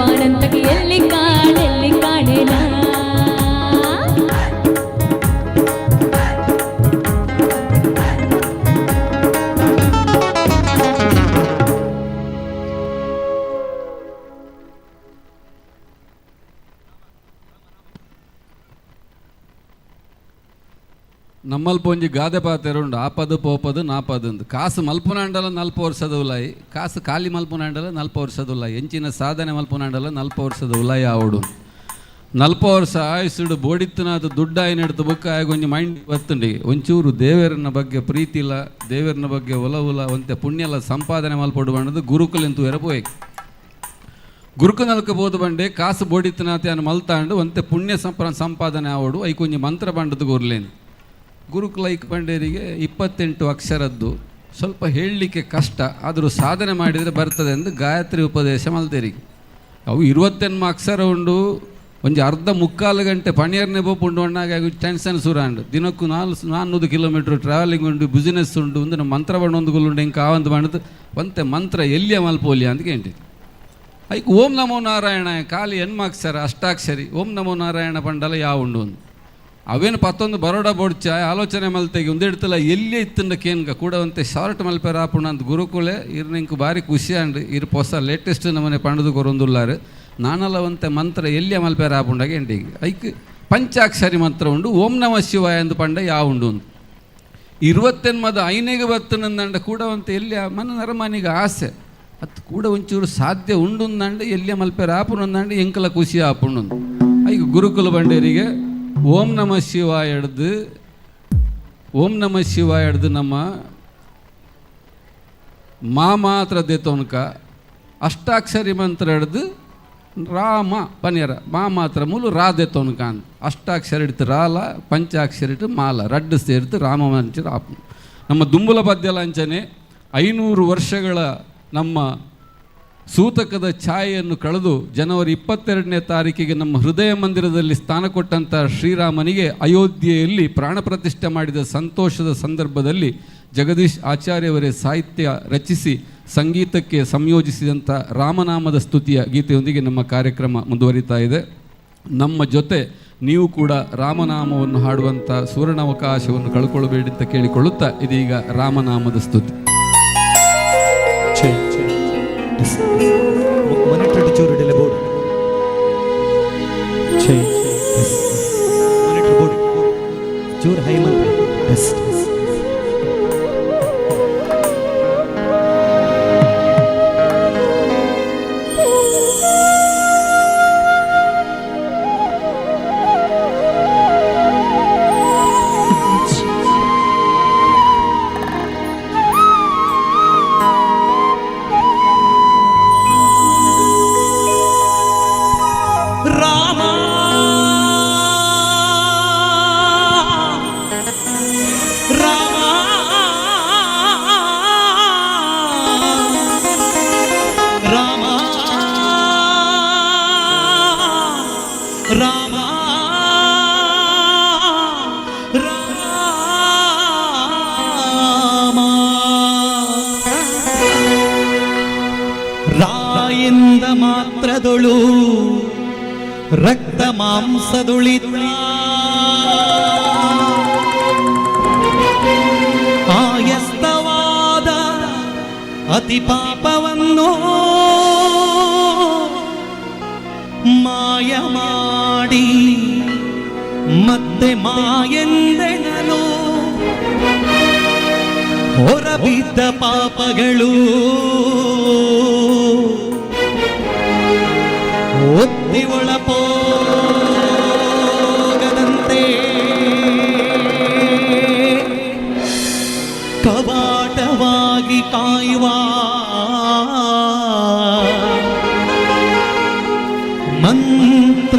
ಬಾನಂತಕ್ಕೆ ಎಲ್ಲಿ ಕಾಣೆನ ನಮ್ಮಲ್ಪ ಒಂಜಿ ಗಾದೆ ಪಾತೆರುಂಡು ಆಪದು ಪೋಪದು ನಾಪದು ಕಾಸು ಮಲ್ಪುನಾಂಡಲ 40 ವರ್ಷದ ಉಲಾಯಿ ಕಾಸು ಖಾಲಿ ಮಲ್ಪುನಾಂಡಲ 40 ವರ್ಷದ ಉಲಾಯಿ ಎಂಚಿನ ಸಾಧನೆ ಮಲ್ಪುನಾಂಡಲ 40 ವರ್ಷದ ಉಲಾಯಿ ಆವಡು 40 ವರ್ಷ ಆಯುಸ್ಸುಡು ಬೋಡಿತ್ತನಾದ ದುಡ್ಡಾಯಿ ನೆಡ್ತು ಬುಕ್ಕ ಆಗಿ ಒಂಜಿ ಮೈಂಡ್ ಬತ್ತುಂಡಿ ಒಂಚೂರು ದೇವರನ ಬಗ್ಗೆ ಪ್ರೀತಿ ಇಲ್ಲ ದೇವರನ ಬಗ್ಗೆ ಒಲವುಲ ಒಂತೆ ಪುಣ್ಯಲ ಸಂಪಾದನೆ ಮಲ್ಪೊಡು ಬಣ್ಣದು ಗುರುಕುಲೆಂತು ಎರಪೋಯ್ ಗುರುಕುನಲ್ಕ ಬೋದು ಬಂಡೆ ಕಾಸು ಬೋಡಿತ್ತನಾತೆ ಅನ್ನು ಮಲ್ತಾಂಡು ಒಂತೆ ಪುಣ್ಯ ಸಂಪಾದನೆ ಆವಡು ಐಕೊಂಜಿ ಮಂತ್ರ ಬಂಡದು ಗುರ್ಲೇನು ಗುರುಕುಲ ಬಂಡೇರಿಗೆ 28 ಅಕ್ಷರದ್ದು ಸ್ವಲ್ಪ ಹೇಳಲಿಕ್ಕೆ ಕಷ್ಟ ಆದರೂ ಸಾಧನೆ ಮಾಡಿದರೆ ಬರ್ತದೆ ಎಂದು ಗಾಯತ್ರಿ ಉಪದೇಶ ಮಲ್ತೇರಿಗೆ ಅವು 28 ಅಕ್ಷರ ಉಂಡು ಒಂಜಿ ಅರ್ಧ ಮುಕ್ಕಾಲು ಗಂಟೆ ಪಣಿಯರ್ನೆ ಬೋಪುಂಡು ಅಣ್ಣಾಗ ಟೆನ್ಷನ್ ಸುರಾಂಡು ದಿನಕ್ಕೂ 400 ಕಿಲೋಮೀಟರ್ ಟ್ರಾವೆಲಿಂಗ್ ಉಂಡು ಬಿಸಿನೆಸ್ ಉಂಡು ಒಂದು ನಮ್ಮ ಮಂತ್ರ ಬಂಡೊಂದು ಗುಲ್ುಂಡು ಹಿಂಗೆ ಕಾವಂದು ಮಾಡಿದ್ದು ಒಂತೆ ಮಂತ್ರ ಎಲ್ಲಿಯ ಮಲ್ಪೋಲಿಯ ಅಂತ ಕೇಂಟಿ ಐಕ್ ಓಂ ನಮೋ ನಾರಾಯಣ ಖಾಲಿ ಹೆಣ್ಮಾಕ್ಷರ ಅಷ್ಟಾಕ್ಷರಿ ಓಂ ನಮೋ ನಾರಾಯಣ ಪಂಡಲ ಯಾವ ಉಂಡು ಒಂದು ಅವೇನು ಪತ್ತೊಂದು ಬರೋಡ ಬೋಡ್ಚ ಆಲೋಚನೆ ಮಲ್ತೆಗೆ ಒಂದಿಡ್ತಲ್ಲ ಎಲ್ಲಿ ಇತ್ತಂಡ ಕೇನ್ಗ ಕೂಡ ಒಂತೆ ಶಾರ್ಟ್ ಮಲ್ಪೆ ರಾಪುಣ ಅಂತ ಗುರುಕುಲೆ ಇರ್ನಿಂಕು ಭಾರಿ ಖುಷಿ ಅಂಡು ಇರ್ ಹೊಸ ಲೇಟೆಸ್ಟ್ ನಮ್ಮನೆ ಪಂಡದು ಕೊರೊಂದುಲ್ಲಾರು ನಾನಲ್ಲ ಒಂತೆ ಮಂತ್ರ ಎಲ್ಲಿಯ ಮಲ್ಪೆ ರಾಪುಂಡಾಗ ಎಂಡಿಗೆ ಐಕ್ ಪಂಚಾಕ್ಷರಿ ಮಂತ್ರ ಉಂಡು ಓಂ ನಮ ಶಿವಾಯ ಎಂದು ಪಂಡ ಯಾವ ಉಂಡು ಒಂದು 28 ಐನೆಗೆ ಬತ್ತನಂದಂಡ ಕೂಡ ಒಂತೆ ಎಲ್ಲಿಯ ಮನ ನರಮನಿಗೆ ಆಸೆ ಅದು ಕೂಡ ಒಂಚೂರು ಸಾಧ್ಯ ಉಂಡು ಅಂದಂಡು ಎಲ್ಲಿಯ ಮಲ್ಪೆ ರಾಪುಣ ಅಂದಂಡು ಎಂಕಲ ಖುಷಿ ಆಪುಂಡು ಐಕ್ ಗುರುಕುಲ ಬಂಡೇರಿಗೆ ಓಂ ನಮ ಶಿವಾಯ ಹಿಡ್ದು ನಮ್ಮ ಮಾತ್ರ ದೇತೋನ್ಕ ಅಷ್ಟಾಕ್ಷರಿ ಮಂತ್ರ ಹಿಡ್ದು ರಾಮ ಪನ್ಯರ ಮಾತ್ರ ಮೂಲು ರಾ ದೇತೋನ್ಕ ಅಂತ ಅಷ್ಟಾಕ್ಷರ ಹಿಡ್ತು ರಾಲ ಪಂಚಾಕ್ಷರ ಇಟ್ಟು ಮಾಲ ರಡ್ಡು ಸೇರಿತು ರಾಮ ಮಂಚ ರಾಪ ನಮ್ಮ ದುಂಬುಲ ಪದ್ಯ ಅಂಚನೆ 500 ವರ್ಷಗಳ ನಮ್ಮ ಸೂತಕದ ಛಾಯೆಯನ್ನು ಕಳೆದು ಜನವರಿ 22ನೇ ತಾರೀಕಿಗೆ ನಮ್ಮ ಹೃದಯ ಮಂದಿರದಲ್ಲಿ ಸ್ಥಾನ ಕೊಟ್ಟಂಥ ಶ್ರೀರಾಮನಿಗೆ ಅಯೋಧ್ಯೆಯಲ್ಲಿ ಪ್ರಾಣ ಪ್ರತಿಷ್ಠೆ ಮಾಡಿದ ಸಂತೋಷದ ಸಂದರ್ಭದಲ್ಲಿ ಜಗದೀಶ್ ಆಚಾರ್ಯವರೇ ಸಾಹಿತ್ಯ ರಚಿಸಿ ಸಂಗೀತಕ್ಕೆ ಸಂಯೋಜಿಸಿದಂಥ ರಾಮನಾಮದ ಸ್ತುತಿಯ ಗೀತೆಯೊಂದಿಗೆ ನಮ್ಮ ಕಾರ್ಯಕ್ರಮ ಮುಂದುವರಿತಾ ಇದೆ. ನಮ್ಮ ಜೊತೆ ನೀವು ಕೂಡ ರಾಮನಾಮವನ್ನು ಹಾಡುವಂಥ ಸುವರ್ಣಾವಕಾಶವನ್ನು ಕಳ್ಕೊಳ್ಬೇಡಿ ಅಂತ ಕೇಳಿಕೊಳ್ಳುತ್ತಾ ಇದೀಗ ರಾಮನಾಮದ ಸ್ತುತಿ. monitor churu dele board monitor board chur high mantra test ರಾಯಿಂದ ಮಾತ್ರದೊಳು ರಕ್ತ ಮಾಂಸದುಳಿದ ಆಯಸ್ತವಾದ ಅತಿ ಪಾಪವನ್ನು ಮಾಯ ಮಾಡಿ ಮತ್ತೆ ಮಾಯೆಂದೆನಲು ಹೊರಬಿದ್ದ ಪಾಪಗಳು ಒತ್ತಿ ಒಳಪೋಗದಂತೆ ಕವಾಟವಾಗಿ ಕಾಯುವ ಮಂತ್ರ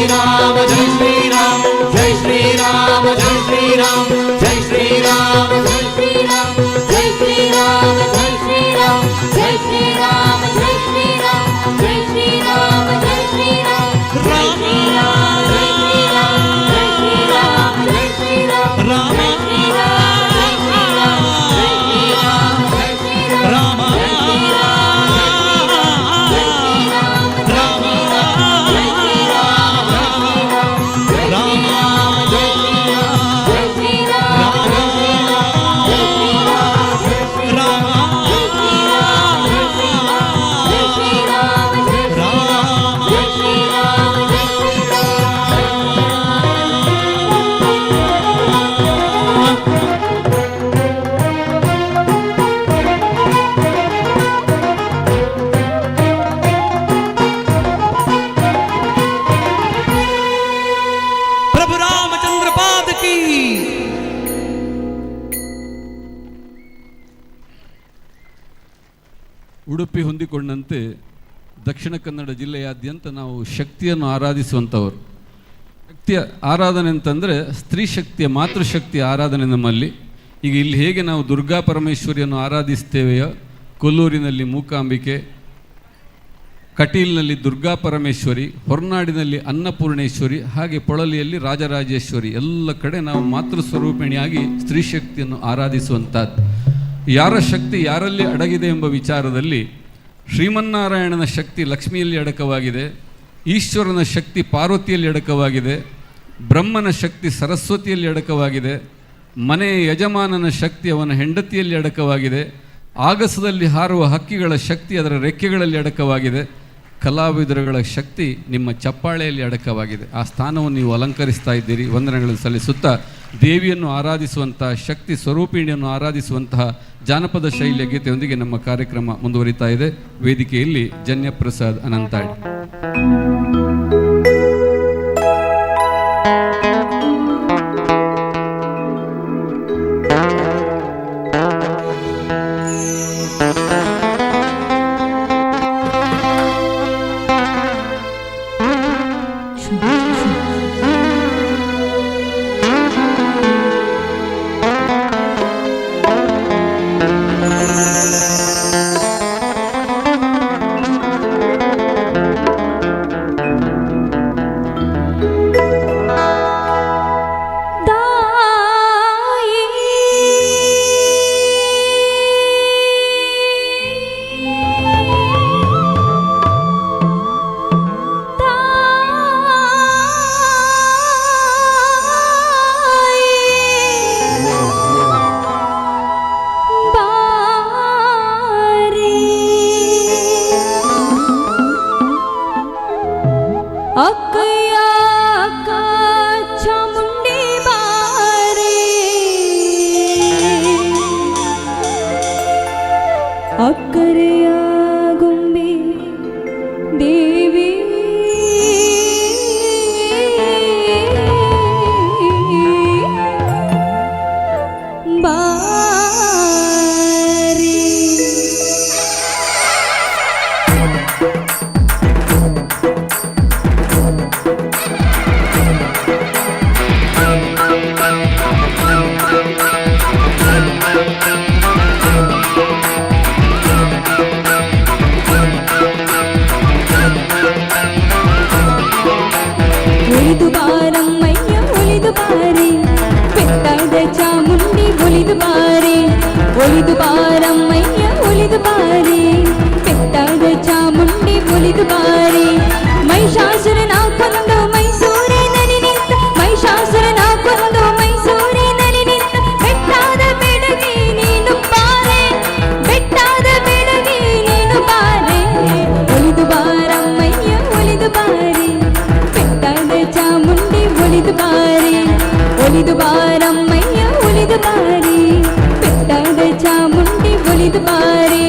ಉಡುಪಿ ಹೊಂದಿಕೊಂಡಂತೆ ದಕ್ಷಿಣ ಕನ್ನಡ ಜಿಲ್ಲೆಯಾದ್ಯಂತ ನಾವು ಶಕ್ತಿಯನ್ನು ಆರಾಧಿಸುವಂಥವರು. ಶಕ್ತಿಯ ಆರಾಧನೆ ಅಂತಂದರೆ ಸ್ತ್ರೀ ಶಕ್ತಿಯ ಮಾತೃಶಕ್ತಿಯ ಆರಾಧನೆ ನಮ್ಮಲ್ಲಿ. ಈಗ ಇಲ್ಲಿ ಹೇಗೆ ನಾವು ದುರ್ಗಾ ಪರಮೇಶ್ವರಿಯನ್ನು ಆರಾಧಿಸ್ತೇವೆಯೋ, ಕೊಲ್ಲೂರಿನಲ್ಲಿ ಮೂಕಾಂಬಿಕೆ, ಕಟೀಲ್ನಲ್ಲಿ ದುರ್ಗಾ ಪರಮೇಶ್ವರಿ, ಹೊರನಾಡಿನಲ್ಲಿ ಅನ್ನಪೂರ್ಣೇಶ್ವರಿ, ಹಾಗೆ ಪೊಳಲಿಯಲ್ಲಿ ರಾಜರಾಜೇಶ್ವರಿ, ಎಲ್ಲ ಕಡೆ ನಾವು ಮಾತೃಸ್ವರೂಪಿಣಿಯಾಗಿ ಸ್ತ್ರೀ ಶಕ್ತಿಯನ್ನು ಆರಾಧಿಸುವಂಥದ್ದು. ಯಾರ ಶಕ್ತಿ ಯಾರಲ್ಲಿ ಅಡಗಿದೆ ಎಂಬ ವಿಚಾರದಲ್ಲಿ ಶ್ರೀಮನ್ನಾರಾಯಣನ ಶಕ್ತಿ ಲಕ್ಷ್ಮಿಯಲ್ಲಿ ಅಡಕವಾಗಿದೆ, ಈಶ್ವರನ ಶಕ್ತಿ ಪಾರ್ವತಿಯಲ್ಲಿ ಅಡಕವಾಗಿದೆ, ಬ್ರಹ್ಮನ ಶಕ್ತಿ ಸರಸ್ವತಿಯಲ್ಲಿ ಅಡಕವಾಗಿದೆ, ಮನೆಯ ಯಜಮಾನನ ಶಕ್ತಿ ಅವನ ಹೆಂಡತಿಯಲ್ಲಿ ಅಡಕವಾಗಿದೆ, ಆಗಸದಲ್ಲಿ ಹಾರುವ ಹಕ್ಕಿಗಳ ಶಕ್ತಿ ಅದರ ರೆಕ್ಕೆಗಳಲ್ಲಿ ಅಡಕವಾಗಿದೆ, ಕಲಾವಿದರುಗಳ ಶಕ್ತಿ ನಿಮ್ಮ ಚಪ್ಪಾಳೆಯಲ್ಲಿ ಅಡಕವಾಗಿದೆ. ಆ ಸ್ಥಾನವನ್ನು ನೀವು ಅಲಂಕರಿಸ್ತಾ ಇದ್ದೀರಿ. ವಂದನೆಗಳನ್ನು ಸಲ್ಲಿಸುತ್ತಾ ದೇವಿಯನ್ನು ಆರಾಧಿಸುವಂತಹ, ಶಕ್ತಿ ಸ್ವರೂಪಿಣಿಯನ್ನು ಆರಾಧಿಸುವಂತಹ ಜಾನಪದ ಶೈಲಿಯ ಗೀತೆಯೊಂದಿಗೆ ನಮ್ಮ ಕಾರ್ಯಕ್ರಮ ಮುಂದುವರಿತಾ ಇದೆ. ವೇದಿಕೆಯಲ್ಲಿ ಜನ್ಯಪ್ರಸಾದ್ ಅನಂತಾಡಿ. ಅಕ್ಕರೆಯ ಗೊಂಬೆ ದೇವಿ ಬಾರಿ. ಒಲಿದು ಬಾರಮ್ಮಯ್ಯ ಒಲಿದು ಬಾರಿ, ಬೆಟ್ಟದ ಚಾಮುಂಡಿ ಒಲಿದು ಬಾರಿ. ಒಲಿದು ಬಾರಮ್ಮಯ್ಯ ಒಲಿದು ಬಾರಿ, ಬೆಟ್ಟದ ಚಾಮುಂಡಿ ಒಲಿದು ಬಾರಿ. ಮಹಿಷಾಸುರನ ಕೊಂದು ಮೈಸೂರಿನಲ್ಲಿ ನಿಂತ, ಮಹಿಷಾಸುರನ ಕೊಂದು ಮೈಸೂರಿನಲ್ಲಿ ನಿಂತ, ಬೆಟ್ಟದ ಬೆಳಗಿ ನೀನು ಬಾರೆ, ಬೆಟ್ಟದ ಬೆಳಗಿ ನೀನು ಬಾರೆ. ಒಲಿದು ಬಾರಮ್ಮಯ್ಯ ಒಲಿದು ಬಾರಿ, ಚಾಮುಂಡಿ ಒಲಿದು ಬಾರಿ. ಒಲಿದು ಬಾರಮ್ಮಯ್ಯ ಒಲಿದು ಬಾರಿ, ಬೆಟ್ಟದ ಚಾಮುಂಡಿ ಒಲಿದು ಬಾರಿ.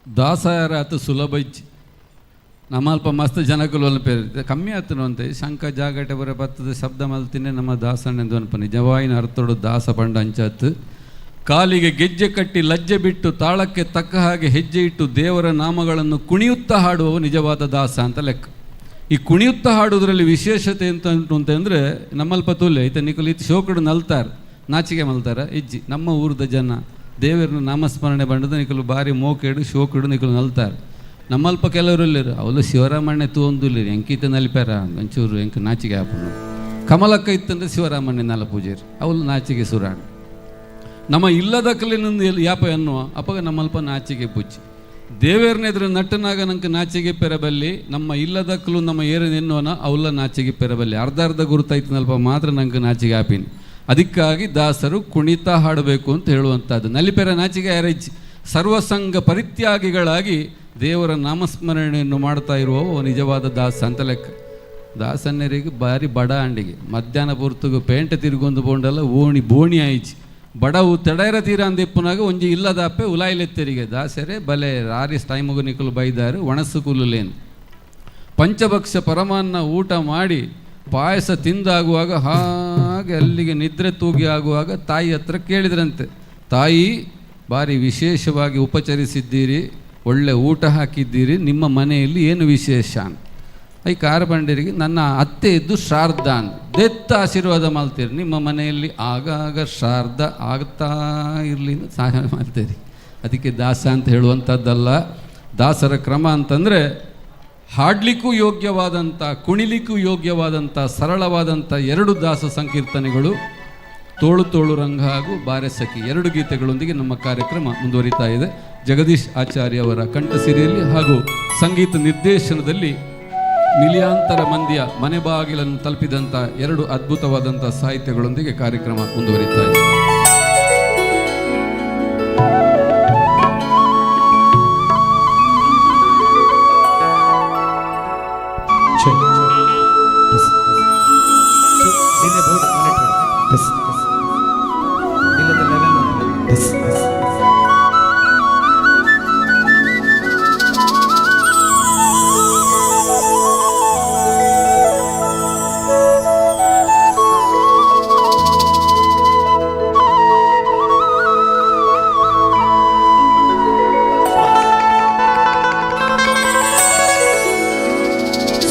ದಾಸಾಯರ ಆತು ಸುಲಭ ಇಜ್ಜಿ ನಮ್ಮಲ್ಪ ಮಸ್ತ್ ಜನಕುಲು ಪೇರು ಕಮ್ಮಿ ಆತನು ಅಂತೆ ಶಂಕ ಜಾಗಟೆ ಬರ ಬತ್ತದ ಶಬ್ದ ಮಲ್ತಿನೇ ನಮ್ಮ ದಾಸಣ್ಣೆಂದು ಅನ್ಪ ನಿಜವಾಯಿನ ಅರ್ಥೋಡು ದಾಸ ಪಂಡ ಅಂಚಾತು ಕಾಲಿಗೆ ಗೆಜ್ಜೆ ಕಟ್ಟಿ ಲಜ್ಜೆ ಬಿಟ್ಟು ತಾಳಕ್ಕೆ ತಕ್ಕ ಹಾಗೆ ಹೆಜ್ಜೆ ಇಟ್ಟು ದೇವರ ನಾಮಗಳನ್ನು ಕುಣಿಯುತ್ತಾ ಹಾಡುವವು ನಿಜವಾದ ದಾಸ ಅಂತ ಲೆಕ್ಕ. ಈ ಕುಣಿಯುತ್ತಾ ಹಾಡುವುದರಲ್ಲಿ ವಿಶೇಷತೆ ಅಂತ ಉಂಟು ಅಂತಂದರೆ ನಮ್ಮಲ್ಪ ತುಲ್ಯ ಐತೆ ನಿಕಲು ಇತ್ತು ಶೋಕಡು ನಲ್ತಾರೆ ನಾಚಿಕೆ ಮಲ್ತಾರ ಇಜ್ಜಿ ನಮ್ಮ ಊರದ ಜನ ದೇವರನ್ನ ನಾಮಸ್ಮರಣೆ ಬಂಡದ ನಿಕಲು ಭಾರಿ ಮೋಕೆಡು ಶೋಕಡು ನಿಕಲು ನಲ್ತಾರೆ. ನಮ್ಮಲ್ಪ ಕೆಲವರಲ್ಲಿರು ಅವಳು ಶಿವರಾಮಣ್ಣೆ ತೂಂದುಲ್ಲಿರಿ ಎಂಕಿತ ನಲಿಪ್ಯಾರ ಒಂಚೂರು ಎಂಕ ನಾಚಿಕೆ ಹಾಪನು ಕಮಲಕ್ಕ ಇತ್ತಂದ್ರೆ ಶಿವರಾಮಣ್ಣೆ ನಾಲ ಪೂಜೆರು ಅವಳು ನಾಚಿಕೆ ಸುರಾಣ ನಮ್ಮ ಇಲ್ಲದ ಕಲಿನಿಂದ ಯಾಪ ಎನ್ನುವ ಅಪ್ಪಗ ನಮ್ಮಲ್ಪ ನಾಚಿಕೆ ಪೂಜೆ ದೇವೇರ್ನ ಎದುರು ನಟ್ಟನಾಗ ನಂಗೆ ನಾಚಿಗೆ ಪೆರಬಲ್ಲಿ ನಮ್ಮ ಇಲ್ಲದಕ್ಕಲು ನಮ್ಮ ಏರನ್ ಎನ್ನುವನ ಅವಲ್ಲ ನಾಚಿಗೆ ಪೆರಬಲ್ಲಿ ಅರ್ಧ ಗುರುತಾಯ್ತನಲ್ಪ ಮಾತ್ರ ನಂಗೆ ನಾಚಿಗೆ ಹಾಪಿನಿ. ಅದಕ್ಕಾಗಿ ದಾಸರು ಕುಣಿತ ಹಾಡಬೇಕು ಅಂತ ಹೇಳುವಂಥದ್ದು. ನಲಿಪೆರ ನಾಚಿಗೆ ಯಾರಜ್ಜಿ ಸರ್ವಸಂಗ ಪರಿತ್ಯಾಗಿಗಳಾಗಿ ದೇವರ ನಾಮಸ್ಮರಣೆಯನ್ನು ಮಾಡ್ತಾ ಇರುವವ ನಿಜವಾದ ದಾಸ ಅಂತ ಲೆಕ್ಕ. ದಾಸನ್ಯರಿಗೆ ಭಾರಿ ಬಡ ಅಂಡಿಗೆ ಮಧ್ಯಾಹ್ನ ಪೂರ್ತಿಗೂ ಪೇಂಟ ತಿರುಗೊಂದು ಬೋಂಡಲ್ಲ ಬೋಣಿ ಆಯ್ಚಿ ಬಡವು ತಡೈರ ತೀರ ಅಂದೆಪ್ಪನಾಗ ಒಂಜಿ ಇಲ್ಲದಾಪೆ ಉಲಾಯಿಲೆತ್ತರಿಗೆ ದಾಸರೇ ಬಲೆ ರಾರಿಸ್ ಟೈಮಗು ನಿಕಲು ಬೈದಾರು ಒಣಸು ಕುಲುಲೇನು ಪಂಚಭಕ್ಷ ಪರಮಾನ್ನ ಊಟ ಮಾಡಿ ಪಾಯಸ ತಿಂದಾಗುವಾಗ ಹಾಗೆ ಅಲ್ಲಿಗೆ ನಿದ್ರೆ ತೂಗಿ ಆಗುವಾಗ ತಾಯಿ ಹತ್ರ ಕೇಳಿದ್ರಂತೆ, ತಾಯಿ ಭಾರಿ ವಿಶೇಷವಾಗಿ ಉಪಚರಿಸಿದ್ದೀರಿ, ಒಳ್ಳೆ ಊಟ ಹಾಕಿದ್ದೀರಿ, ನಿಮ್ಮ ಮನೆಯಲ್ಲಿ ಏನು ವಿಶೇಷ? ಐ ಕಾರಬಂಡರಿಗೆ ನನ್ನ ಅತ್ತೆ ಇದ್ದು ಶ್ರಾರ್ಧ ದೆತ್ತ ಆಶೀರ್ವಾದ ಮಾಡ್ತೀರಿ, ನಿಮ್ಮ ಮನೆಯಲ್ಲಿ ಆಗಾಗ ಶ್ರಾರ್ಧ ಆಗ್ತಾ ಇರಲಿ ಅಂತ ಸಹಾಯ ಮಾಡ್ತೀರಿ. ಅದಕ್ಕೆ ದಾಸ ಅಂತ ಹೇಳುವಂಥದ್ದಲ್ಲ. ದಾಸರ ಕ್ರಮ ಅಂತಂದರೆ ಹಾಡಲಿಕ್ಕೂ ಯೋಗ್ಯವಾದಂಥ ಕುಣಿಲಿಕ್ಕೂ ಯೋಗ್ಯವಾದಂಥ ಸರಳವಾದಂಥ 2 ದಾಸ ಸಂಕೀರ್ತನೆಗಳು, ತೋಳು ತೋಳು ರಂಗ ಹಾಗೂ ಬಾರೆ ಸಖಿ 2 ಗೀತೆಗಳೊಂದಿಗೆ ನಮ್ಮ ಕಾರ್ಯಕ್ರಮ ಮುಂದುವರಿತಾ ಇದೆ. ಜಗದೀಶ್ ಆಚಾರ್ಯ ಅವರ ಕಂಠಸಿರಿಯಲ್ಲಿ ಹಾಗೂ ಸಂಗೀತ ನಿರ್ದೇಶನದಲ್ಲಿ ಮಿಲಿಯಾಂತರ ಮಂದಿಯ ಮನೆ ಬಾಗಿಲನ್ನು ತಲುಪಿದಂಥ 2 ಅದ್ಭುತವಾದಂಥ ಸಾಹಿತ್ಯಗಳೊಂದಿಗೆ ಕಾರ್ಯಕ್ರಮ ಮುಂದುವರಿತಾ ಇದೆ.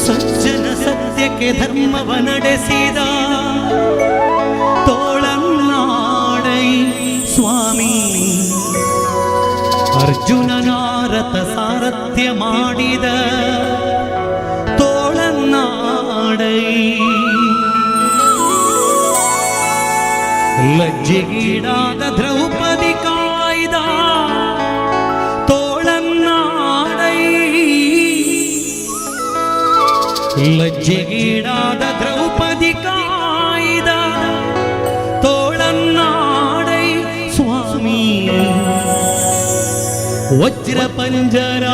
ಸಜ್ಜನ ಸತ್ಯಕ್ಕೆ ಧರ್ಮವ ನಡೆಸಿದ ತೋಳನ್ನಾಡೈ ಸ್ವಾಮಿ, ಅರ್ಜುನನಾರತ ಸಾರಥ್ಯ ಮಾಡಿದ ತೋಳನ್ನಾಡೈ, ಲಜ್ಜೆಗೀಡಾದ ದ್ರೌಪದಿ ಕಾಯ್ದ ತೋಳನ್ನಾಡೈ, ಲಜ್ಜೆಗೀಡಾದ ದ್ರೌಪದಿ ಕಾಯ್ದ ತೋಳನ್ನಾಡೈ ಸ್ವಾಮಿ, ವಜ್ರ ಪಂಜರ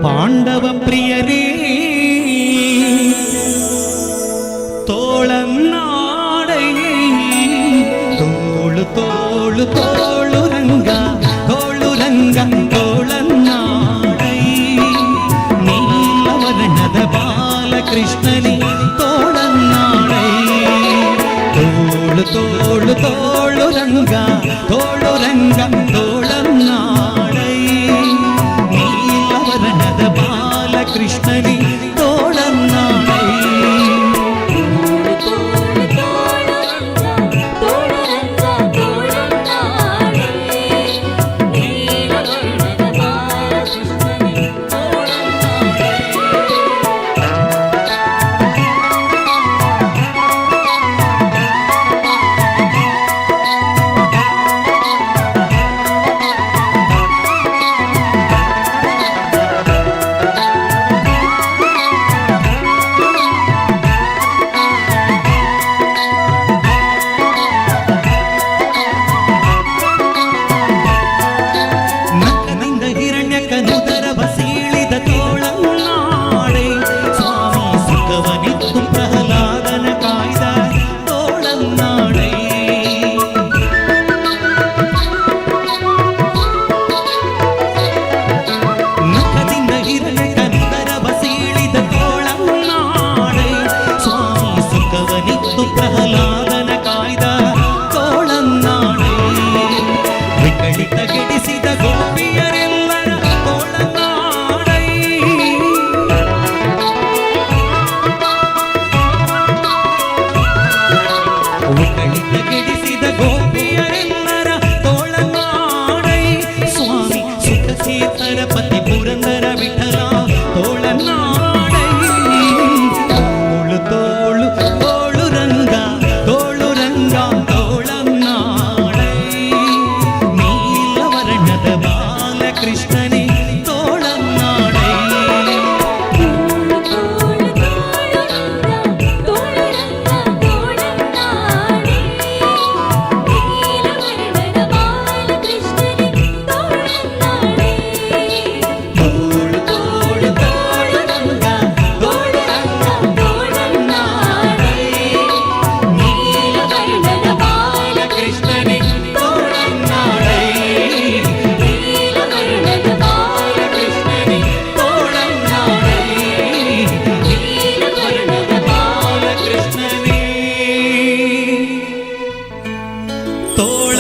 ಪಾಂಡವ ಪ್ರಿಯರೇ ತೋಳನ್ನಾಡೈ, ತೋಳು ತೋಳು ತೋಳು ರಂಗ ತೋಳು ರಂಗ ತೋಳನ್ನಾಡೈ, ನೀಲವರ್ಣದ ಬಾಲಕೃಷ್ಣನಿ ತೋಳನ್ನಾಡೈ, ತೋಳು ತೋಳು ತೋಳು ರಂಗ ತೋಳು ರಂಗ ತೋಳನ್ನಾಡೈ, ನೀಲವರ್ಣದ ಬಾಲಕೃಷ್ಣನಿ ತೋಳನ್ನಾಡೈ.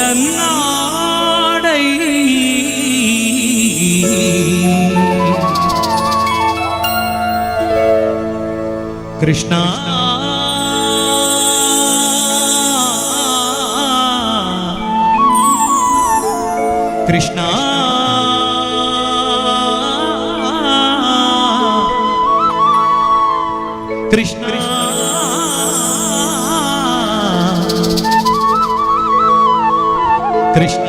ಒಲನ್ನಾಡೈ ಕೃಷ್ಣ ಕೃಷ್ಣ ಕೃಷ್ಣ ಕೃಷ್ಣ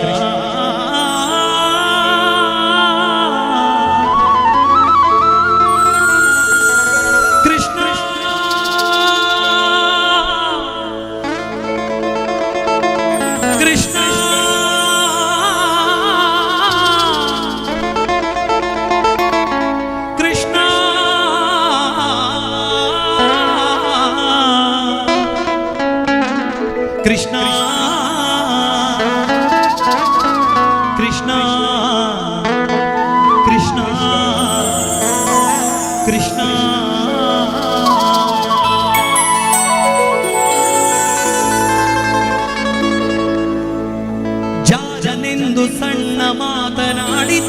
ಕೃಷ್ಣ ಕೃಷ್ಣ ಕೃಷ್ಣ ಕೃಷ್ಣ ಜಾಜನೆಂದು ಸಣ್ಣ ಮಾತನಾಡಿದಾಯಿತು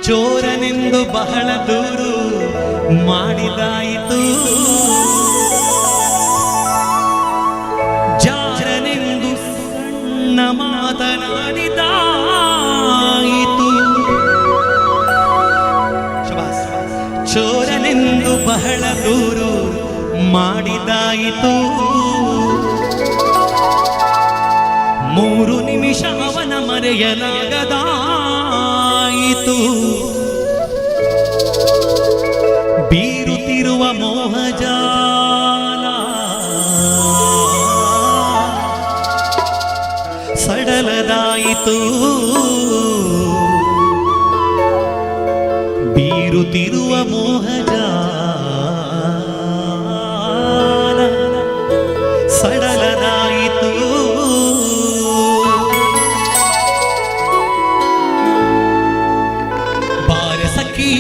ಚೋರನೆಂದು ಬಹಳ ದೂರು ಮಾಡಿದಾಯಿತು ಜಾರನೆಂದು ಸಣ್ಣ ಮಾತನಾಡಿದಾಯಿತು ಚೋರನೆಂದು ಬಹಳ ದೂರು ಮಾಡಿದಾಯಿತು 3 ನಿಮಿಷ ಅವನ ಮರೆಯಲಾಗದಾಯಿತು ಬೀರುತ್ತಿರುವ ಮೋಹಜಾಲ ಸಡಲದಾಯಿತು ಬೀರುತ್ತಿರುವ ಮೋಹಜಾಲ ಸಡಲದಾಯಿತು ಬಾರೆ ಸಖಿ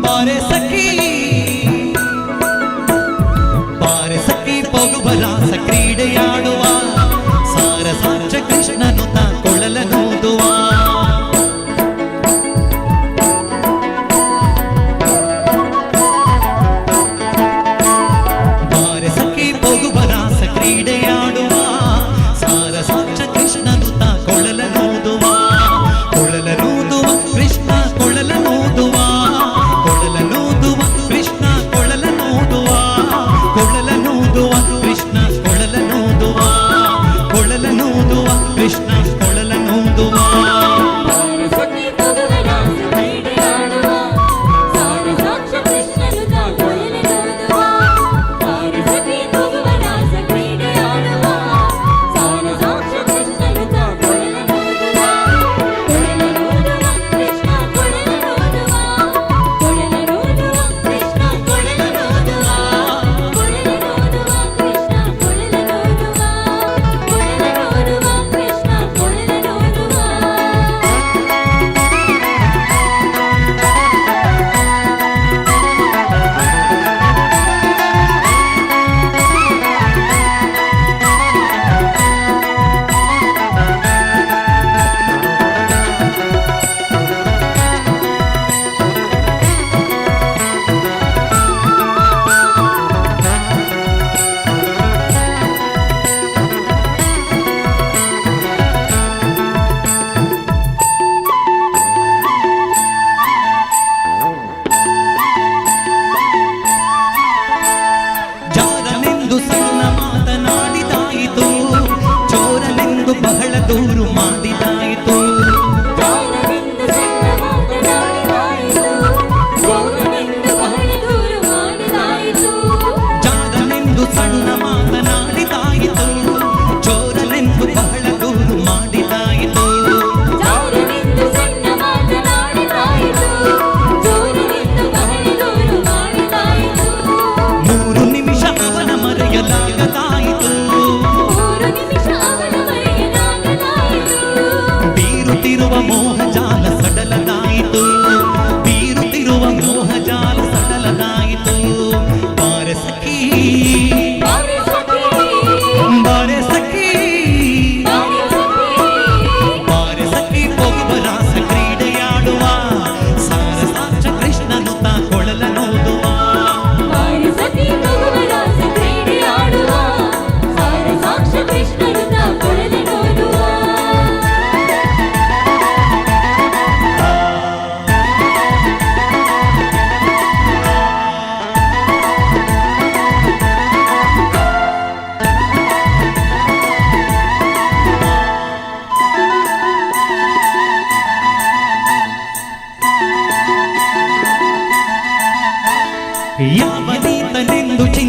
ಬಾರೆ ಸಖಿ ಬಾರೆ ಸಖಿ ಪಗುಬಲಾಸ ಕ್ರೀಡೆಯಾಡುವ ಸಾರ ಸಾಚ ಕೃಷ್ಣನು ತಾ ಕೊಳಲನೂದುವ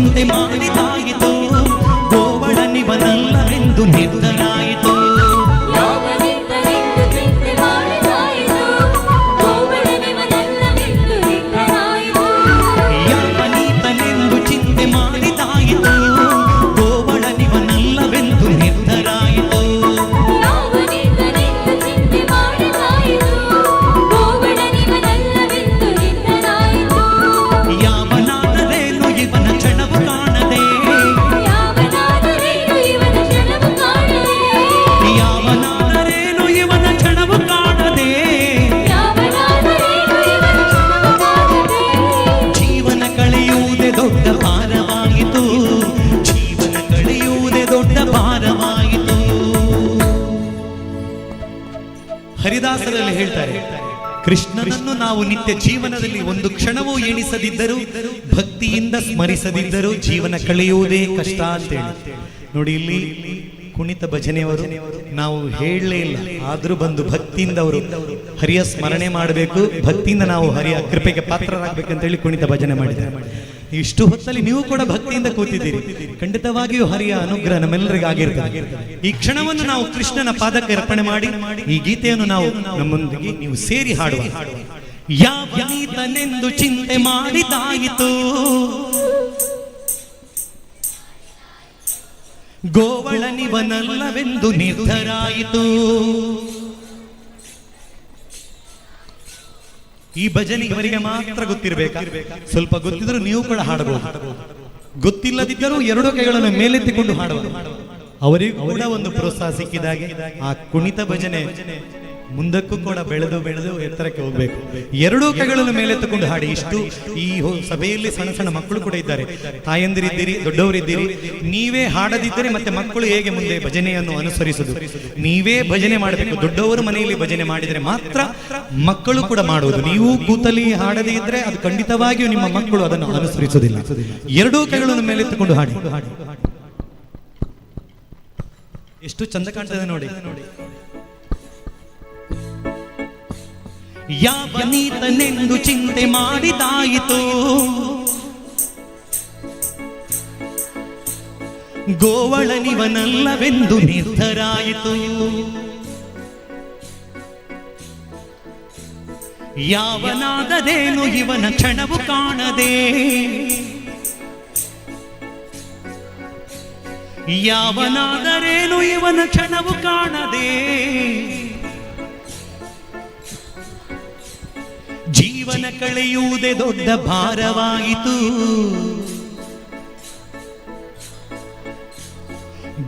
ಚಿಂತೆ ಮಾಡಿದಾಯಿತು ಗೋವಳನಿವನಲ್ಲವೆಂದು ನಿರ್ಧರಾಯಿತು ಯಾವನೀತನೆಂದು ಚಿಂತೆ ಮಾಡಿದಾಯಿತು ಗೋವಳನಿವನಲ್ಲವೆಂದು ನಿರ್ಧರಾಯಿತು ಯಾವನಾದರೇನು ಇವನ ಕ್ಷಣವು ಕಾಣದೆ ಯಾವನಾದರೇನು ಇವನ ಕ್ಷಣವು ಕಾಣದೆ ಜೀವನ ಕಳೆಯುವುದೇ ದೊಡ್ಡ ಭಾರವಾಯಿತು ಜೀವನ ಕಳೆಯುವುದೇ ದೊಡ್ಡ ಭಾರವಾಯಿತು. ಹರಿದಾಸರಲ್ಲಿ ಹೇಳ್ತಾರೆ, ಕೃಷ್ಣನನ್ನು ನಾವು ನಿತ್ಯ ಜೀವನದಲ್ಲಿ ಒಂದು ಕ್ಷಣವೂ ಎಣಿಸದಿದ್ದರೂ ಭಕ್ತಿಯಿಂದ ಸ್ಮರಿಸದಿದ್ದರೂ ಜೀವನ ಕಳೆಯುವುದೇ ಕಷ್ಟ ಅಂತೇಳಿ. ನೋಡಿ ಇಲ್ಲಿ ಕುಣಿತ ಭಜನೆಯವರು ನಾವು ಹೇಳಲೇ ಇಲ್ಲ, ಆದರೂ ಬಂದು ಭಕ್ತಿಯಿಂದ ಅವರು ಹರಿಯ ಸ್ಮರಣೆ ಮಾಡಬೇಕು, ಭಕ್ತಿಯಿಂದ ನಾವು ಹರಿಯ ಕೃಪೆಗೆ ಪಾತ್ರರಾಗಬೇಕಂತೇಳಿ ಕುಣಿತ ಭಜನೆ ಮಾಡಿದ್ದಾರೆ. ಇಷ್ಟು ಹೊತ್ತಲ್ಲಿ ನೀವು ಕೂಡ ಭಕ್ತಿಯಿಂದ ಕೂತಿದ್ದೀರಿ, ಖಂಡಿತವಾಗಿಯೂ ಹರಿಯ ಅನುಗ್ರಹ ನಮ್ಮೆಲ್ಲರಿಗಾಗಿರ್ತದೆ. ಈ ಕ್ಷಣವನ್ನು ನಾವು ಕೃಷ್ಣನ ಪಾದಕ್ಕೆ ಅರ್ಪಣೆ ಮಾಡಿ ಈ ಗೀತೆಯನ್ನು ನಾವು ನಮ್ಮೊಂದಿಗೆ ನೀವು ಸೇರಿ ಹಾಡುವ. ಯಾವನೀತನೆಂದು ಚಿಂತೆ ಮಾಡಿದಾಯಿತು ಗೋವಳನಿವನಲ್ಲವೆಂದು ನಿರ್ಧರಾಯಿತು. ಈ ಭಜನೆ ಇವರಿಗೆ ಮಾತ್ರ ಗೊತ್ತಿರಬೇಕಾ? ಸ್ವಲ್ಪ ಗೊತ್ತಿದ್ರು ನೀವು ಕೂಡ ಹಾಡಬಹುದು, ಗೊತ್ತಿಲ್ಲದಿದ್ದರೂ ಎರಡು ಕೈಗಳನ್ನು ಮೇಲೆತ್ತಿಕೊಂಡು ಹಾಡಬಹುದು. ಅವರಿಗೂ ಕೂಡ ಒಂದು ಪ್ರೋತ್ಸಾಹ ಸಿಕ್ಕಿದಾಗೆ ಆ ಕುಣಿತ ಭಜನೆ ಮುಂದಕ್ಕೂ ಕೂಡ ಬೆಳೆದು ಬೆಳೆದು ಎತ್ತರಕ್ಕೆ ಹೋಗ್ಬೇಕು. ಎರಡೂ ಕೈಗಳನ್ನು ಮೇಲೆತ್ತುಕೊಂಡು ಹಾಡಿ. ಇಷ್ಟು ಈ ಸಭೆಯಲ್ಲಿ ಸಣ್ಣ ಸಣ್ಣ ಮಕ್ಕಳು ಕೂಡ ಇದ್ದಾರೆ, ತಾಯಂದಿರಿದ್ದೀರಿ, ದೊಡ್ಡವರಿದ್ದೀರಿ. ನೀವೇ ಹಾಡದಿದ್ದರೆ ಮತ್ತೆ ಮಕ್ಕಳು ಹೇಗೆ ಮುಂದೆ ಭಜನೆಯನ್ನು ಅನುಸರಿಸುವುದು? ನೀವೇ ಭಜನೆ ಮಾಡಬೇಕು. ದೊಡ್ಡವರು ಮನೆಯಲ್ಲಿ ಭಜನೆ ಮಾಡಿದರೆ ಮಾತ್ರ ಮಕ್ಕಳು ಕೂಡ ಮಾಡುವುದು. ನೀವು ಕೂತಲ್ಲಿ ಹಾಡದೇ ಇದ್ರೆ ಅದು ಖಂಡಿತವಾಗಿಯೂ ನಿಮ್ಮ ಮಕ್ಕಳು ಅದನ್ನು ಅನುಸರಿಸುವುದಿಲ್ಲ. ಎರಡೂ ಕೈಗಳನ್ನು ಮೇಲೆತ್ತುಕೊಂಡು ಹಾಡಿ. ಎಷ್ಟು ಚಂದ ಕಾಣ್ತದೆ ನೋಡಿ. ಯಾವನೀತನೆಂದು ಚಿಂತೆ ಮಾಡಿದಾಯಿತು ಗೋವಳನಿವನಲ್ಲವೆಂದು ನಿರ್ಧರಾಯಿತು. ಯಾವನಾದರೇನು ಇವನ ಕ್ಷಣವು ಕಾಣದೆ ಯಾವನಾದರೇನು ಇವನ ಕ್ಷಣವು ಕಾಣದೆ ಜೀವನ ಕಳೆಯುವುದೇ ದೊಡ್ಡ ಭಾರವಾಯಿತು.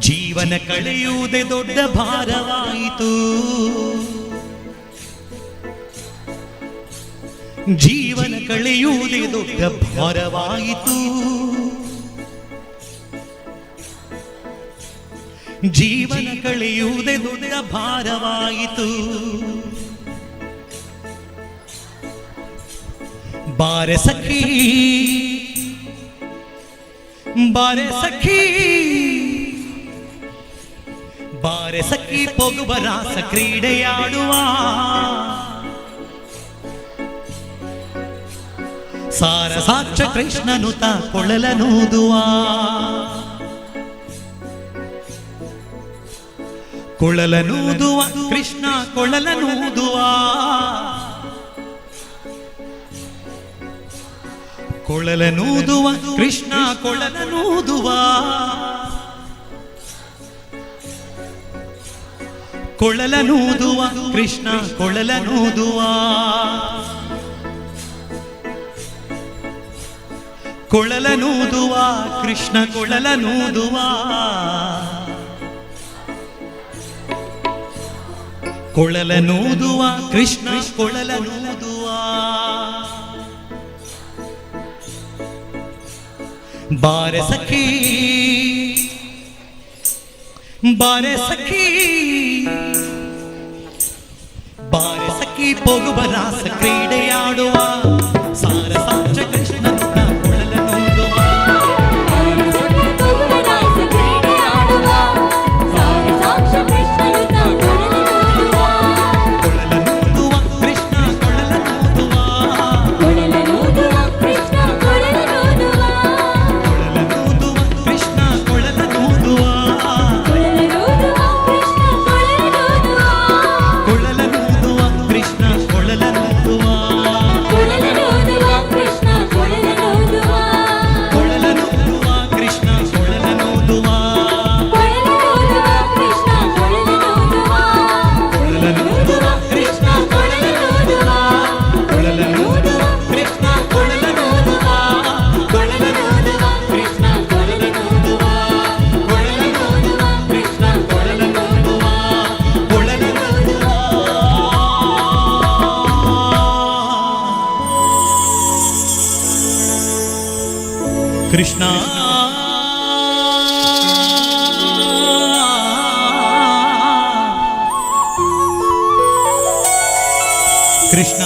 ಜೀವನ ಕಳೆಯುವುದೇ ದೊಡ್ಡ ಭಾರವಾಯಿತು. ಜೀವನ ಕಳೆಯುವುದೇ ದೊಡ್ಡ ಭಾರವಾಯಿತು. ಜೀವನ ಕಳೆಯುವುದೇ ದೊಡ್ಡ ಭಾರವಾಯಿತು. ಬಾರೆ ಸಖಿ ಬಾರೆ ಸಖಿ ಬಾರೆ ಸಖಿ ಪೊಗುವ ರಾಸ ಕ್ರೀಡೆಯಾಡುವ. ಸಾರ ಸಾಕ್ಷ ಕೃಷ್ಣನು ತ ಕೊಳಲನೂದುವ. ಕೊಳಲನೂದುವ ಕೃಷ್ಣ ಕೊಳಲನೂದುವ. ಕೊಳಲನೂದುವ ಕೃಷ್ಣ ಕೊಳಲನೂದುವ. ಕೊಳಲನೂದುವ ಕೃಷ್ಣ ಕೊಳಲನೂದುವ. ಕೊಳಲನೂದುವ ಕೃಷ್ಣ ಕೊಳಲನೂದುವ. ಕೊಳಲನೂದುವ ಕೃಷ್ಣ ಕೊಳಲನೂದುವ. ಬಾರೆ ಸಖಿ ಬಾರೆ ಸಖಿ ಬಾರೆ ಸಖಿ ಪೊಗುವ ರಾಸ ಕ್ರೀಡೆಯಾಡುವ. ಸಾರ ಸಾಕ್ಷ ಕೃಷ್ಣನ ಕೊಳಲನೂದುವ. ಕೊಳಲನೂದುವ ಕೃಷ್ಣ ಕೊಳಲನೂದುವ. ಕೃಷ್ಣ ಕೃಷ್ಣ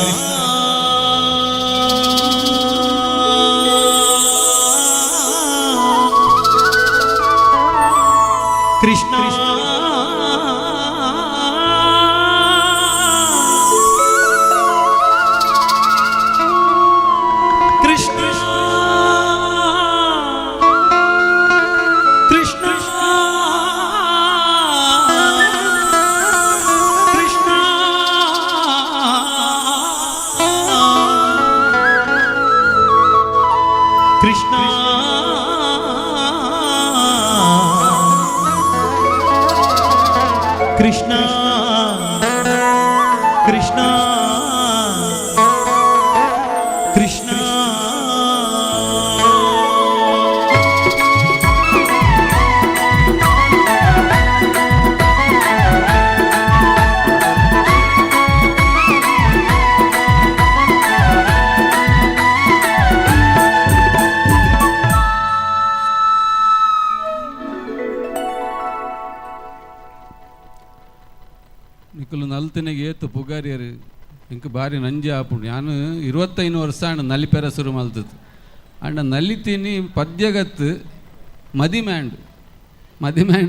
ಕೃಷ್ಣ ಕೃಷ್ಣ ಕೃಷ್ಣ ಕೃಷ್ಣ ನಿಕ್ಕಲು ನಲ್ತನೆಗೆ ಏತು ಪುಗಾರಿಯರು ಇಂಕ ಬಾರಿ ನಂಜಿ ಆಪುಂಡು ನಾನು 25 ವರ್ಷ ಅಣ್ಣ ನಲಿಪೆರ ಶುರು ಮಲ್ತದ್ದು ಅಣ್ಣ ನಲಿತೀನಿ ಪದ್ಯಗತ್ತು ಮದಿಮ್ಯಾಂಡ್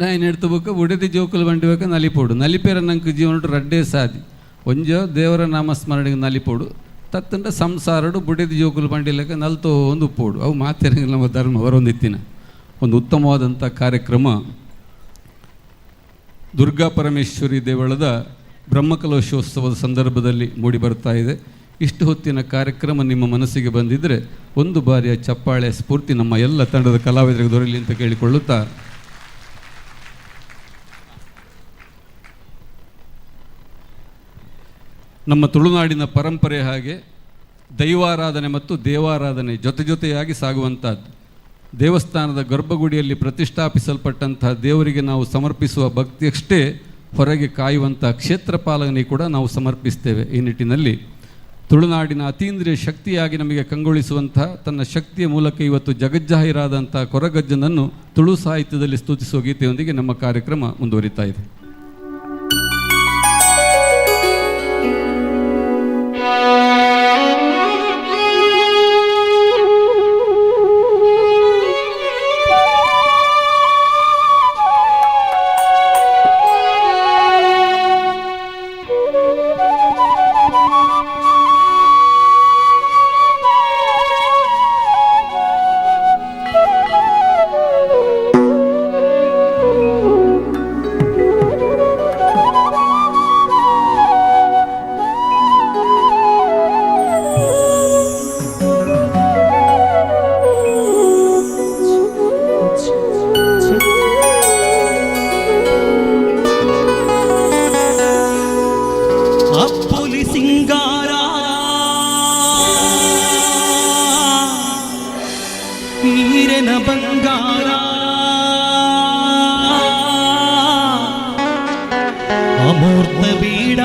ఆయన ಎಡ್ತಬೇಕು ಉಡದಿ ಜೋಕುಲು ಬಂಡಿಬೇಕು ನಲಿಪೋಡು ನಲಿಪೆರ ನಂಗೆ ಜೀವನ ರಡ್ಡೇ ಸಾದಿ ಒಂಜೋ ದೇವರ ನಾಮಸ್ಮರಣೆಗೆ ನಲಿಪೋಡು ತತ್ತಂಡ ಸಂಸಾರಡು ಬುಡದಿ ಜೋಕುಲು ಬಂಡಿಲಕ್ಕೆ ನಲ್ತೋ ಒಂದು ಉಪ್ಪೋಡು ಅವು ಮಾತೆರಂಗಿಲ್ಲ ನಮ್ಮ ಧರ್ಮ ಅವರೊಂದಿತ್ತಿನ ಒಂದು ಉತ್ತಮವಾದಂಥ ಕಾರ್ಯಕ್ರಮ ದುರ್ಗಾ ಪರಮೇಶ್ವರಿ ದೇವಳದ ಬ್ರಹ್ಮಕಲಶೋತ್ಸವದ ಸಂದರ್ಭದಲ್ಲಿ ಮೂಡಿ ಬರ್ತಾ ಇದೆ. ಇಷ್ಟು ಹೊತ್ತಿನ ಕಾರ್ಯಕ್ರಮ ನಿಮ್ಮ ಮನಸ್ಸಿಗೆ ಬಂದಿದ್ದರೆ ಒಂದು ಬಾರಿಯ ಚಪ್ಪಾಳೆ ಸ್ಫೂರ್ತಿ ನಮ್ಮ ಎಲ್ಲ ತಂಡದ ಕಲಾವಿದರಿಗೆ ದೊರೆಯಲಿ ಅಂತ ಕೇಳಿಕೊಳ್ಳುತ್ತಾ ನಮ್ಮ ತುಳುನಾಡಿನ ಪರಂಪರೆ ಹಾಗೆ ದೈವಾರಾಧನೆ ಮತ್ತು ದೇವಾರಾಧನೆ ಜೊತೆಯಾಗಿ ಸಾಗುವಂಥದ್ದು. ದೇವಸ್ಥಾನದ ಗರ್ಭಗುಡಿಯಲ್ಲಿ ಪ್ರತಿಷ್ಠಾಪಿಸಲ್ಪಟ್ಟಂತಹ ದೇವರಿಗೆ ನಾವು ಸಮರ್ಪಿಸುವ ಭಕ್ತಿಯಷ್ಟೇ ಹೊರಗೆ ಕಾಯುವಂಥ ಕ್ಷೇತ್ರ ಪಾಲನೆ ಕೂಡ ನಾವು ಸಮರ್ಪಿಸ್ತೇವೆ. ಈ ನಿಟ್ಟಿನಲ್ಲಿ ತುಳುನಾಡಿನ ಅತೀಂದ್ರಿಯ ಶಕ್ತಿಯಾಗಿ ನಮಗೆ ಕಂಗೊಳಿಸುವಂತಹ ತನ್ನ ಶಕ್ತಿಯ ಮೂಲಕ ಇವತ್ತು ಜಗಜ್ಜಾಹೀರಾದಂಥ ಕೊರಗಜ್ಜನನ್ನು ತುಳು ಸಾಹಿತ್ಯದಲ್ಲಿ ಸ್ತುತಿಸುವ ಗೀತೆಯೊಂದಿಗೆ ನಮ್ಮ ಕಾರ್ಯಕ್ರಮ ಮುಂದುವರಿತಾ ಇದೆ. ಬಂಗಾರ ಅಮೂರ್ತ ಬೀಡ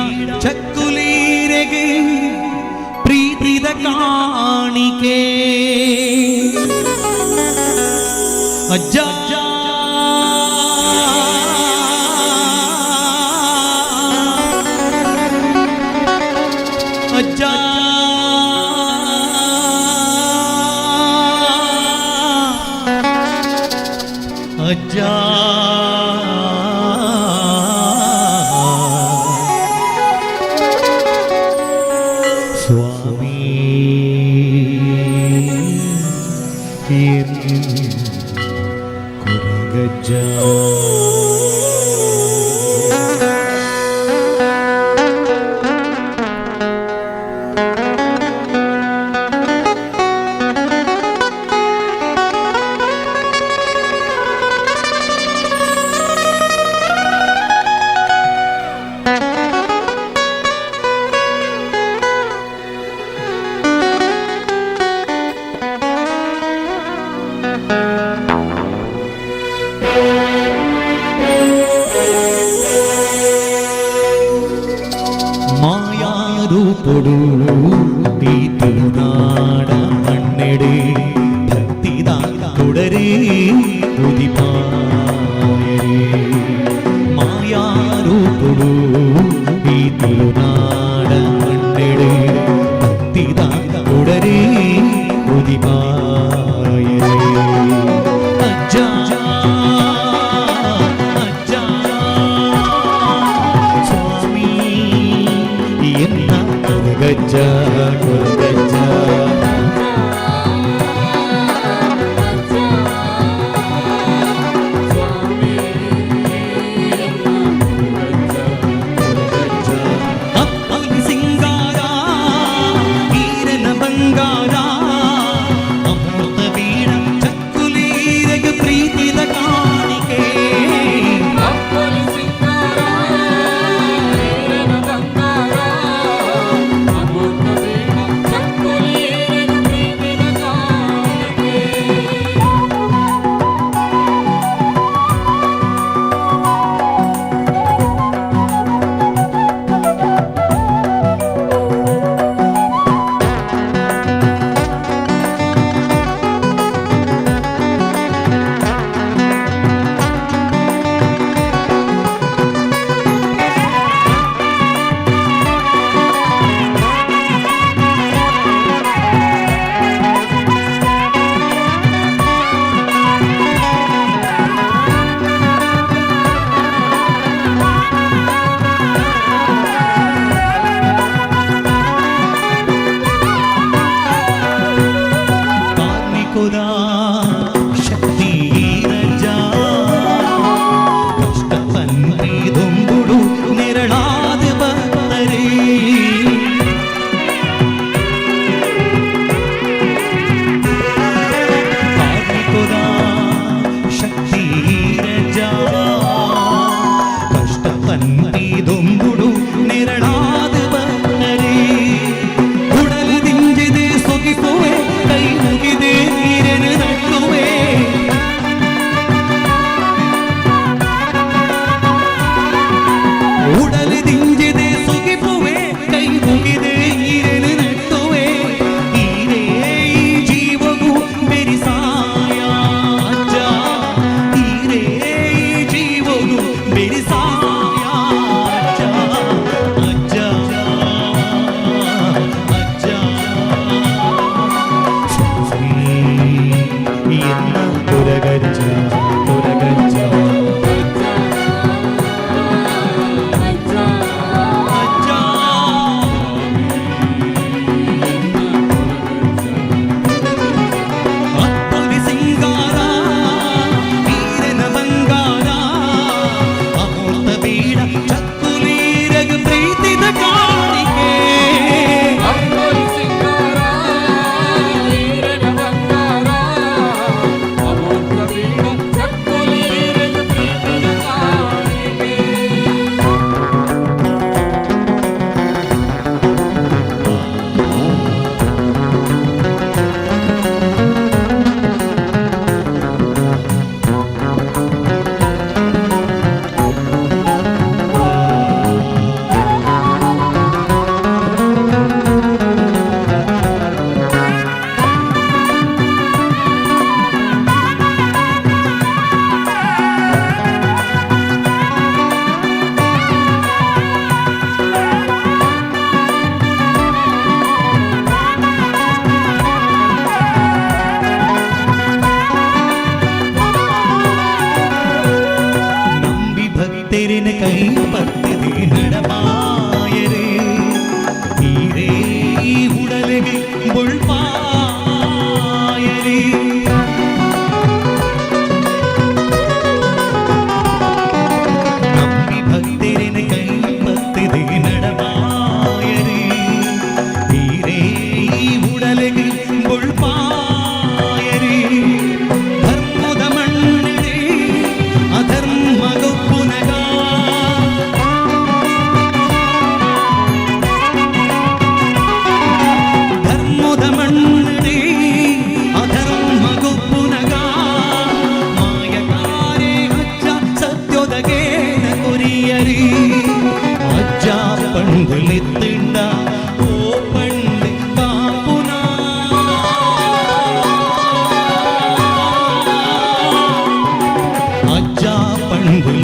ಚಕ್ಕುಲೀರೆಗೆ ಪ್ರೀತಿದ ಕಾಣಿಕೆ ಅಜ್ಜ ಅಜ್ಜ ಅಜ್ಜ ಸ್ವಾಮಿ ಕೊರಗಜ್ಜ ಮಾಯಾರೂಪೊಡು ಈ ತುಳುನಾಡ ಮಣ್ಣೆಡೆ ಭಕ್ತಿದ ಕೊಡ ಕೊಡರೆ ಉದಿಪಾಯರೆ ಮಾಯಾರೂಪುಡು ಈ ತುಳುನಾಡ ಮಣ್ಣೆಡೆ ಭಕ್ತಿದ ಕೊಡರೆ ಉದಿಪಾಯರೆ ಅಜ್ಜ ಅಜ್ಜ ಸ್ವಾಮಿ ಎನ್ನ ಕೊರಗಜ್ಜ ಕೊರಗಜ್ಜ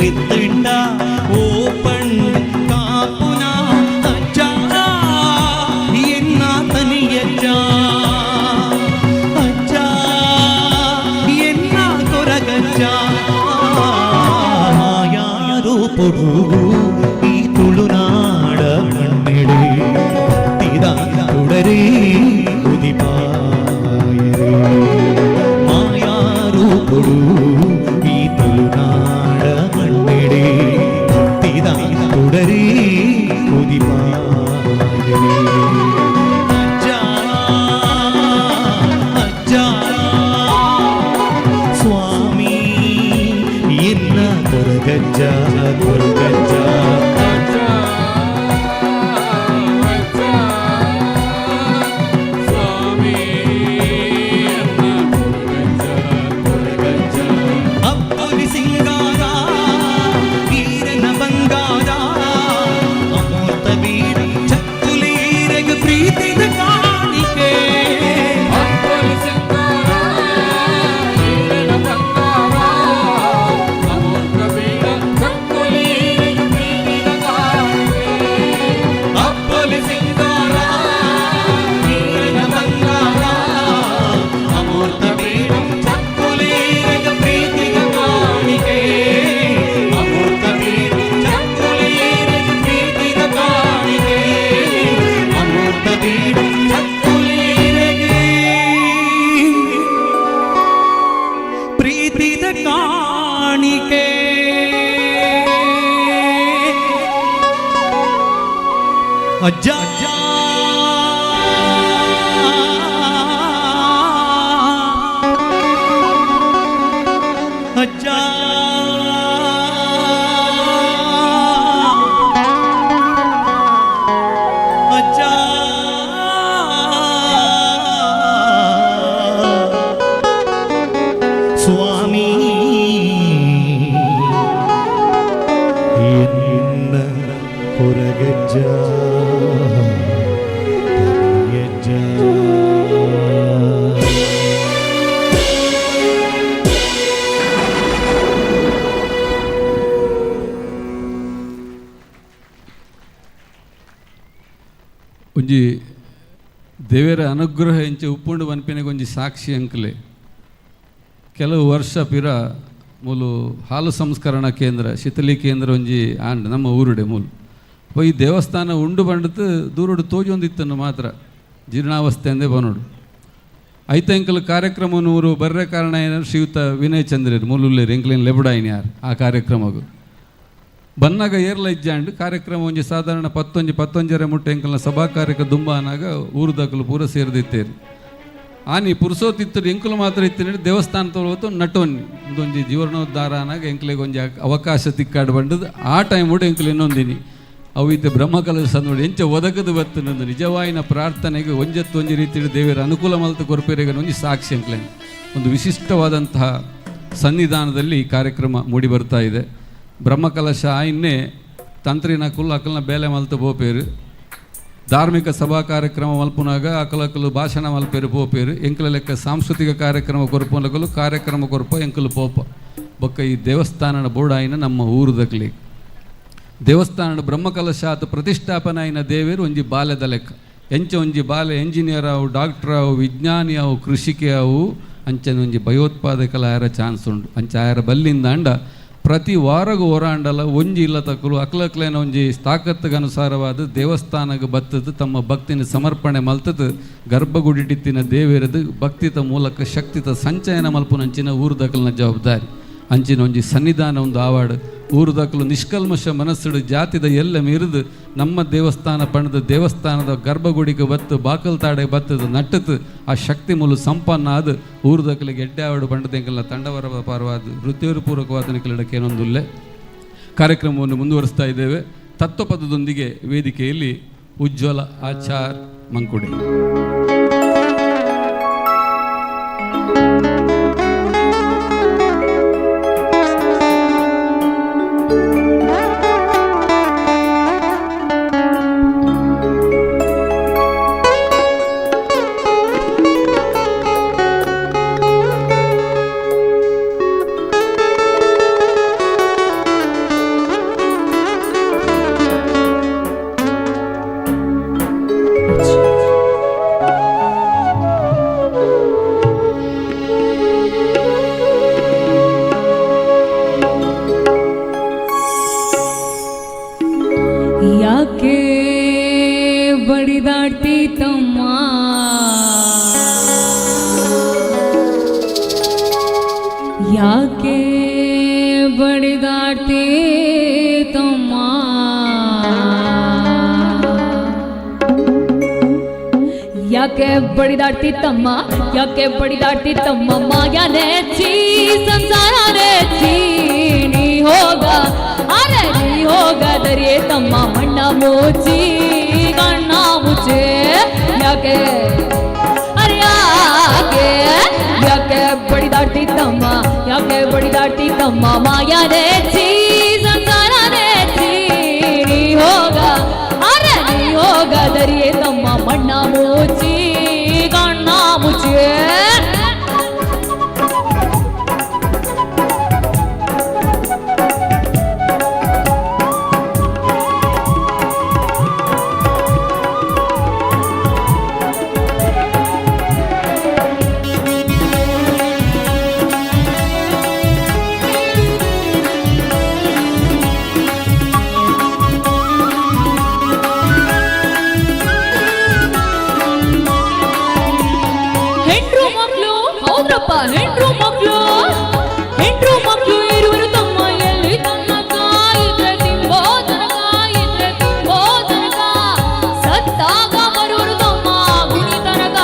എത്തണ്ട ഓപ്പൺ കാപ്പുന അച്ഛ എന്നാ തനിയച്ച അച്ഛ എന്നാ കൊരകച്ച മായാരോ പൊടു ഈ തുളുനാട മണ്ണിടെ തിതാ തുടരേ ഉദിപായരേ മായാരോ പൊടു ഈ തുളുനാട മണ്ണിടെ തിതാ തുടരേ ഉദിപായരേ സ്വാമി എന്ന കൊരഗജ്ജ കൊരഗജ്ജ ಅಪ್ಪಲಿ ಸಿಂಗಾರ ಈರನ ಬಂಗಾರ ಅಮೃತ ಬೀಡ ಚಕ್ಕುಲೀರೆಗೆ ಪ್ರೀತಿದ ಕಾಣಿಕೆ ಅಪ್ಪಲಿ ಸಿಂಗಾರ ಈರನ ಬಂಗಾರ ಅಮೃತ ಬೀಡ ಚಕ್ಕುಲೀರೆಗೆ ಪ್ರೀತಿದ ಕಾಣಿಕೆ ಅಮೃತ ಬೀಡ ಚಕ್ಕುಲೀರೆಗೆ ಪ್ರೀತಿದ ಕಾಣಿಕೆ ಅಮೃತ ಬೀಡ ಚಕ್ಕುಲೀರೆಗೆ ಪ್ರೀತಿದ ಕಾಣಿಕೆ ಅಜ್ಜ ಅಜ್ಜ ಅಜ್ಜ ಸ್ವಾಮಿ ಎನ್ನ ಕೊರಗಜ್ಜ ತನಿಯಜ್ಜ ಒಂಜಿ ದೇವರ ಅನುಗ್ರಹ ಎಂಚ ಉಪ್ಪುಂಡು ಬನ್ಪಿನಗೆ ಒಂಜಿ ಸಾಕ್ಷಿ ಅಂಕಲೆ ಕೆಲವು ವರ್ಷ ಪಿರ ಮೂಲು ಹಾಲು ಸಂಸ್ಕರಣಾ ಕೇಂದ್ರ ಶೀತಲಿ ಕೇಂದ್ರ ಒಂಜಿ ಆಂಡ್ ನಮ್ಮ ಊರುಡೆ ಮೂಲು ಈ ದೇವಸ್ಥಾನ ಉಂಡು ಬಂಡತು ದೂರಡು ತೋಜೊಂದಿತ್ತನ್ನು ಮಾತ್ರ ಜೀರ್ಣಾವಸ್ಥೆ ಅಂದೇ ಬನೋಡು ಐತ ಎಂಕಲ್ ಕಾರ್ಯಕ್ರಮ ಊರು ಬರ್ರೆ ಕಾರಣ ಏನಾರು ಶ್ರೀಯುತ ವಿನಯ್ ಚಂದ್ರರು ಮೂಲುಲ್ಲೇರು ಎಂಕ್ಲೇನು ಲೆಬಡಾಯಿನ ಯಾರು ಆ ಕಾರ್ಯಕ್ರಮಗೂ ಬನ್ನಾಗ ಏರ್ಲ ಇಜ್ಜಾಂಡು ಕಾರ್ಯಕ್ರಮ ಒಂಜಿ ಸಾಧಾರಣ 11 ಮುಟ್ಟ ಎಂಕಲ್ನ ಸಭಾ ಕಾರ್ಯಕ್ರಮ ದುಂಬ ಅನ್ನಾಗ ಊರುದಾಕಲು ಪೂರ ಸೇರಿದಿತ್ತೇರಿ ಆನಿ ಪುರುಸೋತಿತ್ತರು ಎಂಕುಲು ಮಾತ್ರ ಇತ್ತಿನ ದೇವಸ್ಥಾನ ತೊಗೊಳ್ತು ನಟೋನಿ ಒಂದೊಂಜಿ ಜೀವನೋದ್ಧಾರ ಅನ್ನಾಗ ಎಂಕ್ಲೆಗೆ ಒಂಜಿ ಅವಕಾಶ ತಿಕ್ಕಾಡು ಬಂಡದು ಆ ಟೈಮ್ ಕೂಡ ಎಂಕಲು ಇನ್ನೊಂದಿನಿ ಅವು ಇತ್ತು ಬ್ರಹ್ಮಕಲಶ ನೋಡಿ ಎಂಚ ಒದಗದು ಬತ್ತು ನಂದು ನಿಜವಾಯಿನ ಪ್ರಾರ್ಥನೆಗೆ ಒಂಜತ್ತು ರೀತಿ ದೇವರ ಅನುಕೂಲ ಮಲ್ತು ಕೊರಪೇರೆಗೆ ಒಂಜಿ ಸಾಕ್ಷಿ ಅಂಕ್ಲೆ ಒಂದು ವಿಶಿಷ್ಟವಾದಂತಹ ಸನ್ನಿಧಾನದಲ್ಲಿ ಈ ಕಾರ್ಯಕ್ರಮ ಮೂಡಿ ಬರ್ತಾ ಇದೆ ಬ್ರಹ್ಮಕಲಶ ಆಯಿನ್ನೇ ತಂತ್ರಿನ ಕುಲ್ ಅಕಲ್ನ ಬೇಲೆ ಮಲ್ತು ಬೋಪೇರು ಧಾರ್ಮಿಕ ಸಭಾ ಕಾರ್ಯಕ್ರಮ ಮಲ್ಪುನಾಗ ಅಕಲಕಲು ಭಾಷಣ ಮಲ್ಪೇರು ಪೋಪೇರು ಎಂಕಲ ಲೆಕ್ಕ ಸಾಂಸ್ಕೃತಿಕ ಕಾರ್ಯಕ್ರಮ ಕೊರಪುನಕಲು ಕಾರ್ಯಕ್ರಮ ಕೊರಪ ಎಂಕಲು ಪೋಪ ಬೊಕ್ಕ ಈ ದೇವಸ್ಥಾನದ ಬೋರ್ಡಾಯಿನ ನಮ್ಮ ಊರುದಕ್ಲಿ ದೇವಸ್ಥಾನದ ಬ್ರಹ್ಮಕಲಶ ಆತ ಪ್ರತಿಷ್ಠಾಪನೆ ಆಯಿನ ದೇವೇರು ಒಂಜಿ ಬಾಲ್ಯದ ಲೆಕ್ಕ ಎಂಚ ಒಂಜಿ ಬಾಲ್ಯ ಎಂಜಿನಿಯರ್ ಅವು ಡಾಕ್ಟರ್ ಅವು ವಿಜ್ಞಾನಿ ಅವು ಕೃಷಿಕೆ ಅವು ಅಂಚನ ಒಂಜಿ ಭಯೋತ್ಪಾದಕಲ ಆಯರ ಚಾನ್ಸ್ ಉಂಡು ಅಂಚ ಆಯರ ಬಲ್ಲಿಂದ ಅಂಡ ಪ್ರತಿ ವಾರಗೂ ಹೊರಾಂಡಲ ಒಂಜಿ ಇಲ್ಲ ತಕ್ಕಲು ಅಕ್ಲಕ್ಲೇನ ಒಂಜಿ ತಾಕತ್ತಿಗೆ ಅನುಸಾರವಾದ ದೇವಸ್ಥಾನಕ್ಕೆ ಬತ್ತದು ತಮ್ಮ ಭಕ್ತಿನ ಸಮರ್ಪಣೆ ಮಲ್ತದು ಗರ್ಭಗುಡಿಟ್ಟಿನ ದೇವೇರದು ಭಕ್ತಿತ ಮೂಲಕ ಶಕ್ತಿತ ಸಂಚಯನ ಮಲ್ಪುನಂಚಿನ ಊರುದಕಲ್ನ ಜವಾಬ್ದಾರಿ ಅಂಚಿನ ಒಂಜಿ ಸನ್ನಿಧಾನ ಒಂದು ಆವಾಡು ಊರುದಕಲು ನಿಷ್ಕಲ್ಮಶ ಮನಸ್ಸುಡು ಜಾತಿದ ಎಲ್ಲ ಮೀರಿದು ನಮ್ಮ ದೇವಸ್ಥಾನ ಪಣದು ದೇವಸ್ಥಾನದ ಗರ್ಭಗುಡಿಗೆ ಬತ್ತು ಬಾಕಲ್ ತಾಡೆ ಬತ್ತದು ನಟ್ಟದು ಆ ಶಕ್ತಿ ಮೂಲ ಸಂಪನ್ನ ಆದ ಊರುದಕಲಿಗೆ ಎಡ್ಡೆ ಆವಾಡು ಬಂಡದೆಂಕಲ್ನ ತಂಡವರ ಪರವಾದ ವೃತ್ತಿಪೂರ್ವಕವಾದ ನಿಖಲಡಕ್ಕೇನೊಂದುಲ್ಲೆ ಕಾರ್ಯಕ್ರಮವನ್ನು ಮುಂದುವರಿಸ್ತಾ ಇದ್ದೇವೆ ತತ್ವಪದದೊಂದಿಗೆ ವೇದಿಕೆಯಲ್ಲಿ ಉಜ್ವಲ ಆಚಾರ್ ಮಂಕುಡೆ. ಬಡಿದಾಡ್ತಿ ತಮ್ಮ ಯಾಕೆ ಬಡಿದಾಡ್ತಿ ತಮ್ಮ ಯಾಕೆ ಬಡಿದಾಡ್ತಿ ತಮ್ಮ ಯಾಕೆ ಬಡಿದಾಡ್ತಿ ತಮ್ಮ ಮಾಯಾನೆ ಚೀ ಸಂಸಾರನೇ ಚೀ ನೀ ಹೋಗ ಅರೆ ನೀ ಹೋಗ ದರಿಯೇ ತಮ್ಮ ಮಣ್ಣ ಮುಚ್ಚಿ ಕಣ್ಣ ಮುಚ್ಚೆ ಯಾಕೆ ಅರೆ ಯಾಕೆ ಯಾಕೆ ಬಡಿದಾಡ್ತಿ ತಮ್ಮ ಯಾಕೆ ಬಡಿದಾಡ್ತಿ ತಮ್ಮ ಮಾಯಾನೆ ಚೀ ಸಂಸಾರನೇ ಚೀ ನೀ ಹೋಗ ಅರೆ ನೀ ಹೋಗ ದರಿಯೇ ತಮ್ಮ ಮಣ್ಣ ಮುಚ್ಚಿ ಕಣ್ಣ ಮುಚ್ಚೆ ಹೆಂಡ್ರು ಮಕ್ಕಳು ಇರುವರು ತಮ್ಮ ಎಲ್ಲಿ ತನಕ ಇದ್ರೆ ತಿಂಬೋ ತನಕ ಇದ್ರೆ ತಿಂಬೋ ತನಕ ಸತ್ತಾಗ ಬರುವರು ತಮ್ಮ ಗುಣಿ ತನಕ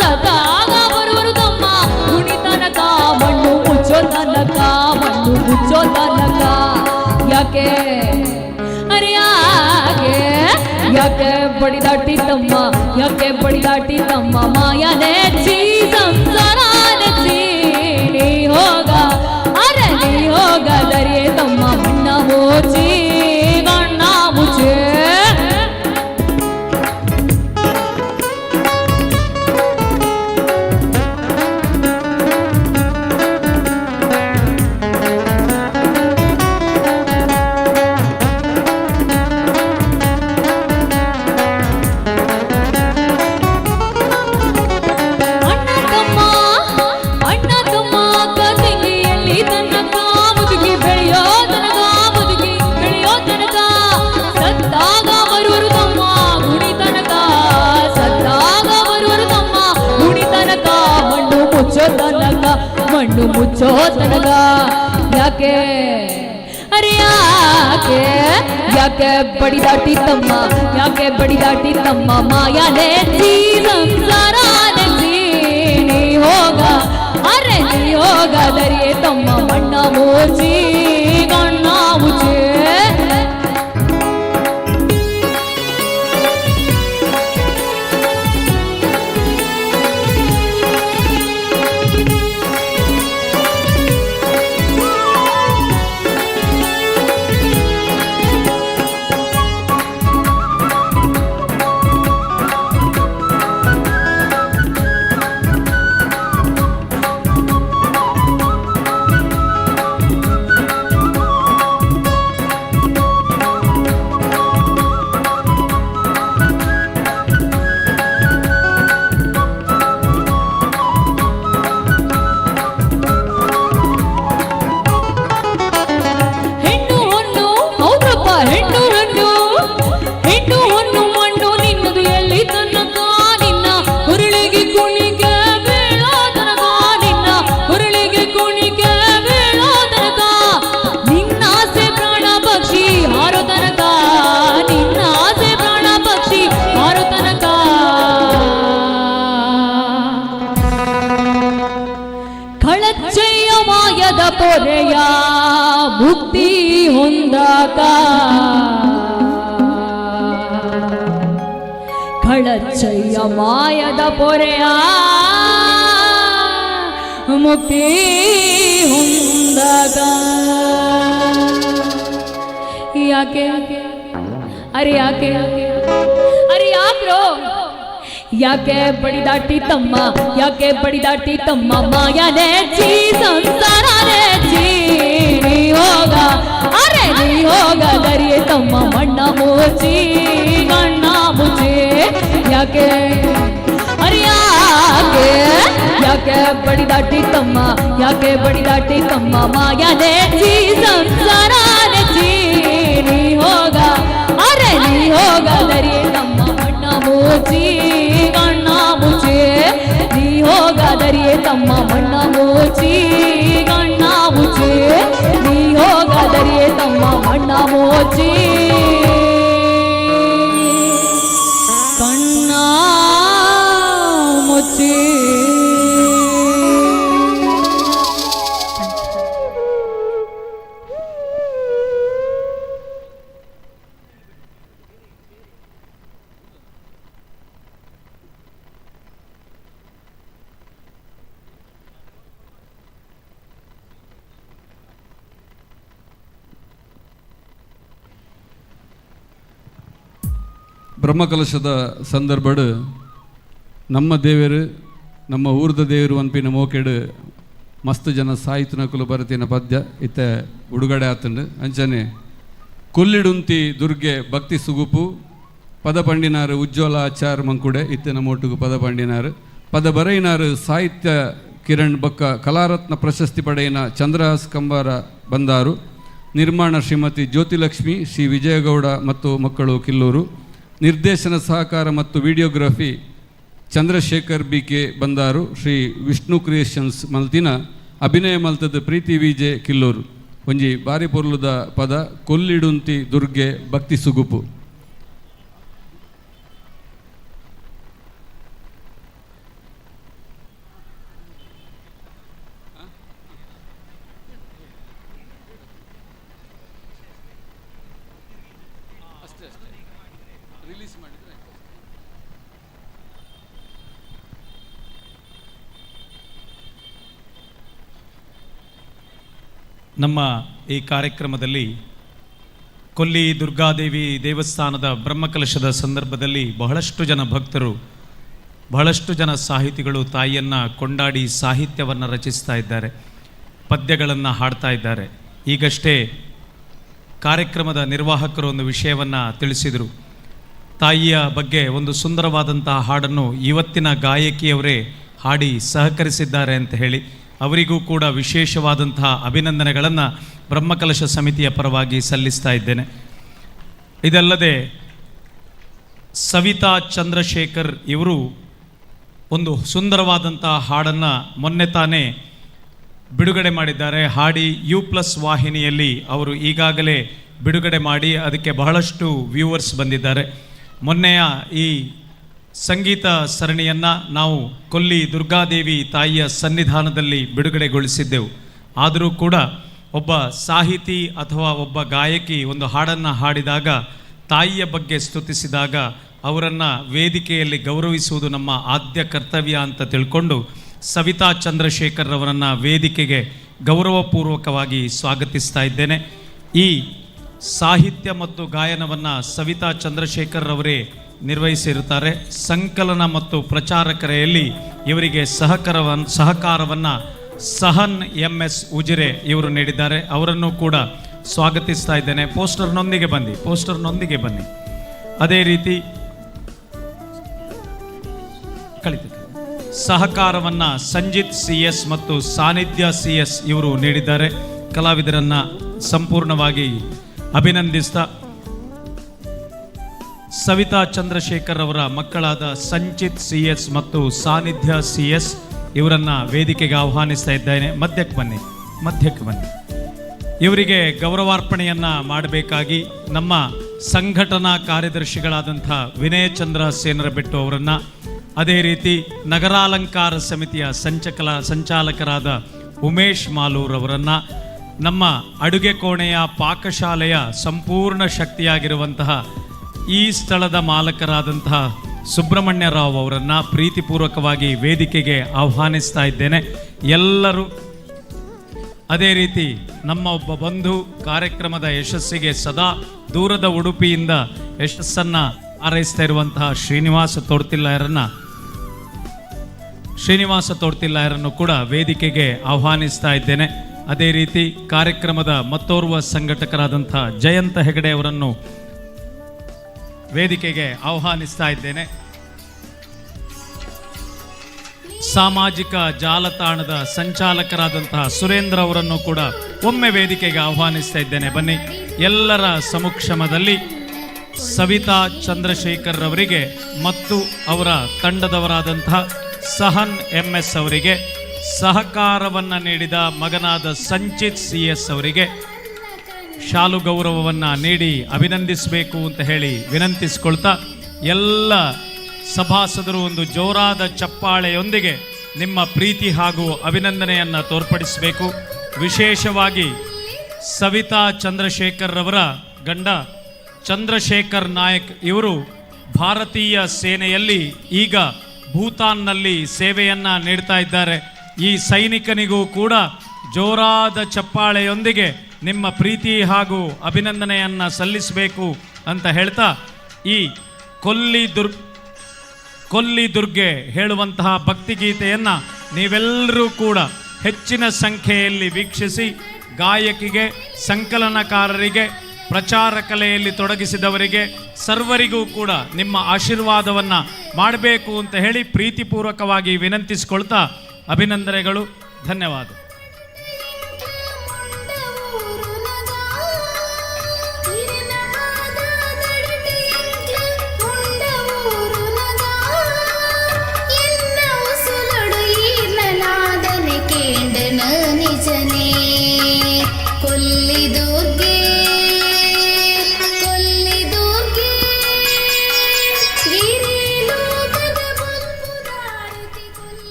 ಸತ್ತಾಗ ಬರುವರು ತಮ್ಮ ಗುಣಿ ತನಕ ಮಣ್ಣು ಮುಚ್ಚೋ ತನಕ ಮಣ್ಣು ಮುಚ್ಚೋ ತನಕ ಯಾಕೆ ಅರೆ ಯಾಕೆ ಯಾಕೆ ಬಡಿದಾಟಿ ತಮ್ಮ ಯಾಕೆ ಬಡಿದಾಟಿ ತಮ್ಮ ಮಾಯನೇ ಚೀ ಸಂಸಾರನೇ ಚೀ ನೀ ಹೋಗ ಅರೆ ನೀ ಹೋಗ ದರಿಯೇ ತಮ್ಮ ಮಣ್ಣ ಮುಚ್ಚಿ ಕಣ್ಣ ಮುಚ್ಚೆ ಮಣ್ಣು ಮುಚ್ಚೋ ತನಕ ಯಾಕೆ ಅರೆ ಯಾಕೆ ಯಾಕೆ ಬಡಿದಾಟಿ ತಮ್ಮ ಯಾಕೆ ಬಡಿದಾಟಿ ತಮ್ಮ ಮಾಯಾನೆ ಚೀ ಸಂಸಾರನೇ ಚೀ ನೀ ಹೋಗ ಅರೆ ನೀ ಹೋಗ ದರಿಯೇ ತಮ್ಮ ಮಣ್ಣ ಮುಚ್ಚಿ ಕಣ್ಣ ಮುಚ್ಚೆ ಪೊರೆಯ ಮುಕ್ತಿ ಹೊಂದಾಕ ಖಳಚಯ್ಯ ಮಾಯದ ಪೊರೆಯ ಮುಕ್ತಿ ಹೊಂದಾಕ ಯಾಕೆ ಅರೆ ಯಾಕೆ ಅರೆ ಯಾಕ್ರೋ ಯಾಕೆ ಬಡಿದಾಟಿ ತಮ್ಮ ಯಾಕೆ ಬಡಿದಾಟಿ ತಮ್ಮ ಮಾಯಾನೆ ಚೀ ಸಂಸಾರನೇ ಚೀ ನೀ ಹೋಗ ಅರೆ ನೀ ಹೋಗ ದರಿಯೇ ತಮ್ಮ ಮಣ್ಣ ಮುಚ್ಚಿ ಕಣ್ಣ ಮುಚ್ಚಿ ಯಾಕೆ ಅರೆ ಯಾಕೆ ಯಾಕೆ ಬಡಿದಾಟಿ ತಮ್ಮ ಯಾಕೆ ಬಡಿದಾಟಿ ತಮ್ಮ ಮಾಯಾನೆ ಚೀ ಸಂಸಾರನೇ ಚೀ ನೀ ಹೋಗ ಅರೆ ನೀ ಹೋಗ ದರಿಯೇ ತಮ್ಮ ಮಣ್ಣ ಮುಚ್ಚಿ ಮುಚ್ಚಿ ಕಣ್ಣ ಮುಚ್ಚಿ ನೀ ಹೋಗದರಿಯೇ ತಮ್ಮ ಮಣ್ಣ ಮುಚ್ಚಿ ಕಣ್ಣ ಮುಚ್ಚಿ ನೀ ಹೋಗದರಿಯೇ ತಮ್ಮ ಮಣ್ಣ ಮುಚ್ಚಿ ಕಣ್ಣ ಮುಚ್ಚಿ. ಬ್ರಹ್ಮಕಲಶದ ಸಂದರ್ಭಡು ನಮ್ಮ ದೇವರು ನಮ್ಮ ಊರ್ದ ದೇವರು ಅನ್ಪಿನ ಮೋಕೆಡು ಮಸ್ತ್ ಜನ ಸಾಹಿತ್ಯನ ಕುಲ ಬರತಿನ ಪದ್ಯ ಇತ್ತ ಉಡುಗಡೆ ಆತಂಡು ಅಂಚನೆ ಕೊಲ್ಲಿಡುಂತಿ ದುರ್ಗೆ ಭಕ್ತಿ ಸುಗುಪು ಪದ ಪಂಡಿನಾರು ಉಜ್ವಲ ಆಚಾರ್ ಮಂಕುಡೆ ಇತ್ತಿನ ಮೋಟುಗು ಪದ ಪಂಡಿನಾರು ಪದ ಬರೈನಾರು ಸಾಹಿತ್ಯ ಕಿರಣ್ ಬೊಕ್ಕ ಕಲಾರತ್ನ ಪ್ರಶಸ್ತಿ ಪಡೆಯಿನ ಚಂದ್ರಹಾಸ್ ಕಂಬಾರ ಬಂದಾರು. ನಿರ್ಮಾಣ ಶ್ರೀಮತಿ ಜ್ಯೋತಿಲಕ್ಷ್ಮಿ, ಶ್ರೀ ವಿಜಯಗೌಡ ಮತ್ತು ಮಕ್ಕಳು ಕಿಲ್ಲೂರು. ನಿರ್ದೇಶನ ಸಹಕಾರ ಮತ್ತು ವಿಡಿಯೋಗ್ರಫಿ ಚಂದ್ರಶೇಖರ್ BK ಬಂದಾರು. ಶ್ರೀ ವಿಷ್ಣು ಕ್ರಿಯೇಷನ್ಸ್ ಮಲ್ತಿನ ಅಭಿನಯ ಮಲ್ತದ ಪ್ರೀತಿ ವಿಜೆ ಕಿಲ್ಲೂರು. ಒಂಜಿ ಬಾರಿ ಪೊರ್ಲುದ ಪದ ಕೊಲ್ಲಿಡುಂತಿ ದುರ್ಗೆ ಭಕ್ತಿ ಸುಗುಪು. ನಮ್ಮ ಈ ಕಾರ್ಯಕ್ರಮದಲ್ಲಿ ಕೊಲ್ಲಿ ದುರ್ಗಾದೇವಿ ದೇವಸ್ಥಾನದ ಬ್ರಹ್ಮಕಲಶದ ಸಂದರ್ಭದಲ್ಲಿ ಬಹಳಷ್ಟು ಜನ ಭಕ್ತರು, ಬಹಳಷ್ಟು ಜನ ಸಾಹಿತಿಗಳು ತಾಯಿಯನ್ನು ಕೊಂಡಾಡಿ ಸಾಹಿತ್ಯವನ್ನು ರಚಿಸ್ತಾ ಇದ್ದಾರೆ, ಪದ್ಯಗಳನ್ನು ಹಾಡ್ತಾ ಇದ್ದಾರೆ. ಈಗಷ್ಟೇ ಕಾರ್ಯಕ್ರಮದ ನಿರ್ವಾಹಕರು ಒಂದು ವಿಷಯವನ್ನು ತಿಳಿಸಿದರು. ತಾಯಿಯ ಬಗ್ಗೆ ಒಂದು ಸುಂದರವಾದಂತಹ ಹಾಡನ್ನು ಇವತ್ತಿನ ಗಾಯಕಿಯವರೇ ಹಾಡಿ ಸಹಕರಿಸಿದ್ದಾರೆ ಅಂತ ಹೇಳಿ ಅವರಿಗೂ ಕೂಡ ವಿಶೇಷವಾದಂತಹ ಅಭಿನಂದನೆಗಳನ್ನು ಬ್ರಹ್ಮಕಲಶ ಸಮಿತಿಯ ಪರವಾಗಿ ಸಲ್ಲಿಸ್ತಾ ಇದ್ದೇನೆ. ಇದಲ್ಲದೆ ಸವಿತಾ ಚಂದ್ರಶೇಖರ್ ಇವರು ಒಂದು ಸುಂದರವಾದಂತಹ ಹಾಡನ್ನು ಮೊನ್ನೆ ತಾನೇ ಬಿಡುಗಡೆ ಮಾಡಿದ್ದಾರೆ. ಹಾಡಿ U+ ವಾಹಿನಿಯಲ್ಲಿ ಅವರು ಈಗಾಗಲೇ ಬಿಡುಗಡೆ ಮಾಡಿ ಅದಕ್ಕೆ ಬಹಳಷ್ಟು ವ್ಯೂವರ್ಸ್ ಬಂದಿದ್ದಾರೆ. ಮೊನ್ನೆಯ ಈ ಸಂಗೀತ ಸರಣಿಯನ್ನು ನಾವು ಕೊಲ್ಲಿ ದುರ್ಗಾದೇವಿ ತಾಯಿಯ ಸನ್ನಿಧಾನದಲ್ಲಿ ಬಿಡುಗಡೆಗೊಳಿಸಿದ್ದೆವು. ಆದರೂ ಕೂಡ ಒಬ್ಬ ಸಾಹಿತಿ ಅಥವಾ ಒಬ್ಬ ಗಾಯಕಿ ಒಂದು ಹಾಡನ್ನು ಹಾಡಿದಾಗ, ತಾಯಿಯ ಬಗ್ಗೆ ಸ್ತುತಿಸಿದಾಗ ಅವರನ್ನು ವೇದಿಕೆಯಲ್ಲಿ ಗೌರವಿಸುವುದು ನಮ್ಮ ಆದ್ಯ ಕರ್ತವ್ಯ ಅಂತ ತಿಳ್ಕೊಂಡು ಸವಿತಾ ಚಂದ್ರಶೇಖರ್ ಅವರನ್ನು ವೇದಿಕೆಗೆ ಗೌರವಪೂರ್ವಕವಾಗಿ ಸ್ವಾಗತಿಸ್ತಾ ಇದ್ದೇನೆ. ಈ ಸಾಹಿತ್ಯ ಮತ್ತು ಗಾಯನವನ್ನು ಸವಿತಾ ಚಂದ್ರಶೇಖರ್ ಅವರೇ ನಿರ್ವಹಿಸಿರುತ್ತಾರೆ. ಸಂಕಲನ ಮತ್ತು ಪ್ರಚಾರಕರೆಯಲ್ಲಿ ಇವರಿಗೆ ಸಹಕಾರವನ್ನು ಸಹನ್ MS ಉಜಿರೆ ಇವರು ನೀಡಿದ್ದಾರೆ. ಅವರನ್ನು ಕೂಡ ಸ್ವಾಗತಿಸ್ತಾ ಇದ್ದೇನೆ. ಪೋಸ್ಟರ್ನೊಂದಿಗೆ ಬನ್ನಿ. ಅದೇ ರೀತಿ ಸಹಕಾರವನ್ನು ಸಂಜಿತ್ CS ಮತ್ತು ಸಾನ್ನಿಧ್ಯ CS ಇವರು ನೀಡಿದ್ದಾರೆ. ಕಲಾವಿದರನ್ನು ಸಂಪೂರ್ಣವಾಗಿ ಅಭಿನಂದಿಸ್ತಾ ಸವಿತಾ ಚಂದ್ರಶೇಖರ್ ಅವರ ಮಕ್ಕಳಾದ ಸಂಚಿತ್ CS ಮತ್ತು ಸಾನ್ನಿಧ್ಯ CS ಇವರನ್ನು ವೇದಿಕೆಗೆ ಆಹ್ವಾನಿಸ್ತಾ ಇದ್ದೇನೆ. ಮಧ್ಯಕ್ಕೆ ಬನ್ನಿ. ಇವರಿಗೆ ಗೌರವಾರ್ಪಣೆಯನ್ನು ಮಾಡಬೇಕಾಗಿ ನಮ್ಮ ಸಂಘಟನಾ ಕಾರ್ಯದರ್ಶಿಗಳಾದಂಥ ವಿನಯ ಚಂದ್ರ ಸೇನರಬೆಟ್ಟು ಅವರನ್ನು, ಅದೇ ರೀತಿ ನಗರಾಲಂಕಾರ ಸಮಿತಿಯ ಸಂಚಾಲಕರಾದ ಉಮೇಶ್ ಮಾಲೂರ್ ಅವರನ್ನು, ನಮ್ಮ ಅಡುಗೆ ಕೋಣೆಯ ಪಾಕಶಾಲೆಯ ಸಂಪೂರ್ಣ ಶಕ್ತಿಯಾಗಿರುವಂತಹ ಈ ಸ್ಥಳದ ಮಾಲಕರಾದಂತಹ ಸುಬ್ರಹ್ಮಣ್ಯ ರಾವ್ ಅವರನ್ನು ಪ್ರೀತಿಪೂರ್ವಕವಾಗಿ ವೇದಿಕೆಗೆ ಆಹ್ವಾನಿಸ್ತಾ ಇದ್ದೇನೆ. ಎಲ್ಲರೂ ಅದೇ ರೀತಿ ನಮ್ಮ ಒಬ್ಬ ಬಂಧು ಕಾರ್ಯಕ್ರಮದ ಯಶಸ್ಸಿಗೆ ಸದಾ ದೂರದ ಉಡುಪಿಯಿಂದ ಯಶಸ್ಸನ್ನು ಹಾರೈಸ್ತಾ ಇರುವಂತಹ ಶ್ರೀನಿವಾಸ ತೋಡ್ತಿಲ್ಲಾಯರನ್ನು ಕೂಡ ವೇದಿಕೆಗೆ ಆಹ್ವಾನಿಸ್ತಾ ಇದ್ದೇನೆ. ಅದೇ ರೀತಿ ಕಾರ್ಯಕ್ರಮದ ಮತ್ತೋರ್ವ ಸಂಘಟಕರಾದಂಥ ಜಯಂತ ಹೆಗಡೆ ಅವರನ್ನು ವೇದಿಕೆಗೆ ಆಹ್ವಾನಿಸ್ತಾ ಇದ್ದೇನೆ. ಸಾಮಾಜಿಕ ಜಾಲತಾಣದ ಸಂಚಾಲಕರಾದಂತಹ ಸುರೇಂದ್ರ ಅವರನ್ನು ಕೂಡ ಒಮ್ಮೆ ವೇದಿಕೆಗೆ ಆಹ್ವಾನಿಸ್ತಾ ಇದ್ದೇನೆ. ಬನ್ನಿ, ಎಲ್ಲರ ಸಮಕ್ಷಮದಲ್ಲಿ ಸವಿತಾ ಚಂದ್ರಶೇಖರ್ ಅವರಿಗೆ ಮತ್ತು ಅವರ ತಂಡದವರಾದಂತಹ ಸಹನ್ MS ಅವರಿಗೆ, ಸಹಕಾರವನ್ನು ನೀಡಿದ ಮಗನಾದ ಸಂಚಿತ್ CS ಅವರಿಗೆ ಶಾಲು ಗೌರವವನ್ನು ನೀಡಿ ಅಭಿನಂದಿಸಬೇಕು ಅಂತ ಹೇಳಿ ವಿನಂತಿಸಿಕೊಳ್ತಾ, ಎಲ್ಲ ಸಭಾಸದರು ಒಂದು ಜೋರಾದ ಚಪ್ಪಾಳೆಯೊಂದಿಗೆ ನಿಮ್ಮ ಪ್ರೀತಿ ಹಾಗೂ ಅಭಿನಂದನೆಯನ್ನು ತೋರ್ಪಡಿಸಬೇಕು. ವಿಶೇಷವಾಗಿ ಸವಿತಾ ಚಂದ್ರಶೇಖರ್ ಅವರ ಗಂಡ ಚಂದ್ರಶೇಖರ್ ನಾಯಕ್ ಇವರು ಭಾರತೀಯ ಸೇನೆಯಲ್ಲಿ ಈಗ ಭೂತಾನ್ನಲ್ಲಿ ಸೇವೆಯನ್ನು ನೀಡ್ತಾ ಇದ್ದಾರೆ. ಈ ಸೈನಿಕನಿಗೂ ಕೂಡ ಜೋರಾದ ಚಪ್ಪಾಳೆಯೊಂದಿಗೆ ನಿಮ್ಮ ಪ್ರೀತಿ ಹಾಗೂ ಅಭಿನಂದನೆಯನ್ನು ಸಲ್ಲಿಸಬೇಕು ಅಂತ ಹೇಳ್ತಾ, ಈ ಕೊಲ್ಲಿ ದುರ್ಗೆ ಹೇಳುವಂತಹ ಭಕ್ತಿಗೀತೆಯನ್ನು ನೀವೆಲ್ಲರೂ ಕೂಡ ಹೆಚ್ಚಿನ ಸಂಖ್ಯೆಯಲ್ಲಿ ವೀಕ್ಷಿಸಿ, ಗಾಯಕಿಗೆ, ಸಂಕಲನಕಾರರಿಗೆ, ಪ್ರಚಾರ ಕಲೆಯಲ್ಲಿ ತೊಡಗಿಸಿದವರಿಗೆ ಸರ್ವರಿಗೂ ಕೂಡ ನಿಮ್ಮ ಆಶೀರ್ವಾದವನ್ನು ಮಾಡಬೇಕು ಅಂತ ಹೇಳಿ ಪ್ರೀತಿಪೂರ್ವಕವಾಗಿ ವಿನಂತಿಸಿಕೊಳ್ತಾ ಅಭಿನಂದನೆಗಳು. ಧನ್ಯವಾದ.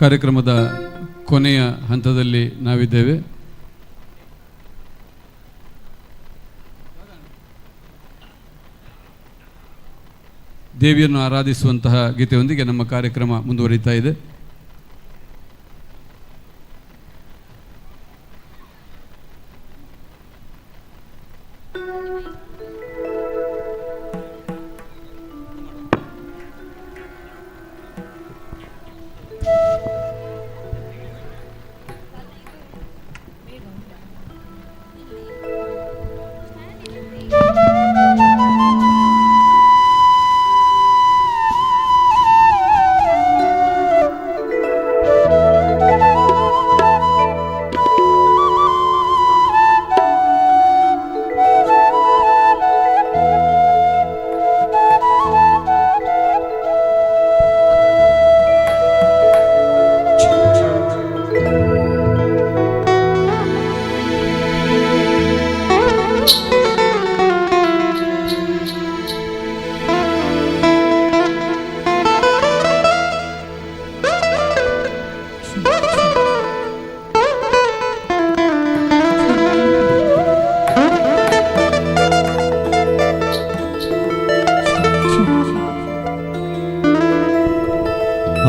ಕಾರ್ಯಕ್ರಮದ ಕೊನೆಯ ಹಂತದಲ್ಲಿ ನಾವಿದ್ದೇವೆ. ದೇವಿಯನ್ನು ಆರಾಧಿಸುವಂತಹ ಗೀತೆಯೊಂದಿಗೆ ನಮ್ಮ ಕಾರ್ಯಕ್ರಮ ಮುಂದುವರಿತಾ ಇದೆ.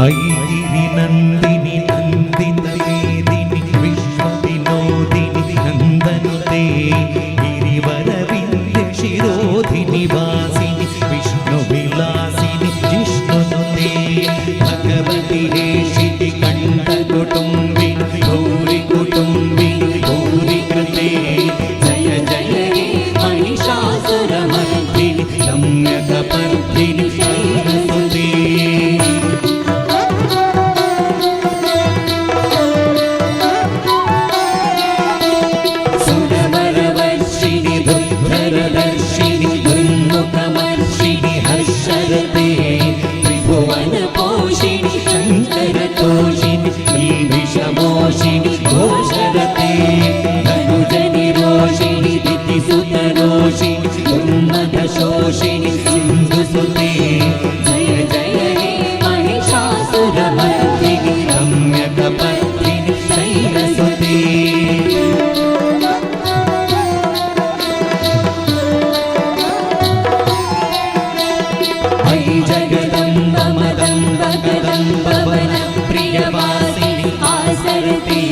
ऐगिरि नन्दिनि नन्दित वेदिनि विश्व विनोदिनि नन्दनुते गिरिवर विन्ध्य शिरोधिनि वासिनि विष्णु विलासिनि जिष्णुनुते भगवति हेशिति कण्ठ कुटुम्बिनि गौरि कुटुम्बिनि गौरि कृते जय जय हे महिषासुरमर्दिनि रम्यकपर्दिनि शैलसुते विषमोषिणि घोषरते धनुजनि रोषिणि दितिसुतरोषिणि उन्मदशोषिणि सिन्धुसुते जय जय हे महिषासुरमर्दिनि रम्यकपर्दिनि शैलसुते अयि जगदम्ब मदम्ब कदम्ब वन प्रियवासिनि आसरते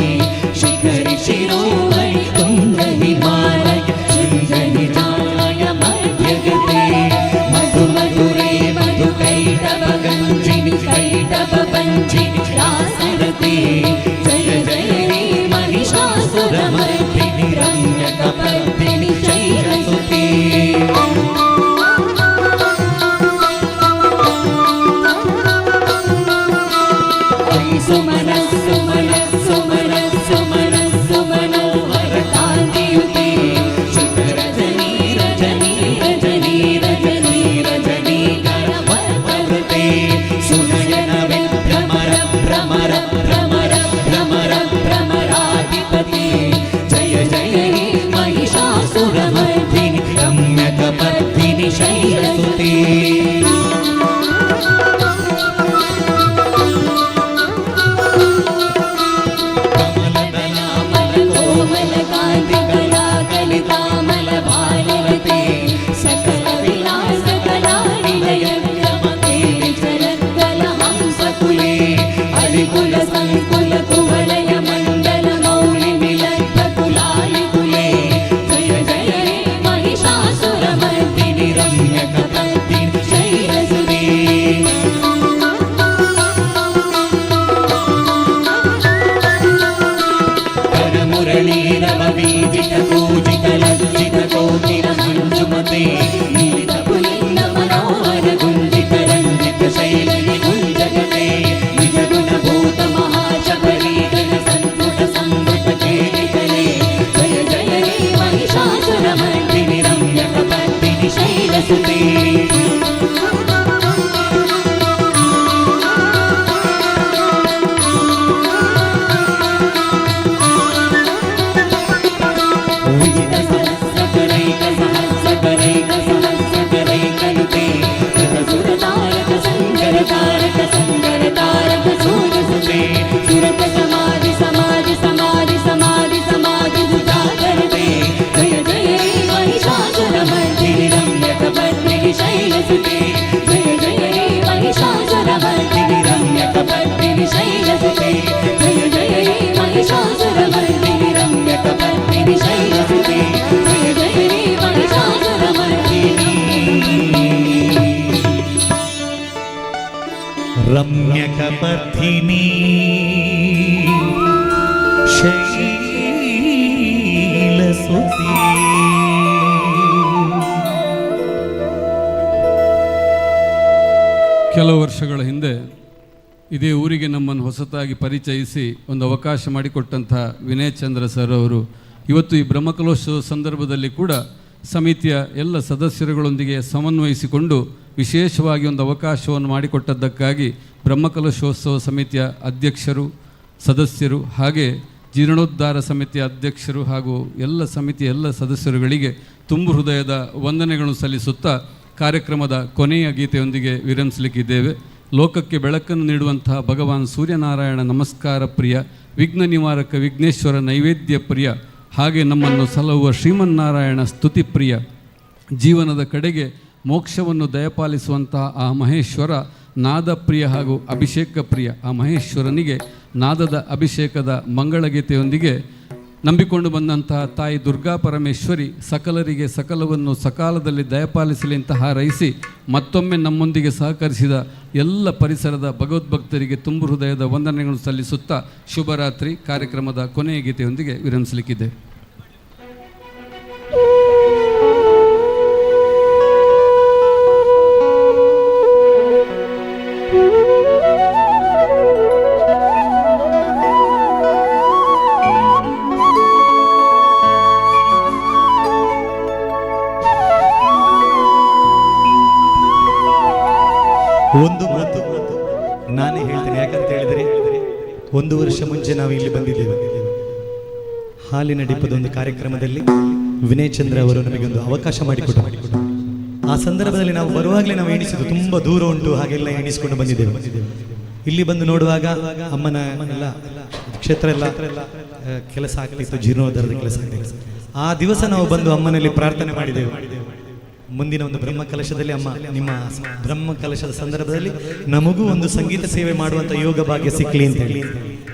शिखरि शिरोमणि तुङ्ग हिमालय शृङ्गनिजाय मध्यगते मधु मधुरे मधु कैटभगञ्जिनि कैटभपञ्जिनि आसरते जय जय हे महिषासुरमर्दिनि रम्यकपर्दिनि ಸುಮನ ಸುಮನ ಸುಮನ ಸುಮನೋಹರ ಕಾಂತಿಯುತಿ ಶುಭ ರಜನಿ ರಜನಿ ರಜನಿ ರಜನಿ ರಜನಿ ಕರವರ್ತೆ ಸುನಯನವೆ ಭ್ರಮರ ಭ್ರಮರ ಭ್ರಮರ ಭ್ರಮರ ಭ್ರಮರಾಧಿಪತಿ ಜಯ ಜಯ ಹೇ महिषासुरमर्दिनि रम्यकपर्दिनि शैलसुते कमलदलामलकोमलकान्तिकलाकलितामलभालवते सकलविलासकलानिलयक्रमते विचरत्कलहंसकुले हरिकुलसङ्कुलकुवलय मण्डल मौलिमिलत्कुलालिकुले जय जय हे महिषासुरमर्दिनि रम्यकपर्दिनि शैलसुते करमुरलीरववीजितपूजितलज्जितकोकिलमञ्जुमते नीलितपुलिङ्ग मनोहर गुञ्जित रञ्जित शैलनि गुञ्जगते निजगुणभूत महाशबरीगण सन्पुट संवृत केलिकले जय जय हे महिषासुरमर्दिनि रम्यकपर्दिनि शैलसुते सहस्रकरैकनुते सुरतारक संकर तारक संकर तारक सूरसुते सुरत समाधि समाधि समाधि समाधि समाधि सुजागरते जय जय हे महिषासुरमर्दिनि रम्यकपर्दिनि शैलसुते जय जय हे महिषासुरमर्दिनि रम्यकपर्दिनि शैलसुते जय जय हे महिषासुरमर्दिनि रम्यकपर्दिनि शैलसुते जय जय हे महिषासुरमर्दिनि रम्यकपर्दिनी शैलसुते ಕೆಲವು ವರ್ಷಗಳ ಹಿಂದೆ ಇದೇ ಊರಿಗೆ ನಮ್ಮನ್ನು ಹೊಸತಾಗಿ ಪರಿಚಯಿಸಿ ಒಂದು ಅವಕಾಶ ಮಾಡಿಕೊಟ್ಟಂಥ ವಿನಯ್ ಚಂದ್ರ ಸರ್ ಅವರು ಇವತ್ತು ಈ ಬ್ರಹ್ಮಕಲಶೋತ್ಸವ ಸಂದರ್ಭದಲ್ಲಿ ಕೂಡ ಸಮಿತಿಯ ಎಲ್ಲ ಸದಸ್ಯರುಗಳೊಂದಿಗೆ ಸಮನ್ವಯಿಸಿಕೊಂಡು ವಿಶೇಷವಾಗಿ ಒಂದು ಅವಕಾಶವನ್ನು ಮಾಡಿಕೊಟ್ಟದ್ದಕ್ಕಾಗಿ ಬ್ರಹ್ಮಕಲಶೋತ್ಸವ ಸಮಿತಿಯ ಅಧ್ಯಕ್ಷರು ಸದಸ್ಯರು ಹಾಗೆ ಜೀರ್ಣೋದ್ಧಾರ ಸಮಿತಿಯ ಅಧ್ಯಕ್ಷರು ಹಾಗೂ ಎಲ್ಲ ಸಮಿತಿಯ ಎಲ್ಲ ಸದಸ್ಯರುಗಳಿಗೆ ತುಂಬು ಹೃದಯದ ವಂದನೆಗಳನ್ನು ಸಲ್ಲಿಸುತ್ತಾ ಕಾರ್ಯಕ್ರಮದ ಕೊನೆಯ ಗೀತೆಯೊಂದಿಗೆ ವಿರಮಿಸಲಿಕ್ಕಿದ್ದೇವೆ. ಲೋಕಕ್ಕೆ ಬೆಳಕನ್ನು ನೀಡುವಂತಹ ಭಗವಾನ್ ಸೂರ್ಯನಾರಾಯಣ ನಮಸ್ಕಾರ ಪ್ರಿಯ, ವಿಘ್ನ ನಿವಾರಕ ವಿಘ್ನೇಶ್ವರ ನೈವೇದ್ಯ ಪ್ರಿಯ, ಹಾಗೆ ನಮ್ಮನ್ನು ಸಲಹುವ ಶ್ರೀಮನ್ನಾರಾಯಣ ಸ್ತುತಿ ಪ್ರಿಯ, ಜೀವನದ ಕಡೆಗೆ ಮೋಕ್ಷವನ್ನು ದಯಪಾಲಿಸುವಂತಹ ಆ ಮಹೇಶ್ವರ ನಾದಪ್ರಿಯ ಹಾಗೂ ಅಭಿಷೇಕ ಪ್ರಿಯ, ಆ ಮಹೇಶ್ವರನಿಗೆ ನಾದದ ಅಭಿಷೇಕದ ಮಂಗಳಗೀತೆಯೊಂದಿಗೆ ನಂಬಿಕೊಂಡು ಬಂದಂತಹ ತಾಯಿ ದುರ್ಗಾ ಪರಮೇಶ್ವರಿ ಸಕಲರಿಗೆ ಸಕಲವನ್ನು ಸಕಾಲದಲ್ಲಿ ದಯಪಾಲಿಸಲಿ ಅಂತ ಹಾರೈಸಿ ಮತ್ತೊಮ್ಮೆ ನಮ್ಮೊಂದಿಗೆ ಸಹಕರಿಸಿದ ಎಲ್ಲ ಪರಿಸರದ ಭಗವದ್ಭಕ್ತರಿಗೆ ತುಂಬು ಹೃದಯದ ವಂದನೆಗಳನ್ನು ಸಲ್ಲಿಸುತ್ತಾ ಶುಭರಾತ್ರಿ. ಕಾರ್ಯಕ್ರಮದ ಕೊನೆಯ ಗೀತೆಯೊಂದಿಗೆ ವಿರಮಿಸಲಿಕ್ಕಿದೆ. ಒಂದು ಮಾತು ನಾನೇ ಹೇಳ್ತೇನೆ, ಯಾಕಂತ ಹೇಳಿದರೆ 1 ವರ್ಷ ಮುಂಚೆ ನಾವು ಇಲ್ಲಿ ಬಂದಿದ್ದೇವೆ. ಹಾಲಿನ ಡಿಪ್ಪದ ಒಂದು ಕಾರ್ಯಕ್ರಮದಲ್ಲಿ ವಿನಯ್ ಚಂದ್ರ ಅವರು ನಮಗೊಂದು ಅವಕಾಶ ಮಾಡಿಕೊಟ್ಟರು. ಆ ಸಂದರ್ಭದಲ್ಲಿ ನಾವು ಬರುವಾಗಲೇ ನಾವು ಎಣಿಸಿದ್ದು ತುಂಬ ದೂರ ಉಂಟು, ಹಾಗೆಲ್ಲ ಎಣಿಸಿಕೊಂಡು ಬಂದಿದ್ದೇವೆ. ಇಲ್ಲಿ ಬಂದು ನೋಡುವಾಗ ಅಮ್ಮನ ಎಲ್ಲ ಕ್ಷೇತ್ರ ಎಲ್ಲ ಕೆಲಸ ಆಗ್ತಿತ್ತು, ಜೀರ್ಣೋದ್ಧಾರದ ಕೆಲಸ ಆಗ್ತಿತ್ತು. ಆ ದಿವಸ ನಾವು ಬಂದು ಅಮ್ಮನಲ್ಲಿ ಪ್ರಾರ್ಥನೆ ಮಾಡಿದೆವು, ಮುಂದಿನ ಒಂದು ಬ್ರಹ್ಮ ಕಲಶದಲ್ಲಿ ಅಮ್ಮ ನಿಮ್ಮ ಬ್ರಹ್ಮ ಕಲಶದ ಸಂದರ್ಭದಲ್ಲಿ ನಮಗೂ ಒಂದು ಸಂಗೀತ ಸೇವೆ ಮಾಡುವಂಥ ಯೋಗ ಭಾಗ್ಯ ಸಿಕ್ಕಲಿ ಅಂತ ಹೇಳಿ.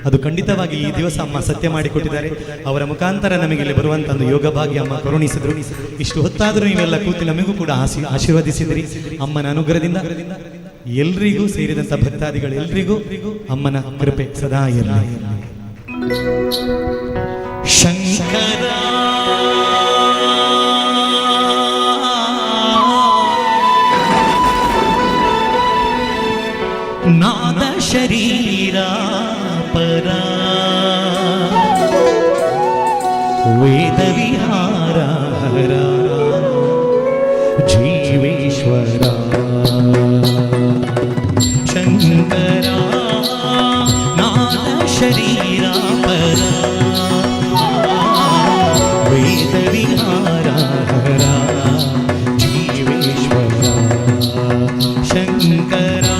ಅದು ಖಂಡಿತವಾಗಿ ಈ ದಿವಸ ಅಮ್ಮ ಸತ್ಯ ಮಾಡಿಕೊಟ್ಟಿದ್ದಾರೆ. ಅವರ ಮುಖಾಂತರ ನಮಗೆ ಇಲ್ಲಿ ಬರುವಂಥ ಒಂದು ಯೋಗ ಭಾಗ್ಯ ಅಮ್ಮ ಕರುಣಿಸಿದ್ರು. ಇಷ್ಟು ಹೊತ್ತಾದರೂ ನೀವೆಲ್ಲ ಕೂತು ನಮಗೂ ಕೂಡ ಆಶೀರ್ವದಿಸಿದ್ರಿ. ಅಮ್ಮನ ಅನುಗ್ರಹದಿಂದ ಎಲ್ರಿಗೂ ಸೇರಿದಂಥ ಭಕ್ತಾದಿಗಳು ಎಲ್ರಿಗೂ ಅಮ್ಮನ ಕೃಪೆ ಸದಾ ಇರಲಿ. ಶಂಕರ ನಾದ ಶರೀರ ಪರ जीवेश्वरा शंकरा नाद शरीरा परा वेद विहारा हरा जीवेश्वरा शंकरा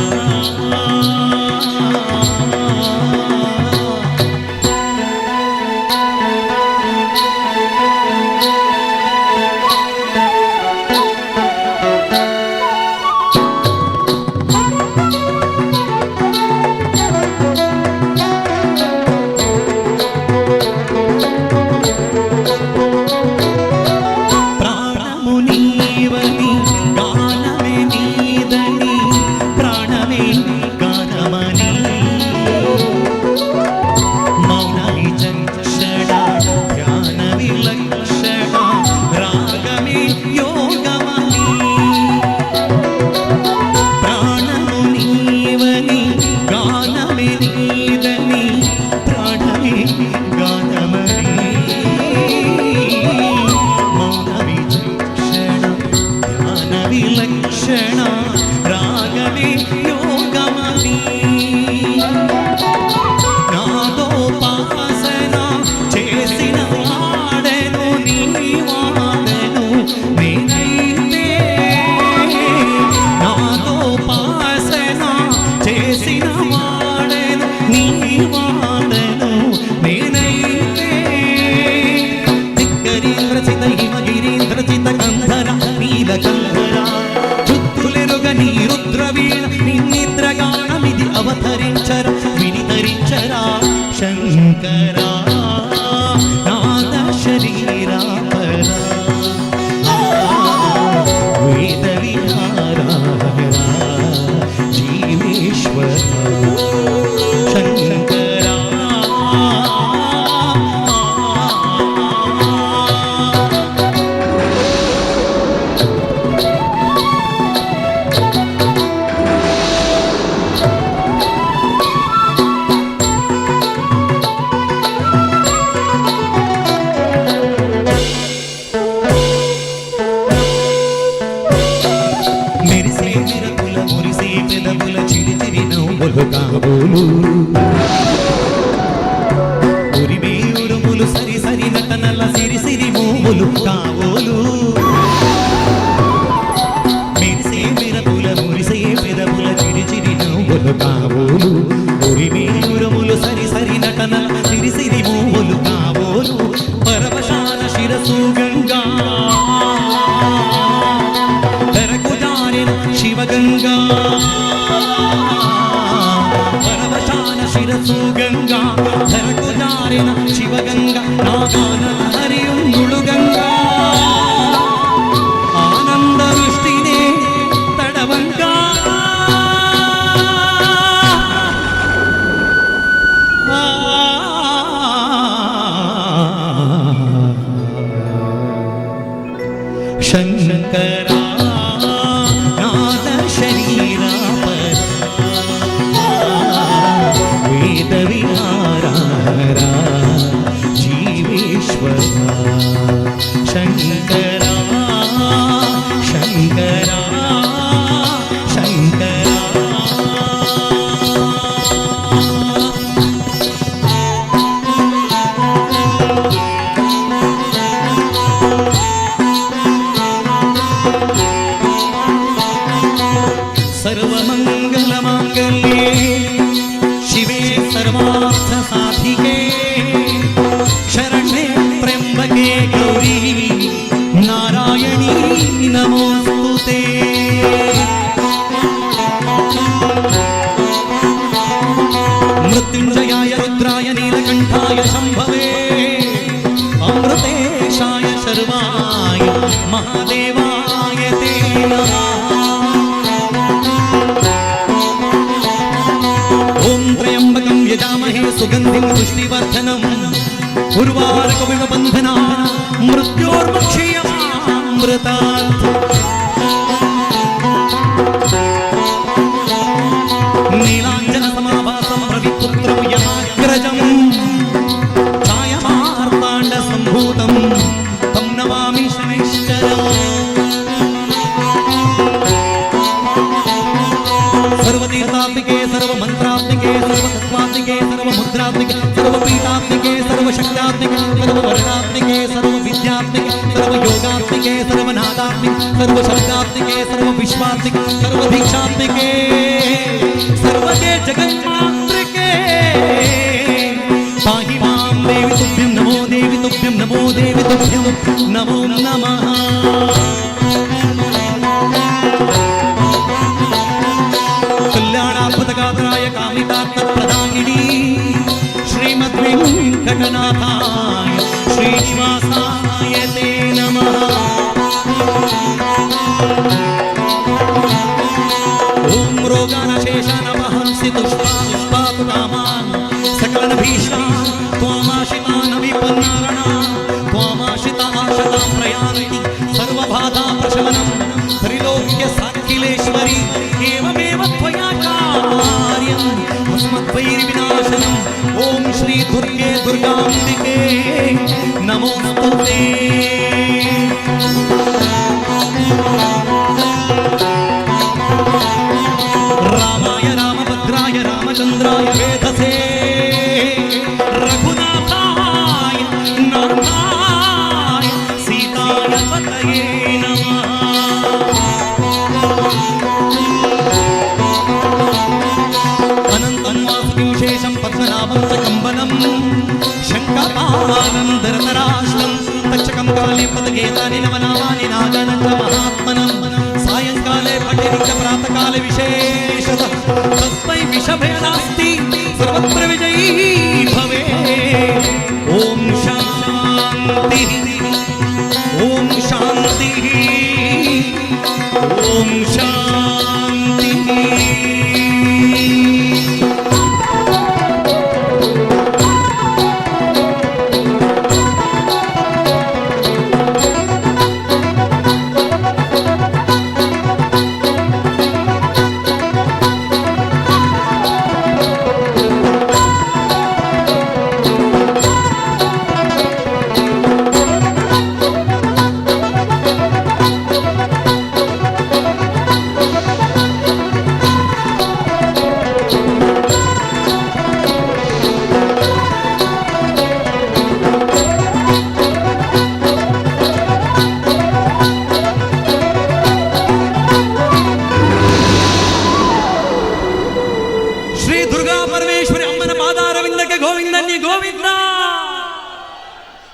అవతరించర వినితరించరా శంకరా నాద శరీరా పరా వేద విహారా జీవేశ్వరా శంకరా ఉరిమే ఉరుములు సరి సరి నటనల సిరి సిరి మూములు కావోలు మెరిసే మెరపుల మురిసే పెదవుల చిరి చిరి నవ్వులు కావోలు ఉరిమే ఉరుములు సరి సరి నటనల సిరి సిరి మూములు కావోలు పరవశాన శిరసు గంగా తెరకు జారిన శివగంగా శిరసు గంగా ధరకు జారిన శివగంగా నాగాన హరియుంగుడు గంగా ఆనంద వృష్టినే తడవంగా శంకరా నాద శరీరా వేద విహారా జీవేశ్వరా శంకరా శంకరా శంకరా सर्वमंगल मांगल्ये शिवे सर्वार्थ साधिके शरण्ये त्र्यंबके गौरी नारायणी नमोस्तुते मृत्युंजयाय रुद्राय नीलकंठाय शंभवे अमृतेशाय शर्वाय महादेवाय ते नमः त्र्यंबकं यजामहे सुगंधिं पुष्टिवर्धनम् उर्वारुकमिव बन्धना मृत्योर्मुक्षीयमामृतात् नीलाञ्जन समाभासं रविपुत्रं यमाग्रजं छायमार्ताण्ड सम्भूतं तं नमामि शनैः सर्वशक्त्यात्मिके सर्ववर्णात्मिके सर्वविद्यात्मिके सर्वयोगात्मिके सर्वनादात्मिके सर्वशब्दात्मिके सर्वविश्वात्मिके सर्वदीक्षात्मिके सर्वके जगन्मात्रिके पाहि मां देवी तुभ्यं नमो देवी तुभ्यं नमो देवी तुभ्यं नमो नमः कल्याणापदगात्राय कामितार्थप्रदायिनी श्रीमद्वेङ्कटनाथाय श्रीनिवासाय ते नमः ॐ रोगानशेषानमहंसि तुष्पातु कामान् सकलनभीषान् त्वामाशितानविपन्नारणा त्वामाशिता आशतां प्रयान्ति सर्वबाधा प्रशमनं त्रैलोक्यसाखिलेश्वरी एवमेव त्वया कार्यम् अस्मद्वैर्विनाशनम् ॐ श्री दुर्गे दुर्गाम्बिके नमोस्तुते रामाय रामभद्राय रामचन्द्राय वेधसे रघुनाथाय नाथाय सीताय पतये नमः अनन्तं वासुकिं शेषं पद्मनाभं च कम्बनं शङ्खपालं धरतराष्ट्रं तक्षकं काले पदगेतानि नवनामानि नागानं च महात्मनं सायङ्काले पठेति च प्रातःकाले विशेषतः तस्मै विषभय नास्ति सर्वत्र विजयी भवे ॐ शान्तिः ॐ शान्तिः ॐ शान्तिः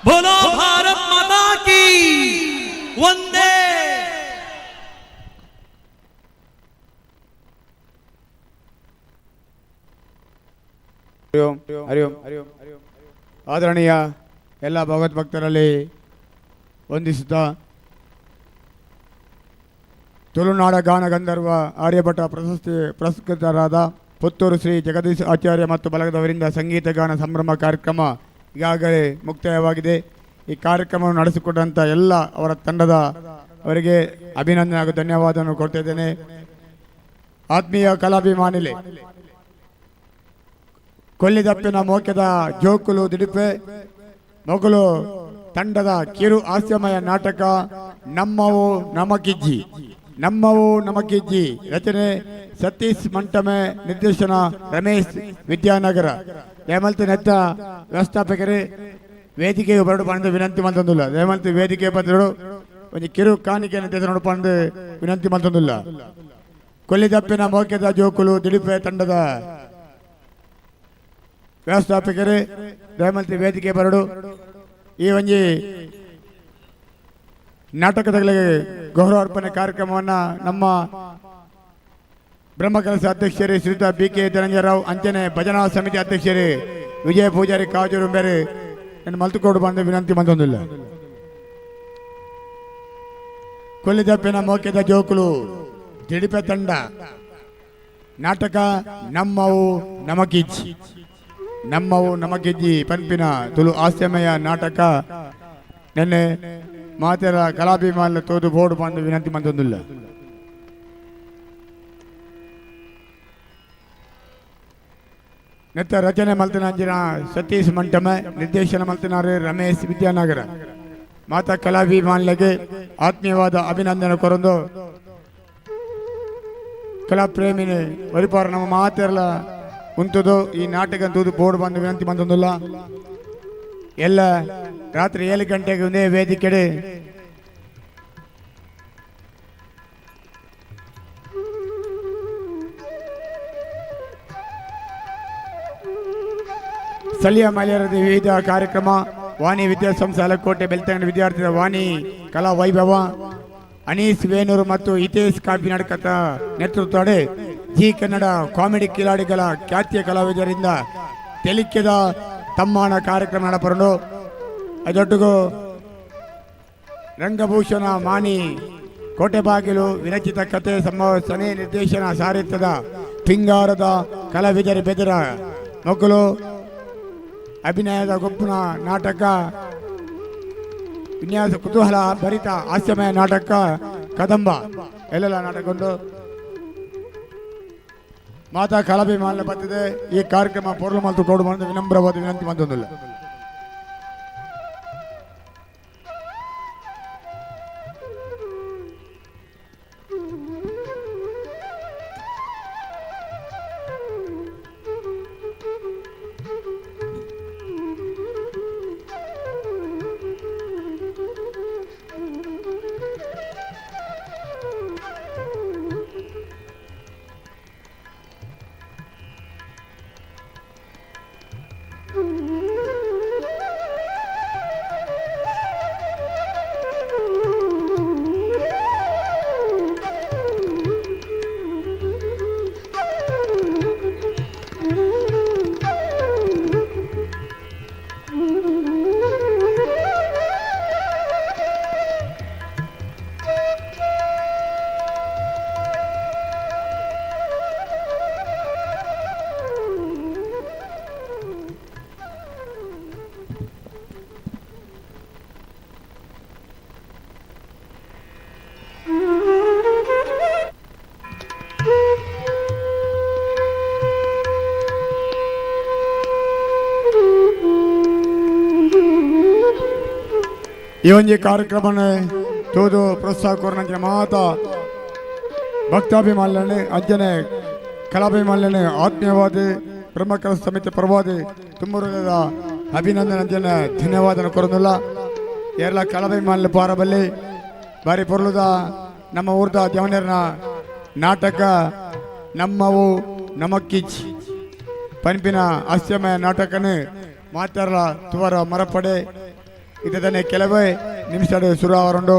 बोलो भारत माता की वंदे। ಹರಿ ಓಂ ಆದರಣೀಯ ಎಲ್ಲ ಭಗವದ್ಭಕ್ತರಲ್ಲಿ ವಂದಿಸುತ್ತಾ ತುಳುನಾಡ ಗಾನ ಗಂಧರ್ವ ಆರ್ಯಭಟ ಪ್ರಶಸ್ತಿ ಪುರಸ್ಕೃತರಾದ ಪುತ್ತೂರು ಶ್ರೀ ಜಗದೀಶ್ ಆಚಾರ್ಯ ಮತ್ತು ಬಳಗದವರಿಂದ ಸಂಗೀತ ಗಾನ ಸಂಭ್ರಮ ಕಾರ್ಯಕ್ರಮ ಈಗಾಗಲೇ ಮುಕ್ತಾಯವಾಗಿದೆ. ಈ ಕಾರ್ಯಕ್ರಮವನ್ನು ನಡೆಸಿಕೊಟ್ಟಂಥ ಎಲ್ಲ ಅವರ ತಂಡದ ಅವರಿಗೆ ಅಭಿನಂದನೆ ಹಾಗೂ ಧನ್ಯವಾದವನ್ನು ಕೊಡ್ತಾ ಇದ್ದೇನೆ. ಆತ್ಮೀಯ ಕಲಾಭಿಮಾನಿಲೆ ಕೊಲ್ಲಿದಪ್ಪಿನ ಮೋಕ್ಯದ ಜೋಕುಲು ದಿಡಿಪೆ ಮೊಗಲು ತಂಡದ ಕಿರು ಹಾಸ್ಯಮಯ ನಾಟಕ ನಮ್ಮವು ನಮಕಿಜ್ಜಿ ನಮ್ಮವು ನಮಕಿಜ್ಜಿ ರಚನೆ ಸತೀಶ್ ಮಂಟಮೆ ನಿರ್ದೇಶನ ರಮೇಶ್ ವಿದ್ಯಾನಗರ ದಯಮಲ್ತಿ ನೆತ್ತ ವ್ಯವಸ್ಥಾಪಕರೇ ವೇದಿಕೆಗೆ ಬರಡು ಪಂದು ವಿನಂತಿ ಮಂತಂದಿಲ್ಲ ದಯಮಲ್ತಿ ವೇದಿಕೆ ಬಂದರು ಒಂದು ಕಿರು ಕಾಣಿಕೆ ನಿರ್ದೇಶನ ಪಂದು ವಿನಂತಿ ಮಂತಂದಿಲ್ಲ. ಕೊಲ್ಲಿದಪ್ಪಿನ ಮೋಕ್ಯದ ಜೋಕುಲು ದಿಡಿಪೆ ತಂಡದ ವ್ಯವಸ್ಥಾಪಕರೇ ದಯಮಲ್ತಿ ವೇದಿಕೆ ಬರಡು ಈ ಒಂಜಿ ನಾಟಕಗಳಿಗೆ ಗೌರವಾರ್ಪಣೆ ಕಾರ್ಯಕ್ರಮವನ್ನು ನಮ್ಮ ಬ್ರಹ್ಮಕಲಶ ಅಧ್ಯಕ್ಷರೇ ಶ್ರೀಯುತ BK ಧನಂಜಯರಾವ್ ಅಂಚನೆ ಭಜನಾ ಸಮಿತಿ ಅಧ್ಯಕ್ಷರೇ ವಿಜಯ ಪೂಜಾರಿ ಕಾಜೂರು ಬೇರೆ ನಾನು ಮಲ್ತುಕೋಡು ಬಂದು ವಿನಂತಿ ಮಂದೊಂದಿಲ್ಲ. ಕೊಲ್ಲಿದಪ್ಪಿನ ಮೋಕ್ಯದ ಜೋಕುಲು ದಿಡಿಪೆ ತಂಡ ನಾಟಕ ನಮ್ಮವು ನಮಕಿಜ್ಜಿ ನಮ್ಮವು ನಮಕಿಜ್ಜಿ ಪಂಪಿನ ತುಳು ಹಾಸ್ಯಮಯ ನಾಟಕ ನಿನ್ನೆ ಮಾತೆರ ಕಲಾಭಿಮಾನ ತೋದು ಬೋರ್ಡು ಬಂದು ವಿನಂತಿ ಮಂದೊಂದಿಲ್ಲ. ನೆತ್ತ ರಚನೆ ಮಲ್ತನಾಂಜಿನ ಸತೀಶ್ ಮಂಟಮೆ ನಿರ್ದೇಶನ ಮಲ್ತನಾರೆ ರಮೇಶ್ ವಿದ್ಯಾನಗರ ಮಾತಾ ಕಲಾಭಿಮಾನಿಗೆ ಆತ್ಮೀಯವಾದ ಅಭಿನಂದನೆ ಕೊರೊಂದು ಕಲಾ ಪ್ರೇಮಿನಿ ಪರಿಪಾರ ನಮ್ಮ ಮಾತೆರಲ ಉಂಟುದು ಈ ನಾಟಕ ತೂದು ಬೋರ್ಡು ಬಂದು ವಿನಂತಿ ಮಂದೊಂದಿಲ್ಲ. ಎಲ್ಲ ರಾತ್ರಿ 7 ಗಂಟೆಗೆ ಒಂದೇ ವೇದಿಕೆಡೆ ಸ್ಥಳೀಯ ಮಹಿಳೆಯರದ ವಿವಿಧ ಕಾರ್ಯಕ್ರಮ, ವಾಣಿ ವಿದ್ಯಾಸಂಸ್ಥೆ ಹಲಕೋಟೆ ಬೆಳ್ತಂಗಡಿ ವಿದ್ಯಾರ್ಥಿಗಳ ವಾಣಿ ಕಲಾ ವೈಭವ, ಅನೀಸ್ ವೇಣೂರು ಮತ್ತು ಹಿತೇಶ್ ಕಾಪಿ ನಾಟಕದ ನೇತೃತ್ವದ ಜಿ ಕನ್ನಡ ಕಾಮಿಡಿ ಕಿಲಾಡಿಗಳ ಖ್ಯಾತಿಯ ಕಲಾವಿದರಿಂದ ತೆಲಿಕೆದ ತಮ್ಮನ ಕಾರ್ಯಕ್ರಮ ನಡಪರಲು ಅದೊಟ್ಟಿಗೂ ರಂಗಭೂಷಣ ಮಾಣಿ ಕೋಟೆಬಾಗಿಲು ವಿರಚಿತ ಕಥೆ ಸಂಭಾಷಣೆ ನಿರ್ದೇಶನ ಸಾರಿತ್ತದ ಪಿಂಗಾರದ ಕಲಾವಿದರ ಬೆದರ ಮಕ್ಕಳು ಅಭಿನಯದ ಗುಂಪಿನ ನಾಟಕ ವಿನ್ಯಾಸ ಕುತೂಹಲ ಭರಿತ ಹಾಸ್ಯಮಯ ನಾಟಕ ಕದಂಬ ಎಲ್ಲೆಲ್ಲ ನಾಟಕಗೊಂಡು ಮಾತಾ ಕಲಾಭಿಮಾನ ಬರ್ತದೆ. ಈ ಕಾರ್ಯಕ್ರಮ ಪೊರ್ಲು ಮತ್ತು ಕೊಡು ಬಂದು ವಿನಮ್ರವಾದ ವಿನಂತಿ ಬಂದೊಂದಿಲ್ಲ. ಈ ಒಂದು ಕಾರ್ಯಕ್ರಮ ತೋದು ಪ್ರೋತ್ಸಾಹ ಕೋರಿನ ಮಾತ ಭಕ್ತಾಭಿಮಾನ್ಯನೆ ಅಜ್ಜನೆ ಕಲಾಭಿಮಾನ್ಯನೆ ಆತ್ಮೀಯವಾದಿ ಬ್ರಹ್ಮಕಲ ಸಮಿತಿ ಪರವಾದಿ ತುಂಬ ಹೃದಯದ ಅಭಿನಂದನೆ ಅಂಜನೆ ಧನ್ಯವಾದ ಕೊರದಿಲ್ಲ. ಎಲ್ಲ ಕಲಾಭಿಮಾನ್ಯ ಪಾರಬಲ್ಲಿ ಬಾರಿ ಪೊರ್ಲುದ ನಮ್ಮ ಊರ್ದ ಜವನರ್ನ ನಾಟಕ ನಮ್ಮವು ನಮಕ್ಕಿಚ್ ಪಂಪಿನ ಹಾಸ್ಯಮಯ ನಾಟಕನೇ ಮಾತಾಡಲ ತುವರ ಮರಪಡೆ ಇದನ್ನೇ ಕೆಲವೇ ನಿಮಿಷ ಶುರು ಅವರುಂಡು.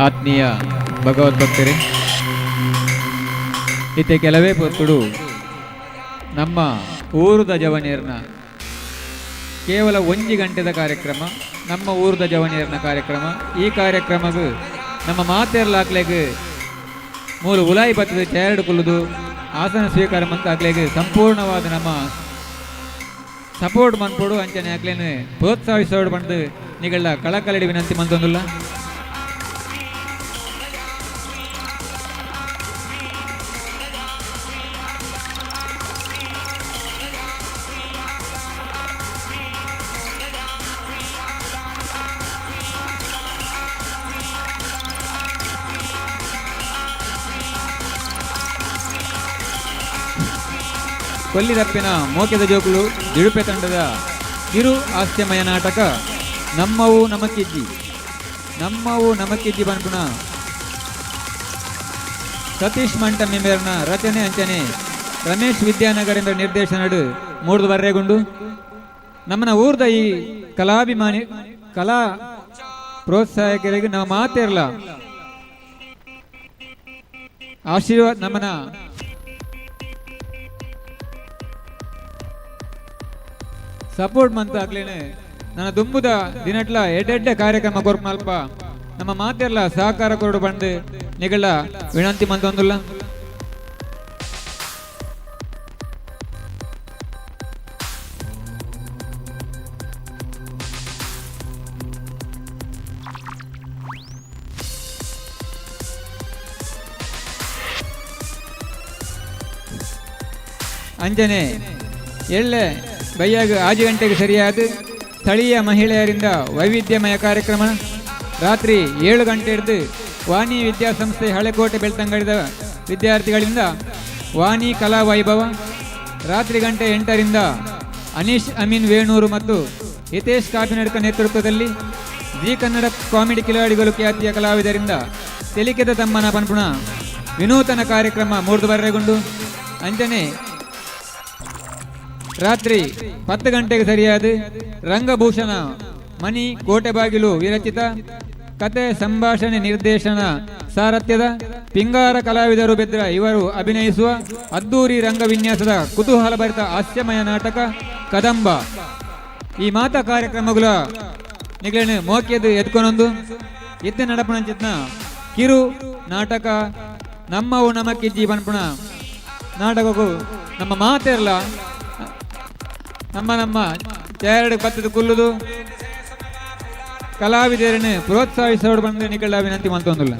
ಆತ್ಮೀಯ ಭಗವದ್ಭಕ್ತರೇ, ಇತ್ತೆ ಕೆಲವೇ ಪೊತ್ತುಡು ನಮ್ಮ ಊರುದ ಜವನಿಯರ್ನ ಕೇವಲ 1 ಗಂಟೆದ ಕಾರ್ಯಕ್ರಮ, ನಮ್ಮ ಊರುದ ಜವನಿಯರ್ನ ಕಾರ್ಯಕ್ರಮ. ಈ ಕಾರ್ಯಕ್ರಮಗೂ ನಮ್ಮ ಮಾತೆರ್ಲಾಕ್ಲೆಗ್ ಮೂಲ ಉಲಾಯಿ ಬತ್ತದ ಚೇರಡು ಕುಲ್ಲುದು ಆಸನ ಸ್ವೀಕಾರ ಮಂತ ಆಗ್ಲೆಗ್ ಸಂಪೂರ್ಣವಾದ ನಮ್ಮ ಸಪೋರ್ಟ್ ಮನ್ಪೋಡು ಅಂಚನೆ ಆಗ್ಲೇನು ಪ್ರೋತ್ಸಾಹಿಸೋಡು ಬಂದು ನಿಗಳ ಕಳಕಳಡಿ ವಿನಂತಿ ಮಂತೊಂದುಲ್ಲ. ಕೊಲ್ಲಿದಪ್ಪಿನ ಮೋಕೆದ ಜೋಕುಲು ದಿಡುಪೆ ತಂಡದ ಕಿರು ಹಾಸ್ಯಮಯ ನಾಟಕ ನಮ್ಮವು ನಮಕ್ಕಿಜ್ಜಿ ಬನ್ಪುಣ ಸತೀಶ್ ಮಂಟ ಮೆಂಬರ್ನ ರಚನೆ ಅಂಚನೆ ರಮೇಶ್ ವಿದ್ಯಾನಗರ ನಿರ್ದೇಶನಡು ಮೂಡ್ದು ಬರ್ರೆಗುಂಡು ನಮ್ಮನ ಊರ್ದ ಈ ಕಲಾಭಿಮಾನಿ ಕಲಾ ಪ್ರೋತ್ಸಾಹಕರಿಗೆ ನಮ್ಮ ಮಾತೇರ್ಲ ಆಶೀರ್ವಾದ ನಮ್ಮನ ಸಪೋರ್ಟ್ ಮಂತ ಆಗ್ಲೇನೆ ನನ್ನ ದುಂಬುದ ದಿನಟ್ಲ ಎಡ್ಡೆಡ್ಡೆ ಕಾರ್ಯಕ್ರಮ ಕೊರ್ಪಲ್ಪ ನಮ್ಮ ಮಾತೆಲ್ಲ ಸಹಕಾರ ಕೊರಡು ಬಂದು ನಿಗಳ ವಿನಂತಿ ಮಂತೊಂದುಲ್ಲ. ಅಂಜನೆ ಎಳ್ಳೆ ಬೈಯಾಗ 6 ಗಂಟೆಗೆ ಸರಿಯಾದ ಸ್ಥಳೀಯ ಮಹಿಳೆಯರಿಂದ ವೈವಿಧ್ಯಮಯ ಕಾರ್ಯಕ್ರಮ. ರಾತ್ರಿ 7 ಗಂಟೆ ಹಿಡಿದು ವಾಣಿ ವಿದ್ಯಾಸಂಸ್ಥೆ ಹಳೆಕೋಟೆ ಬೆಳ್ತಂಗಡಿದ ವಿದ್ಯಾರ್ಥಿಗಳಿಂದ ವಾಣಿ ಕಲಾ ವೈಭವ. ರಾತ್ರಿ ಗಂಟೆ 8ರಿಂದ ಅನೀಶ್ ಅಮೀನ್ ವೇಣೂರು ಮತ್ತು ಹಿತೇಶ್ ಕಾಪಿನಡ್ಕ ನೇತೃತ್ವದಲ್ಲಿ ಜಿ ಕನ್ನಡ ಕಾಮಿಡಿ ಕಿಲಾಡಿಗಳು ಖ್ಯಾತಿಯ ಕಲಾವಿದರಿಂದ ತೆಲಿಕೆದ ತಮ್ಮನ ಪನ್ಪುಣ ವಿನೂತನ ಕಾರ್ಯಕ್ರಮ ಮೂರ್ದು ಬರ್ರೆಗುಂಡು. ಅಂಚನೆ ರಾತ್ರಿ 10 ಗಂಟೆಗೆ ಸರಿಯಾದ ರಂಗಭೂಷಣ ಮಣಿ ಕೋಟೆಬಾಗಿಲು ವಿರಚಿತ ಕತೆ ಸಂಭಾಷಣೆ ನಿರ್ದೇಶನ ಸಾರಥ್ಯದ ಪಿಂಗಾರ ಕಲಾವಿದರು ಬೆದ್ರ ಇವರು ಅಭಿನಯಿಸುವ ಅದ್ದೂರಿ ರಂಗವಿನ್ಯಾಸದ ಕುತೂಹಲಭರಿತ ಹಾಸ್ಯಮಯ ನಾಟಕ ಕದಂಬ. ಈ ಮಾತಾ ಕಾರ್ಯಕ್ರಮಗಳ ನಿಗಳನ್ನ ಮೋಕೆದು ಎತ್ಕೊಂಡೊಂದು ಇತ್ತೆ ನಡಪಣ ಚಿತ್ನ ಕಿರು ನಾಟಕ ನಮ್ಮವು ನಮಕ್ಕಿಜ್ಜಿ ಬನ್ಪುಣ ನಾಟಕಕ್ಕೂ ನಮ್ಮ ಮಾತೆಲ್ಲ ನಮ್ಮ ಚೇರಡು ಬತ್ತದ ಕುಲ್ಲುದು ಕಲಾವಿದರನ್ನು ಪ್ರೋತ್ಸಾಹಿಸೋಡು ಬಂದು ನಿಗಳ ವಿನಂತಿ ಮಂತೊಂದುಲ್ಲ.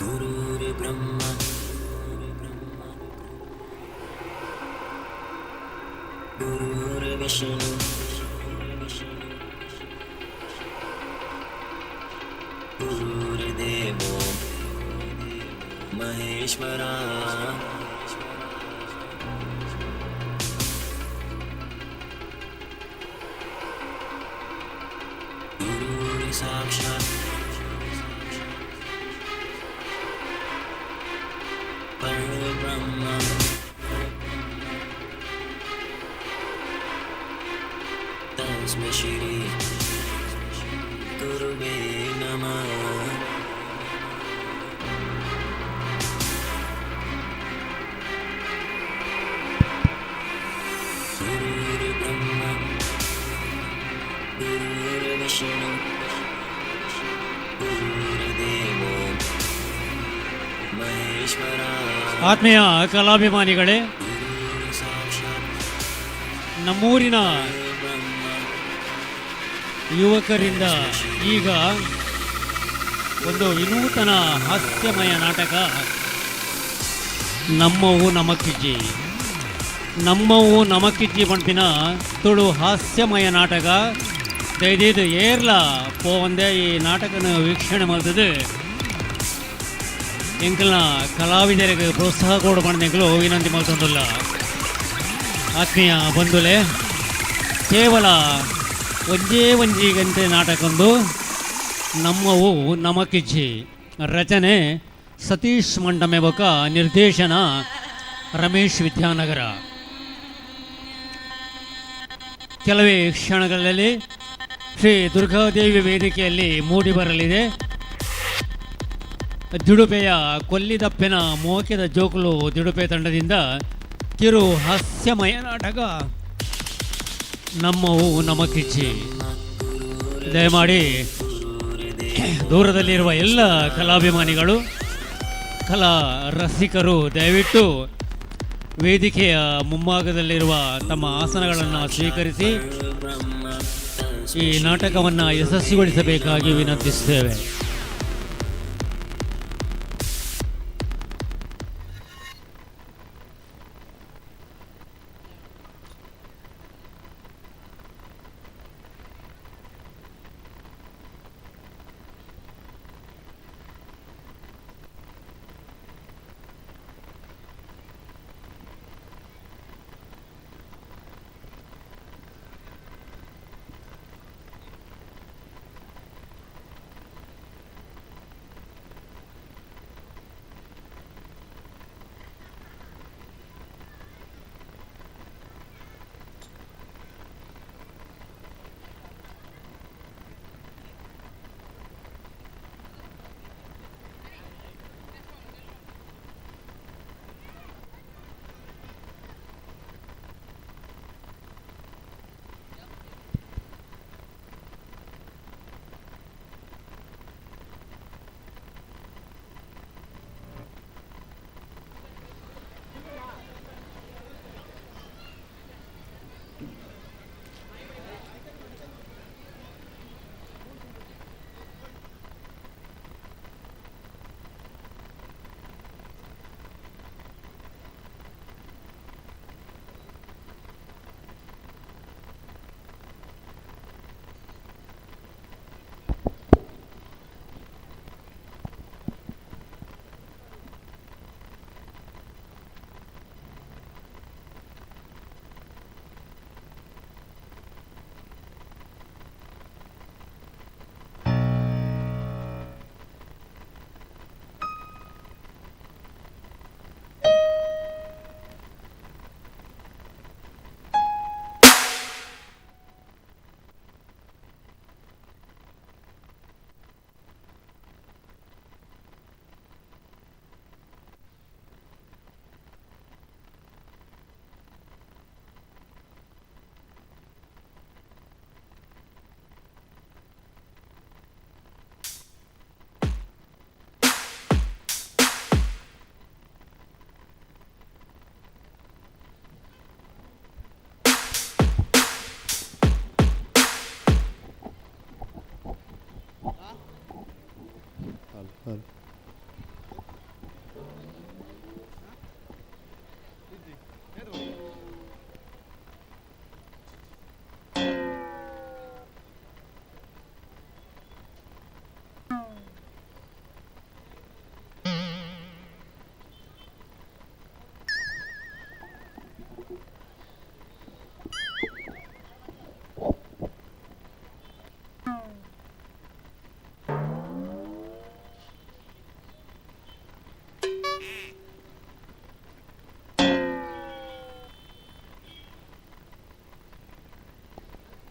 गुरुर्ब्रह्मा गुरुर्विष्णु गुरुर्देवो महेश्वरा गुरुर्साक्षात् परब्रह्म तस्मै श्री गुरुवे नमः गुरुर्ब्रह्मा गुरुर्विष्णु गुरुर्देवो महेश्वरा ಆತ್ಮೀಯ ಕಲಾಭಿಮಾನಿಗಳೇ, ನಮ್ಮೂರಿನ ಯುವಕರಿಂದ ಈಗ ಒಂದು ವಿನೂತನ ಹಾಸ್ಯಮಯ ನಾಟಕ ನಮ್ಮವು ನಮಕ್ಕಿಜ್ಜಿ. ನಮ್ಮವು ನಮಕ್ಕಿಜ್ಜಿ ಪಂಪಿನ ತುಳು ಹಾಸ್ಯಮಯ ನಾಟಕ ದಯದಿದ್ದು ಏರ್ಲ ಪೋವಂದೆ ಈ ನಾಟಕನ ವೀಕ್ಷಣೆ ಮಾಡ್ತದೆ. ಎಂಕಲ್ನ ಕಲಾವಿದರಿಗೆ ಪ್ರೋತ್ಸಾಹ ಕೊಡು ಬಂಡೆಂಕಲು ವಿನಂತಿ ಮಾಡ್ತೊಂದಿಲ್ಲ. ಆತ್ಮೀಯ ಬಂಧುಲೆ, ಕೇವಲ ಒಂಜೇ ಗಂಟೆ ನಾಟಕೊಂದು ನಮ್ಮವು ನಮಕಿಚ್ಚಿ. ರಚನೆ ಸತೀಶ್ ಮಂಡಮೆ ಬೊಕ, ನಿರ್ದೇಶನ ರಮೇಶ್ ವಿದ್ಯಾನಗರ. ಕೆಲವೇ ಕ್ಷಣಗಳಲ್ಲಿ ಶ್ರೀ ದುರ್ಗಾದೇವಿ ವೇದಿಕೆಯಲ್ಲಿ ಮೂಡಿ ಬರಲಿದೆ. ದಿಡುಪೆಯ ಕೊಲ್ಲಿದಪ್ಪೆನ ಮೋಕೆದ ಜೋಕುಲು ದಿಡುಪೆ ತಂಡದಿಂದ ಕಿರು ಹಾಸ್ಯಮಯ ನಾಟಕ ನಮ್ಮವು ನಮಕಿಚ್ಚಿ. ದಯಮಾಡಿ ದೂರದಲ್ಲಿರುವ ಎಲ್ಲ ಕಲಾಭಿಮಾನಿಗಳು, ಕಲಾ ರಸಿಕರು ದಯವಿಟ್ಟು ವೇದಿಕೆಯ ಮುಂಭಾಗದಲ್ಲಿರುವ ತಮ್ಮ ಆಸನಗಳನ್ನು ಸ್ವೀಕರಿಸಿ ಈ ನಾಟಕವನ್ನು ಯಶಸ್ವಿಗೊಳಿಸಬೇಕಾಗಿ ವಿನಂತಿಸುತ್ತೇವೆ.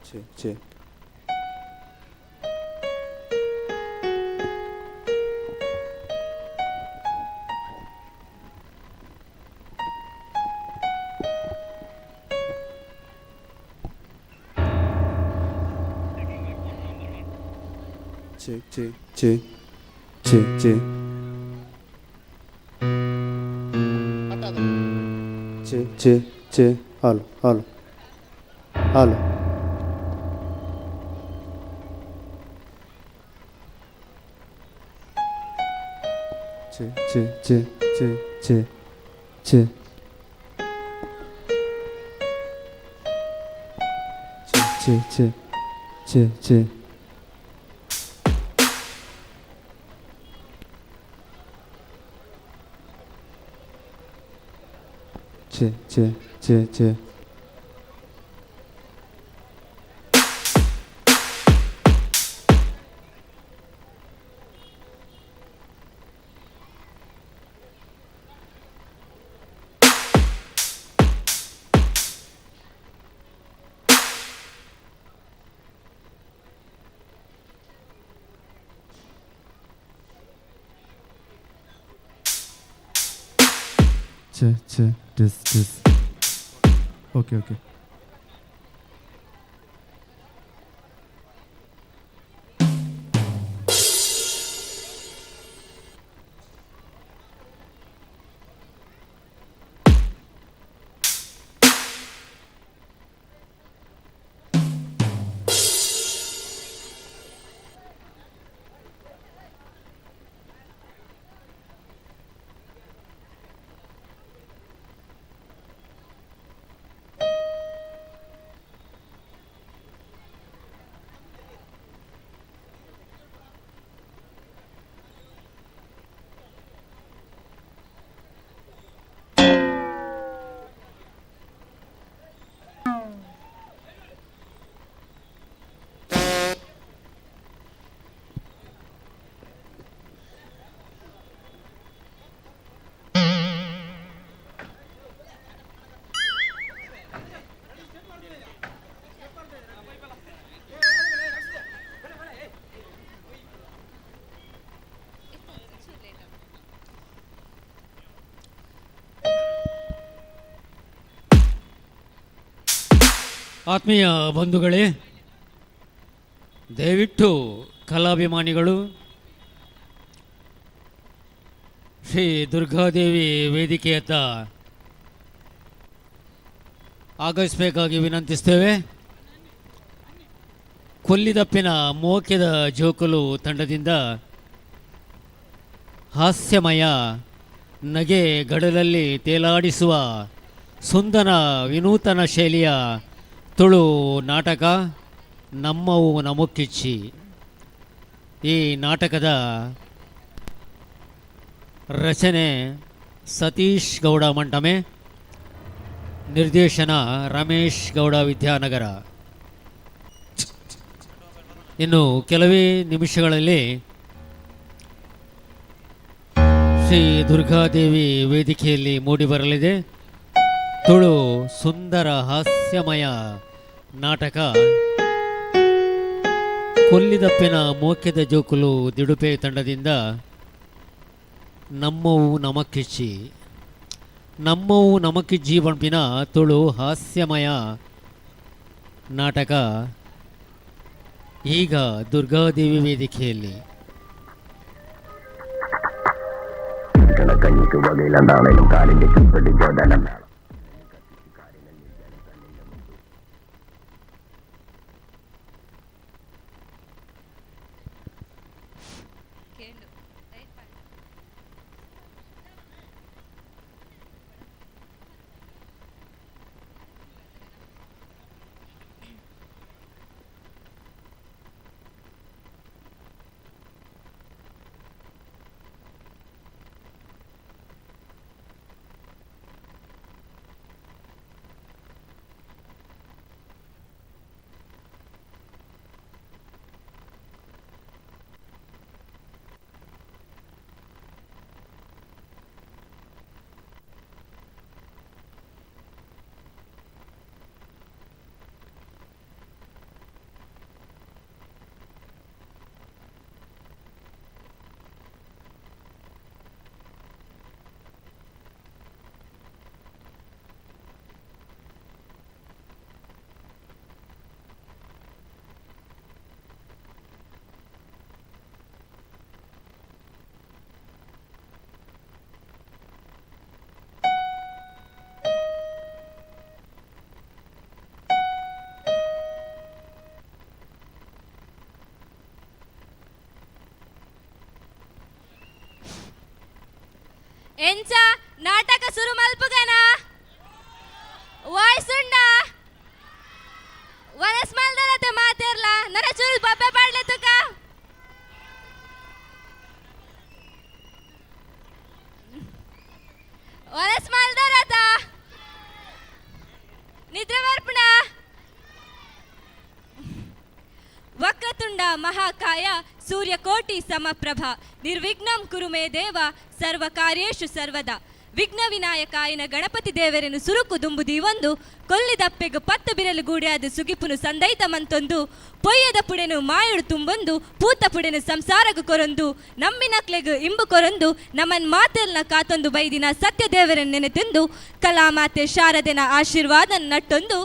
ಛೇ ಛೇ ಛೇ ಛೇ ಛೇ ಛೇ ಛೇ ಛೇ ಛೇ ಛೇ ಹಾಲು ಹಾಲು ಹಾಲು ಛೇ ಛೇ ಛೇ ಛೇ ಛೇ ಛೇ ಛೇ ಛೇ ಛೇ ಛೇ ಛೇ ಛೇ ಛೇ ಛೇ ಛೇ ಛೇ ಡಿಸ್ ಡಿಸ್ ಓಕೆ ಓಕೆ ಆತ್ಮೀಯ ಬಂಧುಗಳೇ, ದಯವಿಟ್ಟು ಕಲಾಭಿಮಾನಿಗಳು ಶ್ರೀ ದುರ್ಗಾದೇವಿ ವೇದಿಕೆಯತ್ತ ಆಗಮಿಸಬೇಕಾಗಿ ವಿನಂತಿಸ್ತೇವೆ. ಕೊಲ್ಲಿದಪ್ಪಿನ ಮೋಕ್ಯದ ಜೋಕುಲು ತಂಡದಿಂದ ಹಾಸ್ಯಮಯ ನಗೆ ಗಡಲಲ್ಲಿ ತೇಲಾಡಿಸುವ ಸುಂದರ ವಿನೂತನ ಶೈಲಿಯ ತುಳು ನಾಟಕ ನಮ್ಮವು ನಮುಕ್ಕಿಚ್ಚಿ. ಈ ನಾಟಕದ ರಚನೆ ಸತೀಶ್ ಗೌಡ ಮಂಟಮೆ, ನಿರ್ದೇಶನ ರಮೇಶ್ ಗೌಡ ವಿದ್ಯಾನಗರ. ಇನ್ನು ಕೆಲವೇ ನಿಮಿಷಗಳಲ್ಲಿ ಶ್ರೀ ದುರ್ಗಾದೇವಿ ವೇದಿಕೆಯಲ್ಲಿ ಮೂಡಿಬರಲಿದೆ ತುಳು ಸುಂದರ ಹಾಸ್ಯಮಯ ನಾಟಕ ಕೊಲ್ಲಿದಪ್ಪಿನ ಮೋಕ್ಯದ ಜೋಕುಲು ದಿಡುಪೆ ತಂಡದಿಂದ ನಮ್ಮವು ನಮಕ್ಕಿಚ್ಚಿ. ನಮ್ಮವು ನಮಕ್ಕಿಜ್ಜಿ ಪಂಪಿನ ತುಳು ಹಾಸ್ಯಮಯ ನಾಟಕ ಈಗ ದುರ್ಗಾದೇವಿ ವೇದಿಕೆಯಲ್ಲಿ. കഞ്ഞിക്ക് വകയിലെന്താണേലും കാലിന്റെ ചുപ്പടി ചോദനം ಎಂಚ ನಾಟಕ ಶುರು ಮಲ್ಪುಗನ ವಾಯ್ಸ್ ಉಂಡ ವನಸ್ ಮಲ್ದರತೆ ಮಾತೇರ್ಲ ನರ ಚೂರು ಬಬ್ಬೆ ಪಾಡ್ಲೆ ತುಕ ವನಸ್ ಮಲ್ದರತ ನಿದ್ರೆ ಮರ್ಪಣ ವಕ್ರತುಂಡ ಮಹಾಕಾಯ ಸೂರ್ಯಕೋಟಿ ಸಮಪ್ರಭ ನಿರ್ವಿಘ್ನಂ ಕುರು ಮೇ ದೇವ ಸರ್ವ ಕಾರ್ಯೇಷು ಸರ್ವದ ವಿಘ್ನ ವಿನಾಯಕಾಯನ ಗಣಪತಿ ದೇವರನ್ನು ಸುರುಕು ದುಂಬುದಿ ಒಂದು ಕೊಲ್ಲಿದಪ್ಪೆಗು ಪತ್ತು ಬಿರಲು ಗೂಡಿಯಾದ ಸುಗಿಪುನು ಸಂದೈತ ಮಂತೊಂದು ಪೊಯ್ಯದ ಪುಡೆನು ಮಾಯುಡು ತುಂಬೊಂದು ಪೂತ ಪುಡೆನು ಸಂಸಾರಗು ಕೊರೊಂದು ನಮ್ಮಿನಕ್ಲೆಗು ಇಂಬು ಕೊರೊಂದು ನಮ್ಮನ್ ಮಾತೆಲ್ನ ಕಾತೊಂದು ಬೈದಿನ ಸತ್ಯ ದೇವರನ್ನು ನೆನೆತೆಂದು ಕಲಾಮಾತೆ ಶಾರದೆನ ಆಶೀರ್ವಾದ ನಟ್ಟೊಂದು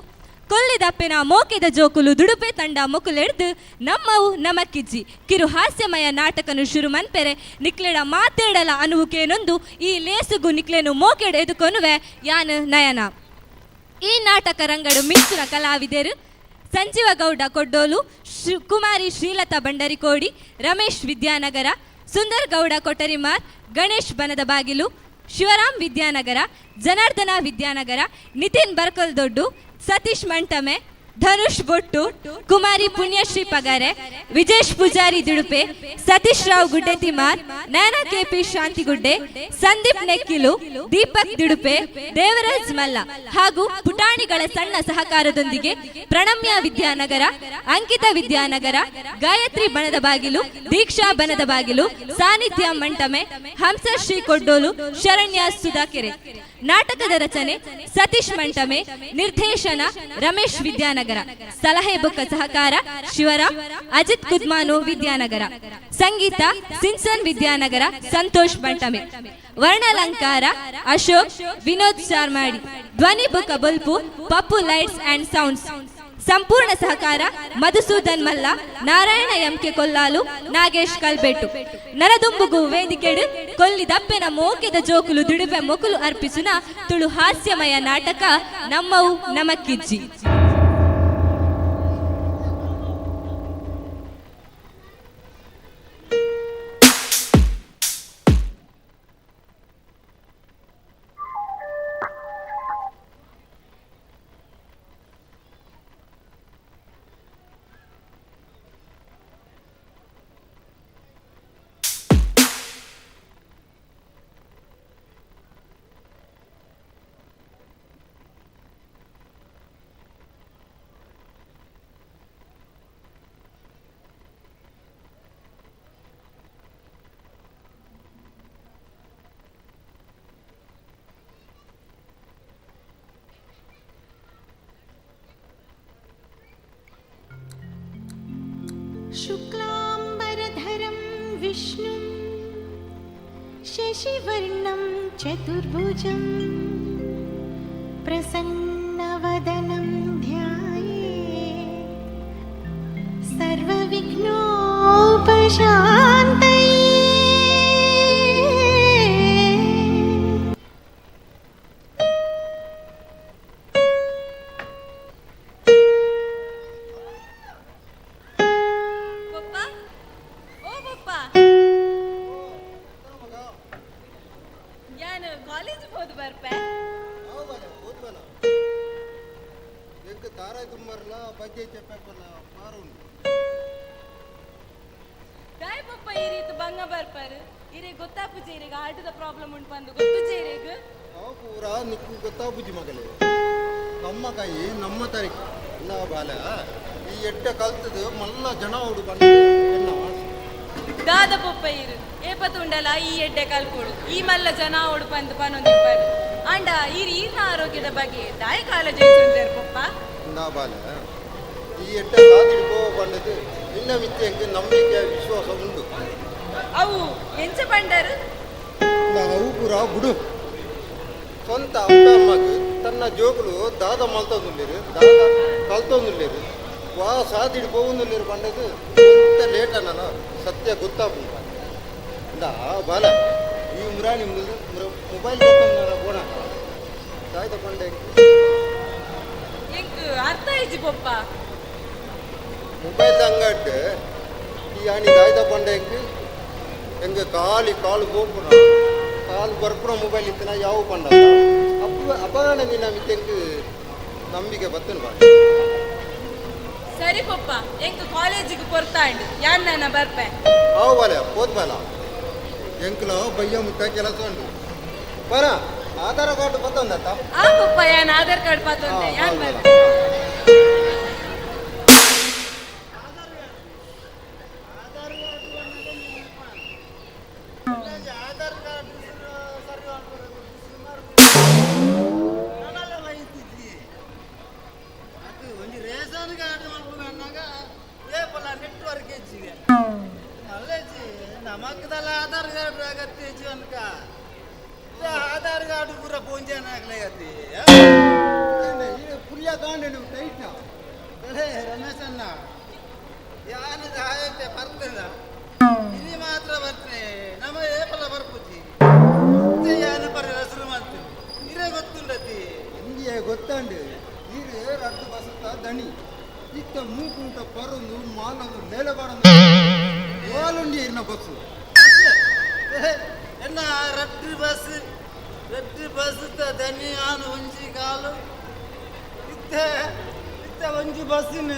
ಕೊಲ್ಲಿದಪ್ಪೆನ ಮೋಕೆದ ಜೋಕುಲು ದುಡುಪೆ ತಂಡ ಮೊಕುಲೆಡ್ದು ನಮ್ಮವು ನಮಕ್ಕಿಜ್ಜಿ ಕಿರು ಹಾಸ್ಯಮಯ ನಾಟಕನು ಶುರು ಮನ್ಪೆರೆ ನಿಕ್ಲೆಡ ಮಾತೇಡಲ ಅನುವುಕೇನೊಂದು ಈ ಲೇಸುಗು ನಿಕ್ಲೆನು ಮೋಕೆಡು ಎದುಕೊನುವೆ ಯಾನು ನಯನ. ಈ ನಾಟಕ ರಂಗಡು ಮಿಂಚುನ ಕಲಾವಿದರು ಸಂಜೀವ ಗೌಡ ಕೊಡ್ಡೋಲು, ಕುಮಾರಿ ಶ್ರೀಲತಾ ಬಂಡರಿಕೋಡಿ, ರಮೇಶ್ ವಿದ್ಯಾನಗರ, ಸುಂದರ್ ಗೌಡ ಕೊಟರಿಮಾರ್, ಗಣೇಶ್ ಬನದ ಬಾಗಿಲು, ಶಿವರಾಮ್ ವಿದ್ಯಾನಗರ, ಜನಾರ್ದನ ವಿದ್ಯಾನಗರ, ನಿತಿನ್ ಬರ್ಕಲ್ದೊಡ್ಡು, ಸತೀಶ್ ಮಂಟಮೆ, ಧನುಷ್ ಬೊಟ್ಟು, ಕುಮಾರಿ ಪುಣ್ಯಶ್ರೀ ಪಗಾರೆ, ವಿಜೇಶ್ ಪೂಜಾರಿ ದುಡುಪೆ, ಸತೀಶ್ ರಾವ್ ಗುಡ್ಡೆತಿಮಾರ್, ನಯನ ಕೆಪಿ ಶಾಂತಿಗುಡ್ಡೆ, ಸಂದೀಪ್ ನೆಕ್ಕಿಲು, ದೀಪಕ್ ದುಡುಪೆ, ದೇವರಾಜ್ ಮಲ್ಲ ಹಾಗೂ ಪುಟಾಣಿಗಳ ಸಣ್ಣ ಸಹಕಾರದೊಂದಿಗೆ ಪ್ರಣಮ್ಯ ವಿದ್ಯಾನಗರ, ಅಂಕಿತ ವಿದ್ಯಾನಗರ, ಗಾಯತ್ರಿ ಬನದ ಬಾಗಿಲು, ದೀಕ್ಷಾ ಬನದ ಬಾಗಿಲು, ಸಾನ್ನಿಧ್ಯ ಮಂಟಮೆ, ಹಂಸ ಶ್ರೀ ಕೊಡ್ಡೋಲು, ಶರಣ್ಯ ಸುಧಾಕೆರೆ. ನಾಟಕದ ರಚನೆ ಸತೀಶ್ ಮಂಟಮೆ, ನಿರ್ದೇಶನ ರಮೇಶ್ ವಿದ್ಯಾನಗರ, ಸಲಹೆ ಬುಕ್ಕ ಸಹಕಾರ ಶಿವರಾಮ್, ಅಜಿತ್ ಕುದ್ಮಾನು ವಿದ್ಯಾನಗರ, ಸಂಗೀತ ಸಿನ್ಸನ್ ವಿದ್ಯಾನಗರ, ಸಂತೋಷ್ ಮಂಟಮೆ, ವರ್ಣಾಲಂಕಾರ ಅಶೋಕ್, ವಿನೋದ್ ಶಾರ್ಮಾಡಿ, ಧ್ವನಿ ಬುಕ್ಕ ಬಲ್ಪು ಪಪ್ಪು ಲೈಟ್ಸ್ ಅಂಡ್ ಸೌಂಡ್ಸ್, ಸಂಪೂರ್ಣ ಸಹಕಾರ ಮಧುಸೂದನ್ ಮಲ್ಲ, ನಾರಾಯಣ ಎಂಕೆ ಕೊಲ್ಲಾಲು, ನಾಗೇಶ್ ಕಲ್ಬೆಟ್ಟು. ನರದುಂಬುಗು ವೇದಿಕೆಡು ಕೊಲ್ಲಿದಪ್ಪೆನ ಮೋಕೆದ ಜೋಕುಲು ದುಡುಬೆ ಮೊಕುಲು ಅರ್ಪಿಸುನ ತುಳು ಹಾಸ್ಯಮಯ ನಾಟಕ ನಮ್ಮವು ನಮಕ್ಕಿಜ್ಜಿ. शुक्लाम्बरधरं विष्णुं शशिवर्णं चतुर्भुजं प्रसन्नवदनं ध्यायेत् सर्वविघ्नोपशान्तये. ಗೊತ್ತಾಪುಜಿ ಮಗಳೇ ನಮ್ಮ ಕೈ ನಮ್ಮ ತರಿಕೆ ಇಲ್ಲ ಬಾಲ ಈ ಎಡ್ಡ ಕಲ್ತದು ಮಲ್ಲ ಜನ ಹುಡು ಬಂದ ದಾದ ಪೊಪ್ಪ ಇರು ಏಪತ್ತುಂಡಲ ಈ ಎಡ್ಡೆ ಕಲ್ಪೋಡು ಈ ಮಲ್ಲ ಜನ ಹುಡು ಬಂದು ಪನೊಂದಿಪ್ಪಾರು ಅಂಡ ಈರಿನ ಆರೋಗ್ಯದ ಬಗ್ಗೆ ದಾಯ ಕಾಳಜಿ ವಹಿಸುತ್ತಾರೆ ಪೊಪ್ಪ ಇಂದ ಬಾಲ ಈ ಎಡ್ಡ ಕಾದಿಡ್ಕೋ ಬಂದದು ನಿನ್ನ ಮಿತ್ಯಂಗೆ ನಂಬಿಕೆ ವಿಶ್ವಾಸ ಉಂಟು ಅವು ಎಂಚ ಬಂಡರು ಅವು ಪೂರ ಬಿಡು ಸ್ವಂತ ಅಪ್ಪ ಅಮ್ಮಗೆ ತನ್ನ ಜೋಗುಲು ದಾದ ಮಲ್ತೊಂದುಲ್ಲೇರು ದಾದ ಕಲ್ತೊಂದುಲ್ಲೇರು ವಾ ಸಾದಿಡ್ ಪೋವುಂದುಲ್ಲೇರು ಬಂಡದು ಎಂತ ಲೇಟ್ ಅನ್ನ ಸತ್ಯ ಗೊತ್ತಾಗ್ಬಿಟ್ಟು ಇಂದ ಬಾಲ ಈ ಉಮ್ರಾನಿ ಮೊಬೈಲ್ ತಗೊಂಡು ಬೋಣ ದಾಯ್ದ ಬಂಡೆ ಎಂಕ್ ಅರ್ಥ ಐಜಿ ಪೊಪ್ಪ ಮೊಬೈಲ್ ಅಂಗಟ್ಟು ಈ ಆಣಿ ದಾಯ್ದ ಬಂಡೆ ಎಂಗೆ ಕಾಲು ಗೋಪುರ ಅದು ಬರ್ಪುರ ಮೊಬೈಲ್ ಇತ್ತಿನ ಯಾವ ಪಂಡ ಅಪಗಣ ನಿನ್ನ ಮಿತ್ತೆಂಗೆ ನಂಬಿಕೆ ಬತ್ತನು ಬಾ ಸರಿ ಪಪ್ಪ ಎಂಕ್ ಕಾಲೇಜಿಗೆ ಕೊರ್ತಾಂಡು ಯಾನ್ ನನ್ನ ಬರ್ಪೆ ಅವು ಬಾಲೆ ಹೋದ್ ಬಾಲ ಎಂಕ್ಲ ಬಯ್ಯ ಮುತ್ತ ಕೆಲಸ ಉಂಟು ಬರ ಆಧಾರ್ ಕಾರ್ಡ್ ಬತ್ತಂದತ್ತ ಆ ಪಪ್ಪ ಯಾನ್ ಆಧಾರ್ ಕಾರ್ಡ್ ಪಾತೊಂದೆ ಯಾನ್ ಬರ್ಪೆ ನಮಗದಲ್ಲ ಆಧಾರ್ ಕಾರ್ಡ್ ಆಗತ್ತೆ ಜೀವನಕ ಆಧಾರ್ ಕಾರ್ಡ್ ಪೂರ ಪೋಂಜಾನ ಆಗ್ಲಾಗತ್ತೆ ಪುಲ್ಯ ಕಾಂಡ ನೀವು ಟೈಟ್ ರಮೇಶ್ ಅಣ್ಣ ಯಾರು ಆಯತ್ತೆ ಬರ್ತದ ಇಲ್ಲಿ ಮಾತ್ರ ಬರ್ತನೆ ನಮ್ಮ ಏಪಲ್ಲ ಬರ್ಪುತ್ತಿ ಯಾನು ಬರ ಹೆಸರು ಮಾಡ್ತೀನಿ ಇರೇ ಗೊತ್ತುಂಡತಿ ಹಿಂಗೆ ಗೊತ್ತಂಡು ಇದು ರದ್ದು ಬಸತ್ತ ದಣಿ ಇತ್ತ ಮೂಕುಂಟ ಪರೊಂದು ಮಾಲೊಂದು ಮೇಲೆಬಾಡೊಂದು ಓಲುಂಡಿ ಇರ್ನ ಬಸ್ಸು ಎನ್ನ ರದ್ದು ಬಸ್ ದನಿ ಆನು ಒಂಜಿ ಕಾಲು ಇತ್ತ ಒಂಜಿ ಬಸ್ಸಿನ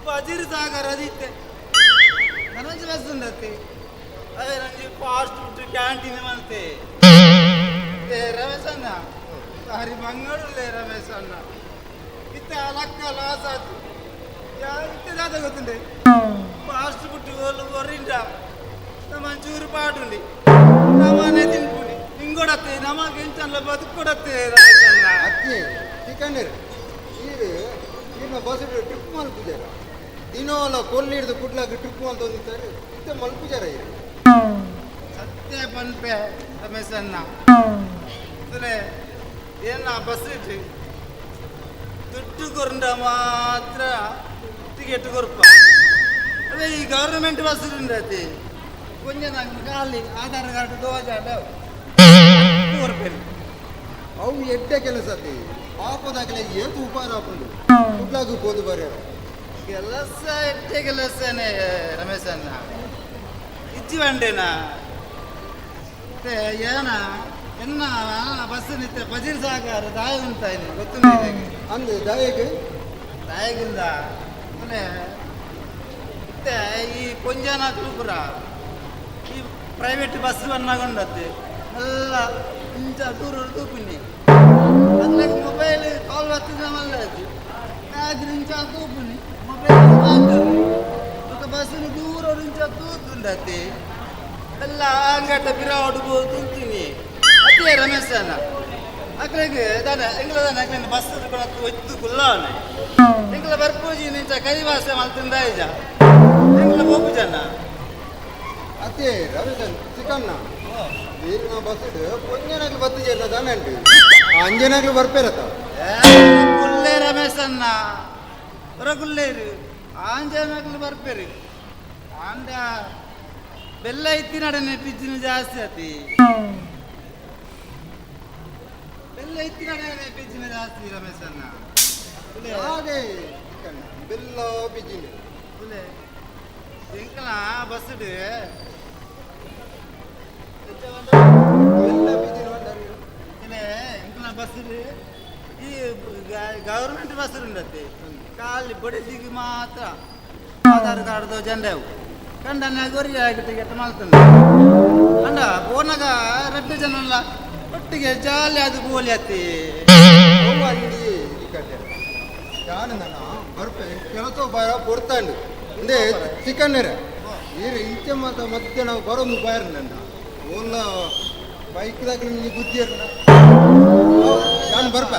ಪಜಿರು ಸಾಗರ ಅದಿತ್ತೆ ನನಂಜಿ ಬಸ್ ಉಂಡತಿ ಅದೇ ನಂಜಿ ಫಾಸ್ಟ್ ಫುಡ್ ಕ್ಯಾಂಟೀನ್ ಮಂತೆ ರಮೇಶ್ ಅಣ್ಣ ಸಾರಿ ಮಂಗಳೂರಲ್ಲೇ ರಮೇಶ್ ಅಣ್ಣ ಇತ್ತ ಲಕ್ಕ ಲಾಸ್ ಆಯ್ತು ಇತ್ತ ದಾದ ಗೊತ್ತುಂಡೆ ಫಾಸ್ಟ್ ಫುಡ್ ಹೊರಿಂದ ನಮ್ಮ ಚೂರು ಪಾಡುಂಡಿ ನಮ್ಮನೆ ತಿನ್ಪುಡಿ ಹಿಂಗೊಡತ್ತೆ ನಮಗೆ ಇಂಚಲ್ಲ ಬದುಕೊಡತ್ತೆ ರಮೇಶ್ ಅಣ್ಣ ಅತ್ತೆ ಚಿಕನ್ನರ್ ಇನ್ನು ಬಸ್ ಟ್ರಿಪ್ ಮಲ್ಪಿದಾರ ದಿನೋಲ ಕೊಲ್ಲಿ ಹಿಡಿದು ಕುಡ್ಲಾಗ ಟ್ರಿಪ್ ಮಲ್ತೊಂದಿದ್ದಾರೆ ಇತ್ತ ಮಲ್ಪಿದಾರ ಇದು ಸತ್ಯ ಪನ್ಪೆ ರಮೇಶ್ ಅಣ್ಣ ಏನ ಬಸ್ ಇಟ್ಟು ದುಡ್ಡು ಕೊರಂಡ ಮಾತ್ರ ಟಿಕೆಟ್ ಕೊರಪ ಅದೇ ಈ ಗವರ್ಮೆಂಟ್ ಬಸ್ ಉಂಡತಿ ಕೊಂಚ ನಂಗೆ ಖಾಲಿ ಆಧಾರ್ ಕಾರ್ಡ್ ದೋಜಾಡ ಅವು ಎಡ್ಡೆ ಕೆಲಸ ಪಾಪದಾಗಲೇ ಏತು ಉಪಾರ ಹಾಕೊಂಡು ಕುಡ್ಲಾಗ ಹೋದು ಬರ ಕೆಲಸ ಎಡ್ಡೆ ಕೆಲಸನೇ ರಮೇಶ್ ಅಣ್ಣ ಇಜ್ಜಿ ಬಂಡೇನಾ ಏನ ಎನ್ನ ಬಸ್ ನಿತ್ಯ ಬಜೀರ್ ಸಾಗಾರ ದಾಯ ಉಂಟ ಇಲ್ಲಿ ಗೊತ್ತು ಅಂದು ದಾಯಗಿಂದ ಮತ್ತೆ ಈ ಕೊಂಜಾನ ತುಳುಪುರ ಈ ಪ್ರೈವೇಟ್ ಬಸ್ ಬನ್ನಾಗೊಂಡತ್ತೆ ಎಲ್ಲ ಇಂಚ ದೂರ ತೂಪಿನಿ ಅದ್ರಾಗ ಮೊಬೈಲ್ ಕಾಲ್ ಬರ್ತಿದ್ದ ಮಲ್ಲದು ಇಂಚ ತೂಪಿನಿ ಮೊಬೈಲ್ ಬಸ್ಸಿನ ದೂರ ಇಂಚ ತೂತುಂಡತ್ತೆ ಎಲ್ಲ ಅಂಗಟ ಬಿರಾಡು ತುಂತೀನಿ ಅದೇ ರಮೇಶ್ ಅಣ್ಣ ಅಕ್ರೆಗೆ ದಾನ ಎಂಗ್ಲ ಬಸ್ ಒತ್ತು ಕುಲ್ಲಾನೆ ಎಂಗ್ಲ ಬರ್ಪೂಜಿ ನಿಂಚ ಕೈವಾಸ ಮಲ್ತಿಂದ ಇಜ ಎಂಗ್ಲ ಬೋಪು ಜನ ಅದೇ ರಮೇಶ್ ಚಿಕನ್ನ ನೀರಿನ ಬಸ್ ಕೊಂಜನಾಗ್ಲು ಬತ್ತು ಜನ ದಾನ ಉಂಟು ಅಂಜನಾಗ್ಲು ಬರ್ಪೇರತ್ತ ಕುಲ್ಲೇ ರಮೇಶ್ ಅಣ್ಣ ಹೊರಗುಲ್ಲೇರು ಆಂಜನಾಗ್ಲು ಬರ್ಪೇರಿ ಆಂಡ ಬೆಲ್ಲ ಇತ್ತಿನಡನೆ ಪಿಜ್ಜಿನ ಜಾಸ್ತಿ ಆತಿ ಬೆಲ್ಲ ಇತ್ತಿನಡನೆ ಪಿಜ್ಜಿನ ಜಾಸ್ತಿ ರಮೇಶ್ ಅಣ್ಣ ಹಾಗೆ ಬೆಲ್ಲ ಪಿಜ್ಜಿನ ಎಂಕಲ ಬಸ್ ಎಂಕಲ ಬಸ್ ಈ ಗವರ್ಮೆಂಟ್ ಬಸ್ ಉಂಡತ್ತೆ ಖಾಲಿ ಬಡಿಸಿಗೆ ಮಾತ್ರ ಆಧಾರ್ ಕಾರ್ಡ್ ಜಂಡವು ಕಂಡನ್ನ ಗೊರಿ ಆಗಿ ಟಿಕೆಟ್ ಮಾಡ್ತಾನೆ ಅಂಡ ಬೋನಾಗ ರಡ್ಡು ಜನ ಎಲ್ಲ ಒಟ್ಟಿಗೆ ಜಾಲಿ ಅದು ಗೋಲಿ ಹತ್ತಿ ನಾನು ಬರ್ಪೆ ಕೆಲಸ ಬಾರ ಕೊಡ್ತಾಂಡು ಅಂದೇ ಚಿಕನ್ನರ ನೀರು ಇಂಚೆ ಮಾತ ಮತ್ತೆ ನಾವು ಬರೋದು ಬಾರ ನನ್ನ ಓಲ್ಲ ಬೈಕ್ದಾಗ ನಿಮಗೆ ಬುದ್ಧಿಯರ್ ನಾನು ಬರ್ಪ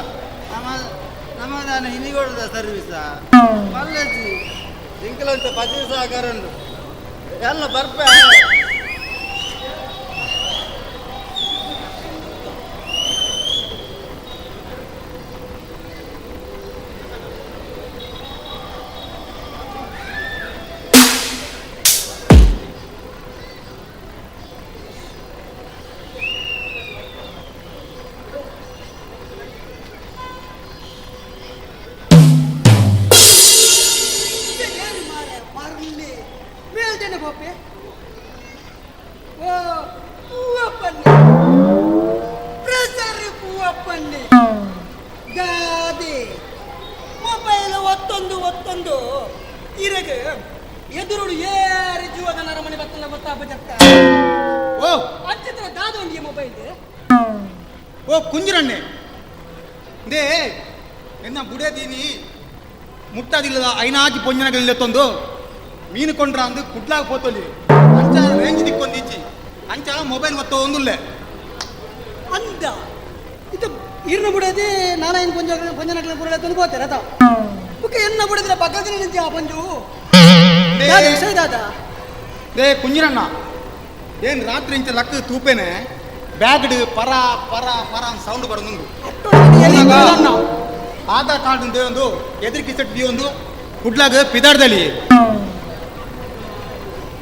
ನಮ್ಮ ನಾನು ಹಿನಿಗೊಳ್ದ ಸರ್ವಿಸ ಕಾಲೇಜಿ ಇಂಕಲಂತ ಪದಿ ಸಹಕಾರ ಎಲ್ಲ ಬರ್ಪ Wow, apa nih? ಬನ್ನಿ ಗಾದೆ ಮೊಬೈಲ್ ಒತ್ತೊಂದು ಇರಗ ಎದುರುಡು ಏರಿ ಜೀವದ ನರಮನೆ ಬತ್ತಲ್ಲ ಗೊತ್ತಾಗ್ಬೇಕಂತ ಓ ಅಂಚಿತ್ರ ದಾದ ಉಂಡಿಯ ಮೊಬೈಲ್ ಓ ಕುಂಜಿರಣ್ಣೆ ದೇ ಎನ್ನ ಬುಡೇದೀನಿ ಮುಟ್ಟದಿಲ್ಲದ ಐನಾಜಿ ಪೊಂಜನಗಳಿಲ್ಲತ್ತೊಂದು ಮೀನು ಕೊಂಡ್ರ ಅಂದು ಕುಡ್ಲಾಗ ಪೋತೊಲಿ ಅಂಚ ರೇಂಜ್ ದಿಕ್ಕೊಂದಿಚ್ಚಿ ಅಂಚ ಮೊಬೈಲ್ ಒತ್ತೋ ಒಂದುಲ್ಲೆ ಅಂದ ಇದು ಇರ್ನ ಬಿಡೋದಿ ನಾರಾಯಣ ಪಂಜನಗಳ ಪುರ ತಂದು ಹೋಗ್ತಾರೆ ಅದ ಬುಕ್ಕ ಎನ್ನ ಬಿಡದಿಲ್ಲ ಪಕ್ಕದಲ್ಲಿ ನಿಂತ ಪಂಜು ವಿಷಯ ದಾದ ದೇ ಕುಂಜಿರಣ್ಣ ಏನ್ ರಾತ್ರಿ ಇಂಚ ಲಕ್ಕ ತೂಪೇನೆ ಬ್ಯಾಗ್ಡ್ ಪರ ಪರ ಪರ ಅಂತ ಸೌಂಡ್ ಬರೋದು ಆಧಾರ್ ಕಾರ್ಡ್ ಉಂಟು ಒಂದು ಎದುರಿಗೆ ಸೆಟ್ ಒಂದು ಕುಡ್ಲಾಗ ಪಿದಾಡ್ದಲ್ಲಿ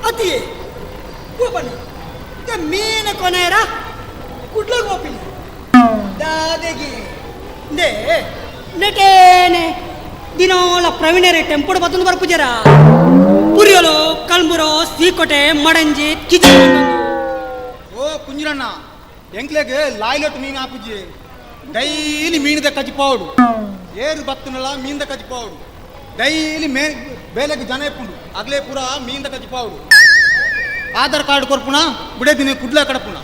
ಅತಿ ಬನ್ನಿ ಮೀನ ಕೊನೆರ ಕುಡ್ಲಾಗ ಹೋಪಿಲ್ಲ ದಾದೆಗೆ ದೇ ನೆಟೇನೆ ದಿನೋಳ ಪ್ರವೀಣರೇ ಟೆಂಪೋಡ್ ಬತ್ತೊಂದು ಬರ್ಪುಜರ ಪುರಿಯಲು ಕಲ್ಬುರೋ ಸೀಕೋಟೆ ಮಡಂಜಿ ಕಿಚಿ ಓ ಕುಂಜಿರಣ್ಣ ಎಂಕ್ಲೆಗ್ ಲಾಯ್ಲೊಟ್ಟು ಮೀನು ಹಾಪುಜಿ ಡೈಲಿ ಮೀನಿದ ಕಜಿಪಾವಡು ಏರು ಬತ್ತನಲ್ಲ ಮೀನ್ದ ಕಜಿಪಾವಡು ಡೈಲಿ ಬೇಲೆಗೆ ಜನ ಎಪ್ಪುಂಡು ಅಗ್ಲೇ ಪೂರ ಮೀನ್ದ ಕಜಿಪಾವಡು ಆಧಾರ್ ಕಾರ್ಡ್ ಕೊರ್ಪುಣ ಬಿಡೇ ದಿನ ಕುಡ್ಲ ಕಡಪುಣ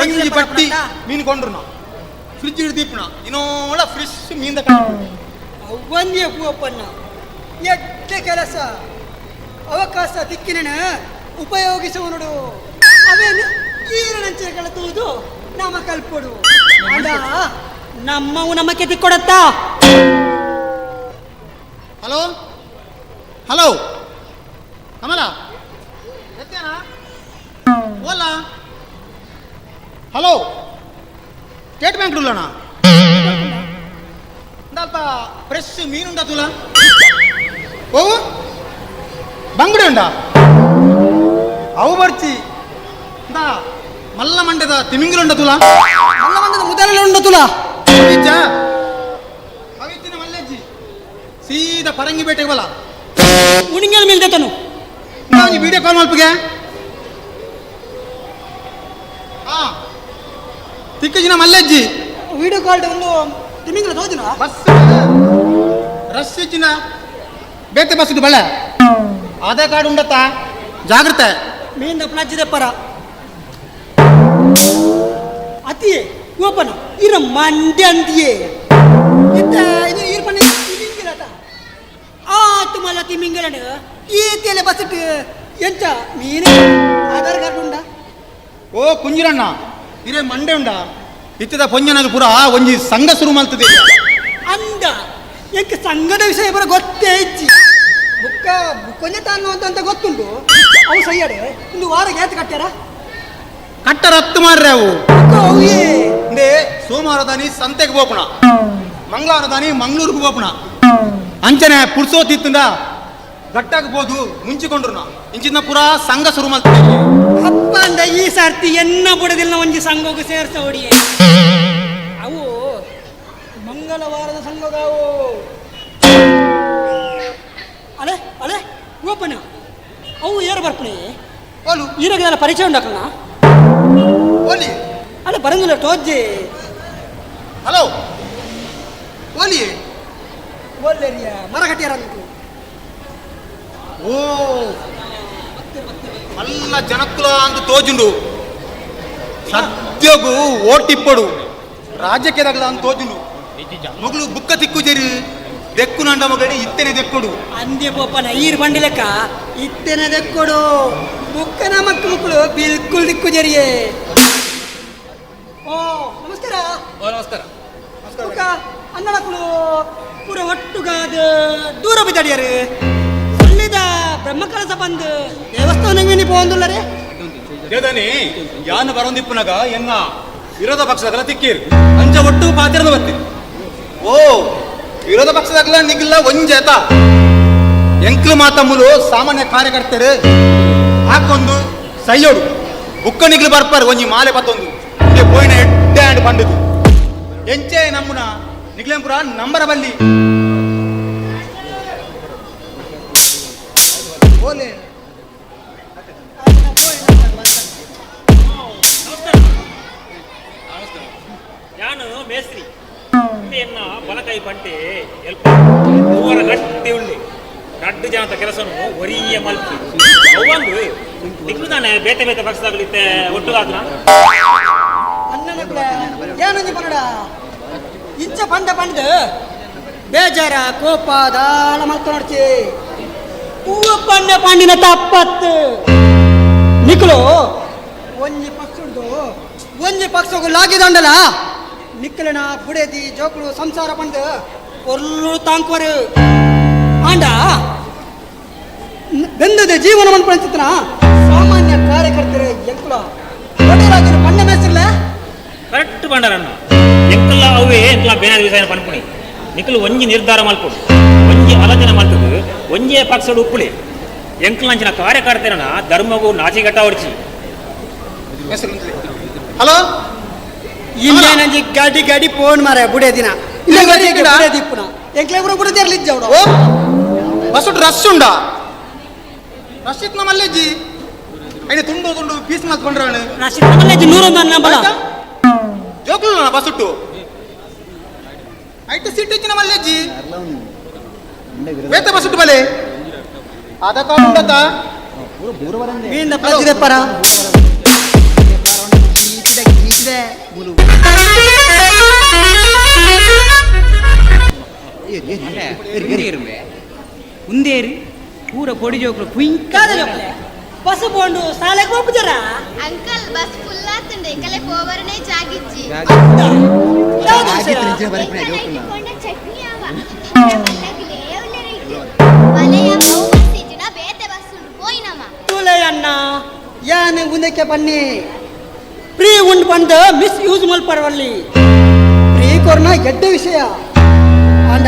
ಒಂಜಿ ಬಟ್ಟಿ ಮೀನು ಕೊಂಡ್ರು ನಾ ಫ್ರಿಜ್ ಹಿಡ್ದೀಪುಣ ಇನ್ನೋಳ ಫ್ರೆಶ್ ಮೀನ್ದ ಕಡಪುಣ ಒಂದೇ ಹೂವಪ್ಪನ್ನ ಎಟ್ಟೆ ಕೆಲಸ ಅವಕಾಶ ದಿಕ್ಕಿನ ಉಪಯೋಗಿಸುವನುಡು ಅವೇನು ಈರನಂಚೆಗಳ ತೂದು ನಮ್ಮ ಕಲ್ಪೊಡು ಅದ ನಮ್ಮವು ನಮ್ಮಕ್ಕೆ ತಿಕ್ಕೊಡತ್ತ ಹಲೋ ಹಲೋ ಅಮಲ ಓಲ್ಲ ಹಲೋ ಸ್ಟೇಟ್ ಬ್ಯಾಂಕ್ ರೂಲಣ್ಣ ಅಲ್ಪ ಫ್ರೆಶ್ ಮೀನುಂಡ ತುಲ ಓ ಬಂಗುಡೆ ಉಂಡ ಅವು ಬರ್ಚಿ ಮಲ್ಲ ಮಂಡ್ಯದ ತಿಮಿಂಗಿಲುಂಡ ತುಲ ಮಲ್ಲ ಮಂಡ್ಯದ ಮುದಲೆಲ್ಲ ಉಂಡ ತುಲ ಅವಿತ್ತಿನ ಮಲ್ಲೆಜ್ಜಿ ಸೀದಾ ಪರಂಗಿ ಬೇಟೆಗೆ ಬಲ ಉಣಿಂಗಲ್ ಮೇಲ್ದೆತನು ವಿಡಿಯೋ ಕಾಲ್ ಮಲ್ಪಿಗೆ ಹಾ ತಿಕ್ಕಜಿನ ಮಲ್ಲೆಜ್ಜಿ ವಿಡಿಯೋ ಕಾಲ್ ಒಂದು ತಿಮಿಂಗಿಲ ತೋದಿನ ಬಸ್ ರಶ್ ಇಚ್ಚಿನ ಬೇತೆ ಬಸ್ ಬಳೆ ಆಧಾರ್ ಕಾರ್ಡ್ ಉಂಡತ್ತ ಜಾಗ್ರತೆ ಮೀಂದ ಪ್ಲಜ್ಜಿದೆ ಪರ ಅತಿಯೇ ಓಪನ ಇರ ಮಂಡ್ಯ ಅಂತಿಯೇ ಇತ್ತ ಇದು ಇರ್ಪಣಿ ತಿಮಿಂಗಿಲಟ ಆತು ಮಲ್ಲ ತಿಮಿಂಗಿಲನ ಈ ತೇಲೆ ಬಸ್ಸಿಟ್ಟು ಎಂಚ ಮೀನು ಆಧಾರ್ ಕಾರ್ಡ್ ಉಂಡ ಓ ಕುಂಜಿರಣ್ಣ ಇರೇ ಮಂಡೆ ಉಂಡ ಇತ್ತದ ಪೊಂಜನಗ ಪುರ ಒಂಜಿ ಸಂಘ ಶುರು ಮಲ್ತದೆ ಅಂದ ಎಂಕ ಸಂಘದ ವಿಷಯ ಬರ ಗೊತ್ತೇ ಇಚ್ಚಿ ಬುಕ್ಕ ಬುಕ್ಕೊಂಜೆ ತಾನು ಅಂತ ಗೊತ್ತುಂಟು ಅವು ಸೈಯಡೆ ಒಂದು ವಾರಕ್ಕೆ ಏತ್ ಕಟ್ಟ್ಯಾರ ಕಟ್ಟರ ಹತ್ತು ಮಾರ್ರೆ ಅವು ಇಂದೇ ಸೋಮವಾರ ದಾನಿ ಸಂತೆಗೆ ಹೋಪಣ ಮಂಗಳವಾರ ದಾನಿ ಮಂಗಳೂರಿಗೆ ಹೋಪಣ ಅಂಚನೆ ಪುಡ್ಸೋತಿತ್ತಂದ ಗಟ್ಟಾಗಬಹುದು ಮುಂಚಿಕೊಂಡ್ರು ನಾ ಇಂಚಿನ ಪುರ ಸಂಘ ಶುರು ಮಾಡ್ತೀವಿ ಅಪ್ಪ ಅಂದ ಈ ಸರ್ತಿ ಎನ್ನ ಬುಡದಿಲ್ಲ ಒಂಜಿ ಸಂಘಕ್ಕೆ ಸೇರ್ಸ ಹೊಡಿಯೇ ಅವು ಮಂಗಳವಾರದ ಸಂಘಗಾವು ಅಲೆ ಅಲೆ ಓಪನ ಅವು ಏರು ಬರ್ಪಣೆ ಓಲು ಈರಗೆಲ್ಲ ಪರಿಚಯ ಉಂಡಕಲ್ಲ ಓಲಿ ಅಲ್ಲ ಬರಂಗಿಲ್ಲ ತೋಜ್ಜೆ ಹಲೋ ಓಲಿ ಒಳ್ಳೆರಿಯ ಮರ ಕಟ್ಟಿಯಾರ ಓ ಮಲ್ಲ ಜನಕ್ಕುಲ ಅಂತ ತೋಜುಂಡು ಸದ್ಯಗೂ ಓಟಿಪ್ಪಡು ರಾಜ್ಯಕ್ಕೆದಾಗಲ ಅಂತ ತೋಜುಂಡು ಮಗಳು ಬುಕ್ಕ ತಿಕ್ಕುಜೇರಿ ದೆಕ್ಕು ನಂಡ ಮಗಡಿ ಇತ್ತೇನೆ ದೆಕ್ಕೊಡು ಅಂದೆ ಪೋಪನ ಈರ್ ಬಂಡಿ ಲೆಕ್ಕ ಇತ್ತೇನೆ ದೆಕ್ಕೊಡು ಬುಕ್ಕನ ಮಕ್ಕಳು ಬಿಲ್ಕುಲ್ ದಿಕ್ಕು ಜರಿಯೇ ಓ ನಮಸ್ಕಾರ ನಮಸ್ಕಾರ ಬುಕ್ಕ ಅನ್ನಳಕ್ಕಳು ಪೂರ ಒಟ್ಟುಗಾದ ದೂರ ಬಿದ್ದಾಡಿಯಾರು ಒಳ್ಳೆದ ಬ್ರಹ್ಮಕಲಸ ಬಂದು ದೇವಸ್ಥಾನಕ್ಕೆ ನೀ ಪೋಂದುಲ್ಲರೇ ದೇದನಿ ಯಾನ ಬರೋಂದಿಪ್ಪುನಗ ಎನ್ನ ವಿರೋಧ ಪಕ್ಷದಾಗಲ ತಿಕ್ಕೀರು ಅಂಚ ಒಟ್ಟು ಪಾತಿರದ ಬರ್ತೀರಿ ಓ ವಿರೋಧ ಪಕ್ಷದಾಗಲ ನಿಗಿಲ್ಲ ಒಂಜೇತ ಎಂಕ್ಲು ಮಾತಮ್ಮಲು ಸಾಮಾನ್ಯ ಕಾರ್ಯಕರ್ತರು ಹಾಕೊಂದು ಸೈಯೋಡು ಬುಕ್ಕ ನಿಗ್ಲು ಬರ್ಪಾರು ಒಂಜಿ ಮಾಲೆ ಪತ್ತೊಂದು ಹಿಂಗೆ ಪೋಯಿನ ಎಡ್ಡೆ ಅಂಡ್ ಬಂದದು ಎಂಚೆ ನಮ್ಮನ ನಿಗ್ಲೆಂಪುರ ನಂಬರ ಬಲ್ಲಿ ಓಲೆ ನಾನು ಮೇಸ್ತ್ರಿ ಎನ್ನ ಬಲಕೈ ಪಂಟೆ ಎಲ್ಪ ಮೂವರ ಗಟ್ಟಿ ಉಳ್ಳಿ ರಡ್ಡು ಜನತ ಕೆಲಸನು ಒರಿಯ ಮಲ್ಪಿ ಅವಂದು ದಿಕ್ಕು ತಾನೆ ಬೇತೆ ಬೇತೆ ಪಕ್ಷದಾಗಲಿತ್ತೆ ಒಟ್ಟುಗಾತ್ರ ಅಣ್ಣನ ಏನಂದು ಪನ್ನಡ ಇಂಚ ಪಂಡ ಪಂಡ ಬೇಜಾರ ಕೋಪ ದಾಲ ಮಲ್ತು ನೋಡ್ತಿ ಹೂವು ಪಂಡ ಪಂಡಿನ ತಪ್ಪತ್ತು ನಿಕ್ಲು ಒಂಜಿ ಪಕ್ಷದ್ದು ಒಂಜಿ ಪಕ್ಷಗೂ ಲಾಗಿದಂಡಲ ನಿಕ್ಕಲನ ಬುಡೇದಿ ಜೋಕುಳು ಸಂಸಾರ ಪಂಡು ಕೊರ್ಲು ತಾಂಕ್ವರು ಆಂಡ ಬೆಂದದ ಜೀವನ ಮನ್ಪಂಚಿತನ ಸಾಮಾನ್ಯ ಕಾರ್ಯಕರ್ತರು ಎಂಕುಲ ಒಡೆಯರಾಗಿನ ಪಂಡ ಮೇಸ್ತ್ರಲ್ಲ ಕರೆಕ್ಟ್ ಬಂಡರನ್ನ ಎಂಕಲ್ಲ ಅವೇ ಎಂಕಲ ಬೇನಾದ ವಿಷಯ ಪನ್ಪುಣಿ ನಿಕ್ಕಲು ಒಂಜಿ ನಿರ್ಧಾರ ಮಲ್ಪುಡು ಒಂಜಿ ಆಲೋಚನೆ ಮಲ್ತದು ಒಂಜೇ ಪಕ್ಷಡು ಉಪ್ಪುಳಿ ಎಂಕಲಂಚಿನ ಕಾರ್ಯಕರ್ತರನ ಧರ್ಮಗೂ ನಾಚಿಗಟ್ಟ ಹೊಡ್ಚಿ ಹಲೋ ಇಲ್ಲಿ ನಂಜಿ ಗಾಡಿ ಗಾಡಿ ಫೋನ್ ಮಾರ ಬುಡೇ ದಿನ ದಿಪ್ಪುನ ಎಂಕ್ಲೆ ಬುಡ ಬುಡ ತೆರಲಿ ಜವಡ ಬಸ್ಸು ರಶ್ ಉಂಡ ರಶ್ ಇತ್ತು ನಮ್ಮಲ್ಲೆಜ್ಜಿ ಐನೆ ತುಂಡು ತುಂಡು ಪೀಸ್ ಮಾಡ್ಕೊಂಡ್ರವನು ರಶ್ ನಮ್ಮಲ್ಲೆಜ್ಜಿ 101 ನಂಬಲ ಜೋಕುಲು ಬಸ್ಸುಟ್ಟು ಐಟು ಸೀಟ್ ಇತ್ತು ನಮ್ಮಲ್ಲೆಜ್ಜಿ ಬೇತೆ ಬಸ್ಸುಟ್ಟು ಬಲೆ ಅದಕ್ಕಾಗುಂಡತ ಮೀಂದ ಪ್ರತಿದೆ ಪರ ಉಂದೇರಿ ಪೂರ ಕೊಡಿ ಜೋಕುಲು ಕಾದ ಜೋಕುಲೆ ಬಸ್ ಬೋಂಡು ಸಾಲೆಗೆ ಹೋಗ್ಬಿದ್ದಾರ ಅಂಕಲ್ ಬಸ್ ಫುಲ್ ಆತಂಡೆ ಕಲೆ ಪೋವರನೇ ಜಾಗಿಜ್ಜಿ ಚಟ್ನಿ ಆವ ಮಲೆಯ ಬಹುಮಸ್ತಿಜಿನ ಬೇತೆ ಬಸ್ ಉಂಡು ಹೋಯ್ನಮ್ಮ ತುಲೆ ಅಣ್ಣ ಯಾನೆ ಮುಂದಕ್ಕೆ ಬನ್ನಿ ಫ್ರೀ ಉಂಡು ಬಂದ ಮಿಸ್ ಯೂಸ್ ಮಲ್ಪರವಲ್ಲಿ ಫ್ರೀ ಕೊರ್ನ ಗೆಡ್ಡ ವಿಷಯ ಅಂಡ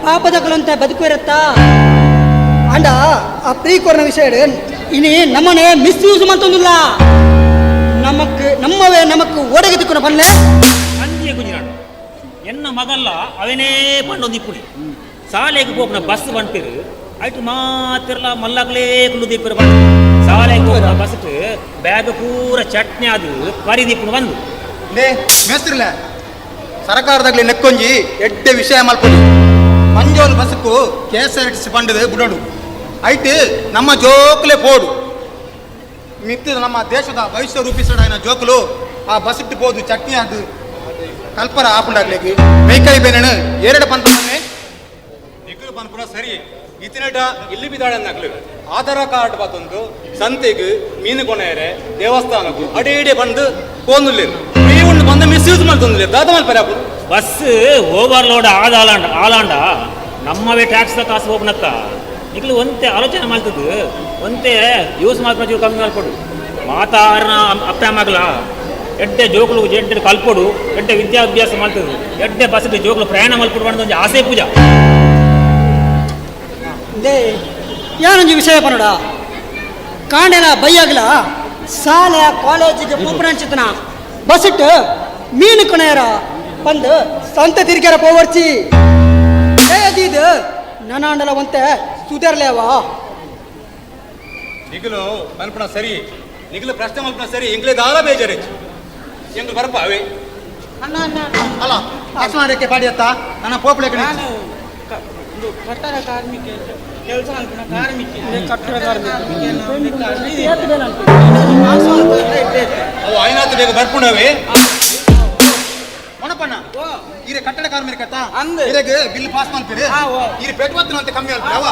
ಪಾಪದಗಳಂತ ಬದುಕು ಇರುತ್ತಾ ಅಂಡ ಆ ಫ್ರೀ ಕೊರ್ನ ವಿಷಯ ಇನಿ ನಮ್ಮನೆ ಮಿಸ್ ಯೂಸ್ ಮಾಡ್ತಂದಿಲ್ಲ ನಮ್ಮವೇ ನಮಕ್ ಓಡಗೆ ತಿಕ್ಕೊಂಡು ಬನ್ನೆ ಅಂಜೆ ಗುಜರಾಟ್ ಎನ್ನ ಮಗಲ್ಲ ಅವನೇ ಪಂಡೊಂದು ಇಪ್ಪುಡಿ ಸಾಲೆಗೆ ಹೋಗ್ನ ಬಸ್ ಬಂತಿರು ಆಯ್ತು ಮಾತಿರಲ್ಲ ಮಲ್ಲಾಗ್ಲೇ ಕುಂಡು ದೀಪರು ಬಂದು ಸಾಲೆಗೆ ಹೋಗ್ನ ಬಸ್ ಬ್ಯಾಗ್ ಪೂರ ಚಟ್ನಿ ಅದು ಪರಿದೀಪನು ಬಂದು ಮೇಸ್ತ್ರಿಲ್ಲ ಸರಕಾರದಾಗ್ಲಿ ನೆಕ್ಕೊಂಜಿ ಎಡ್ಡೆ ವಿಷಯ ಮಲ್ಪಡಿ ಮಂಜೋಲ್ ಬಸ್ಕು KSRTC ಪಂಡದು ಬುಡಡು ಐಟ್ ನಮ್ಮ ಜೋಕ್ಲೆ ಪೋಡು ಮಿತ್ತಿದ ನಮ್ಮ ದೇಶದ ಭವಿಷ್ಯ ರೂಪಿಸೋಣ ಜೋಕುಲು ಆ ಬಸ್ ಇಟ್ಟು ಪೋದು ಚಟ್ನಿ ಅದು ಕಲ್ಪರ ಆಪುಂಡಾಗ್ಲಿಕ್ಕೆ ಮೈಕೈ ಬೇನೆ ಎರಡು ಪಂಪನೆ ನಿಖಿಲ್ ಪನ್ಪುರ ಸರಿ ಇತಿನಟ ಇಲ್ಲಿ ಬಿದ್ದಾಳನ್ನಾಗ್ಲಿ ಆಧಾರ ಕಾರ್ಡ್ ಬತ್ತೊಂದು ಸಂತೆಗೆ ಮೀನು ಕೊನೆಯರೆ ದೇವಸ್ಥಾನಕ್ಕೂ ಅಡೇಡೆ ಬಂದು ಕೋನುಲ್ಲೇರು ಫ್ರೀ ಉಂಡು ಬಂದು ಮಿಸ್ಯೂಸ್ ಮಾಡ್ತೊಂದಿಲ್ಲ ದಾದ ಮಲ್ಪರ ಬಸ್ ಓವರ್ಲೋಡ್ ಆಲಾಂಡ ನಮ್ಮವೇ ಟ್ಯಾಕ್ಸ್ ಕಾಸು ಹೋಗ್ನಕ್ಕ ನಿಖಿಲ್ ಒಂತೆ ಆಲೋಚನೆ ಮಾಡ್ತದ್ದು ಒಂತೆ ಯೂಸ್ ಮಾಡ್ಕೊಂಡು ಕಮ್ಮಿ ಮಾಡ್ಕೊಡು ಮಾತಾರನ ಅಪ್ಪಾಮಗ್ಲ ಎಡ್ಡೆ ಜೋಕುಲು ಎಡ್ಡೆ ಕಲ್ಪೊಡು ಎಡ್ಡೆ ವಿದ್ಯಾಭ್ಯಾಸ ಮಾಡ್ತದೆ ಎಡ್ಡೆ ಬಸ್ ಜೋಕುಲು ಪ್ರಯಾಣ ಮಲ್ಪಡು ಒಂದು ಆಸೆ ಪೂಜಾ ಯಾನೊಂದು ವಿಷಯ ಪನ್ನಡ ಕಾಂಡೆಲ ಬೈಯಾಗಲ ಶಾಲೆ ಕಾಲೇಜಿಗೆ ಪೂಪಣಂಚಿತನ ಬಸ್ ಇಟ್ಟು ಮೀನು ಕೊನೆಯರ ಬಂದು ಸಂತ ತಿರ್ಗ್ಯಾರ ಪೋವರ್ಚಿ ಇದು ನನಾಂಡಲ ಒಂತೆ ಸುಧಾರ್ಲೇವಾ ನಿಖಿಲು ಮಲ್ಪಣ ಸರಿ ನಿಖಿಲು ಪ್ರಶ್ನೆ ಮಲ್ಪಣ ಸರಿ ಎಂಗ್ಲೇ ದಾರ ಬೇಜಾರಿಚ್ಚು ಎಂಗ್ಲು ಬರಪ್ಪ ಅವೇ ಅಲ್ಲ ಅಕ್ಷಣಕ್ಕೆ ಪಾಡಿಯತ್ತ ನನ್ನ ಪೋಪಳೆ ಕಡೆ ಕಟ್ಟಡ ಕಾರ್ಮಿಕ ಕೆಲಸ ಅನ್ಕೊಂಡ ಕಾರ್ಮಿಕ ಕಟ್ಟಡ ಅವು ಐನಾತು ಬೇಗ ಬರ್ಕೊಂಡವೆ ಮೊಣಪಣ್ಣ ಇರೆ ಕಟ್ಟಡ ಕಾರ್ಮಿಕ ಇರೆಗೆ ಬಿಲ್ ಪಾಸ್ ಮಾಡ್ತೀರಿ ಇರೆ ಪೆಟ್ವತ್ತಿನ ಅಂತ ಕಮ್ಮಿ ಆಗ್ತದೆ ಅವ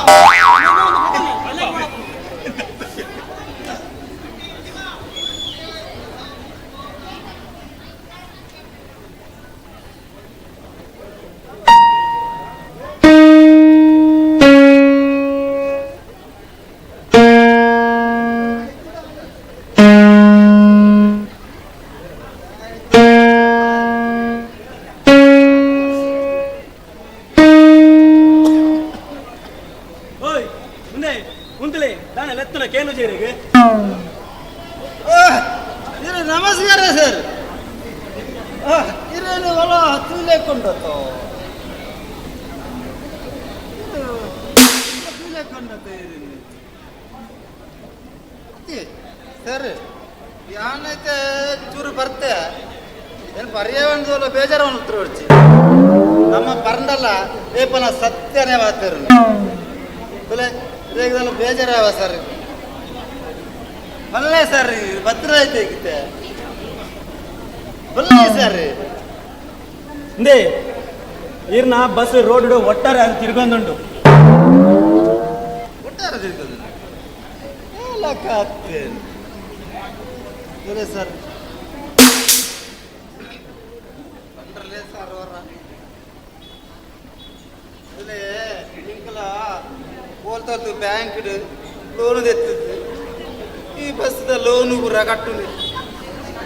ನಮಸ್ಕಾರ ಸರ್ ಇರೇನು ಹೊಲ ತೂಲೆಕೊಂಡತ್ತು ಸರ್ ಯಾನೈತೆ ಚೂರು ಬರ್ತೆ ಏನು ಪರ್ಯಾವರಣದಲ್ಲ ಬೇಜಾರು ಹತ್ರ ನಮ್ಮ ಪರಂಡಲ್ಲ ಏಪನ ಸತ್ಯನೇ ಮಾತಾರು ರೇಗದಲ್ಲ ಬೇಜಾರಾವ ಸರ್ ಒಳ್ಳೆ ಸರ್ ಭದ್ರ ಐತೆ ಗೀತೆ ಒಳ್ಳೆ ಸರ್ ಇಂದೇ ಈರ್ನ ಬಸ್ ರೋಡ್ ಒಟ್ಟಾರೆ ಅದು ತಿರ್ಗೊಂದುಂಟು ಒಟ್ಟಾರೆ ತಿರ್ಗೋದು ಸರ್ ಹೋಲ್ತದ್ದು ಬ್ಯಾಂಕ್ ಲೋನ್ ತೆತ್ತದ್ದು ಈ ಬಸ್ ಲೋನು ಪೂರ ಕಟ್ಟುಂಡು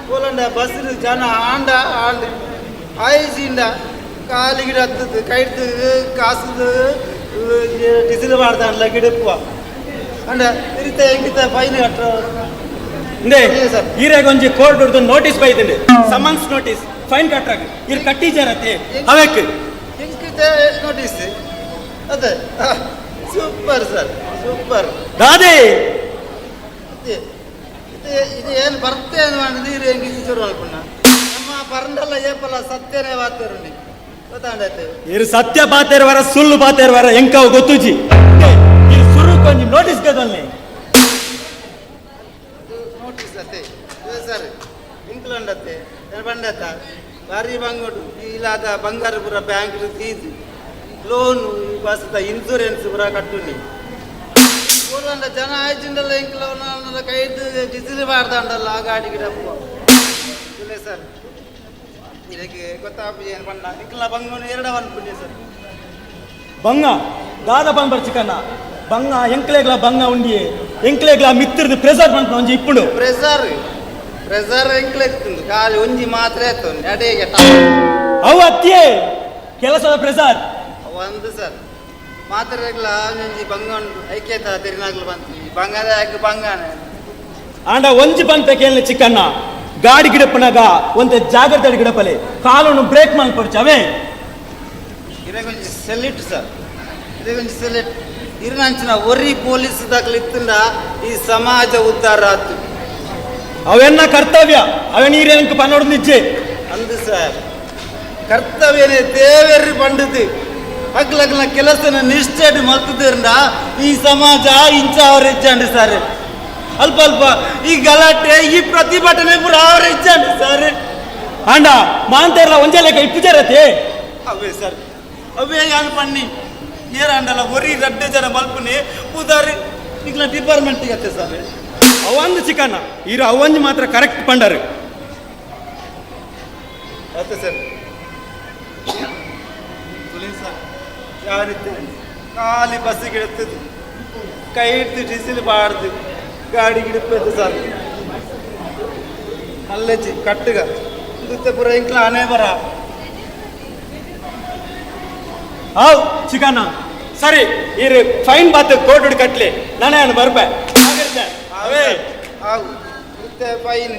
ಹೋಲಂಡ ಬಸ್ ಜನ ಆಂಡ ಆಂಡ್ ಆಯ್ಸಿಂಡ ಕಾಲಿ ಗಿಡ ಹತ್ತದ್ದು ಕೈಡ್ದು ಕಾಸುದು ಡಿಸಿಲ್ ಮಾಡ್ದ ಗಿಡಪ್ಪುವ ಅಂಡ ಇರಿತ ಹೆಂಗಿತ ಫೈನ್ ಕಟ್ಟ ಈರೆಗೊಂಜಿ ಕೋರ್ಟ್ ಹಿಡ್ದು ನೋಟಿಸ್ ಬೈದಿದೆ ಸಮನ್ಸ್ ನೋಟಿಸ್ ಫೈನ್ ಕಟ್ಟಾಗ ಇರ್ ಕಟ್ಟಿಜಾರತ್ತೆ ಅವಕ್ಕೆ ಹೆಂಗಿತ ನೋಟಿಸ್ ಅದೇ ಸೂಪರ್ ಸರ್ ಸೂಪರ್ ದಾದಿ ಇದು ಏನು ಬರ್ತೇ ನೀರು ಹೆಂಗೆ ಚೂರು ಅನ್ಕೊಂಡ ನಮ್ಮ ಪರಂಡಲ್ಲ ಏಪಲ್ಲ ಸತ್ಯನೇ ವಾತಾವರಣ ಗೊತ್ತಾಂಡೈತೆ ಇರು ಸತ್ಯ ಪಾತೇರ್ವಾರ ಸುಳ್ಳು ಪಾತೇರ್ವಾರ ಎಂಕವ್ ಗೊತ್ತುಜಿ ಇರು ಸುರು ಕೊಂಚ ನೋಟಿಸ್ ಗದಲ್ನೆ ನೋಟಿಸ್ ಅತ್ತೆ ಸರ್ ಇಂಕ್ಲೆಂಡ್ ಅತ್ತೆ ಬಂಡತ್ತ ಭಾರಿ ಬಂಗೋಡು ಇಲ್ಲಾದ ಬಂಗಾರ ಪುರ ಬ್ಯಾಂಕ್ ತೀಜಿ ಲೋನು ಬಸ್ದ ಇನ್ಸೂರೆನ್ಸ್ ಪುರ ಕಟ್ಟುನಿ ಊರಂಡ ಜನ ಆಯ್ಚಿಂಡಲ್ಲ ಇಂಕ್ಲ ಕೈದು ಡಿಸಿಲ್ ಮಾಡ್ದಂಡಲ್ಲ ಆ ಗಾಡಿ ಗಿಡಪ್ಪ ಇಲ್ಲ ಸರ್ ಇದಕ್ಕೆ ಗೊತ್ತಾಪ ಏನು ಬಣ್ಣ ಇಂಕ್ಲ ಬಂಗೋನು ಎರಡವನ್ ಪುಣ್ಯ ಸರ್ ಬಂಗ ದಾದ ಬಂದ್ ಬರ್ಚಿಕನ್ನ ಬಂಗ ಎಂಕ್ಲೆಗ್ಲ ಬಂಗ ಉಂಡಿ ಎಂಕ್ಲೆಗ್ಲ ಮಿತ್ರದು ಪ್ರೆಸರ್ ಬಂತ ಒಂಜಿ ಇಪ್ಪುಡು ಪ್ರೆಸರ್ ಎಂಕ್ಲೆಗ್ತುಂಡು ಖಾಲಿ ಒಂಜಿ ಮಾತ್ರ ಎತ್ತು ನಡೆಗೆ ಅವು ಅತ್ತಿಯೇ ಕೆಲಸದ ಪ್ರೆಸರ್ ಒಂದು ಸರ್ ಮಾತ್ರೆಗ್ಲ ಒಂಜಿ ಬಂಗ ಉಂಡು ಐಕ್ಯತ ತಿರುನಾಗ್ಲು ಬಂತು ಬಂಗದ ಯಾಕೆ ಬಂಗಾನೆ ಆಂಡ ಒಂಜಿ ಬಂತ ಕೇಳಿನ ಚಿಕ್ಕಣ್ಣ ಗಾಡಿ ಗಿಡಪ್ಪನಾಗ ಒಂದೇ ಜಾಗ್ರತೆ ಗಿಡಪಲೆ ಕಾಲನ್ನು ಬ್ರೇಕ್ ಮಾಡ್ಕೊಡ್ಚ ಅವೇ ಇರಗೊಂಜಿ ಸೆಲಿಟ್ ಸರ್ ಇರಗೊಂಜಿ ಸೆಲಿಟ್ ಇರ್ನಂಚಿನ ಒರಿ ಪೊಲೀಸ್ ದಾಖಲಿತ್ತಂಡ ಈ ಸಮಾಜ ಉದ್ಧಾರ ಆತು ಅವೆನ್ನ ಕರ್ತವ್ಯ ಅವೇ ನೀರೇನಕ್ಕೆ ಪನ್ನೋಡು ನಿಜ್ಜೆ ಅಂದು ಸರ್ ಕರ್ತವ್ಯನೇ ದೇವೇರಿ ಪಂಡಿತು ಹಗ್ಲಗ್ಲ ಕೆಲಸನ ನಿಷ್ಠೆಡ್ ಮಲ್ತದ್ರಿಂದ ಈ ಸಮಾಜ ಇಂಚ ಅವ್ರ ಹೆಜ್ಜಂಡು ಸರ್ ಅಲ್ಪ ಅಲ್ಪ ಈ ಗಲಾಟೆ ಈ ಪ್ರತಿಭಟನೆ ಪೂರ ಅವ್ರ ಹೆಜ್ಜಂಡು ಸರ್ ಆಂಡ ಮಾಂತೇರ್ಲ ಒಂಜೆ ಲೆಕ್ಕ ಇಪ್ಪುಜರತೆ ಅವೇ ಸರ್ ಅವೇ ಯಾನು ಪಣ್ಣಿ ಏರಂಡಲ್ಲ ಒರಿ ರಡ್ಡೆ ಜನ ಮಲ್ಪನೆ ಉದಾರಿ ಈಗಲ ಡಿಪಾರ್ಟ್ಮೆಂಟಿಗೆ ಅತ್ತೆ ಸರ್ ಅವಂದು ಚಿಕನ್ನ ಇರು ಅವಂಜಿ ಮಾತ್ರ ಕರೆಕ್ಟ್ ಪಂಡರು ಅತ್ತೆ ಸರ್ ಯಾರಿದ್ದೆ ಖಾಲಿ ಬಸ್ಸಿಗೆ ಇಡ್ತದ್ದು ಕೈ ಇಡ್ತು ಡಿಸಿಲ್ ಬಾಡ್ದು ಗಾಡಿ ಗಿಡಪ್ಪದ್ದು ಸರ್ ಅಲ್ಲಚ್ಚಿ ಕಟ್ಟುಗ ನೃತ್ಯ ಪುರ ಇಂಕ್ಲ ಆನೆ ಬರ ಹೌದು ಚಿಕನ್ನ ಸರಿ ಇರು ಫೈನ್ ಬಾತ್ ಕೋರ್ಟ್ ಕಟ್ಲಿ ನಾನೇನು ಬರ್ಬೆ ಅವೇ ಹಾವು ನೃತ್ಯ ಫೈನ್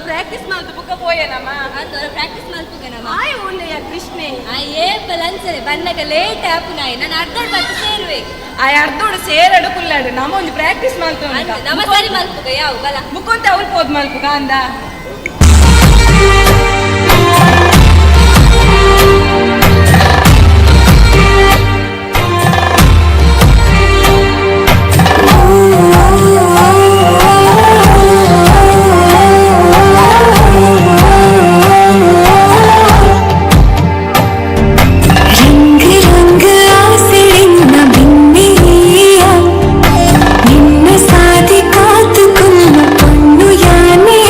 ಪ್ರಾಕ್ಟೀಸ್ ಮಾಡ್ತು ಬುಕ್ಕ ಪೋಯೇನಮ್ಮ ಪ್ರಾಕ್ಟೀಸ್ ಮಾಡ್ತುಗನಮ್ಮ ಆಯ್ ಒಳ್ಳೆಯ ಕೃಷ್ಣೆ ಏ ಪಲನ್ಸರೆ ಬನ್ನಗ ಲೇಟ್ ಆಪು ನಾಯಿ ನಾನು ಅರ್ಧೋಡು ಬತ್ತು ಸೇರುವೆ ಆಯ್ ಅರ್ಧೋಡು ಸೇರಡು ಕುಲ್ಲಾಡು ನಮ್ಮ ಒಂದು ಪ್ರಾಕ್ಟೀಸ್ ಮಾಡ್ತು ನಮ್ಮ ಸರಿ ಮಲ್ಪುಗ ಯಾವ ಬಲ ಮುಕ್ಕೊಂತ ಅವಳು ಪೋದ್ ಮಲ್ಪುಗ ಅಂದ ನಿನ್ನ ಸಾಧಿ ಕಾತುಕೊಳ್ಳ ಪೊಣ್ಣು ಯಾನೆಯ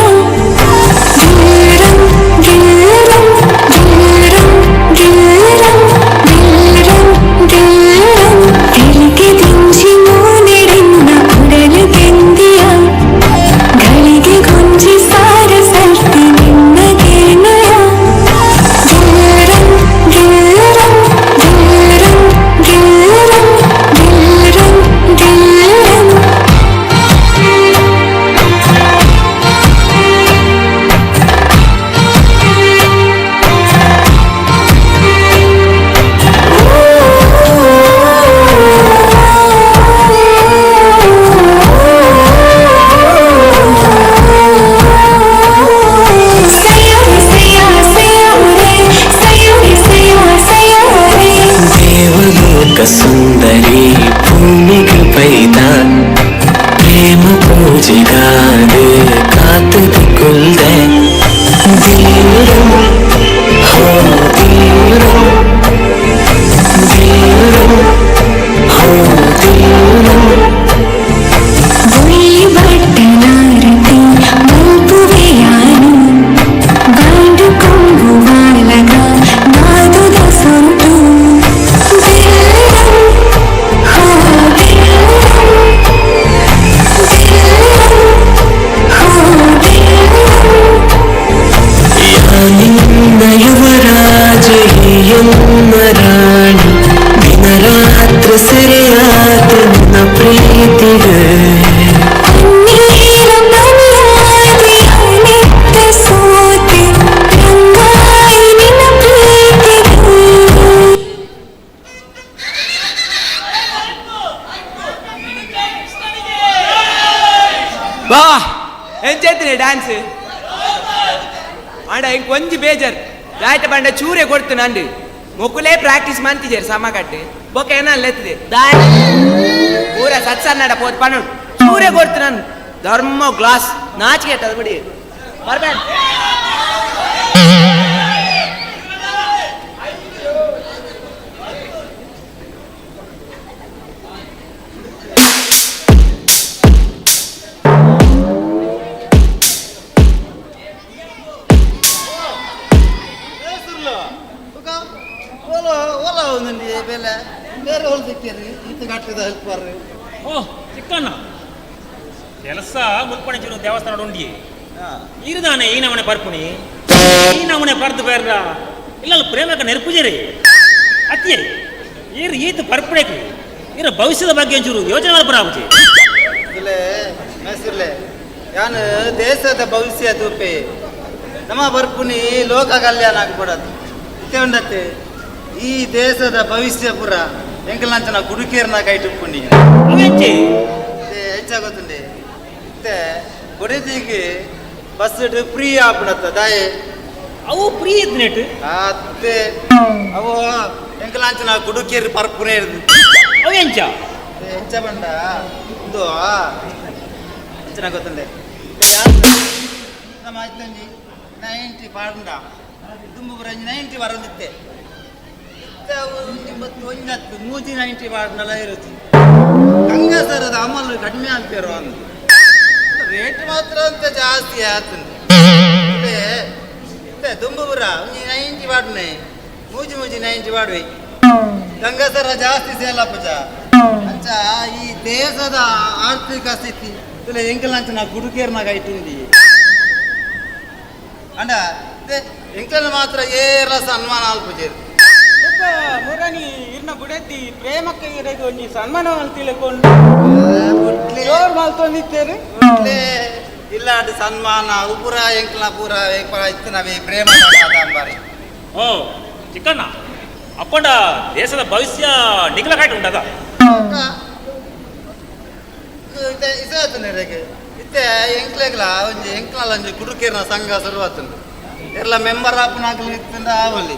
ಭೂಲೋಕ ಸುಂದರಿ ಭೂಮಿಗೆ ಪೈದ ಪ್ರೇಮ ಪೂಜೆಗಾದೆ ಕಾತುದು ಕುಲ್ದೆ ದೇವರು ಹೋ ದೇವರು ದೇವರು ಹೋ ದೇವರು ಬಟ್ಟನಾರತಿ ಮಲ್ಪುವೆಯಾನು ಗಂಡು ಕೊಂಬುವಾಲಗ ನಾದುದ ಸೊಂಟು ನಿನ್ನ ಯುವರಾಜ ಎನ್ನ ರಾಣಿ ದಿನರಾತ್ರ ಸೆರೆಯಾದ ನಿನ್ನ ಪ್ರೀತಿಗೆ ಬಾ ಎಂಚೈತಿನಿ ಡ್ಯಾನ್ಸ್ ಆಂಡ ಇಂಕ್ ಒಂಜಿ ಬೇಜರ್ ದಾಯ್ತ ಬಂಡ ಚೂರೆ ಕೊಡ್ತು ನಂಡು ಮೊಕ್ಕುಲೇ ಪ್ರಾಕ್ಟೀಸ್ ಮಂತಿಜೇರು ಸಮಕಟ್ಟು ಬೊಕ್ಕ ಏನಲ್ಲಿ ಎತ್ತದೆ ಪೂರ ಸತ್ಸನ್ನಡ ಪೋತ್ ಪಣ್ಣು ಚೂರೆ ಕೊಡ್ತು ನಾನು ಧರ್ಮ ಗ್ಲಾಸ್ ನಾಚಿಕೆ ಇಟ್ಟದ ಬಿಡಿ ಬರ್ಬೇಡ ಬೇರೆ ಹೊಲ್ ಸಿಕ್ಕಿರಿ ಈತ ಕಟ್ಟಿದ ಹೆಲ್ಪ್ ಬರ್ರಿ ಓ ಚಿಕ್ಕಣ್ಣ ಕೆಲಸ ಮುಲ್ಪಣಿಸಿರು ದೇವಸ್ಥಾನ ಉಂಡಿ ಇರುದಾನೆ ಈ ನಮನೆ ಬರ್ಪುಣಿ ಈ ನಮನೆ ಬರ್ದು ಬೇರ್ರ ಇಲ್ಲ ಪ್ರೇಮಕ ನೆರಪುಜರಿ ಅತ್ಯೆ ಈರು ಈತ ಬರ್ಪಣೆಕು ಇರ ಭವಿಷ್ಯದ ಬಗ್ಗೆ ಒಂಚೂರು ಯೋಚನೆ ಮಾಡ್ಬರಾಗುಜಿ ಇಲ್ಲೇ ಮೆಸಿರ್ಲೆ ಯಾನು ದೇಶದ ಭವಿಷ್ಯ ತೂಪೆ ನಮ್ಮ ಬರ್ಪುನಿ ಲೋಕ ಕಲ್ಯಾಣ ಆಗ್ಬಿಡದು ಇತ್ತೆ ಉಂಡತ್ತೆ ಈ ದೇಶದ ಭವಿಷ್ಯ ಪುರ ಎಂಕಲ್ಲಾಂಚನ ಗುಡುಕೇರ್ನ ಕೈಟುಪ್ಪುಂಡಿ ಹೆಚ್ಚಾಗುತ್ತಂಡೆ ಇತ್ತೆ ಕೊಡಿದಿಗೆ ಬಸ್ ಫ್ರೀ ಆಗ್ಬಿಡತ್ತ ದಾಯೆ ಅವು ಫ್ರೀ ಇದ್ನೆಟ್ ಅತ್ತೆ ಅವು ಎಂಕಲ್ಲಾಂಚನ ಗುಡುಕೇರಿ ಪರ್ಪುನೇ ಇರುದು ಅವು ಎಂಚ ಎಂಚ ಬಂಡ ಇದು ಎಂಚನ ಗೊತ್ತಂಡೆ ನಮ್ಮ ಆಯ್ತಂಜಿ 90 ಪಾಡ್ಡ ತುಂಬ ಬರಂಜಿ 90 ಬರಂದಿತ್ತೆ ಮೂಜಿ 90 ವಾರ್ಡ್ನೆಲ್ಲ ಇರುತ್ತೆ ಗಂಗಾಸರದ ಅಮಲು ಕಡಿಮೆ ಆಗ್ತಿರೋ ಅಂತ ರೇಟ್ ಮಾತ್ರ ಅಂತ ಜಾಸ್ತಿ ಆತಂತೆ ದುಂಬುರ 90 ವಾರ್ಡ್ನೆ ಮೂಜಿ 90 ವಾರ್ಡ್ವೆ ಗಂಗಾಸರ ಜಾಸ್ತಿ ಸೇಲ ಪೂಜ ಅಂಚ ಈ ದೇಶದ ಆರ್ಥಿಕ ಸ್ಥಿತಿ ಇಲ್ಲ ಎಂಕಲ್ ನಾ ಗುಡುಕೇರ್ನಾಗ ಇಟ್ಟಿಂದಿ ಅಂಡ ಎಂಕಲ್ ಮಾತ್ರ ಏರ ಸನ್ಮಾನ ಅಲ್ಪೂಜೆ ಮುರಣಿ ಇರ್ನ ಬುಡತಿ ಪ್ರೇಮಕ್ಕೆ ಇರದು ಒಂಜಿ ಸನ್ಮಾನ ತಿಳ್ಕೊಂಡು ಜೋರ್ ಮಾಲ್ತೊಂದಿತ್ತೇರು ಇಲ್ಲ ಅದು ಸನ್ಮಾನ ಉಪುರ ಎಂಕ್ಲ ಪೂರ ಇತ್ತನವೇ ಪ್ರೇಮ ಅಂಬಾರಿ ಓ ಚಿಕ್ಕಣ್ಣ ಅಪ್ಪಂಡ ದೇಶದ ಭವಿಷ್ಯ ನಿಗಲ ಕಾಯ್ತು ಉಂಟದ ಇತ್ತೆ ಎಂಕ್ಲೆಗ್ಲ ಒಂಜಿ ಎಂಕ್ಲ ಒಂಜಿ ಕುಡುಕೇರ್ನ ಸಂಘ ಶುರುವಾತುಂಡು ಎಲ್ಲ ಮೆಂಬರ್ ಆಪನಾಗ್ಲಿ ಇತ್ತಂದ ಆವಲ್ಲಿ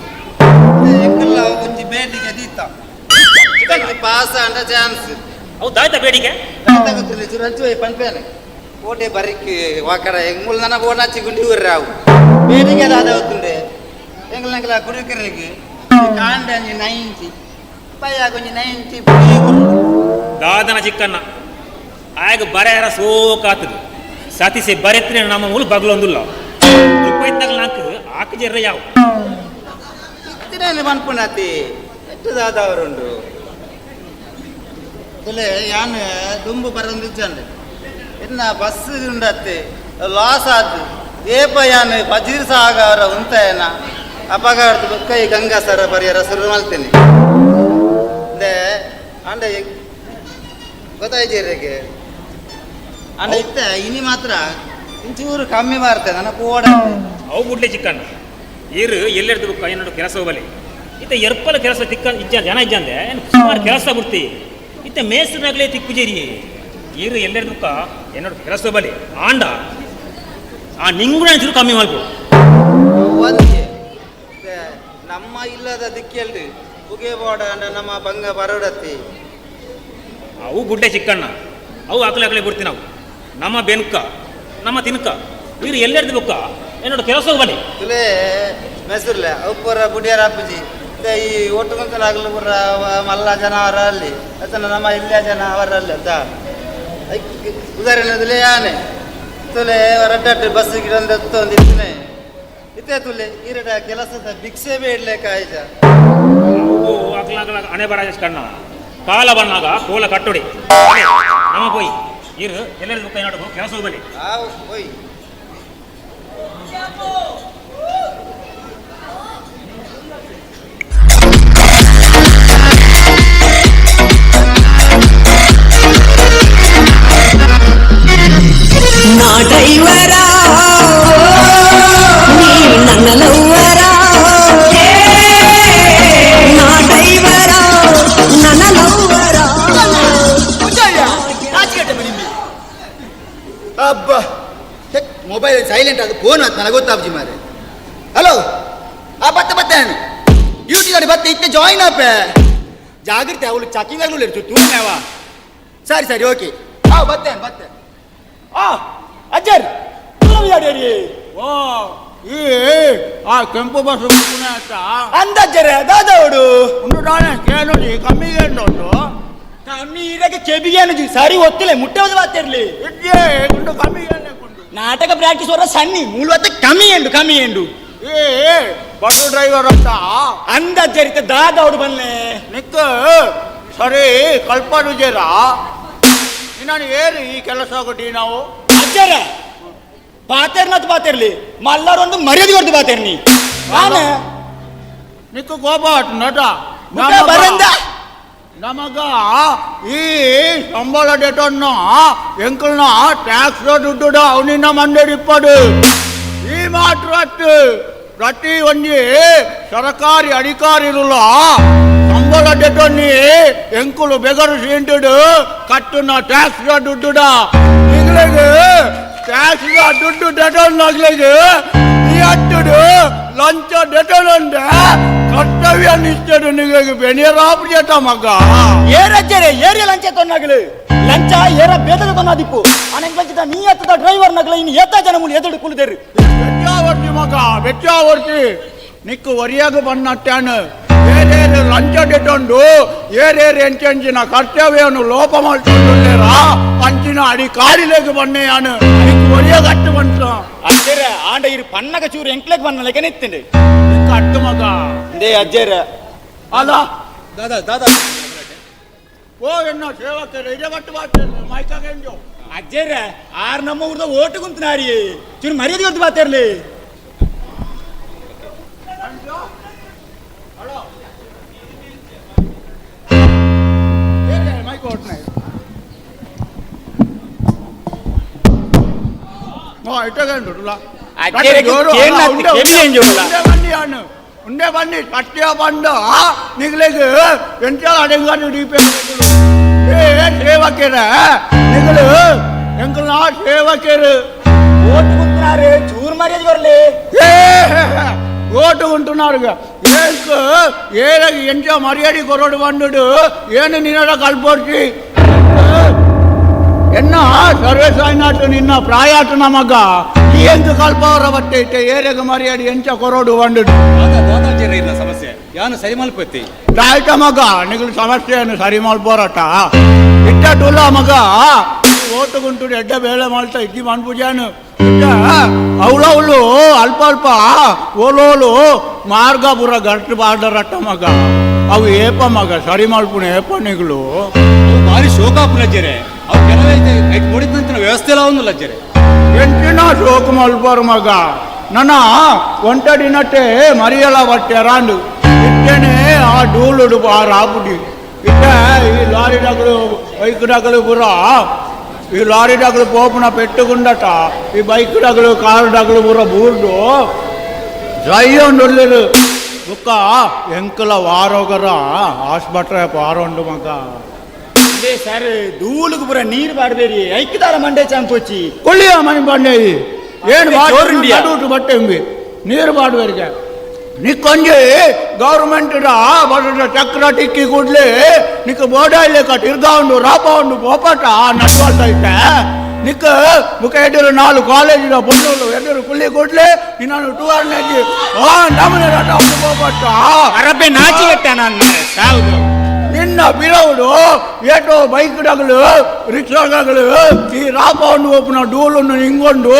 ಎಂಕಲ್ಲ ಒಂಜಿ ಬೇಡಿಕೆ ದೀತ ಪಾಸ್ ಅಂಡ ಚಾನ್ಸ್ ಅವು ದಾಯ್ತ ಬೇಡಿಕೆ ಗೊತ್ತಿಲ್ಲ ಚುರಂಚು ಪಂಪೇನೆ ಓಟೆ ಬರಿಕ್ ವಾಕಡ ಎಂಗುಲ್ ನನ್ನ ಓನಾಚಿ ಗುಂಡಿ ಊರ್ರೆ ಅವು ಬೇಡಿಕೆ ಅದ ಹೊತ್ತುಂಡೆ ಎಂಗ್ಲ ಕುಡುಕರಿಗೆ ಕಾಂಡ ಒಂಜಿ 90 ಪೈಯಾಗ ಒಂಜಿ 90 ದಾದನ ಚಿಕ್ಕಣ್ಣ ಆಗ ಬರೆಯರ ಸೋಕಾತದು ಸತಿಸೆ ಬರೆತ್ರಿ ನಮ್ಮ ಮೂಲ ಬಗ್ಲೊಂದುಲ್ಲ ಉಪೈತಾಗ ನಾಲ್ಕು ಆಕಜೆರ್ರ ಯಾವ ಇತ್ತಿರೇನು ಬನ್ಪುಣತಿ ಎಟ್ಟದಾದವರುಂಡು ಇಲ್ಲೇ ಯಾನ್ ದುಂಬು ಬರಂದಿಚ್ಚಂಡೆ ಇನ್ನ ಬಸ್ ಉಂಡತ್ತೆ ಲಾಸ್ ಆದ್ದು ಏಪ ಯಾನ್ ಫಜೀರ್ ಸಾಗರ ಉಂತಾಯನ ಅಪಘಾತ ಕೈ ಗಂಗಾಸರ ಪರಿಹಾರ ಶುರು ಮಾಡ್ತೇನೆ ಅಂಡ ಗೊತ್ತಾಯ್ತೀರಿಗೆ ಅಂಡ ಇತ್ತ ಇನಿ ಮಾತ್ರ ಇಂಚೂರು ಕಮ್ಮಿ ಬರ್ತದೆ ನನಗೆ ಓಡ ಅವು ಬಿಡ್ಲೆ ಚಿಕ್ಕಣ್ಣ ಈರು ಎಲ್ಲೆಡ್ದು ಏನೋ ಕೆಲಸ ಹೋಗಲಿ ಇತ್ತ ಎರ್ಪಲ ಕೆಲಸ ತಿಕ್ಕ ಜನ ಇಜ್ಜಂದೆ ಸುಮಾರು ಕೆಲಸ ಬಿಡ್ತಿ ಇತ್ತ ಮೇಸ್ಟ್ರನಾಗ್ಲೇ ತಿಕ್ಕುಜೇರಿ ಈರು ಎಲ್ಲೆಡ್ದುಕ್ಕ ಏನೋ ಕೆಲಸ ಹೋಗಲಿ ಆಂಡ ಆ ನಿಂಗುಣ ಚೂರು ಕಮ್ಮಿ ಮಾಡ್ಬೋದು ನಮ್ಮ ಇಲ್ಲದ ದಿಕ್ಕೆಲ್ರಿ ಉಗೆ ಬೋಡ ನಮ್ಮ ಬಂಗ ಬರೋಡತ್ತಿ ಅವು ಗುಡ್ಡೆ ಚಿಕ್ಕಣ್ಣ ಅವು ಆಕಲೆ ಬಿಡ್ತೀನಿ ನಾವು ನಮ್ಮ ಬೆನ್ಕ ನಮ್ಮ ತಿನ್ಕ ಇವ್ರು ಎಲ್ಲೆಡ್ದು ಬುಕ್ಕ ಏನೋಡು ಕೆಲಸ ಬನ್ನಿ ತುಲೆ ಮೆಸುರ್ಲೆ ಉಪ್ಪರ ಬುಡಿಯರ ಅಪ್ಪಜಿ ಈ ಒಟ್ಟು ಕುಂತಲಾಗಲು ಬುರ್ರ ಮಲ್ಲ ಜನ ಅವರ ಅಲ್ಲಿ ಅಥವಾ ನಮ್ಮ ಇಲ್ಲಿಯ ಜನ ಅವರಲ್ಲಿ ಅಂತ ಉದಾಹರಣೆ ಯಾನೆ ತುಲೆ ಹೊರಡ್ಡ ಬಸ್ ಗಿಡಂದ ಒಂದು ಇತ್ತನೆ ಇತ್ತೆ ತುಲೆ ಈರಡ ಕೆಲಸದ ಭಿಕ್ಷೆ ಬೇಡ್ಲೇಕ ಆಯ್ತ ಹಣೆ ಬರ ಕಣ್ಣ ಕಾಲ ಬಣ್ಣಾಗ ಕೋಲ ಕಟ್ಟುಡಿ ನಮ್ಮ ಪೋಯಿ ಇರು ಎಲ್ಲೆಲ್ಲ ಕೈ ನೋಡು ಕೆಲಸ ಬನ್ನಿ ಹೋಯ್ ನಾ ಡ್ರೈವರ ನೀ ನನ್ನ ಲವ್ವರ ನಾ ಡ್ರೈವರ ನನ್ನ ಲವ್ವರ ಅಬ್ಬ ಮೊಬೈಲ್ ಸೈಲೆಂಟ್ ಅದು ಫೋನ್ ಆಯ್ತು ನನಗೆ ಗೊತ್ತಾಬ್ಜಿ ಮಾರೆ ಹಲೋ ಬತ್ತೆ ಡ್ಯೂಟಿ ಬತ್ತೆ ಇತ್ತೆ ಜಾಯಿನ್ ಆಪೆ ಜಾಗ್ರತೆ ಅವಳು ಚಕಿಂಗ್ ಆಗಲು ಇರ್ತು ತೂನೇವ ಸರಿ ಓಕೆ ಬತ್ತೆ ಅಜ್ಜರ್ ಓ ಈ ಆ ಕೆಂಪು ಬಸ್ ಅಂದಜ್ಜರೆ ದಾದವಡು ಕೇಳಿ ಕಮ್ಮಿಗೆ ಉಂಟು ಕಮ್ಮಿ ಇರಕ್ಕೆ ಚೆಬಿಗೆ ಸರಿ ಒತ್ತಿಲ್ಲ ಮುಟ್ಟವದು ಬಾತಿರ್ಲಿ ಕಮ್ಮಿಗೆ ನಾಟಕ ಪ್ರಾಕ್ಟೀಸ್ ವರ ಸಣ್ಣಿ ಮೂಲವತ್ತ ಕಮ್ಮಿ ಎಂಡು ಬಸ್ ಡ್ರೈವರ್ ಅಂತ ಅಂದಜ್ಜರಿತ ದಾದವಡು ಬನ್ನೆ ನಿಕ್ಕ ಸರಿ ಕಲ್ಪನುಜೇರ ನಾನು ಏರಿ ಈ ಕೆಲಸ ಕೊಟ್ಟಿ ನಾವು ಅಜ್ಜರ ಬಾತಿರ್ಲಿ ಮಲ್ಲಾರೊಂದು ಮರ್ಯಾದೆ ಹೊರದು ಬಾತಿರ್ನಿ ನಾನು ನಿಕ್ಕ ಕೋಪ ನಟ ಬರಂದ ನಮಗ ಈ ಸಂಬಳ ಡೇಟನ್ನ ಎಂಕಲ್ನ ಟ್ಯಾಕ್ಸ್ ದುಡ್ಡು ಅವನಿನ್ನ ಮಂಡೇರಿಪ್ಪಡು ಈ ಮಾತ್ರ ಪ್ರತಿ ಒಂಜಿ ಸರಕಾರಿ ಅಧಿಕಾರಿರುಲ್ಲ ಸಂಬಳ ಡೇಟನ್ನಿ ಎಂಕುಲು ಬೆಗರು ಸೀಂಟುಡು ಕಟ್ಟುನ ಟ್ಯಾಕ್ಸ್ ದುಡ್ಡುಡ ಈಗಲಿಗೆ ಟ್ಯಾಕ್ಸ್ ದುಡ್ಡು ಡೇಟನ್ನಾಗ್ಲಿಗೆ ಈ ಅಟ್ಟುಡು ಲಂಚ ಡೇಟನ್ ಕರ್ತವ್ಯ ನಿಷ್ಠೆಡು ನಿಮಗೆ ಬೆನಿಯರಾಪುಜೇಟ ಮಗ ಏರಜ್ಜರೆ ಏರಿಯ ಲಂಚ ತೊನ್ನಾಗಲು ಲಂಚ ಏರ ಬೇದದ ತೊನ್ನಾದಿಪ್ಪು ಅನಂಗೆ ಲಂಚದ ನೀ ಎತ್ತದ ಡ್ರೈವರ್ ನಗಲ ಇನ್ನು ಎತ್ತ ಜನ ಮುಳಿ ಎದುರು ಕುಳಿದೇರು ಬೆಚ್ಚಾವರ್ತಿ ಮಗ ಬೆಚ್ಚಾವರ್ತಿ ನಿಕ್ಕು ಒರಿಯಾಗ ಬನ್ನಟ್ಟಾನು ಏರೇರು ಲಂಚ ಡೆಟೊಂಡು ಏರೇರು ಎಂಚಿನ ಕರ್ತವ್ಯವನ್ನು ಲೋಪ ಮಾಡ್ಕೊಂಡುಳ್ಳೇರ ಅಂಚಿನ ಅಡಿ ಕಾಡಿಲೇಗೆ ಬನ್ನೆಯಾನು ನಿಕ್ಕು ಒರಿಯಾಗ ಅಟ್ಟು ಬಂತು ಅಜ್ಜರ ಆಂಡ ಇರು ಪನ್ನಗ ಚೂರು ಎಂಕ್ಲೆಗ್ ಬನ್ನ ಲೆಕ್ಕ ನಿತ್ತಂಡೆ ಅಟ್ಟು ಮಗ ದೇ ಅಜ್ಜರ ಅಲ್ಲ ದಾದಾ ಓ ಎನ್ನ ಸೇವಕರು ಇದೇ ಬಟ್ಟು ಬಾತೇನು ಮೈಕಾಗೆಂಜು ಅಜ್ಜರ ಆರ್ ನಮ್ಮ ಊರ್ದ ಓಟು ಕುಂತನಾರಿ ಚೂರು ಮರ್ಯಾದೆ ಗೊತ್ತು ಬಾತಿರ್ಲಿ ఉండే బండి కట్టే బండు నిగులకు ఎంచాల అడగాడు సేవకేరా నిగులు ఎంకుల సేవకేరు ఓటుకుంటున్నారు చూరు మర్యాద కొరలే ఓటుకుంటున్నారు ఎంచ మర్యాద కొరడు బండు ఏను నిన్న కల్పొచ్చి ಎನ್ನ ಸರ್ವೇಸ್ ಆಯ್ನಾಟು ನಿನ್ನ ಪ್ರಾಯಾಟು ನಮಗ ಈ ಎಂಕು ಕಲ್ಪವರ ಬಟ್ಟೆ ಏರೆಗ ಮರ್ಯಾಡಿ ಎಂಚ ಕೊರೋಡು ಬಂಡು ಸಮಸ್ಯೆ ಯಾನು ಸರಿ ಮಲ್ಪತ್ತಿ ದಾಯ್ತ ಮಗ ನಿಗಳು ಸಮಸ್ಯೆಯನ್ನು ಸರಿ ಮಲ್ಪೋರಟ ಇಟ್ಟುಲ್ಲ ಮಗ ಓಟುಗುಂಟು ಎಡ್ಡ ಬೇಳೆ ಮಾಡ್ತಾ ಇದ್ದಿ ಮನ್ಪುಜಾನು ಇಟ್ಟ ಅವಳವಳು ಅಲ್ಪ ಅಲ್ಪ ಓಲೋಲು ಮಾರ್ಗಪುರ ಗಟ್ಟು ಬಾರ್ಡರಟ್ಟ ಮಗ ಅವು ಏಪ ಮಗ ಸರಿ ಮಲ್ಪುಣ ಏಪ ನಿಗಳು ಭಾರಿ ಶೋಕಾಪುರಜ್ಜರೆ ಅವು ಕೆಲವೇ ನೋಡಿದಂತ ವ್ಯವಸ್ಥೆ ಎಲ್ಲ ಒಂದು ಲಜ್ಜರೆ ಎಂಟಿನ ಶೋಕ ಮಲ್ಪರು ಮಗ ನನ್ನ ಒಂಟಡಿನಟ್ಟೆ ಮರಿಯಲ ಬಟ್ಟೆ ರಾಂಡು ಇಟ್ಟೇನೆ ಆ ಡೂಳುಡು ಆ ರಾಬುಡಿ ಇಟ್ಟ ಈ ಲಾರಿ ಡಗಳು ಬೈಕ್ ಡಗಳು ಪುರ ಈ ಲಾರಿ ಡಗಳು ಪೋಪುನ ಪೆಟ್ಟುಗುಂಡಟ ಈ ಬೈಕ್ ಡಗಳು ಕಾರ್ ಡಗಳು ಪುರ ಬೂರ್ಡು ಡ್ರೈ ಉಂಡು ಬುಕ್ಕ ಎಂಕಲ ವಾರೋಗರ ಆಸ್ಪತ್ರೆ ಪಾರೋಂಡು ಮಗ ಸರ್ ಧೂಳುಗು ಪುರ ನೀರು ಬಾಡ್ಬೇರಿ ಐಕ್ಯದಾರ ಮಂಡೆ ಚಾಂಪೋಚಿ ಕೊಳ್ಳಿಯ ಮನೆ ಬಂಡೆ ಏನು ಬಟ್ಟೆ ಎಂಬಿ ನೀರು ಬಾಡುವರಿಗೆ ನಿಕ್ಕೊಂಜಿ ಗೌರ್ಮೆಂಟ್ ಬಡ ಚಕ್ರ ಟಿಕ್ಕಿ ಕೂಡ್ಲಿ ನಿಕ್ ಬೋಡಾಯ್ಲಿಕ್ಕ ತಿರ್ಗಾ ಉಂಡು ರಾಪ ಉಂಡು ಪೋಪಟ ನಡ್ಕೊಳ್ತೈತೆ ನಿಕ್ಕ ಮುಖ ಎದುರು 4 ಕಾಲೇಜಿನ ಪೊಣ್ಣು ಎದುರು ಕುಳ್ಳಿ ಕೊಡ್ಲಿ ಇನ್ನೊಂದು 2 ನಮ್ಮನೆ ಪೋಪಟ್ಟ ಅರಬ್ಬೆ ನಾಚಿ ನಾನು ನಿನ್ನ ಬಿರವುಡು ಏಟೋ ಬೈಕ್ಗಳು ರಿಕ್ಷಾಗಳು ಈ ರಾಪವನ್ನು ಒಪ್ಪನ ಡೂಲನ್ನು ಹಿಂಗೊಂಡು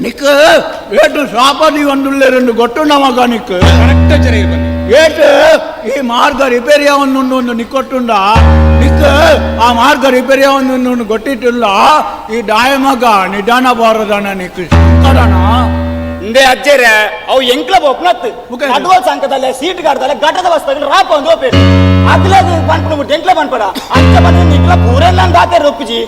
ನಿಕ್ ಏಟು ಶಾಪದಿ ಒಂದು ಗೊಟ್ಟು ನಮಗ ನಿಕ್ ಏಟು ಈ ಮಾರ್ಗ ರಿಪೇರಿಯ ಒಂದು ನಿಕ್ಕೊಟ್ಟುಂಡ ನಿಕ್ ಆ ಮಾರ್ಗ ರಿಪೇರಿಯ ಒಂದು ಗೊಟ್ಟಿಟ್ಟಿಲ್ಲ ಈ ಡಾಯಮಗ ನಿಧಾನ ಬಾರದನ ನಿಕ್ ಕಡಣ ಇಂದೇ ಅಜ್ಜೇರೆ ಅವು ಎಂಕ್ಲ ಒಪ್ಪನತ್ತು ಅಡ್ವಾಲ್ ಸಂಕದಲ್ಲೇ ಸೀಟ್ ಕಾಡ್ದಲ್ಲೇ ಘಟದ ವಸ್ತುಗಳು ರಾಪ ಒಂದು ಓಪೇರು ಅಗ್ಲದು ಪನ್ಪುಡು ಎಂಕ್ಲ ಪನ್ಪಡ ಅಂಚ ಬಂದ ನಿಕ್ಲ ಪೂರೆಲ್ಲ ದಾತೆ ರೊಪ್ಪುಜಿ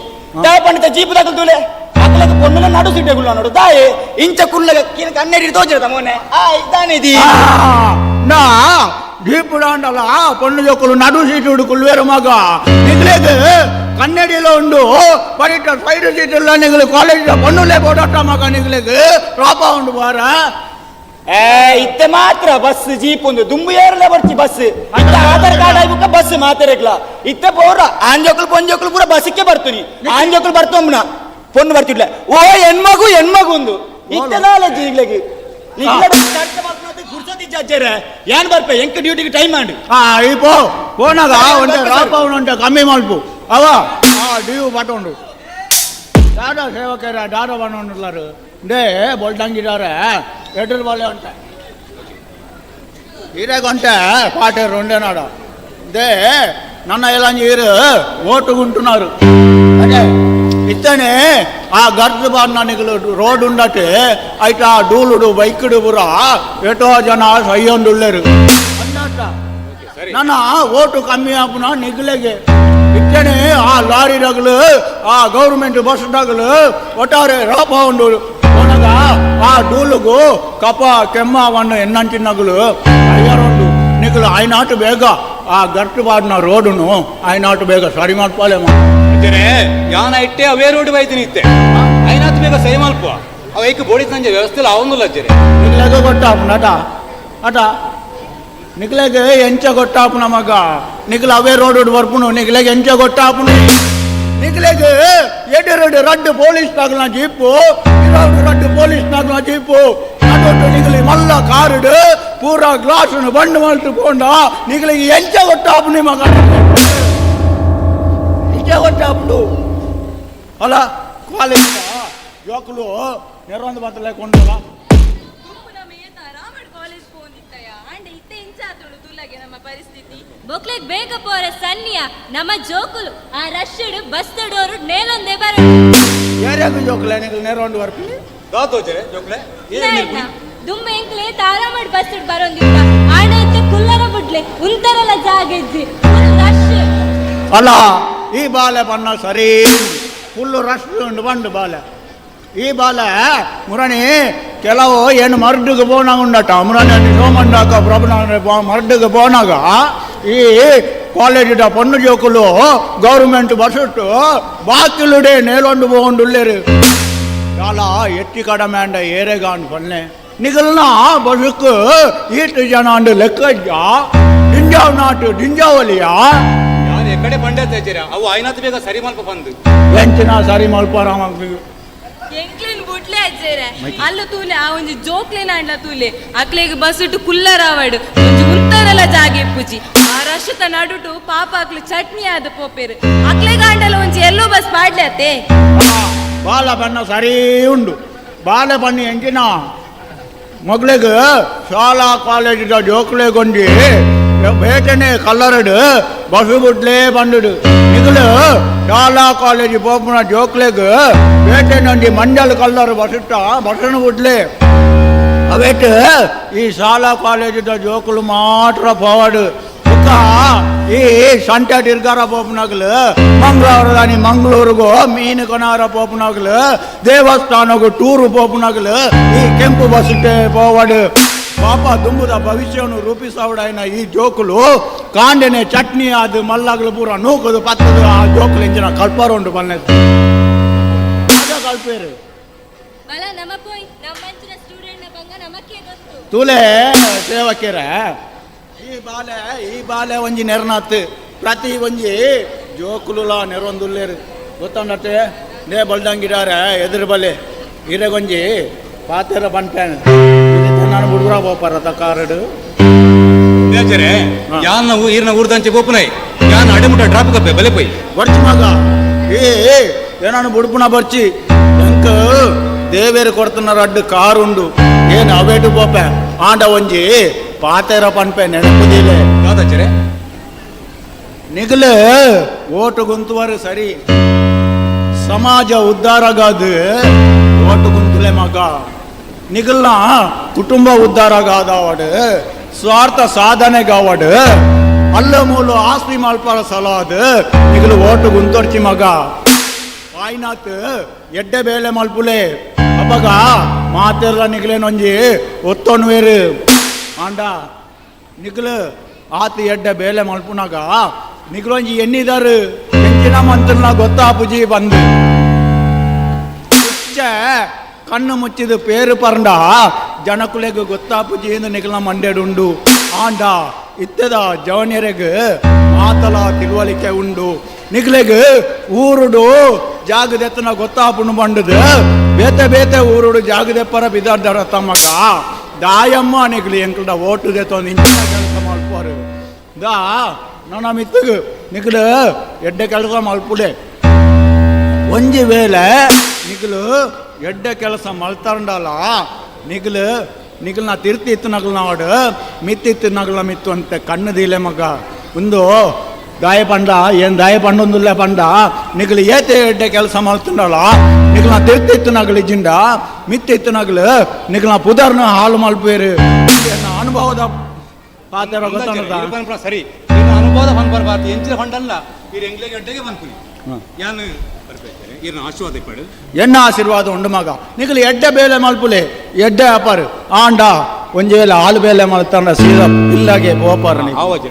ದಾಯ ಪಂಡಿತ ಜೀಪ್ ತಗಲ್ತುಲೆ ಅಗ್ಲದು ಪೊಣ್ಣುಲ ನಡು ಸೀಟೆಗುಲ್ಲ ನೋಡು ದಾಯೆ ಇಂಚ ಕುಳ್ಳಗ ಕಿನ ಕಣ್ಣೆಡಿ ತೋಜಿರತ ಮೊನ್ನೆ ಆ ಇದಾನಿದಿ ನಾ ಜೀಪುಡಾಂಡಲ್ಲ ಪೊಣ್ಣು ಜೊಕ್ಕಲು ನಡು ಸೀಟು ಹುಡುಕುಲ್ವೇರು ಮಗ ನಿಗ್ಲೇಗೆ ಕನ್ನಡಿలో ఉండు పరిట సైడ్ సీట్ల నిగలు కాలేజ్ పన్నులే పోడట మగ నిగలేగు రాపా ఉండు బారా ಇತ್ತೆ ಮಾತ್ರ ಬಸ್ ಜೀಪ್ ಒಂದು ದುಂಬು ಏರಲೇ ಬರ್ತಿ ಬಸ್ ಅಂತ ಆಧಾರ್ ಕಾರ್ಡ್ ಆಯ್ಬುಕ ಬಸ್ ಮಾತಾಡಕ್ಲ ಇತ್ತೆ ಪೋರ ಆಂಜೋಕಲು ಪೊಂಜೋಕಲು ಪೂರ ಬಸ್ಸಿಗೆ ಬರ್ತೀನಿ ಆಂಜೋಕಲು ಬರ್ತೊಮ್ಮನ ಪೊಣ್ಣು ಬರ್ತಿಡ್ಲ ಓ ಹೆಣ್ಮಗು ಒಂದು ಇತ್ತೆ ನಾಲೆಜ್ ಈಗ್ಲೆಗೆ ಏನ್ ಬರ್ಪೆ ಎಂಕ ಡ್ಯೂಟಿಗೆ ಟೈಮ್ ಮಾಡಿ ಇಪ್ಪೋ ಪೋನಾಗ ಒಂಟೆ ರಾಪ ಉಂಟೆ ಕಮ್ಮಿ ಮಲ್ಪು ಅವ ಡ್ಯೂ ಪಟ್ಟುಂಡು ದಾದ ಸೇವಕರ ದಾದ ಬಣ್ಣರು ದೇ ಬೊಲ್ಟಂಗಿದ್ದಾರೆ ಎಡ್ರು ಬಾಳೆ ಉಂಟೆ ಹೀರೆಗೊಂಟೆ ಪಾಟೇರು ఉండే నాడు దే నన్న ఎలా నీరు ఓటుకుంటున్నారు అదే ఇతనే ఆ గర్జు బాన్న నిగులు రోడ్ ఉండటే అయితే ఆ డూలుడు బైకుడు బురా ఎటో జన సయ్యొండుಳ್ಳరు అన్నట్ట ನನ್ನ ಓಟು ಕಮ್ಮಿ ಆಪುನ ನಿಗ್ಲೆಗೆ ಇತ್ತನೆ ಆ ಲಾರಿ ಡಗಲು ಆ ಗೌರ್ಮೆಂಟ್ ಬಸ್ ಡಗಲು ಒಟ್ಟಾರೆ ರಾಪ ಉಂಡು ಒಣಗ ಆ ಡೂಲುಗು ಕಪ ಕೆಮ್ಮವನ್ನು ಎನ್ನಂಚಿನಗಲು ಅಯ್ಯಾರೊಂದು ನಿಗಲು ಆಯ್ನಾಟು ಬೇಗ ಆ ಗರ್ಟು ಬಾಡಿನ ರೋಡುನು ಆಯ್ನಾಟು ಬೇಗ ಸರಿ ಮಾಡ್ಪಾಲೆ ಯಾನ ಇಟ್ಟೆ ಅವೇ ರೋಡ್ ಬೈತೀನಿ ಇತ್ತೆ ಆಯ್ನಾತು ಬೇಗ ಸರಿ ಮಾಡ್ಪ ಅವೈಕ್ ಬೋಡಿದ ನಂಜೆ ವ್ಯವಸ್ಥೆ ಅವನ್ನಲ್ಲ ಅಜ್ಜರೆ ನಿಗ್ಲೆಗೆ ಗೊತ್ತಾಪುನ ಅಟ ನಿಗ್ಲೆಗೆ ಎಂಚ ಗೊತ್ತಾಪುನ ಮಗ ನಿಗ್ಲ ಅವೇ ರೋಡ್ ಬರ್ಪುನು ನಿಗ್ಲೆಗೆ ಎಂಚ ಗೊತ್ತಾಪುನು ನಿಗ್ಲೆಗೆ ಎಡೆರಡು ರಡ್ಡು police ನಾಗಲ jeep ರಡ್ಡು police ನಾಗಲ jeep ಅದೊಟ್ಟು Nigli ಮಲ್ಲ ಕಾರುಡು ಪೂರ ಗ್ಲಾಸನ್ನು ಬಂಡು ಮಲ್ತು ಪೋಂಡ ನಿಗ್ಲಿಗೆ ಎಂಚ ಗೊತ್ತಾಪುನಿ ಮಗ ಎಂಚ ಗೊತ್ತಾಪುಡು ಅಲ್ಲ ಕಾಲೇಜ್ ಜೋಕುಲು ನೆರೊಂದು ಬತ್ತಲೆ ಕೊಂಡಲ್ಲ ಬೊಕ್ಲೆಗ್ ಬೇಗ ಪೋರ ಸನ್ನಿಯ ನಮ್ಮ ಜೋಕುಲು ಆ ರಶ್ಶಡು ಬಸ್ ತಡೋರು ನೇಲೊಂದೇ ಬರ ಯಾರ್ಯಾಗ ಜೋಕುಲೆ ನಿಗಲು ನೆರೊಂದು ಬರ್ಪಿ ದಾತೋಜರೆ ಜೋಕ್ಲೆ ದುಮ್ಮ ಎಂಕ್ಲೆ ತಾರ ಮಾಡಿ ಬಸ್ ಬರೋಂದಿಲ್ಲ ಆಣ ಇತ್ತೆ ಕುಲ್ಲರ ಬುಡ್ಲೆ ಉಂತರಲ್ಲ ಜಾಗೆಜ್ಜಿ ಫುಲ್ ರಶ್ ಅಲ್ಲ ಈ ಬಾಲೆ ಬಣ್ಣ ಸರಿ ಫುಲ್ಲು ರಶ್ ಉಂಡು ಬಂಡು ಬಾಲೆ ಈ ಬಾಲೆ ಮುರಣಿ ಕೆಲವು ಏನು ಮರ್ಡಿಗೆ ಬೋನಾಗ ಉಂಡಟ ಮುರಣಿ ಸೋಮಂಡಾಕ ಪ್ರಭುನ ಮರ್ಡಿಗೆ ಬೋನಾಗ ಈ ಕಾಲೇಜಿದ ಪೊಣ್ಣು ಜೋಕುಲು ಗೌರ್ಮೆಂಟ್ ಬಸ್ಸು ಬಾಕಿಲುಡೆ ನೇಲೊಂಡು ಬೋಂಡುಳ್ಳೇರು చాలా ఎట్టి కడమేండ ఏరేగాండు పన్నే నిగలన బసుకు ఈటు జనాండు లెక్కజ్జా డింజావ్ నాటు డింజావలియా ನಾನು ಎಕಡೆ ಬಂಡೆ ತೆಜ್ಜರ ಅವು ಆಯ್ನಾತು ಬೇಗ ಸರಿ ಮಲ್ಪ ಬಂದು ಎಂಚಿನ ಸರಿ ಮಲ್ಪಾರಾಮ ಎಂಕ್ಲೇನ್ ಬುಟ್ಲೆ ಅಜ್ಜೇರೆ ಅಲ್ಲ ತೂಲೆ ಆ ಒಂಜಿ ಜೋಕ್ಲೇನ ಅಂಡ್ಲ ತೂಲೆ ಅಕ್ಲೆಗ್ ಬಸ್ ಇಟ್ಟು ಕುಲ್ಲರಾವಡು ಒಂಜಿ ಉಂತರಲ ಜಾಗೆ ಪೂಜಿ ಆ ರಶತ ನಡುಟು ಪಾಪ ಅಕ್ಲು ಚಟ್ನಿ ಆದ ಪೋಪೇರು ಅಕ್ಲೆಗ ಅಂಡಲ ಒಂಜಿ ಎಲ್ಲೋ ಬಸ್ ಪಾಡ್ಲೆ ಅತ್ತೆ ಬಾಲ ಬಣ್ಣ ಸರಿ ಉಂಡು ಬಾಲೆ ಬಣ್ಣಿ ಎಂಚಿನ ಮಗ್ಳಿಗೆ ಶಾಲಾ ಕಾಲೇಜಿದ ಜೋಕ್ಲೆಗೊಂಡಿ ಬೇಟನೆ ಕಲ್ಲರಡು ಬಸು ಬುಡ್ಲೆ ಬಂದುಡು ನಿಗಲು ಶಾಲಾ ಕಾಲೇಜಿ ಪೋಪುನ ಜೋಕ್ಲೆಗ್ ಬೇಟೆನೊಂದಿ ಮಂಡಲ ಕಲ್ಲರು ಬಸುಟ್ಟ ಬಸನು ಬುಡ್ಲೆ ಅವೇಟ್ ಈ ಶಾಲಾ ಕಾಲೇಜಿದ ಜೋಕುಲು ಮಾತ್ರ ಪೋವಡು ಈ ಸಂತೆ ತಿರ್ಗಾರ ಪೋಪುನಾಗ್ಲು ಮಂಗಳೂರು ದಾನಿ ಮಂಗಳೂರಿಗೂ ಮೀನು ಕೊನಾರ ಪೋಪುನಾಗ್ಲು ದೇವಸ್ಥಾನಗೂ ಟೂರು ಪೋಪುನಾಗ್ಲು ಈ ಕೆಂಪು ಬಸ್ಸೆ ಪೋವಡು ಪಾಪ ದುಂಬುದ ಭವಿಷ್ಯವನ್ನು ರೂಪಿಸವಡಾಯಿನ ಈ ಜೋಕುಲು ಕಾಂಡೆನೆ ಚಟ್ನಿ ಅದು ಮಲ್ಲಾಗ್ಲು ಪೂರ ನೂಕದು ಪತ್ತದು ಆ ಜೋಕುಲು ಇಂಚಿನ ಕಲ್ಪಾರುಂಡು ಬಲ್ಲೆ ಕಲ್ಪೇರು ಬಲ ನಮ ಪೋಯ್ ನಮ್ಮಂಚಿನ ಸ್ಟೂಡೆಂಟ್ ಬಂಗ ನಮಕ್ಕೆ ಗೊತ್ತು ತೂಲೆ ಸೇವಕರ ಈ ಬಾಲೆ ಒಂಜಿ ನೆರನಾತ್ ಪ್ರತಿ ಒಂಜಿ ಜೋಕುಲುಲ ನೆರೊಂದುಲ್ಲೇರು ಗೊತ್ತಂಡತ್ತೆ ನೇ ಬಲ್ದಂಗಿಡಾರ ಎದುರು ಬಲೆ ಇರೆಗೊಂಜಿ ಪಾತೆರ ಬಂಟೇನು ನಾನು ಹುಡುಗರ ಬೋಪಾರ ತಕಾರಡು ಯಾನ್ ನಾವು ಈರ್ನ ಊರ್ದಂಚೆ ಬೋಪುನೈ ಯಾನ್ ಅಡೆಮುಟ ಡ್ರಾಪ್ ಕಪ್ಪೆ ಬಲೆ ಪೈ ಬರ್ಚಿ ಮಗ ಏನಾನು ಬುಡ್ಪುನ ಬರ್ಚಿ ಎಂಕ ದೇವೇರು ಕೊಡ್తున్నారు ಅಡ್ಡು ಕಾರುಂಡು ಏನು ಅವೇಟು ಬೋಪೆ ಆಂಡ ಒಂಜಿ ಪಾತೆರ ಪನ್ಪೆ ನೆನಪುದಿಲ್ಲ ಯಾವ್ದಾಚರೆ ನಿಗಲು ಓಟು ಗುಂತುವರು ಸರಿ ಸಮಾಜ ಉದ್ಧಾರಗಾದು ಓಟು ಗುಂತುಲೆ ಮಗ ನಿಗಲ್ನ ಕುಟುಂಬ ಉದ್ಧಾರಗಾದವಾಡು ಸ್ವಾರ್ಥ ಸಾಧನೆಗಾವಡು ಅಲ್ಲ ಮೂಲು ಆಸ್ತಿ ಮಲ್ಪರ ಸಲಾದು ನಿಗಲು ಓಟು ಗುಂತೊರ್ಚಿ ಮಗ ಆಯ್ನಾತ್ ಎಡ್ಡೆ ಬೇಳೆ ಮಲ್ಪುಲೆ ಅಪ್ಪಗ ಮಾತೆಲ್ಲ ನಿಗಲೇನೊಂಜಿ ಒತ್ತೊನ್ವೇರು ಆಂಡ ನಿಗಲು ಆತ ಎಡ್ಡೆ ಬೇಳೆ ಮಲ್ಪುನಾಗ ನಿಗಲೊಂಜಿ ಎಣ್ಣಿದಾರು ಎಂಚಿನ ಮಂತ್ರನ ಗೊತ್ತಾಪುಜಿ ಬಂದು ಕಣ್ಣು ಮುಚ್ಚಿದ ಪೇರು ಪರಂಡ ಜನಕುಲೆಗೆ ಗೊತ್ತಾಪುಜಿ ಎಂದು ನಿಗಲ ಮಂಡ್ಯಡುಂಡು ಆಂಡ ಇತ್ತದ ಜವನಿಯರೆಗೆ ಮಾತಲ ತಿಳುವಳಿಕೆ ಉಂಡು ನಿಗಲೆಗೆ ಊರುಡು ಜಾಗದೆತ್ತನ ಗೊತ್ತಾಪುಂಡು ಬಂಡದು ಬೇತೆ ಬೇತೆ ಊರುಡು ಜಾಗದೆಪ್ಪರ ಬಿದ್ದಾಡ್ದಾರ ತಮ್ಮಗ ದಾಯಮ್ಮ ನಿಗಲಿ ಎಂಕಲ್ಡ ಓಟುದೆ ತೊಂದು ಇಂಚಿನ ಕೆಲಸ ಮಲ್ಪರು ದಾ ನನ್ನ ಮಿತ್ತಗು ನಿಗಲು ಎಡ್ಡೆ ಕೆಲಸ ಮಲ್ಪುಡೆ ಒಂಜಿ ವೇಳೆ ನಿಗಲು ಎಡ್ಡೆ ಕೆಲಸ ಮಲ್ತಾರಂಡಲ್ಲ ನಿಗಲ್ನ ತಿರ್ತಿ ಇತ್ತು ನಗಲ್ ನಾಡು ಮಿತ್ತಿತ್ತು ನಗಲ ಮಿತ್ತು ಅಂತ ಕಣ್ಣದಿಲ್ಲ ಮಗ ಒಂದು ದಾಯ ಪಂಡ ಏನು ದಾಯ ಪಂಡೊಂದುಲ್ಲ ಪಂಡ ನಿಗಲು ಏತೆ ಎಡ್ಡೆ ಕೆಲಸ ಮಲ್ತಂಡಲ್ಲ ನಿಗಲ್ನ ತಿರ್ತಿತ್ತು ನಗಲು ಜಿಂಡ ಮಿತ್ತಿತ್ತು ನಗಲು ನಿಗಲ್ನ ಪುದರ್ನ ಹಾಲು ಮಲ್ಪೇರು ಅನುಭವದ ಪಾತ್ರ ಗೊತ್ತಾಗ ಸರಿ ಅನುಭವದ ಫಂಡ್ ಬರ್ಬಾರ್ದು ಎಂಚಿನ ಫಂಡ್ ಅಲ್ಲ ಈ ಎಂಗ್ಲೆ ಗಡ್ಡೆಗೆ ಬಂದ್ಕುಲಿ ಯಾನು ಈರ್ನ ಆಶೀರ್ವಾದ ಇಪ್ಪಡು ಎನ್ನ ಆಶೀರ್ವಾದ ಉಂಡು ಮಗ ನಿಗಲು ಎಡ್ಡೆ ಬೇಲೆ ಮಲ್ಪುಲೆ ಎಡ್ಡೆ ಆಪಾರು ಆಂಡ ಒಂಜಿ ವೇಳೆ ಹಾಲು ಬೇಲೆ ಮಲ್ತಾಂಡ ಸೀದಾ ಇಲ್ಲಾಗೆ ಬೋಪಾರ ಆವಾಜ್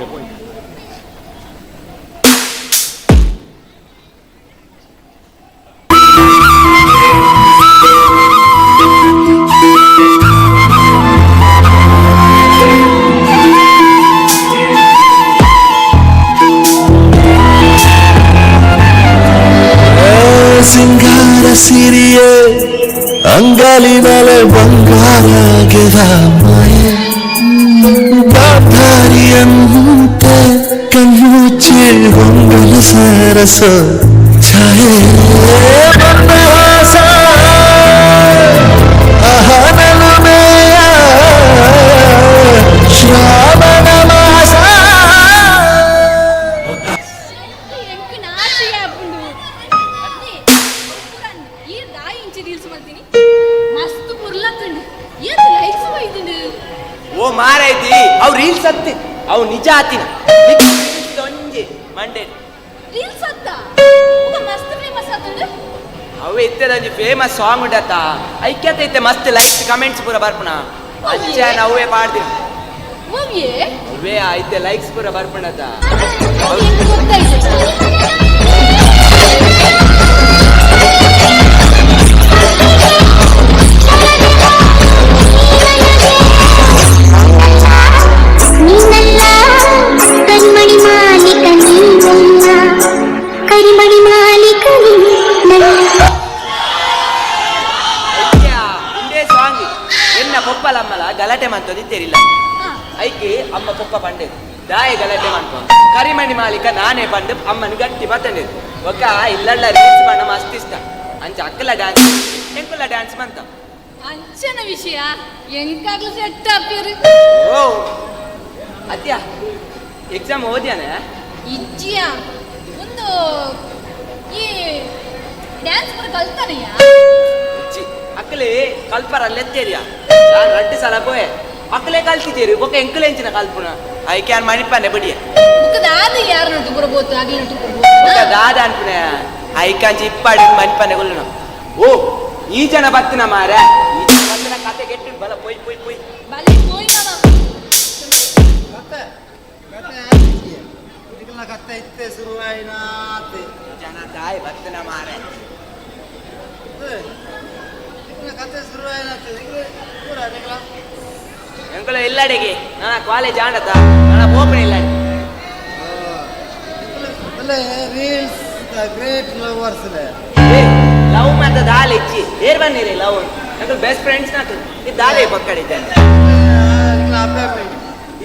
ಸಿಂಗಾರ ಸಿರಿಯೇ ಅಂಗಾಲಿನಲೆ ಬಂಗಾರಾಗೆದ ಮಾಯೆ ದಾರಿಯಂತೆ ಕಣ್ಣುಚ್ಚಿ ಹೊಂಗಲ ಸರಸ ಛಾಯೆ ಬಂದಹಾಸ ಅಹನಲುಮೆಯ ಶ್ರಾವಣ ಮಾಸ ಓ ಮಾರೈತಿ ಅವ್ ರೀಲ್ಸ್ ಹತ್ತಿ ಅವ್ ನಿಜ ಆತಿನ ಒಂಜಿ ಮಂಡೆ ರೀಲ್ಸ್ ಅತ್ತ ಮಸ್ತ್ ಫೇಮಸ್ ಆತಂಡ ಅವೆ ಇತ್ತದಂಜಿ ಫೇಮಸ್ ಸಾಂಗ್ ಉಂಡತ್ತ ಐಕ್ಯತೆ ಮಸ್ತ್ ಲೈಕ್ಸ್ ಕಮೆಂಟ್ಸ್ ಪೂರ ಬರ್ಪುನ ಅಂಚೆ ನಾವೇ ಪಾಡ್ದಿನ ಓವಿಯೇ ಅವೇ ಐತೆ ಲೈಕ್ಸ್ ಪೂರ ಬರ್ಪುಣತ ಕರಿಮಣಿ ಮಾಲಿಕ ನೀನಲ್ಲ ಕರಿಮಣಿ ಮಾಲಿಕ ಇಂದೇ ಸಾಂಗ್ ಎನ್ನ ಪೊಪ್ಪಲಮ್ಮಲ ಗಲಾಟೆ ಮಂತೋದಿತ್ತೇರಿಲ್ಲ ಐಕೆ ಅಮ್ಮ ಪೊಪ್ಪ ಪಂಡೆ ದಾಯ ಗಲಾಟೆ ಮಂತ ಕರಿಮಣಿ ಮಾಲಿಕ ನಾನೇ ಪಂಡು ಅಮ್ಮನ ಗಟ್ಟಿ ಮತ್ತಂಡೇದು ಒಕ್ಕ ಇಲ್ಲಲ್ಲ ರೀಲ್ಸ್ ಪಂಡ ಮಸ್ತ್ ಇಷ್ಟ ಅಂಚ ಅಕ್ಕಲ ಡ್ಯಾನ್ಸ್ ಎಂಕುಲ ಡ್ಯಾನ್ಸ್ ಮಂತ ಅಂಚನ ವಿಷಯ ಎಂಕಾಗ್ಲು ಸೆಟ್ ಆಪಿರು ಓ ಅದ್ಯಾ ಎಕ್ಸಾಮ್ ಓದ್ಯಾನ ಇಜ್ಜಿಯ ಒಂದು ಈ ಡ್ಯಾನ್ಸ್ ಪೂರ ಕಲ್ತಾನೆಯ ಅಕ್ಕಲೆ ಕಲ್ಪರಲ್ಲೆತ್ತೇರಿಯ ನಾನು 2 ಸಲ ಪೋಯೆ ಅಕ್ಕಲೆ ಕಲ್ತಿದ್ದೀರಿ ಬೊಕ್ಕ ಎಂಕಲೆ ಎಂಚಿನ ಕಲ್ಪುನ ಐಕೆ ಯಾರು ಮಣಿಪಾನೆ ಬಡಿಯ ಬುಕ್ಕ ದಾದ ಯಾರು ನಟು ಬರಬಹುದು ಆಗ್ಲಿ ನಟು ಬರಬಹುದು ದಾದ ಅನ್ಪುನ ಐಕಾಂಚಿ ಇಪ್ಪಾಡಿ ಮಣಿಪಾನೆ ಗೊಲ್ಲುನ ಓ ಈ ಜನ ಬತ್ತಿನ ಮಾರ ಈ ಜನ ಬತ್ತಿನ ಕತೆ ಗೆಟ್ಟು ಬಲ ಪೊಯ್ ಪೊಯ್ ಪೊಯ್ ಬಲಿ ಪೋಯ್ ಮಾಮ ಕತ್ತೆ ಇತ್ತೆ ಶುರುವಾಯಿನಾತೆ ಜನ ದಾಯ್ ಬತ್ತಿನ ಮಾರ ಕತ್ತೆ ಶುರುವಾಯಿನಾತೆ ಪೂರ ಎಂಕುಲು ಇಲ್ಲಡೆಗೆ ನನ್ನ ಕಾಲೇಜ್ ಆಂಡತ ನನ್ನ ಓಪನ್ ಇಲ್ಲ ರೀಲ್ಸ್ ಗ್ರೇಟ್ ಲವರ್ಸ್ ಲವ್ ಮಾತ ದಾಲ್ ಇಚ್ಚಿ ಏರ್ ಬನ್ನಿರಿ ಲವ್ ಎಂಕುಲು ಬೆಸ್ಟ್ ಫ್ರೆಂಡ್ಸ್ ನಾಕು ಇದು ದಾಲೆ ಪಕ್ಕಡಿದ್ದೇನೆ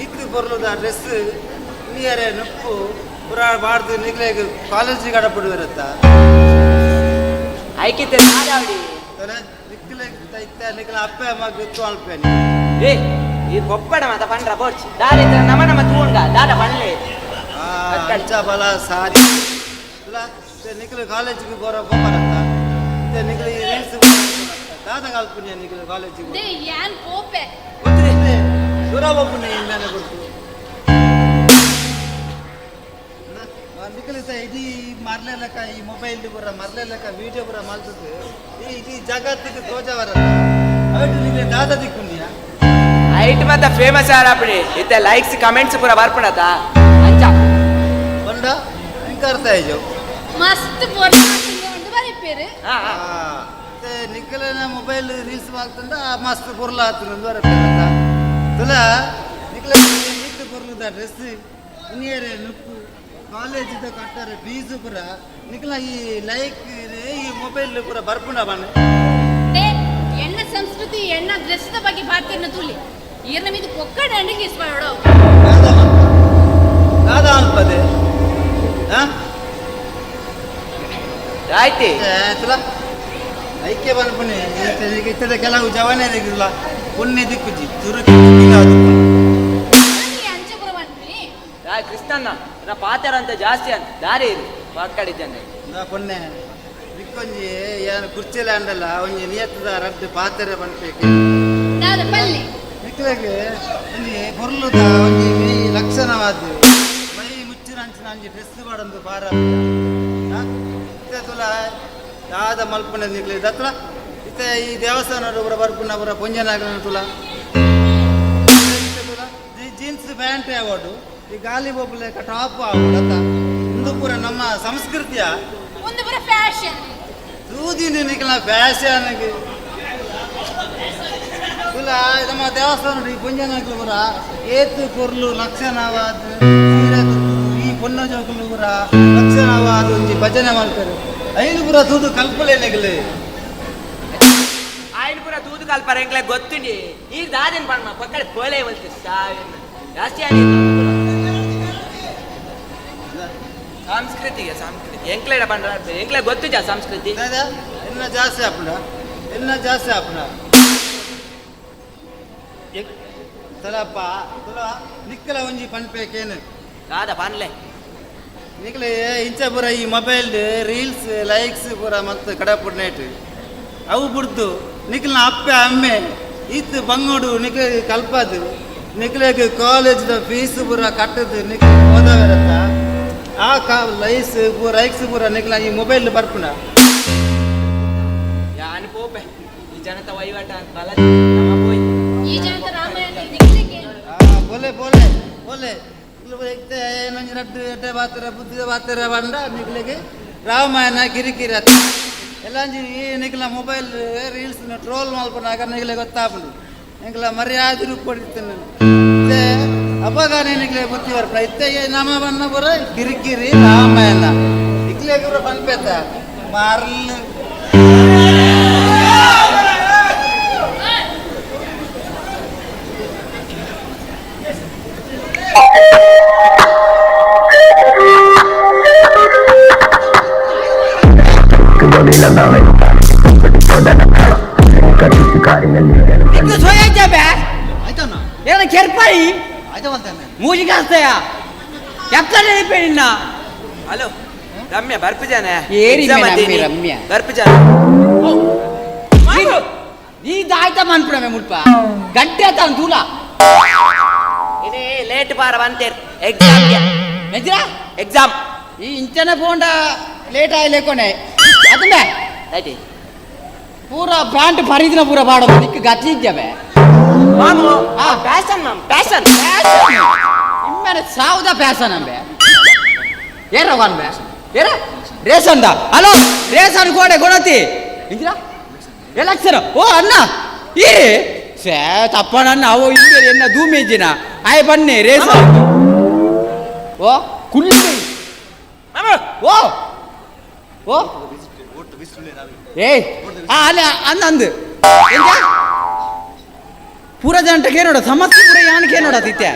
ಇತ್ತು ಬರ್ಲದ ಡ್ರೆಸ್ ನಿಯರೇ ನಪ್ಪು ಪುರ ಬಾಡ್ದು ನಿಗ್ಲೆಗ್ ಕಾಲೇಜಿಗೆ ಅಡಪಡುವಿರತ್ತ ಐಕಿತ್ತೆ ದಾದಾವಡಿ ನಿಗ್ಲ ಅಪ್ಪೆ ಅಮ್ಮ ಗೊತ್ತು ಅಲ್ಪೇನಿ ಏ ಈ ಕೊಪ್ಪಡ ಮಾತ ಪಂಡ್ರ ಬೋರ್ಚಿ ದಾರಿ ನಮ ನಮ ತೂಂಡ ದಾದ ಪನ್ಲೆ ಕಂಚ ಬಲ ಸಾರಿ ನಿಗ್ಲು ಕಾಲೇಜಿಗೆ ಬರೋ ಬರತ್ತ ನಿಗ್ಲು ಈ ರೀಲ್ಸ್ ದಾದ ಕಲ್ಪನೆ ನಿಗ್ಲು ಕಾಲೇಜಿಗೆ ಯಾನ್ ಪೋಪೆ ದೂರ ಒಬ್ಬನೇ ಇಂದಾನೆ ಕೊಡ್ತು ನಿಖಲಿತ ಇಡೀ ಮರ್ಲೆಲಕ ಈ ಮೊಬೈಲ್ ಬರ ಮರ್ಲೆಲಕ ವಿಡಿಯೋ ಬರ ಮಲ್ತದ್ದು ಈ ಜಗತ್ತಿಗೆ ತೋಜವರಲ್ಲ ಅವತ್ತು ನಿಮಗೆ ದಾದ ದಿಕ್ಕುಂಡಿಯಾ ಐಟ್ ಮತ್ತ ಫೇಮಸ್ ಆರಾಪಡಿ ಇತ್ತೆ ಲೈಕ್ಸ್ ಕಮೆಂಟ್ಸ್ ಪೂರ ಬರ್ಪಡತ ಅಂಚ ಬಂಡ ಇಂಕರ್ತಾ ಇಜೋ ಮಸ್ತ್ ಪೊರ್ಲಾಂಡು ಬರಿಪೇರು ನಿಖಲನ ಮೊಬೈಲ್ ರೀಲ್ಸ್ ಮಾಡ್ತಂಡ ಮಸ್ತ್ ಪೊರ್ಲ ಆತನಂದು ಬರಪೇರಂತ ತುಲ ನಿಖಲ ನಿತ್ತು ಪೊರ್ಲದ ಡ್ರೆಸ್ ಇನ್ನೇರೆ ನುಪ್ಪು ಕಾಲೇಜಿದ ಕಟ್ಟಾರೆ ಫೀಸು ಪುರ ನಿಖಲ ಈ ಲೈಕ್ ಈ ಮೊಬೈಲ್ ಪುರ ಬರ್ಪುಂಡ ಬಣ್ಣ ಎಣ್ಣ ಸಂಸ್ಕೃತಿ ಎಣ್ಣ ಡ್ರೆಸ್ದ ಬಗ್ಗೆ ಬಾತಿರ್ನ ತುಳಿ ಈರ್ನ ಮೀದು ಕೊಕ್ಕಡ ಅಂಡಿಗೆ ಇಸ್ಮಾಡೋ ದಾದ ಅನ್ಪದೆ ಆಯ್ತಿ ತುಲ ಐಕ್ಯ ಬನ್ಪುಣಿ ಇತ್ತದ ಕೆಲವು ಜವಾನೇ ದಿಗಿಲ್ಲ ಪುಣ್ಯ ದಿಕ್ಕುಜಿ ತುರುಕಿ ಕೃಷ್ಣನ್ನ ನಾ ಪಾತ್ರ ಅಂತ ಜಾಸ್ತಿ ಅಂತ ದಾರಿ ಇರು ಪಕ್ಕಡಿದ್ದಾನೆ ನಾ ಪೊನ್ನೆ ದಿಕ್ಕೊಂಜಿ ಏನು ಕುರ್ಚಿಲ ಅಂಡಲ್ಲ ಒಂಜಿ ನಿಯತ್ತದ ರಡ್ಡು ಪಾತ್ರೆ ಬನ್ಬೇಕು ನಿಕ್ಲೆಗೆ ಇಲ್ಲಿ ಬೊರ್ಲುದ ಒಂಜಿ ಮೈ ಲಕ್ಷಣವಾದ ಮೈ ಮುಚ್ಚಿನ ಅಂಚಿನ ಅಂಜಿ ಡ್ರೆಸ್ ಮಾಡೊಂದು ಬಾರ ತುಲ ದಾದ ಮಲ್ಪುಣ ನಿಕ್ಲೆ ದತ್ರ ಇತ್ತೆ ಈ ದೇವಸ್ಥಾನ ಬರ್ಪುಣ ಬರ ಪೊಂಜನಾಗ ತುಲ ಜೀನ್ಸ್ ಪ್ಯಾಂಟ್ ಯಾವಡು ಈ ಗಾಲಿ ಬೊಬ್ಬಲೆ ಟಾಪ್ ಆಗುತ್ತ ಒಂದು ಪೂರ ನಮ್ಮ ಸಂಸ್ಕೃತಿಯ ಒಂದು ಪೂರ ಫ್ಯಾಷನ್ ತೂದಿನ ನಿಖಲ ಫ್ಯಾಷನ್ಗೆ ತುಲ ನಮ್ಮ ದೇವಸ್ಥಾನ ಈ ಪುಂಜನಾಗ್ಲು ಪೂರ ಏತು ಕೊರ್ಲು ಲಕ್ಷಣವಾದ ಈ ಪೊನ್ನ ಜೋಕಲು ಪೂರ ಲಕ್ಷಣವಾದ ಒಂಜಿ ಭಜನೆ ಮಾಡ್ತಾರೆ ಐನು ಪೂರ ತೂದು ಕಲ್ಪಲೇನೆಗಲೆ ఆయన కూడా దూదు కలపారు ఎంకలే గొత్తుండి ఈ దాదిని పడమ పక్కన పోలే వెళ్తే ಜಾಸ್ತಿ ಸಂಸ್ಕೃತಿ ಸಂಸ್ಕೃತಿ ಎಂಕ್ಲೆಡ ಬಂಡ ಎಂಕ್ಲೆ ಗೊತ್ತಿಜ ಸಂಸ್ಕೃತಿ ಇನ್ನ ಜಾಸ್ತಿ ಹಾಪುಣ ಇನ್ನ ಜಾಸ್ತಿ ಹಾಪುಣ ತಲಪ್ಪ ತುಲ ನಿಕ್ಕಲ ಒಂಜಿ ಪನ್ಪೇಕೇನು ಕಾದ ಪನ್ಲೆ ನಿಕ್ಲೆ ಇಂಚ ಪೂರ ಈ ಮೊಬೈಲ್ ರೀಲ್ಸ್ ಲೈಕ್ಸ್ ಪೂರ ಮತ್ತು ಕಡಪುಡ್ನೇಟ್ ಅವು ಬಿಡ್ತು ನಿಖಲ್ನ ಅಪ್ಪೆ ಅಮ್ಮೆ ಇತ್ತು ಬಂಗೋಡು ನಿಖಲ ಕಲ್ಪದು ನಿಖಲೆಗೆ ಕಾಲೇಜ್ದ ಫೀಸ್ ಪೂರ ಕಟ್ಟದು ನಿಖಲ ಓದವರತ್ತ ಆ ಲೈಸ್ ಲೈಕ್ಸ್ ಪೂರ ನಿಖಲ ಈ ಮೊಬೈಲ್ ಬರ್ಪುಣ ಯಾನ್ ಪೋಪೆ ಈ ಜನತ ವಹಿವಾಟ ಬಲ ಈ ಜನತ ರಾಮಾಯಣ ಬೋಲೆ ಬೋಲೆ ಬೋಲೆ ನಂಗೆ ರಡ್ಡು ಎಡ್ಡೆ ಬಾತರ ಬುದ್ಧಿದ ಬಾತರ ಬಂಡ ನಿಖಲೆಗೆ ರಾಮಾಯಣ ಕಿರಿಕಿರಿ ಅತ್ತ ಎಲ್ಲ ನಿಖಲ ಮೊಬೈಲ್ ರೀಲ್ಸ್ನ ಟ್ರೋಲ್ ಮಲ್ಪನಾಗ ನಿಖಲೆ ಗೊತ್ತಾಪುಂಡು ನಿಖಲ ಮರ್ಯಾದೆ ರೂಪಡಿರ್ತೇನೆ ಅವಾಗ ನಿಖಲೆ ಬುದ್ಧಿ ಬರ್ಪ ಇತ್ತೆ ನಮ್ಮ ಬಣ್ಣ ಬರ ಕಿರಿಕಿರಿ ರಾಮಾಯಣ ನಿಖಲೆ ಕೂಡ ಬಂದ್ಪೇತ ಮಾರ್ಲು ಹಲೋ ರಮ್ಯ ಬರ್ಪಿಜಾನೆ ರಮ್ಯ ಬರ್ಪಿಜಾನೆ ಈ ದಾಯ್ತ ಮನ್ಪುಡಮೆ ಮುಲ್ಪ ಗಡ್ಡೆ ಆತ ದೂಲ ಇದೇ ಲೇಟ್ ಬಾರ ಬಂತೇರ್ ಎಕ್ಸಾಮ್ ಎಕ್ಸಾಮ್ ಈ ಇಂಚನ ಪೋಂಡ ಲೇಟ್ ಆಯ್ಲೆ ಕೊನೆ ಅದುಮೆ ಆಯ್ತು ಪೂರ ಪ್ಯಾಂಟ್ ಪರಿದಿನ ಪೂರ ಬಾಡೋ ದಿಕ್ಕು ಗತಿ ಇದ್ದಾವೆ ಮಾಮು ಫ್ಯಾಷನ್ ಮಾಮ್ ಫ್ಯಾಷನ್ ಇಮ್ಮನೆ ಸಾವುದ ಫ್ಯಾಷನ್ ಅಂಬೆ ಏರ ಬೇ ಏರ ರೇಷನ್ದ ಹಲೋ ರೇಷನ್ ಕೋಡೆ ಕೊಡತಿ ಇಂದಿರಾ ಎಲೆಕ್ಷನ್ ಓ ಅಣ್ಣ ಈ ತಪ್ಪಣ್ಣ ಅವು ಹಿಂಗೆ ಎನ್ನ ಧೂಮೇಜಿನ ಆಯ್ ಬನ್ನಿ ರೇಸ್ ಓ ಕುಳ್ಳಿ ಓ ಓ ಏ ಅಲ್ಲ ಅಂದಂದು ಪೂರ ಜನಕ್ಕೆ ನೋಡ ಸಮಸ್ಯೆ ಪೂರ ಯಾನಕ್ಕೆ ನೋಡತಿತ್ತೆ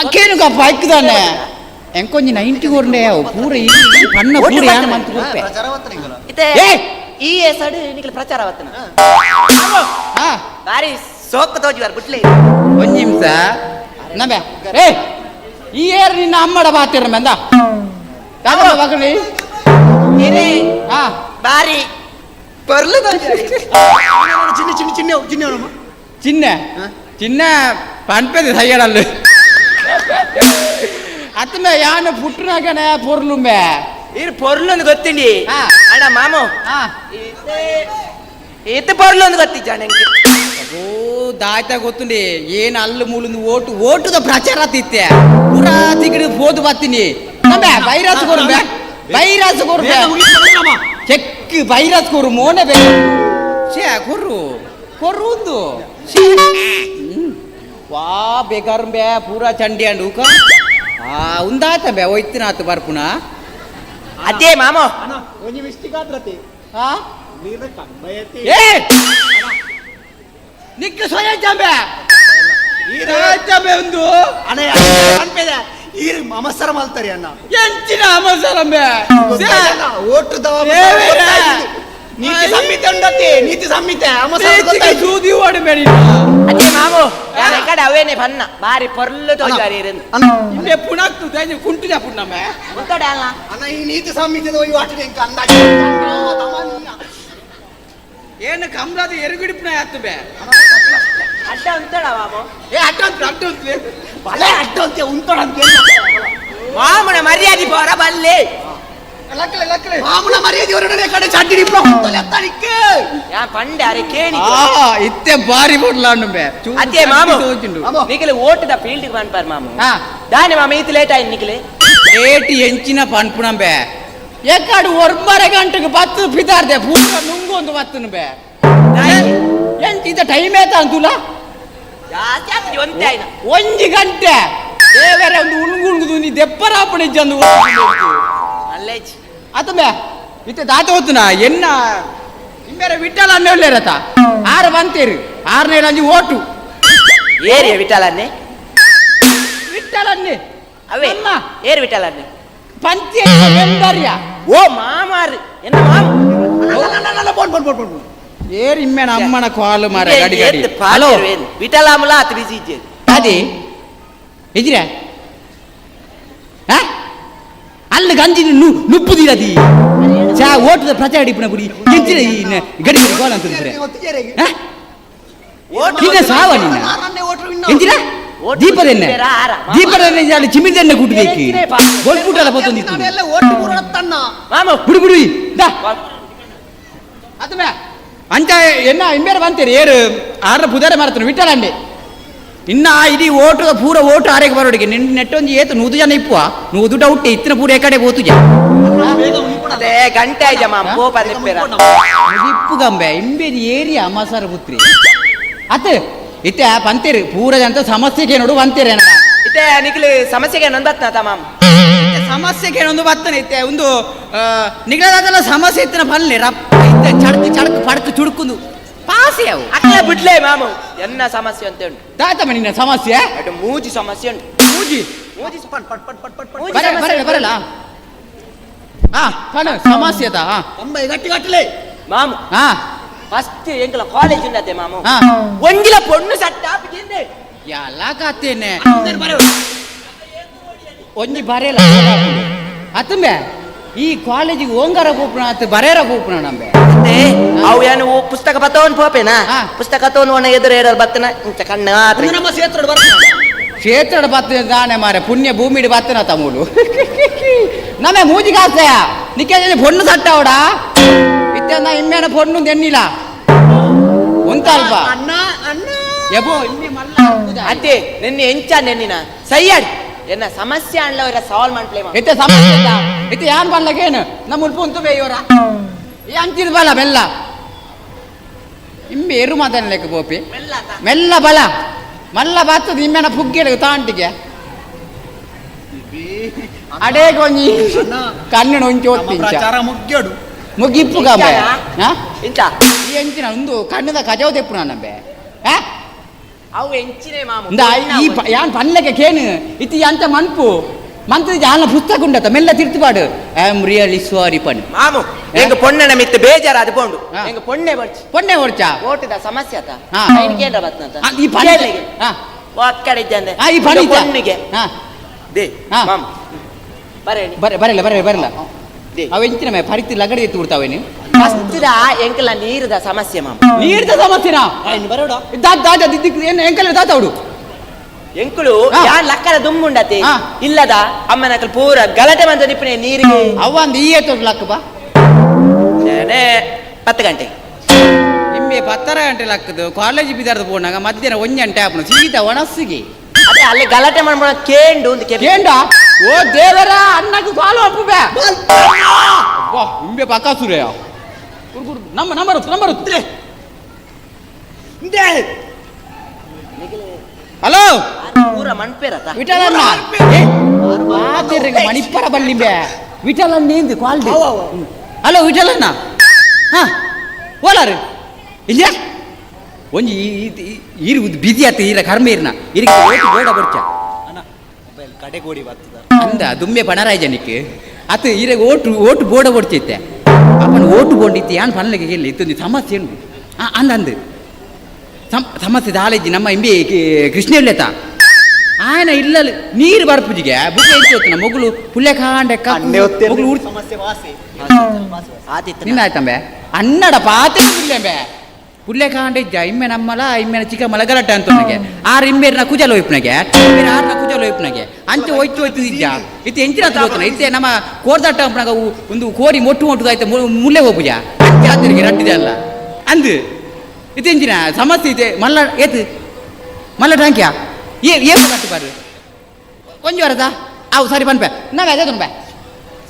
ಅಕ್ಕೇನು ಕಪ್ಪ ಐಕ್ದಾನೆ ಎಂಕೊಂಜಿ 90 ಕೊರ್ನೆ ಪೂರ ಈ ಪಣ್ಣ ಪೂರ ಯಾನ ಮಂತ್ ಗೊತ್ತೆ ಏ ಈ ಸಡ್ ನಿಕಲ ಪ್ರಚಾರ ಅವತ್ತನ ಬಾರಿ ಸೋಕ ತೋಜಿವಾರ ಬಿಟ್ಲೆ ಒಂದ್ ನಿಮಿಷ ನಮ್ಮೆ ಏ ಈ ಏರ್ ನಿನ್ನ ಅಮ್ಮಡ ಬಾತಿರ ಮೆಂದ ಯಾಕಂದ್ರೆ ಮಗನಿ ನೀನೇ ಬಾರಿ ಪರ್ಲು ಚಿನ್ನ ಚಿನ್ನ ಚಿನ್ನ ಚಿನ್ನ ಚಿನ್ನ ಚಿನ್ನ ಪನ್ಪೆದು ಸೈಯಡಲ್ಲು ಅತ್ತಮೆ ಯಾನು ಪುಟ್ಟನಾಗನೆ ಪೊರ್ಲುಂಬೆ ಇರ್ ಪೊರ್ಲು ಅಂತ ಗೊತ್ತಿಂಡಿ ಅಣ್ಣ ಮಾಮು ಈತ ಪೊರ್ಲು ಅಂತ ಗೊತ್ತಿಜ್ಜ ನಂಗೆ ಓ ದಾಯ್ತ ಗೊತ್ತುಂಡಿ ಏನ್ ಅಲ್ಲು ಮೂಲುಂದು ಓಟುದ ಪ್ರಚಾರ ತಿತ್ತೆ ಪೂರಾ ತಿಗಿಡು ಹೋದು ಬತ್ತೀನಿ ನಮ್ಮೆ ವೈರಸ್ ಕೊರ್ಬೆ ವೈರಸ್ ಕೊರ್ಬೆ ಚೆಕ್ ವೈರಸ್ ಕೊರು ಮೋನೆ ಬೇ ಛೇ ಕೊರ್ರು ಒಂದು ವಾ ಬೇಕಾರ ಬೇ ಪೂರಾ ಚಂಡಿ ಅಂಡು ಉಂದಾತ ಬೇ ಒಯ್ತಿನಾತು ಬರ್ಪುನ ಅದೇ ಮಾಮು ಒಂಜಿ ಮಿಸ್ಟೇಕ್ ಆದ್ರತಿ ನೀರ ಕಮ್ಮಯತಿ ಏ ನಿಕ್ಕ ಸೊಯ ಜಂಬೆ ಒಂದು ಅಣ್ಣ ಅನ್ಪೇದ ಈ ಅಮಸರ ಮಲ್ತಾರೆ ಅಣ್ಣ ಎಂಚಿನ ಅಮಸರಮೆ ಓಟುದವ ನೀತಿ ಸಂಹಿತೆ ಉಂಡತಿ ನೀತಿ ಸಂಹಿತೆ ಅಮಸರ ಸೂದಿ ಓಡಬೇಡಿ ಅದೇ ಮಾಮು ಯಾನ ಕಡೆ ಅವೇನೆ ಬನ್ನ ಬಾರಿ ಪೊರ್ಲು ತೋಜಾರಿ ಇರಂದು ಇನ್ನೆ ಪುಣಕ್ತು ದೈಜ ಕುಂಟಿದ ಪುಣ್ಣಮ್ಮೆ ಉಂಟಡೆ ಅಲ್ಲ ಅಣ್ಣ ಈ ನೀತಿ ಸಂಹಿತೆ ಹೋಗಿ ವಾಟಿಗೆ ಇಂಕ ಅಂದಾಜು ಏನು ಕಮ್ಲಾದ ಎರುಗಿಡಿಪುನ ಯಾತ್ತು ಬೇ ಅಡ್ಡ ಉಂಟಡ ಮಾಮು ಏ ಅಡ್ಡ ಉಂಟು ಬಲೆ ಅಡ್ಡ ಅಂತ ಉಂಟೋಡಂತ ಮಾಮನ ಮರ್ಯಾದೆ ಪೋರ ಬಲ್ಲೆ ಮಾಮನ ಮರ್ಯಾದೆ ಹೊರಡನೆ ಕಡೆ ಚಡ್ಡಿ ಯಾ ಪಂಡೆ ಅರೆ ಕೇಣಿ ಇತ್ತೆ ಬಾರಿ ಬಡ್ಲಾಂಡು ಬೇ ಅದೇ ಮಾಮು ನಿಖಿಲೆ ಓಟದ ಫೀಲ್ಡ್ ಪನ್ಪಾರ್ ಮಾಮು ದಾನೆ ಮಾಮ ಈತ ಲೇಟ್ ಆಯ್ತು ನಿಖಿಲೆ ಲೇಟ್ ಎಂಚಿನ ಪನ್ಪುಣಂ ಬೇ ಎಕ್ಕಡು ಒರ್ಬರ ಗಂಟೆಗೆ ಬತ್ತು ಪಿತಾರ್ದೆ ಪೂರ ನುಂಗೊಂದು ಬತ್ತನು ಬೇ ಎಂಚ ಇದ ಟೈಮ್ ಆಯ್ತಾ ಅಂತುಲ ಜಾಸ್ತಿ ಆಗ್ತದೆ ಒಂದೇ ಆಯ್ನ ಒಂಜಿ ಗಂಟೆ ದೇವರ ಒಂದು ಉಣ್ಗುಣ್ಗುದು ನೀ ದೆಪ್ಪರಾಪಣೆ ಜಂದು ಅಲ್ಲೇಜ್ ಆತ ಬೇ ಇತ್ತೆ ದಾತ ಹೋತುನ ಎನ್ನ ನಿಮ್ಮೇರ ವಿಠಲ ಅನ್ನೆ ಒಳ್ಳೆರತ ಆರು ಬಂತೇರು 6ನೇ ಅಂಜಿ ಓಟು ಏರಿಯ ವಿಠಲನ್ನೇ ವಿಠಲನ್ನೇ ಅವೇ ಏರ್ ವಿಠಲನ್ನೇ ಪಂಚೆ ಮೆಂಬರ್ಯ ಓ ಮಾಮಾರು ಎನ್ನ ಮಾಮು ಏರ್ ಇಮ್ಮೆನ ಅಮ್ಮನ ಕಾಲು ಮಾರ ಗಡಿ ಗಡಿ ಹಲೋ ವಿಠಲಾಮುಲ ಆತ ಬಿಸಿ ಇಜ್ಜೆ ಅದೇ ಇಜ್ರ ಅಲ್ಲಿ ಗಂಜಿ ನುಪ್ಪುದಿರದಿ ಚಾ ಓಟದ ಪ್ರಚಾರ ಹಿಡಿಪುನ ಬುಡಿ ಎಂಚಿನ ಈ ಗಡಿ ಗಡಿ ಗೋಲ ಅಂತಂದ್ರೆ ನಿನ್ನ ಸಾವ ನಿನ್ನ ಎಂಚಿನ ದೀಪದೆನ್ನೆ ದೀಪದೆನ್ನೆ ಅಲ್ಲಿ ಚಿಮಿದೆನ್ನೆ ಕುಟ್ಟಬೇಕು ಗೋಲ್ಪುಟಲ್ಲ ಪತ್ತೊಂದಿತ್ತು ಮಾಮು ಬಿಡು ಬಿಡು ದಾ ಅತಮೆ ಅಂಚ ಎನ್ನ ಇಂಬೇರ ಬಂತೇರಿ ಏರು 6ರ ಪುದಾರೆ ಮಾರತನು ವಿಠಲಂಡೆ ಇನ್ನ ಇಡೀ ಓಟು ಪೂರ ಓಟು ಆರೆಗೆ ಬರೋಡಿಗೆ ನೆಟ್ಟೊಂದು ಏತು 100 ಜನ ಇಪ್ಪುವ 100 ಡೌಟ್ ಇತ್ತಿನ ಪೂರ ಕಡೆ ಹೋತು ಜ ಅದೇ ಗಂಟೆ ಆಯ್ತ ಮಾಮ ಕೋಪ ನಿಪ್ಪೇರ ಇಪ್ಪು ಗಂಬೆ ಇಂಬೇದಿ ಏರಿಯಾ ಅಮ್ಮಸಾರ ಪುತ್ರಿ ಅತ್ತ ಇತ್ತೆ ಪಂತೇರು ಪೂರ ಜನ ಸಮಸ್ಯೆಗೆ ನೋಡು ಬಂತೇರಿ ಅಣ್ಣ ಇತ್ತೆ ನಿಖಿಲ್ ಸಮಸ್ಯೆಗೆ ನಂದತ್ನಾತ ಮಾಮ ಸಮಸ್ಯೆಗೆ ಒಂದು ಬತ್ತನೆ ಇತ್ತೆ ಒಂದು ನಿಗದಾದಲ್ಲ ಸಮಸ್ಯೆ ಇತ್ತಿನ ಬಲ್ಲೆ ರಪ್ಪ ಇತ್ತೆ ಚಡಕ್ ಪಡಕ್ ಚುಡುಕುಂದು ಪಾಸೆ ಅವು ಅಕ್ಕ ಬಿಡ್ಲೇ ಮಾಮು ಎನ್ನ ಸಮಸ್ಯೆ ಅಂತ ಉಂಟು ದಾತಮ್ಮ ನಿನ್ನ ಸಮಸ್ಯೆ ಅದು ಮೂಜಿ ಸಮಸ್ಯೆ ಉಂಟು ಮೂಜಿ ಪಟ್ ಪಟ್ ಪಟ್ ಪಟ್ ಪಟ್ ಬರಲ್ಲ ಕಣ ಸಮಸ್ಯೆ ಅದ ಗಟ್ಟಿ ಗಟ್ಟಲೆ ಮಾಮು ಫಸ್ಟ್ ಎಂಕಲ ಕಾಲೇಜ್ ಉಂಡತೆ ಮಾಮು ಒಂಜಿಲ ಪೊಣ್ಣು ಸಟ್ಟ ಬಿದ್ದೆ ಎಲ್ಲ ಕತ್ತೇನೆ ಒಂಜಿ ಬರೆಯಲ್ಲ ಅತ್ತಂಬೆ ಈ ಕಾಲೇಜಿಗೆ ಓಂಗಾರ ಕೂಪಣ ಅತ್ತ ಬರೇರ ಕೂಪಣ ನಮ್ಗೆ ಅವು ಏನು ಪುಸ್ತಕ ಬತ್ತವನ್ ಪೋಪೇನಾ ಪುಸ್ತಕ ತೋನ್ ಎದುರು ಏರಾರು ಬತ್ತನ ಕಣ್ಣ ನಮ್ಮ ಕ್ಷೇತ್ರ ಕ್ಷೇತ್ರ ಬತ್ತ ದಾನೆ ಮಾರೆ ಪುಣ್ಯ ಭೂಮಿ ಬತ್ತನ ತಮೂಲು ನಮ್ಮೆ ಮೂಜಿಗಾಸೆಯ ನಿಕ್ಕೆ ಪೊಣ್ಣು ಸಟ್ಟವಡ ಇತ್ತ ಇಮ್ಮೇನ ಪೊಣ್ಣು ಎನ್ನಿಲ್ಲ ಉಂಟಲ್ಪ ಎಬೋ ಅದೇ ನಿನ್ನೆ ಎಂಚ ನೆನ್ನಿನ ಸೈಯಡ್ ಎನ್ನ ಸಮಸ್ಯೆ ಅಣ್ಣ ಸಾಲ್ವ್ ಮಾಡ್ಲೇ ಇತ್ತೆ ಸಮಸ್ಯೆ ಇತ್ತೆ ಯಾನ್ ಬಲ್ಲಗೇನು ನಮ್ಮ ಉಲ್ಪು ಉಂಟು ಬೇಯೋರ ಅಂಚಿದ ಬಲ್ಲ ಬೆಲ್ಲ ಇಂಬೆ ಎರು ಮಾತನ ಲೆಕ್ಕ ಪೋಪಿ ಮೆಲ್ಲ ಬಲ ಮಲ್ಲ ಬತ್ತದ ನಿಮ್ಮೆನ ಪುಗ್ಗೆಡು ತಾಂಟಿಗೆ ಅಡೇ ಕೊಂಜಿ ಕಣ್ಣು ಒಂಚಿ ಪ್ರಚಾರ ಮುಗ್ಗಡು ಮುಗಿಪ್ಪು ಕಾಂಬೆ ಇಂಚ ಈ ಎಂಚಿನ ಒಂದು ಕಣ್ಣದ ಕಜಾವ್ ತೆಪ್ಪು ನಾನಂಬೆ ಅವು ಎಂಚಿನೇ ಮಾಮು ಈ ಯಾನ್ ಪನ್ಲೆಗೆ ಕೇನು ಇತಿ ಅಂತ ಮನ್ಪು ಮಂತ್ರಿ ಜಾನ ಪುಸ್ತಕ ಉಂಡತ ಮೆಲ್ಲ ತಿರ್ತಿಪಾಡು ಐ ಆಮ್ ರಿಯಲಿ ಸಾರಿ ಪನ್ ಮಾಮು ಎಂಗ ಪೊಣ್ಣನ ಮಿತ್ತ ಬೇಜಾರಾದ ಪೋಂಡು ಎಂಗ ಪೊಣ್ಣೆ ಬರ್ಚಿ ಪೊಣ್ಣೆ ಬರ್ಚಾ ಓಟದ ಸಮಸ್ಯೆ ಆತ ಹಾ ಕೇಂದ್ರ ಬತ್ನಂತ ಈ ಪನ್ನೆಗೆ ಹಾ ಒಕ್ಕಡೆ ಇದ್ದಂದೆ ಈ ಪನ್ನಿ ಪೊಣ್ಣಿಗೆ ಹಾ ದೇ ಮಾಮು ಬರೇನಿ ಬರಲ್ಲ ಅವ ಎಂಚಿನ ಮೇ ಪರಿತಿ ಲಗಡೆ ಎತ್ತು ಬಿಡ್ತಾವೆ ನೀವು ಫಸ್ಟ್ದ ಎಂಕಲ ನೀರದ ಸಮಸ್ಯೆ ಮಾಮ ನೀರ್ದ ಸಮಸ್ಯೆನಾ ಬರೋಡ ದಾದ ದಿಕ್ಕು ಏನು ಎಂಕಲ ದಾತಾವಡು ಎಂಕುಳು ಯಾನ್ ಲಕ್ಕರ ದುಮ್ಮುಂಡತೆ ಇಲ್ಲದ ಅಮ್ಮನಕಲ್ ಪೂರ ಗಲಾಟೆ ಬಂದ ನಿಪ್ಪನೆ ನೀರಿಗೆ ಅವ ಒಂದು ಈ ಎತ್ತೋಡು ಲಕ್ಕ ಬಾ 10 ಗಂಟೆ ನಿಮ್ಮೆ 10 ಗಂಟೆ ಲಕ್ಕದು ಕಾಲೇಜ್ ಬಿದ್ದಾರ್ದು ಪೋನಾಗ ಮಧ್ಯಾಹ್ನ 1 ಗಂಟೆ ಆಪಣ ಸೀದಾ ಒಣಸಿಗೆ ಅದೇ ಅಲ್ಲಿ ಗಲಾಟೆ ಮಾಡ್ಬೋಣ ಕೇಂಡು ಒಂದು ಕೇಂಡ ಓ ದೇವರ ಅಣ್ಣకు ಕಾಲು ಅಪ್ಪುಬೆ ವಾ ನಿಮ್ಮೆ ಪಕಾಸುರೆಯ ನಂಬರ್ ಹಲೋ ಪೂರ ಮಣ್ಪೇರತ ವಿಠಲಣ್ಣ ಮಣಿಪ್ಪರ ಬಲ್ಲಿಂಬೆ ವಿಠಲಣ್ಣ ಎಂದು ಕ್ವಾಲಿಟಿ ಹಲೋ ವಿಠಲಣ್ಣ ಹಾ ಓಲಾರು ಇಲ್ಲ ಒಂಜಿ ಈರು ಬಿಸಿ ಆತ ಈರ ಕರ್ಮ ಇರ್ನ ಇರಿಗೆ ಗೋಡ ಬರ್ಚ ಕಡೆಗೋಡಿ ಬರ್ತದ ಅಂದ ದುಮ್ಮೆ ಪಣರಾಯ ಜನಕ್ಕೆ ಅತ ಈರ ಓಟು ಬೋಡ ಬರ್ಚೈತೆ ಅಪ್ಪನ ಓಟು ಬೋಂಡಿತ್ತು ಯಾನ್ ಪನಲೆಗೆ ಹೇಳಿ ಇತ್ತೊಂದು ಸಮಸ್ಯೆ ಉಂಟು ಅಂದಂದು ಸಮಸ್ಯೆ ದಾಲೇಜಿ ನಮ್ಮ ಇಂಬಿ ಕೃಷ್ಣ ಇಲ್ಲತ ಆಯನ ಇಲ್ಲಲ್ಲಿ ನೀರು ಬರ್ಪುಜಿಗೆ ಬುಕ್ಕ ಇತ್ತು ಮೊಗಲು ಪುಲ್ಲೆ ಕಾಂಡೆ ನಿನ್ನ ಆಯ್ತಂಬೆ ಅನ್ನಡ ಪಾತೆ ಇಲ್ಲೆಂಬೆ ಪುಲ್ಲೆ ಕಾಂಡೆ ಇಜ್ಜ ಇಮ್ಮೆ ನಮ್ಮಲ ಇಮ್ಮೆನ ಚಿಕ್ಕ ಮಲಗಲಟ್ಟ ಅಂತ ನನಗೆ ಆರು ಇಮ್ಮೇರ್ನ ಕುಜಲ್ ಒಯ್ಪನಗೆ ಆರ್ನ ಕುಜಲ್ ಒಯ್ಪನಗೆ ಅಂಚೆ ಹೋಯ್ತು ಇಜ್ಜ ಇತ್ತು ಎಂಚಿನ ಹೋಗ್ತಾನೆ ಇತ್ತೆ ನಮ್ಮ ಕೋರ್ದಾಟ ಒಂದು ಕೋರಿ ಮೊಟ್ಟುದಾಯ್ತು ಮುಲ್ಲೆ ಹೋಗುಜ ಅಂಚೆ ಆತನಿಗೆ ರಟ್ಟಿದೆ ಅಲ್ಲ ಅಂದು ಇದು ಎಂಚಿನ ಸಮಸ್ಯೆ ಇದೆ ಮಲ್ಲ ಏತು ಮಲ್ಲ ಟ್ಯಾಂಕ್ಯಾ ಏನು ಕಟ್ಟು ಬಾರು ಕೊಂಚ ವರದಾ ಅವು ಸರಿ ಬನ್ಪೆ ನಾವೇ ಅದೇ ತುಂಬೆ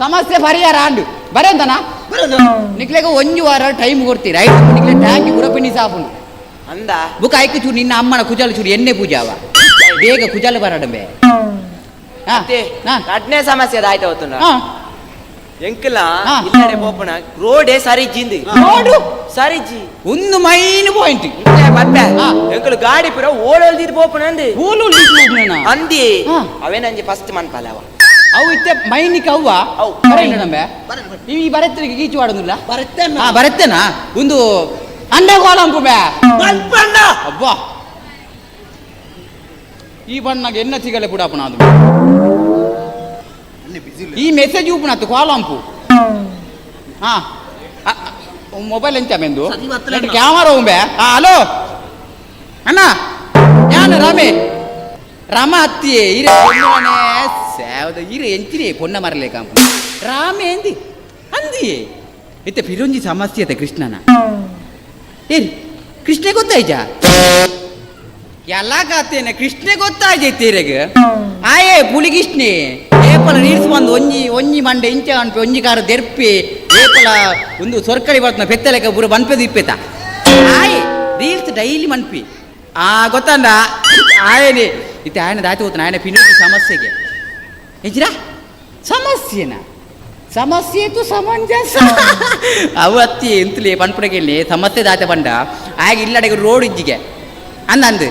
ಸಮಸ್ಯೆ ಪರಿಹಾರ ಆಂಡು ಬರೇಂತನಾ ನಿಕ್ಲೆಗ 1 ವಾರ ಟೈಮ್ ಕೊಡ್ತೀರಿ ಐದು ನಿಕ್ಲೆ ಟ್ಯಾಂಕಿ ಗುರಪಿನಿ ಸಾಪುಂಡು ಅಂದ ಬುಕ್ ಆಯ್ಕೆ ಚೂರು ನಿನ್ನ ಅಮ್ಮನ ಕುಜಾಲು ಚೂರು ಎಣ್ಣೆ ಪೂಜಾವ ಬೇಗ ಕುಜಾಲು ಬರಡಂಬೆ ಕಡ್ನೆ ಸಮಸ್ಯೆ ಆಯ್ತು ಅವತ್ತು ಎಂಕಲ ಇಲ್ಲಡೆ ಪೋಪಣ ರೋಡೇ ಸರಿಜ್ಜಿಂದು ರೋಡು ಸರಿಜ್ಜಿ ಒಂದು ಮೈನ್ ಪಾಯಿಂಟ್ ಬರ್ಬೆ ಎಂಕಲು ಗಾಡಿ ಪುರ ಓಡೋಲ್ದಿದ್ ಪೋಪಣ ಅಂದು ಅಂದಿ ಅವೇನಂಜಿ ಫಸ್ಟ್ ಮನ್ಪಾಲ ಅವ ಅವು ಇತ್ತೆ ಮೈನಿಗೆ ಅವ್ವ ಬರಂಬೆ ಈ ಬರತ್ತರಿಗೆ ಗೀಚು ಆಡೋದಿಲ್ಲ ಬರತ್ತೇನಾ ಒಂದು ಅಂಡೆ ಗೋಲಂಪು ಬೇ ಅಬ್ಬಾ ಈ ಬಣ್ಣಗೆ ಎನ್ನ ಸಿಗಲೆ ಬಿಡಪ್ಪನ ಅದು ಈ ಮೆಸೇಜ್ ಊಪಣತ್ತು ಕಾಲಂಪು ಹಾ ಮೊಬೈಲ್ ಎಂಚ ಮೆಂದು ಕ್ಯಾಮರಾ ಉಂಬೆ ಹಲೋ ಅಣ್ಣ ಯಾನು ರಾಮೇ ರಾಮ ಹತ್ತಿಯೇ ಈರ ಎಂಚಿನೇ ಪೊನ್ನ ಮರಲೇ ಕಾಂಪು ರಾಮೇ ಎಂದಿ ಅಂದಿಯೇ ಇತ್ತೆ ಫಿರೊಂಜಿ ಸಮಸ್ಯೆ ಅತ್ತೆ ಕೃಷ್ಣನ ಏರಿ ಕೃಷ್ಣ ಗೊತ್ತಾಯ್ಜ ಎಲ್ಲ ಕಾತೇನೆ ಕೃಷ್ಣ ಗೊತ್ತಾಯ್ತೈತೆ ಇರಗ ಆಯೇ ಪುಲಿಗಿಷ್ಣೆ ಏಪಲ ರೀಲ್ಸ್ ಬಂದು ಒಂಜಿ ಮಂಡೆ ಇಂಚ ಅನ್ಪೆ ಒಂಜಿ ಕಾರ ದೆರ್ಪೆ ಏಪಲ ಒಂದು ಸೊರ್ಕಳಿ ಬರ್ತನ ಪೆತ್ತಲೆಕ ಪೂರ ಬನ್ಪೆದು ಇಪ್ಪೆತ ಆಯೆ ರೀಲ್ಸ್ ಡೈಲಿ ಮನ್ಪಿ ಗೊತ್ತಂದ ಆಯನೆ ಇತ್ತೆ ಆಯನ ದಾತಿ ಹೋಗ್ತಾನೆ ಆಯನ ಪಿನೋಜಿ ಸಮಸ್ಯೆಗೆ ಹೆಜ್ರಾ ಸಮಸ್ಯೆನಾ ಸಮಸ್ಯೆ ತು ಸಮಂಜಸ ಅವತ್ತಿ ಎಂತಲೇ ಪನ್ಪುಡಗೆಲ್ಲಿ ಸಮಸ್ಯೆ ದಾತೆ ಬಂಡ ಆಗ ಇಲ್ಲಡೆಗೆ ರೋಡ್ ಇಜ್ಜಿಗೆ ಅಂದಂದು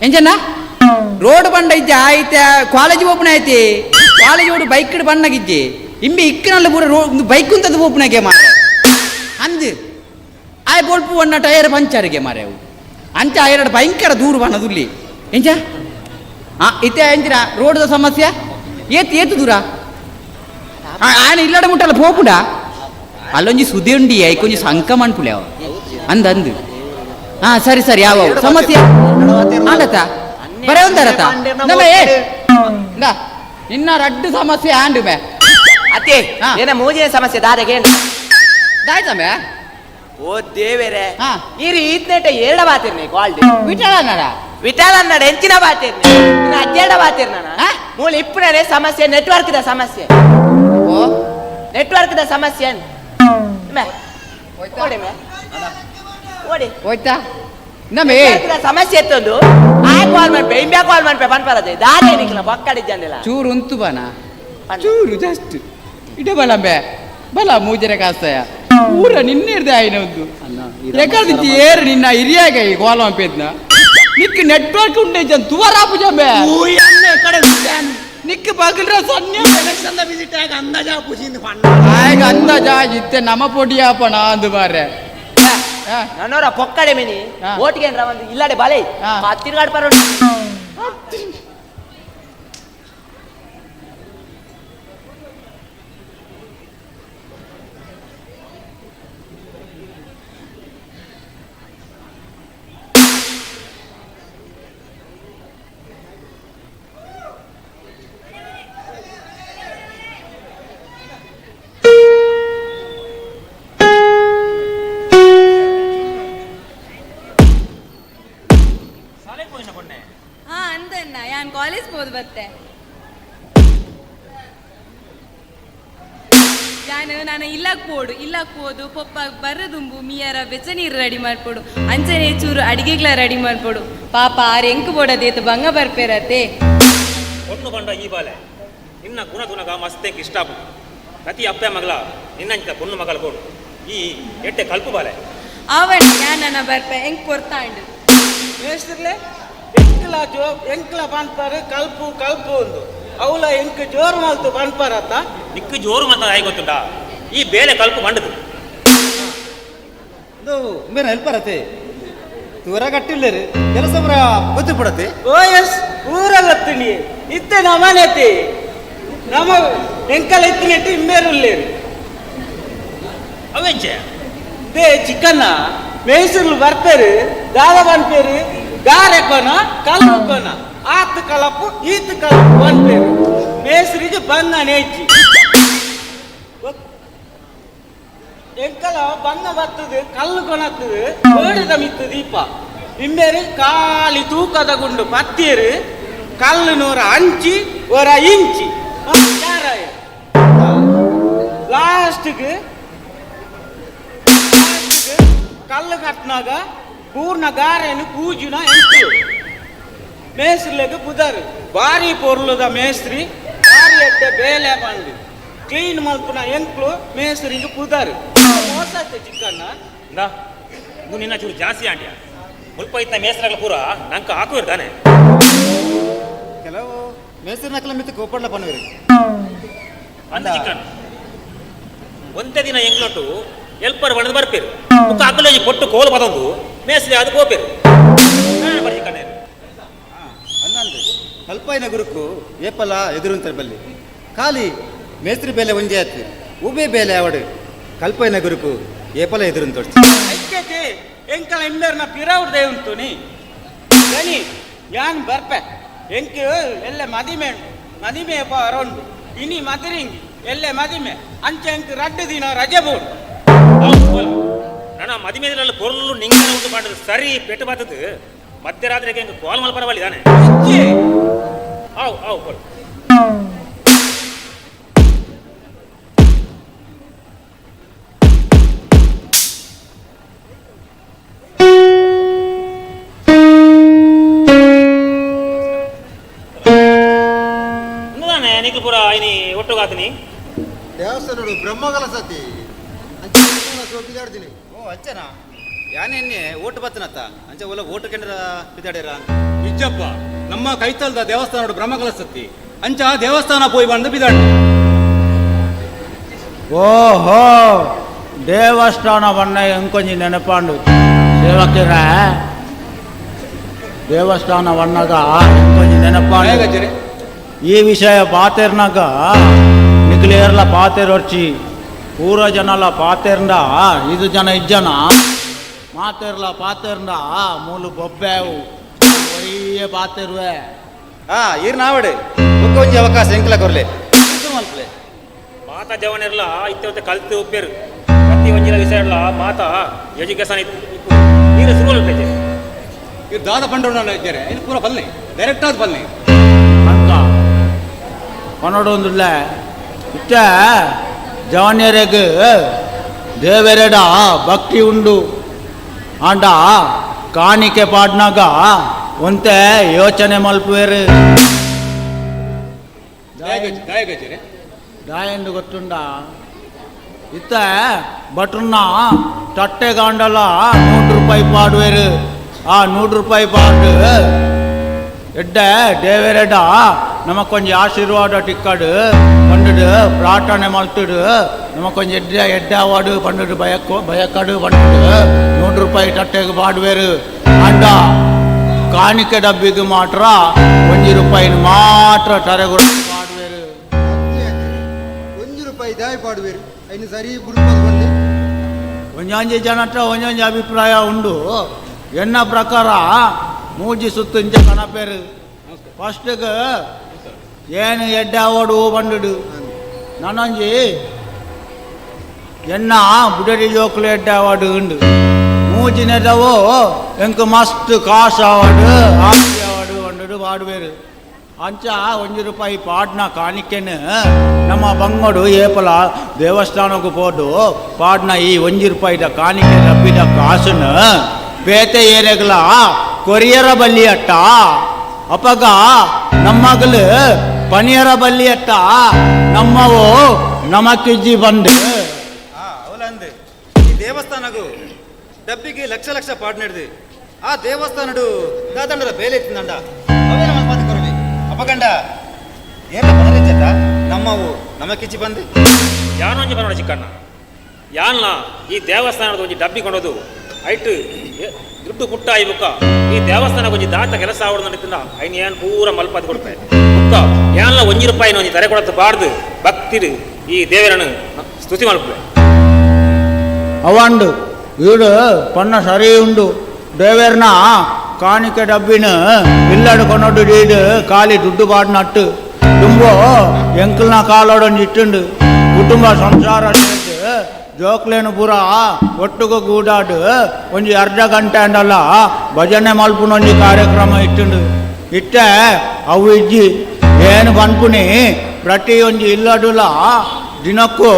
ಎಂಜನ್ನ ರೋಡ್ ಬಂಡ ಇಜ್ಜೆ ಆಯ್ತ ಕಾಲೇಜ್ ಓಪನ್ ಐತಿ ಕಾಲೇಜ್ ಓಡು ಬೈಕ್ ಬಣ್ಣಗಿಜ್ಜೆ ಇಂಬಿ ಇಕ್ಕನಲ್ಲಿ ಪೂರ ಒಂದು ಬೈಕ್ ಅಂತದ್ದು ಓಪನಾಗೆ ಮಾರೆ ಅಂದು ಆಯ್ ಬೋಲ್ಪು ಒನ್ನ ಟೈರ್ ಪಂಚರ್ಗೆ ಮಾರೆ ಅವು ಅಂಚ ಎರಡು ಭಯಂಕರ ದೂರ ಬಣ್ಣದುಲ್ಲಿ ಎಂಚ ಇತ್ತೆ ಎಂಚಿನ ರೋಡ್ದ ಸಮಸ್ಯೆ ಏತು ದೂರ ಆಯನ ಇಲ್ಲಡ ಮುಟ್ಟಲ್ಲ ಪೋಪುಡ ಅಲ್ಲೊಂಜಿ ಸುದ್ದಿ ಉಂಡಿ ಐಕೊಂಜಿ ಸಂಕ ಮಣ್ಪುಳೆ ಅವ ಅಂದು ಸರಿ ಯಾವ ಸಮಸ್ಯೆ ಆಡತ ಬರೇ ಒಂದರತ ನಿನ್ನ ರಡ್ಡು ಸಮಸ್ಯೆ ಆಂಡು ಬೇ ಅತ್ತೆ ಏನ ಮೂಜಿನ ಸಮಸ್ಯೆ ದಾದಗೆ ದಾಯ್ತಂಬೆ ಓ ದೇವೇರೆ ಈರಿ ಈತ್ನೇಟ ಎರಡ ಬಾತಿರ್ನಿ ಕ್ವಾಲ್ಟಿ ವಿಠಲನ್ನಡ ಎಂಚಿನ ಬಾತಿರ್ನಿ ಇನ್ನು ಅಜ್ಜೆರಡ ಬಾತಿರ್ನ ಮೂಲ ಇಪ್ಪನೇ ಸಮಸ್ಯೆ ನೆಟ್ವರ್ಕ್ ದ ಸಮಸ್ಯೆ ನೆಟ್ವರ್ಕ್ ದ ಸಮಸ್ಯೆ ನೋಡಿ ಓಡಿ ಹೋಯ್ತಾ ನಮೇ ಸಮಸ್ಯೆ ಎತ್ತೊಂದು ಆಯ್ ಕಾಲ್ ಮಾಡ್ಪೆ ಇಂಬ್ಯಾ ಕಾಲ್ ಮಾಡ್ಪೆ ಪನ್ಪರದೆ ದಾರಿ ಏನಿಕ್ಲ ಬಕ್ಕಡಿದ್ದಂದಿಲ್ಲ ಚೂರು ಉಂತು ಬಾನ ಚೂರು ಜಸ್ಟ್ ಇಡ ಬಲಂಬೆ ಬಲ ಮೂಜರೆ ಕಾಸ್ತಯ ಊರ ನಿನ್ನೆರ್ದೆ ಆಯ್ನ ಒಂದು ಯಾಕಂದ್ರೆ ಏರು ನಿನ್ನ ಹಿರಿಯಾಗ ಈ ಗೋಲಂಪೇದ್ನ ನಿಕ್ ನೆಟ್ವರ್ಕ್ ಉಂಡೆ ಜನ್ ತುವರಾಪು ಜಂಬೆ ನಿಕ್ ಬಗಲ್ರ ಸನ್ನೆ ಎಲೆಕ್ಷನ್ ವಿಸಿಟ್ ಆಗ ಅಂದಾಜ ಪುಜಿಂದು ಆಗ ಅಂದಾಜ ಇತ್ತೆ ನಮ ಪೊಡಿಯಾಪಣ ಅಂದು ಬಾರೆ ನನ್ನೋರ ಪೊಕ್ಕಡೆ ಮಿನಿ ಓಟಿಗೆ ಒಂದು ಇಲ್ಲಡೆ ಬಾಲೆ ತಿರುಗಾಡ್ ಪರ ಹಾ ಅಂದನ್ನ ಯಾನ್ ಕಾಲೇಜ್ ಹೋದ್ ಬತ್ತೆ ನಾನು ಇಲ್ಲಕ್ ಪೋಡು ಪೊಪ್ಪ ಬರದುಂಬು ಮೀಯರ ಬೆಚ್ಚನೀರು ರೆಡಿ ಮಾಡ್ಕೊಡು ಅಂಚನೆ ಚೂರು ಅಡಿಗೆಗ್ಲ ರೆಡಿ ಮಾಡ್ಕೊಡು ಪಾಪ ಆರ್ ಎಂಕ್ ಬೋಡದೇತು ಬಂಗ ಬರ್ಪೇರತೆ ಒಣ್ಣು ಬಂಡ ಈ ಬಾಲೆ ನಿನ್ನ ಗುಣಗ ಮಸ್ತೇಕ್ ಇಷ್ಟ ಪ್ರತಿ ಅಪ್ಪೆ ಮಗಳ ನಿನ್ನಂತ ಪೊಣ್ಣು ಮಗಳ ಕೊಡು ಈ ಎಟ್ಟೆ ಕಲ್ಪು ಬಾಲೆ ಅವಣ್ಣ ಯಾನ ಬರ್ಪೆ ಎಂಕ್ ಕೊರ್ತಾಂಡು ಮೇಸ್ತಿರ್ಲೆ ಎಂಕ್ಲ ಪನ್ಪಾರು ಕಲ್ಪು ಒಂದು ಅವಳ ಎಂಕ್ ಜೋರು ಮಲ್ತು ಪನ್ಪಾರತ್ತ ನಿಕ್ಕು ಜೋರು ಮಾತ್ರ ಹೇಗೆ ಗೊತ್ತುಂಟಾ ಈ ಬೇಲೆ ಕಲ್ಪು ಮಂಡದು ಇದು ಮೇರೆ ಹೆಲ್ಪರತೆ ತೂರ ಕಟ್ಟಿಲ್ಲರು ಕೆಲಸ ಬರ ಗೊತ್ತು ಬಿಡತ್ತೆ ಓ ಎಸ್ ಊರಲ್ಲತ್ತೀನಿ ಇತ್ತೆ ನಮನೆತಿ ನಮ ಎಂಕಲ ಎತ್ತಿನೆಟ್ಟು ಇಮ್ಮೇರುಲ್ಲೇರು ಅವೆಂಚೆ ದೇ ಚಿಕ್ಕನ್ನ ಮೇಸೂರು ಬರ್ಪೇರು ದಾದ ಪನ್ಪೇರು ಗಾರೆಕೋನ ಕಲ್ಪಕೋನ ಆತ್ ಕಲಪು ಈತ್ ಕಲಪು ಪನ್ಪೇರು ಮೇಸರಿಗೆ ಬಂದ ನೇಚಿ ಎಂಕಲ ಬಣ್ಣ ಬರ್ತದೆ ಕಲ್ಲು ಕೊಣತ್ತದು ಓಡಿದ ಮಿತ್ತು ದೀಪ ಇಮ್ಮೇರು ಕಾಲಿ ತೂಕದ ಗುಂಡು ಪತ್ತೀರು ಕಲ್ಲು ನೂರ ಅಂಚಿ ಒರ ಇಂಚಿ ಲಾಸ್ಟ್ಗೆ ಕಲ್ಲು ಕಟ್ಟಿನಾಗ ಪೂರ್ಣ ಗಾರೆನು ಪೂಜುನ ಎಂಟು ಮೇಸ್ತ್ರಿಲೆಗೆ ಪುದರ್ ಭಾರಿ ಪೊರ್ಲುದ ಮೇಸ್ತ್ರಿ ಭಾರಿ ಎಡ್ಡೆ ಬೇಲೆ ಬಂದು ಕ್ಲೀನ್ ಮಲ್ಪುನ ಎಂಕ್ಲು ಮೇಸ್ತ್ರಿಗೆ ಪುದರ್ ಮೋಸತ್ತೆ ಚಿಕ್ಕಣ್ಣ ಇದು ನಿನ್ನ ಚೂರು ಜಾಸ್ತಿ ಆಂಟ್ಯ ಮುಲ್ಪ ಇತ್ತ ಮೇಸ್ರಾಗಲ ಪೂರ ನಂಕ ಹಾಕುವಿರ್ತಾನೆ ಕೆಲವು ಮೇಸ್ತ್ರಿ ನಕಲ ಮಿತ್ತು ಕೋಪಡ್ಲ ಪನ್ವೇರಿ ಅಂದ ಚಿಕ್ಕಣ್ಣ ಒಂದೇ ದಿನ ಎಂಗ್ಲೊಟ್ಟು ಎಲ್ಪರ್ ಬಣ್ಣದ ಬರ್ಪೇರು ಮುಖ ಅಕ್ಕಲೋಜಿ ಕೊಟ್ಟು ಕೋಲು ಬದೊಂದು ಮೇಸ್ತ್ರಿ ಅದು ಕೋಪೇರು ಬರೀ ಚಿಕ್ಕಣ್ಣ ಅನ್ನಂದು ಕಲ್ಪಾಯಿನ ಗುರುಕು ಏಪಲ ಎದುರುಂತ ಬಲ್ಲಿ ಖಾಲಿ ಮೇಸ್ತ್ರಿ ಬೇಲೆ ಒಂಜೆ ಆಯ್ತು ಉಬೆ ಬೇಲೆ ಅವಡು ಕಲ್ಪಾಯಿನ ಗುರುಕು ಏಪಲ ಎದುರುಂತ ಐಕ್ಯತೆ ಎಂಕಲ ಇಮ್ಮೇರ್ನ ಪಿರೌಡ್ದೆ ಉಂಟು ನೀ ಗನಿ ಯಾನ್ ಬರ್ಪೆ ಎಂಕ್ ಎಲ್ಲ ಮದಿಮೆ ಅರೌಂಡ್ ಇನಿ ಮದಿರಿಂಗಿ ಎಲ್ಲೆ ಮದಿಮೆ ಅಂಚೆ ಎಂಕ್ ರಡ್ಡು ದಿನ ರಜೆ ಬೋಡು ನನ್ನ ಮದಿಮೆದ್ರಲ್ಲಿ ಪೊರ್ಲು ನಿಂಗನ ಉಂಟು ಮಾಡಿದ್ರು ಸರಿ ಪೆಟ್ಟು ಬರ್ತದೆ ಮಧ್ಯರಾತ್ರಿಗೆ ಹೆಂಗೆ ಕಾಲ್ ಮಲ್ ಪರವಾಗಿದ್ದಾನೆ ಆವ್ ಕೊಡು ನಿಖಿಲ್ ಪುರ ಐನಿ ಒಟ್ಟುಗಾತೀನಿ ದೇವಸ್ಥಾನ ಬ್ರಹ್ಮಗಲ ಸತಿ ಬಿದ್ದಾಡ್ತೀನಿ ಓ ಅಂಚನಾ ಯಾನೆನ್ನೆ ಓಟು ಬತ್ತನತ್ತ ಅಂಚ ಒಲ್ಲ ಓಟು ಕೆಂಡ್ರ ಬಿದ್ದಾಡ್ಯಾರ ನಿಜಪ್ಪ ನಮ್ಮ ಕೈತಲ್ದ ದೇವಸ್ಥಾನ ಬ್ರಹ್ಮಕಲ ಸತ್ತಿ ಅಂಚ ದೇವಸ್ಥಾನ ಪೋಯಿ ಬಂದು ಬಿದ್ದಾಡ ಓಹೋ ದೇವಸ್ಥಾನ ಬಣ್ಣ ಎಂಕೊಂಜಿ ನೆನಪಾಂಡು ಸೇವಕಿರ ದೇವಸ್ಥಾನ ಬಣ್ಣಗ ಎಂಕೊಂಜಿ ನೆನಪಾಂಡು ಈ ವಿಷಯ ಪಾತೆರ್ನಾಗ ನಿಕ್ಲಿಯರ್ಲ ಪಾತೆರ್ ಹೊರ್ಚಿ ಪೂರ ಜನಲ ಪಾತೆರ್ಂಡ ಇದು ಜನ ಇಜ್ಜನ ಮಾತೆರ್ಲ ಪಾತೆರ್ಂಡ ಮೂಲು ಬೊಬ್ಬೆವು ಒಳ್ಳೆಯ ಪಾತೆರುವೆ ಈರ್ ನಾವಡೆ ಒಂಜಿ ಅವಕಾಶ ಎಂಕ್ಲ ಕೊರ್ಲೆ ಮಲ್ಪಲೆ ಮಾತಾ ಜವನಿರ್ಲ ಇತ್ತೆ ಕಲ್ತು ಉಪ್ಪೇರು ಪ್ರತಿ ಒಂಜಿನ ವಿಷಯ ಇರಲ್ಲ ಮಾತಾ ಎಜುಕೇಶನ್ ನೀರು ಶುರು ಅಲ್ಪೇಜೆ ಇವ್ರು ದಾದ ಪಂಡೋಣ ಇದ್ದಾರೆ ಇದು ಪೂರ ಬಲ್ಲೆ ಡೈರೆಕ್ಟ್ ಆದ ಬಲ್ಲೆ ಅಂತ ಕೊನೊಡೊಂದುಲ್ಲ ಇತ್ತ ಜವನಿಯರೆಗ್ ದೇವರೆಡ ಭಕ್ತಿ ಉಂಡು ಆಂಡ ಕಾಣಿಕೆ ಪಾಡ್ನಾಗ ಒಂತೆ ಯೋಚನೆ ಮಲ್ಪುವೇರು ದಾಯಂದು ಗೊತ್ತುಂಡ ಇತ್ತ ಬಟ್ರನ್ನ ತಟ್ಟೆ ಗಾಂಡಲ 100 ರೂಪಾಯಿ ಪಾಡುವೇರು ಆ 100 ರೂಪಾಯಿ ಪಾಡು ಎಡ್ಡ ದೇವೇರೆಡ ನಮಕೊಂಜಿ ಆಶೀರ್ವಾದ ಟಿಕ್ಕಡು ಪಂಡು ಪ್ರಾರ್ಥನೆ ಮಲ್ತಿಡು ನಮಕೊಂಜಿ ಎಡ್ಡ ಅವಾರ್ಡು ಪಂಡು ಭಯಕ್ಕಡು ಪಂಡು 100 ರೂಪಾಯಿ ತಟ್ಟೆಗೆ ಪಾಡುವೇರು ಅಂಡ ಕಾಣಿಕೆ ಡಬ್ಬಿಗೆ ಮಾತ್ರ 1 ರೂಪಾಯಿನ ಮಾತ್ರ ತರೆಗಳು ಪಾಡುವೇರು 1 ರೂಪಾಯಿ ದಾಯಿ ಪಾಡುವೇರು ಐನು ಸರಿ ಬುಡ್ಬೋದು ಬಂದು ಒಂಜೊಂಜಿ ಜನತ್ರ ಒಂಜೊಂಜಿ ಅಭಿಪ್ರಾಯ ಉಂಡು ಎನ್ನ ಪ್ರಕಾರ ಮೂಜಿ ಸುತ್ತು ಇಂಚ ಕಣಪೇರು ಫಸ್ಟ್ಗೆ ಏನು ಎಡ್ಡೆ ಅವಾರ್ಡು ಬಂಡು ನಾನೊಂಜಿ ಎನ್ನ ಬುಡರಿ ಜೋಕ್ಲು ಎಡ್ಡೆ ಅವಾರ್ಡು ಉಂಡು ಮೂಜಿನದವು ಎಂಕ್ ಮಸ್ತ್ ಕಾಸು ಅವಾರ್ಡು ಆಸ್ತಿ ಅವಾರ್ಡು ಬಂಡು ಪಾಡುವೇರು ಅಂಚ 1 ರೂಪಾಯಿ ಪಾಡ್ನ ಕಾಣಿಕೆನು ನಮ್ಮ ಬಂಗೋಡು ಏಪಲ ದೇವಸ್ಥಾನಕ್ಕೂ ಪೋದು ಪಾಡ್ನ ಈ 1 ರೂಪಾಯಿದ ಕಾಣಿಕೆ ರಬ್ಬಿದ ಕಾಸನ್ನು ಬೇತೆ ಏರೆಗಲ ಕೊರಿಯರ ಬಲ್ಲಿ ಅಟ್ಟ ಅಪಗ ನಮ್ಮಗಲು ಪನಿಯರ ಬಲ್ಲಿ ಅಟ್ಟ ನಮ್ಮವು ನಮಕ್ಕಿಜ್ಜಿ ಬಂದು ಅವಲಂದು ಈ ದೇವಸ್ಥಾನಗೂ ಡಬ್ಬಿಗೆ ಲಕ್ಷ ಲಕ್ಷ ಪಾಡ್ ನಡೆದು ಆ ದೇವಸ್ಥಾನಡು ದಾದಂಡರ ಬೇಲೆ ಎತ್ತಿಂದಂಡ ಅವೇ ನಮ್ಮ ಮಾತು ಕೊರಲಿ ಅಪಗಂಡ ಏನ ಪದರಿಜ್ಜತ ನಮ್ಮವು ನಮಕ್ಕಿಚ್ಚಿ ಬಂದು ಯಾನೊಂಜಿ ಬರೋಣ ಚಿಕ್ಕಣ್ಣ ಯಾನ್ಲ ಈ ದೇವಸ್ಥಾನದ ಒಂಜಿ ಡಬ್ಬಿ ಕೊಂಡೋದು ಐಟ್ ದುಡ್ಡು ಪುಟ್ಟ ಆಯಿ ಬುಕ್ಕ ಈ ದೇವಸ್ಥಾನಕ್ಕೆ ಒಂಜಿ ದಾತ ಕೆಲಸ ಆವಡು ನಡೀತಿಲ್ಲ ಐನ್ ಏನ್ ಪೂರ ಮಲ್ಪದು ಕೊಡ್ತಾರೆ ಬುಕ್ಕ ಯಾನ್ಲ 1 ರೂಪಾಯಿನ ಒಂಜಿ ತರೆ ಕೊಡತ್ತ ಬಾರ್ದು ಭಕ್ತಿರು ಈ ದೇವರನ್ನು ಸ್ತುತಿ ಮಲ್ಪೆ ಅವಂಡು ಈಡು ಪನ್ನ ಸರಿ ಉಂಡು ದೇವೇರ್ನ ಕಾಣಿಕೆ ಡಬ್ಬಿನ ಇಲ್ಲಡು ಕೊನೊಡ್ಡು ಡೀಡು ಖಾಲಿ ದುಡ್ಡು ಪಾಡ್ನಟ್ಟು ತುಂಬೋ ಎಂಕಲ್ನ ಕಾಲೋಡೊಂದು ಇಟ್ಟುಂಡು ಕುಟುಂಬ ಸಂಸಾರ ಜೋಕ್ಲೇನು ಪೂರ ಒಟ್ಟುಗು ಗೂಡಾಡು ಒಂಜಿ ಅರ್ಧ ಗಂಟೆ ಅಂಡಲ್ಲ ಭಜನೆ ಮಲ್ಪುನೊಂಜಿ ಕಾರ್ಯಕ್ರಮ ಇಟ್ಟುಂಡು ಇಟ್ಟೆ ಅವು ಇಜ್ಜಿ ಏನು ಪನ್ಪುನಿ ಪ್ರತಿ ಒಂಜಿ ಇಲ್ಲಡುಲ ದಿನಕ್ಕೂ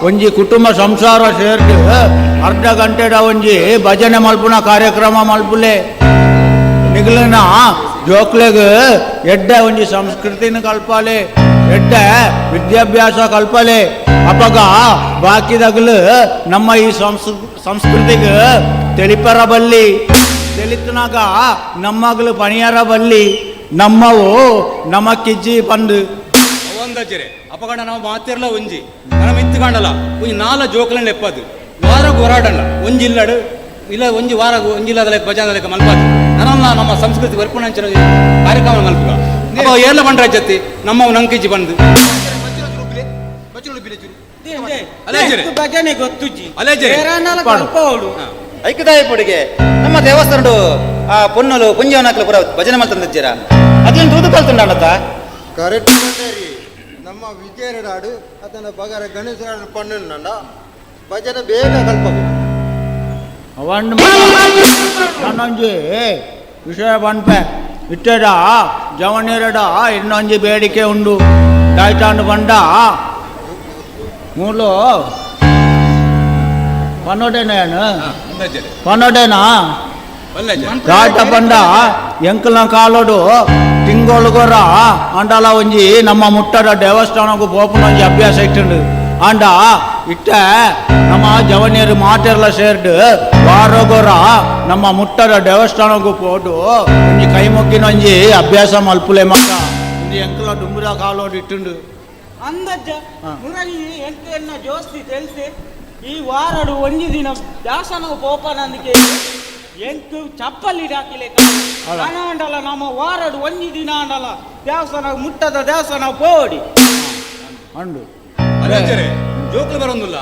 ಒಂಜಿ ಕುಟುಂಬ ಸಂಸಾರ ಸೇರ್ದು ಅರ್ಧ ಗಂಟೆದ ಒಂಜಿ ಭಜನೆ ಮಲ್ಪುನ ಕಾರ್ಯಕ್ರಮ ಮಲ್ಪುಲೆ ನಿಗಲಿನ ಜೋಕ್ಲೆಗ್ ಎಡ್ಡ ಒಂಜಿ ಸಂಸ್ಕೃತಿನ ಕಲ್ಪಾಲೆ ಎಡ್ಡ ವಿದ್ಯಾಭ್ಯಾಸ ಕಲ್ಪಲೆ ಅಪಗ ಬಾಕಿದಾಗಲು ನಮ್ಮ ಈ ಸಂಸ್ಕೃತಿಗೆ ತಿಳಿಪರ ಬಲ್ಲಿ ತಿಳಿತನಾಗ ನಮ್ಮಗಲು ಪಣಿಯರ ಬಲ್ಲಿ ನಮ್ಮವು ನಮಕ್ಕಿಜ್ಜಿ ಬಂದು ಅವಂದಜ್ಜರೆ ಅಪಗಂಡ ನಾವು ಮಾತಿರ್ಲ ಒಂಜಿ ನಮ್ಮ ಇತ್ತುಕೊಂಡಲ್ಲ ಒಂಜಿ 4 ಜೋಕಲನ್ನ ಎಪ್ಪದು ವಾರಕ್ಕೆ ಹೋರಾಡಲ್ಲ ಒಂಜಿ ಇಲ್ಲಡು ಇಲ್ಲ ಒಂಜಿ ವಾರ ಒಂಜಿಲ್ಲದ ಲೆಕ್ಕ ಭಜನ ಲೆಕ್ಕ ಮಲ್ಪದು ನಮ್ಮ ಸಂಸ್ಕೃತಿ ವರ್ಪುಣಂಚಿನ ಕಾರ್ಯಕ್ರಮ ಮಲ್ಪುಗ ಅಪ್ಪ ಏರ್ಲ ಬಂಡ್ರ ಜೊತೆ ನಮ್ಮವು ನಂಕಿಜ್ಜಿ ಬಂದು ಭಜನೆ ಗೊತ್ತುಜ್ಜಿ ಐಕ್ಯದಾಯ ಪುಡಿಗೆ ನಮ್ಮ ದೇವಸ್ಥಾನಡು ಆ ಪೊನ್ನಲು ಪುಂಜವನಾಕ್ಲು ಪುರ ಭಜನೆ ಮಲ್ತಂದಿದ್ದೀರ ಅದೇನು ತೂದು ಕಲ್ತುಂಡಾಡತ್ತ ಕರೆಕ್ಟ್ ಬಂದೇರಿ ನಮ್ಮ ವಿಜಯರಾಡು ಅದನ್ನ ಬಗರ ಗಣೇಶರಾಡು ಪಣ್ಣು ಭಜನೆ ಬೇಗ ಕಲ್ಪಬೇಕು ಅವಂಡು ನಾನೊಂಜಿ ವಿಷಯ ಪನ್ಪೆ ಇಟ್ಟೆಡ ಜವನೀರಡ ಇನ್ನೊಂಜಿ ಬೇಡಿಕೆ ಉಂಡು ದಾಯ್ತಾಂಡು ಬಂಡ ಮೂಲು ಪನ್ನೊಡೇನೇನು ಪನ್ನೊಡೇನಾ ದಾಟ ಬಂಡ ಎಂಕಲ್ನ ಕಾಲೋಡು ತಿಂಗೊಳಗೊರ ಅಂಡಲ ಒಂಜಿ ನಮ್ಮ ಮುಟ್ಟದ ದೇವಸ್ಥಾನಕ್ಕೂ ಪೋಪುನೊಂಜಿ ಅಭ್ಯಾಸ ಇಟ್ಟುಂಡು ಅಂಡ ಇಟ್ಟ ನಮ್ಮ ಜವನಿಯರು ಮಾತೆರ್ಲ ಸೇರ್ದು ವಾರಗೊರ ನಮ್ಮ ಮುಟ್ಟದ ದೇವಸ್ಥಾನಕ್ಕೂ ಪೋಡು ಒಂಜಿ ಕೈ ಮೊಕ್ಕಿನೊಂಜಿ ಅಭ್ಯಾಸ ಮಲ್ಪುಲೆ ಮಗ ಒಂಜಿ ಎಂಕಲ ಡುಂಬುರ ಕಾಲೋಡು ಇಟ್ಟುಂಡು ಅಂದಜ್ಜ ಮುರಳಿ ಎಂಟೆನ್ನ ಜೋಸ್ತಿ ತಿಳಿಸಿ ಈ ವಾರಡು ಒಂಜಿ ದಿನ ದಾಸನವು ಪೋಪನಂದಿಗೆ ಎಂಟು ಚಪ್ಪಲಿ ಹಾಕಿಲೆ ಅಂಡಲ ನಮ್ಮ ವಾರಡು ಒಂಜಿ ದಿನ ಅಂಡಲ ದೇವಸ್ಥಾನ ಮುಟ್ಟದ ದೇವಸ್ಥಾನ ಪೋಡಿ ಅಂಡು ಜೋಕ್ಲು ಬರೋದಿಲ್ಲ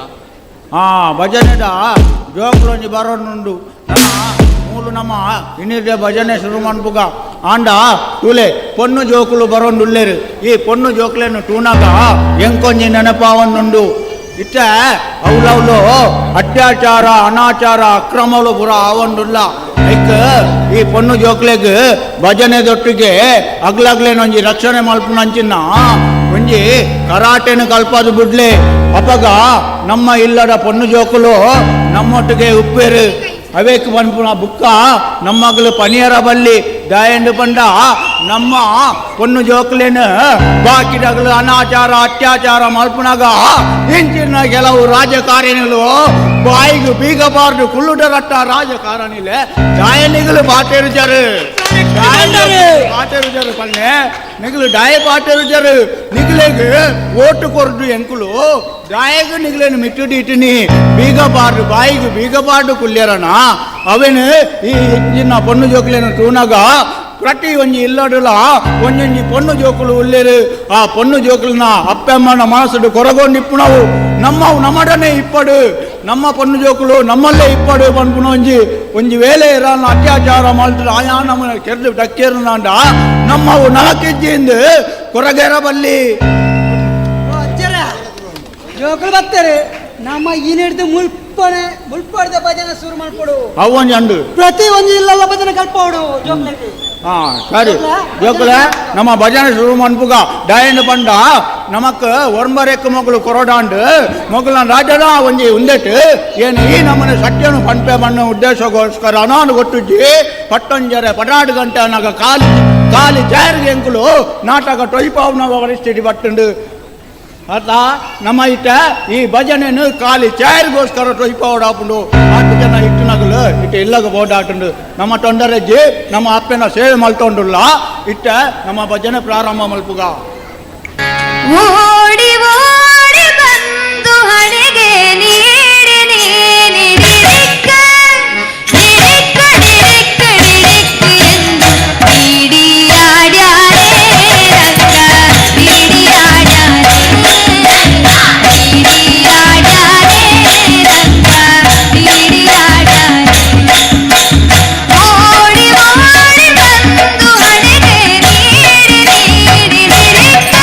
ಭಜನೆದ ಜೋಕ್ಲು ಒಂಜಿ ಬರೋನುಂಡು ಮೂಲು ನಮ್ಮ ಇನ್ನಿರ್ದೆ ಭಜನೆ ಶುರು ಮನ್ಪುಗ ಆಂಡ ತೂಲೆ ಪೊನ್ನು ಜೋಕುಲು ಬರೋಂಡುಲ್ಲೇರು ಈ ಪೊನ್ನು ಜೋಕ್ಲೇನು ಟೂನಾಗ ಎಂಕೊಂಜಿ ನೆನಪಾವನ್ನುಂಡು ಇಟ್ಟ ಅವಲವ್ಲು ಅತ್ಯಾಚಾರ ಅನಾಚಾರ ಅಕ್ರಮಲು ಪುರ ಆವಂಡುಲ್ಲ ಐಕ್ ಈ ಪೊನ್ನು ಜೋಕ್ಲೆಗ್ ಭಜನೆದೊಟ್ಟಿಗೆ ಅಗ್ಲಗ್ಲೇನೊಂಜಿ ರಕ್ಷಣೆ ಮಲ್ಪುನಂಚಿನ ಒಂಜಿ ಕರಾಟೆನು ಕಲ್ಪದು ಬಿಡ್ಲೆ ಅಪಗ ನಮ್ಮ ಇಲ್ಲದ ಪೊನ್ನು ಜೋಕುಲು ನಮ್ಮೊಟ್ಟಿಗೆ ಉಪ್ಪೇರು ಅವೇಕ್ ಪನ್ಪುನ ಬುಕ್ಕ ನಮ್ಮಗಳು ಪನಿಯರ ಬಲ್ಲಿ ದಾಯಂಡು ಪಂಡ ನಮ್ಮ ಪೊನ್ನು ಜೋಕ್ಲೇನು ಬಾಕಿಡಗಳು ಅನಾಚಾರ ಅತ್ಯಾಚಾರ ಮಲ್ಪನಾಗ ಇಂಚಿನ ಕೆಲವು ರಾಜಕಾರಣಿಗಳು ಬಾಯಿಗೆ ಬೀಗಬಾರ್ದು ಕುಳ್ಳುಡರಟ್ಟ ರಾಜಕಾರಣಿಲೆ ದಾಯನಿಗಳು ಬಾಟೇರುಜರು ಬಾಟೇರುಜರು ಪನ್ನೆ ನಿಗಲು ಡಾಯ ಬಾಟೇರುಜರು ನಿಗಲೆಗೆ ಓಟು ಕೊರಡು ಎಂಕುಲು ದಾಯಗೂ ನಿಗಲೇನು ಮಿಟ್ಟುಡಿ ಇಟ್ಟಿನಿ ಬೀಗಬಾರ್ದು ಬಾಯಿಗೆ ಬೀಗಬಾರ್ದು ಕುಲ್ಯರಣ ಅವೇನು ಈ ಚಿನ್ನ ಪೊನ್ನು ಜೋಕ್ಲೇನು ತೂನಾಗ ಪ್ರತಿ ಒಂಜಿ ಇಲ್ಲಡುಲ ಒಂಜೊಂಜಿ ಪೊನ್ನು ಜೋಕುಲು ಉಲ್ಲೇರು ಆ ಪೊನ್ನು ಜೋಕುಲನ ಅಪ್ಪಮ್ಮನ ಮನಸ್ಸು ಕೊರಗೊಂಡಿಪ್ಪುನವು ನಮ್ಮವು ನಮ್ಮಡನೆ ಇಪ್ಪಡು ನಮ್ಮ ಪೊನ್ನು ಜೋಕುಲು ನಮ್ಮಲ್ಲೇ ಇಪ್ಪಡು ಪನ್ಪುನ ಒಂಜಿ ವೇಳೆ ಇರಲ್ಲ ಅತ್ಯಾಚಾರ ಮಾಡ್ತಾರೆ ಆಯಾ ನಮ್ಮ ಕೆರೆದು ಡಕ್ಕೇರನಾಂಡ ನಮ್ಮವು ನಾಲ್ಕಿಜ್ಜಿಂದು ಕೊರಗೆರ ಬಲ್ಲಿ ಜೋಕುಲು ಬರ್ತಾರೆ ನಮ್ಮ ಈ ಹಿಡಿದು ಮುಲ್ಪಡ್ದ ಭಜನೆ ಶುರು ಮಾಡ್ಕೊಡು ಅವೊಂಜಿ ಅಂಡು ಪ್ರತಿ ಒಂದು ಇಲ್ಲಲ್ಲ ಭಜನೆ ಕಲ್ಪೋಡು ಜೋಕ್ಲಕ್ಕೆ ಹಾ ಸರಿ ಜೋಕುಲ ನಮ್ಮ ಭಜನೆ ಶುರು ಮನ್ಪುಗ ಡಾಯಂಡು ಪಂಡ ನಮಕ್ ಒರ್ಮರೆಕ್ಕು ಮಗಳು ಕೊರಡಾಂಡು ಮಗಳ ರಾಜನ ಒಂಜಿ ಉಂದೆಟ್ಟು ಏನು ಈ ನಮ್ಮನೆ ಸತ್ಯನು ಪಂಪೆ ಮಣ್ಣು ಉದ್ದೇಶಗೋಸ್ಕರ ಅನಾನು ಕೊಟ್ಟುಜ್ಜಿ ಪಟ್ಟೊಂಜರೆ 12 ಗಂಟೆ ಅನ್ನಾಗ ಕಾಲಿ ಜಾರಿಗೆ ಎಂಕುಲು ನಾಟಕ ಟೊಯ್ಪಾವ್ನ ಪರಿಸ್ಥಿತಿ ಪಟ್ಟುಂಡು ಅತ್ತ ನಮ್ಮ ಇಟ್ಟ ಈ ಭಜನೆನು ಕಾಲಿ ಚಾರಿಗೋಸ್ಕರ ಟೊಯ್ಪಾವಡಾಪುಂಡು 8 ಜನ ಇಟ್ಟು ನಗಲು ಇಟ್ಟು ಇಲ್ಲಗ ಬೋಡಾಟುಂಡು ನಮ್ಮ ತೊಂದರೆಜ್ಜಿ ನಮ್ಮ ಅಪ್ಪನ ಸೇವೆ ಮಲ್ತೊಂಡುಲ್ಲ ಇಟ್ಟ ನಮ್ಮ ಭಜನೆ ಪ್ರಾರಂಭ ಮಲ್ಪುಗ ಓಡಿ ಓಡಿ ಬಂದು ಹಣೆಗೆ ನೀಡಿ ನಿರಿಕ್ಕ ನಿರಿಕ್ಕ ನಿರಿಕ್ಕ ನಿರಿಕ್ಕ ಎಂದು ನೀಡಿಯಾಡ್ಯಾರೆ ರಂಗ ನೀಡಿಯಾಡ್ಯಾರೆ ನೀಡಿಯಾಡ್ಯಾರೆ ರಂಗ ನೀಡಿಯಾಡ್ಯಾರೆ ಓಡಿ ಓಡಿ ಬಂದು ಹಣೆಗೆ ನೀಡಿ ನಿರಿಕ್ಕ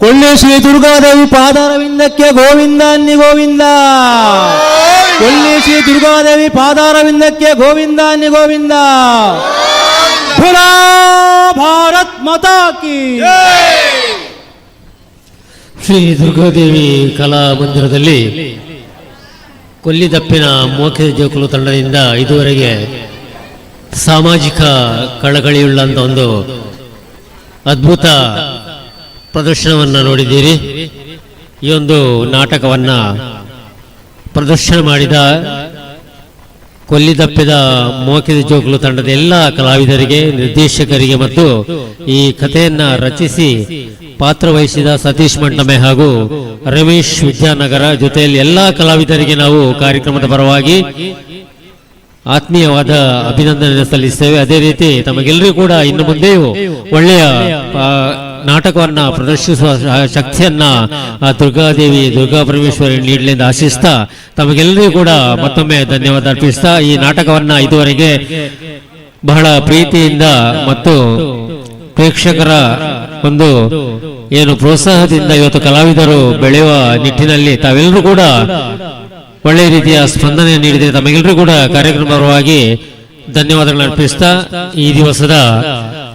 ಕೊಳ್ಳೆ ಶ್ರೀ ದುರ್ಗಾದೇವಿ ಪಾದಾರವಿಂದಕ್ಕೆ ಗೋವಿಂದ ಅನ್ನಿ ಗೋವಿಂದ. ಕೊಳ್ಳೆ ಶ್ರೀ ದುರ್ಗಾದೇವಿ ಪಾದಾರವಿಂದಕ್ಕೆ ಗೋವಿಂದ ಅನ್ನಿ ಗೋವಿಂದ. ಭೋಲಾ ಭಾರತ್ ಮಾತಾ ಕಿ. ಶ್ರೀ ದುರ್ಗಾದೇವಿ ಕಲಾ ಮಂದಿರದಲ್ಲಿ ಕೊಲ್ಲಿದಪ್ಪಿನ ಮೋಕ್ಷ ಜೋಕುಲು ತಂಡದಿಂದ ಇದುವರೆಗೆ ಸಾಮಾಜಿಕ ಕಳಕಳಿಯುಳ್ಳಂಥ ಒಂದು ಅದ್ಭುತ ಪ್ರದರ್ಶನವನ್ನು ನೋಡಿದ್ದೀರಿ. ಈ ಒಂದು ನಾಟಕವನ್ನು ಪ್ರದರ್ಶನ ಮಾಡಿದ ಕೊಲ್ಲಿದಪ್ಪಿದ ಮೋಕಿದ ಜೋಕುಲು ತಂಡದ ಎಲ್ಲ ಕಲಾವಿದರಿಗೆ, ನಿರ್ದೇಶಕರಿಗೆ ಮತ್ತು ಈ ಕಥೆಯನ್ನು ರಚಿಸಿ ಪಾತ್ರವಹಿಸಿದ ಸತೀಶ್ ಮಂಟಮೆ ಹಾಗೂ ರಮೇಶ್ ವಿದ್ಯಾನಗರ ಜೊತೆಯಲ್ಲಿ ಎಲ್ಲ ಕಲಾವಿದರಿಗೆ ನಾವು ಕಾರ್ಯಕ್ರಮದ ಪರವಾಗಿ ಆತ್ಮೀಯವಾದ ಅಭಿನಂದನೆ ಸಲ್ಲಿಸ್ತೇವೆ. ಅದೇ ರೀತಿ ತಮಗೆಲ್ಲರಿಗೂ ಕೂಡ ಇನ್ನು ಮುಂದೆಯೂ ಒಳ್ಳೆಯ ನಾಟಕವನ್ನ ಪ್ರದರ್ಶಿಸುವ ಶಕ್ತಿಯನ್ನ ದುರ್ಗಾದೇವಿ ದುರ್ಗಾ ಪರಮೇಶ್ವರಿ ನೀಡಲೆಂದು ಆಶಿಸ್ತಾ ತಮಗೆಲ್ಲರಿಗೂ ಕೂಡ ಮತ್ತೊಮ್ಮೆ ಧನ್ಯವಾದ ಅರ್ಪಿಸ್ತಾ ಈ ನಾಟಕವನ್ನ ಇದುವರೆಗೆ ಬಹಳ ಪ್ರೀತಿಯಿಂದ ಮತ್ತು ಪ್ರೇಕ್ಷಕರ ಒಂದು ಏನು ಪ್ರೋತ್ಸಾಹದಿಂದ ಇವತ್ತು ಕಲಾವಿದರು ಬೆಳೆಯುವ ನಿಟ್ಟಿನಲ್ಲಿ ತಾವೆಲ್ಲರೂ ಕೂಡ ಒಳ್ಳೆಯ ರೀತಿಯ ಸ್ಪಂದನೆ ನೀಡಿದೆ. ತಮಗೆಲ್ಲರೂ ಕೂಡ ಕಾರ್ಯಕ್ರಮ ಪರವಾಗಿ ಧನ್ಯವಾದಗಳನ್ನು ಅರ್ಪಿಸ್ತಾ ಈ ದಿವಸದ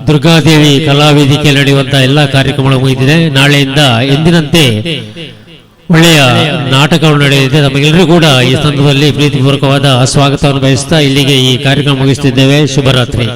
ದುರ್ಗಾದೇವಿ ಕಲಾವೇದಿಕೆಯಲ್ಲಿ ನಡೆಯುವಂತಹ ಎಲ್ಲ ಕಾರ್ಯಕ್ರಮಗಳು ಮುಗಿದಿದೆ. ನಾಳೆಯಿಂದ ಎಂದಿನಂತೆ ಒಳ್ಳೆಯ ನಾಟಕಗಳು ನಡೆಯಲಿದೆ. ತಮಗೆಲ್ಲರೂ ಕೂಡ ಈ ಸಂದರ್ಭದಲ್ಲಿ ಪ್ರೀತಿಪೂರ್ವಕವಾದ ಸ್ವಾಗತವನ್ನು ಬಯಸ್ತಾ ಇಲ್ಲಿಗೆ ಈ ಕಾರ್ಯಕ್ರಮ ಮುಗಿಸುತ್ತಿದ್ದೇವೆ. ಶುಭರಾತ್ರಿ.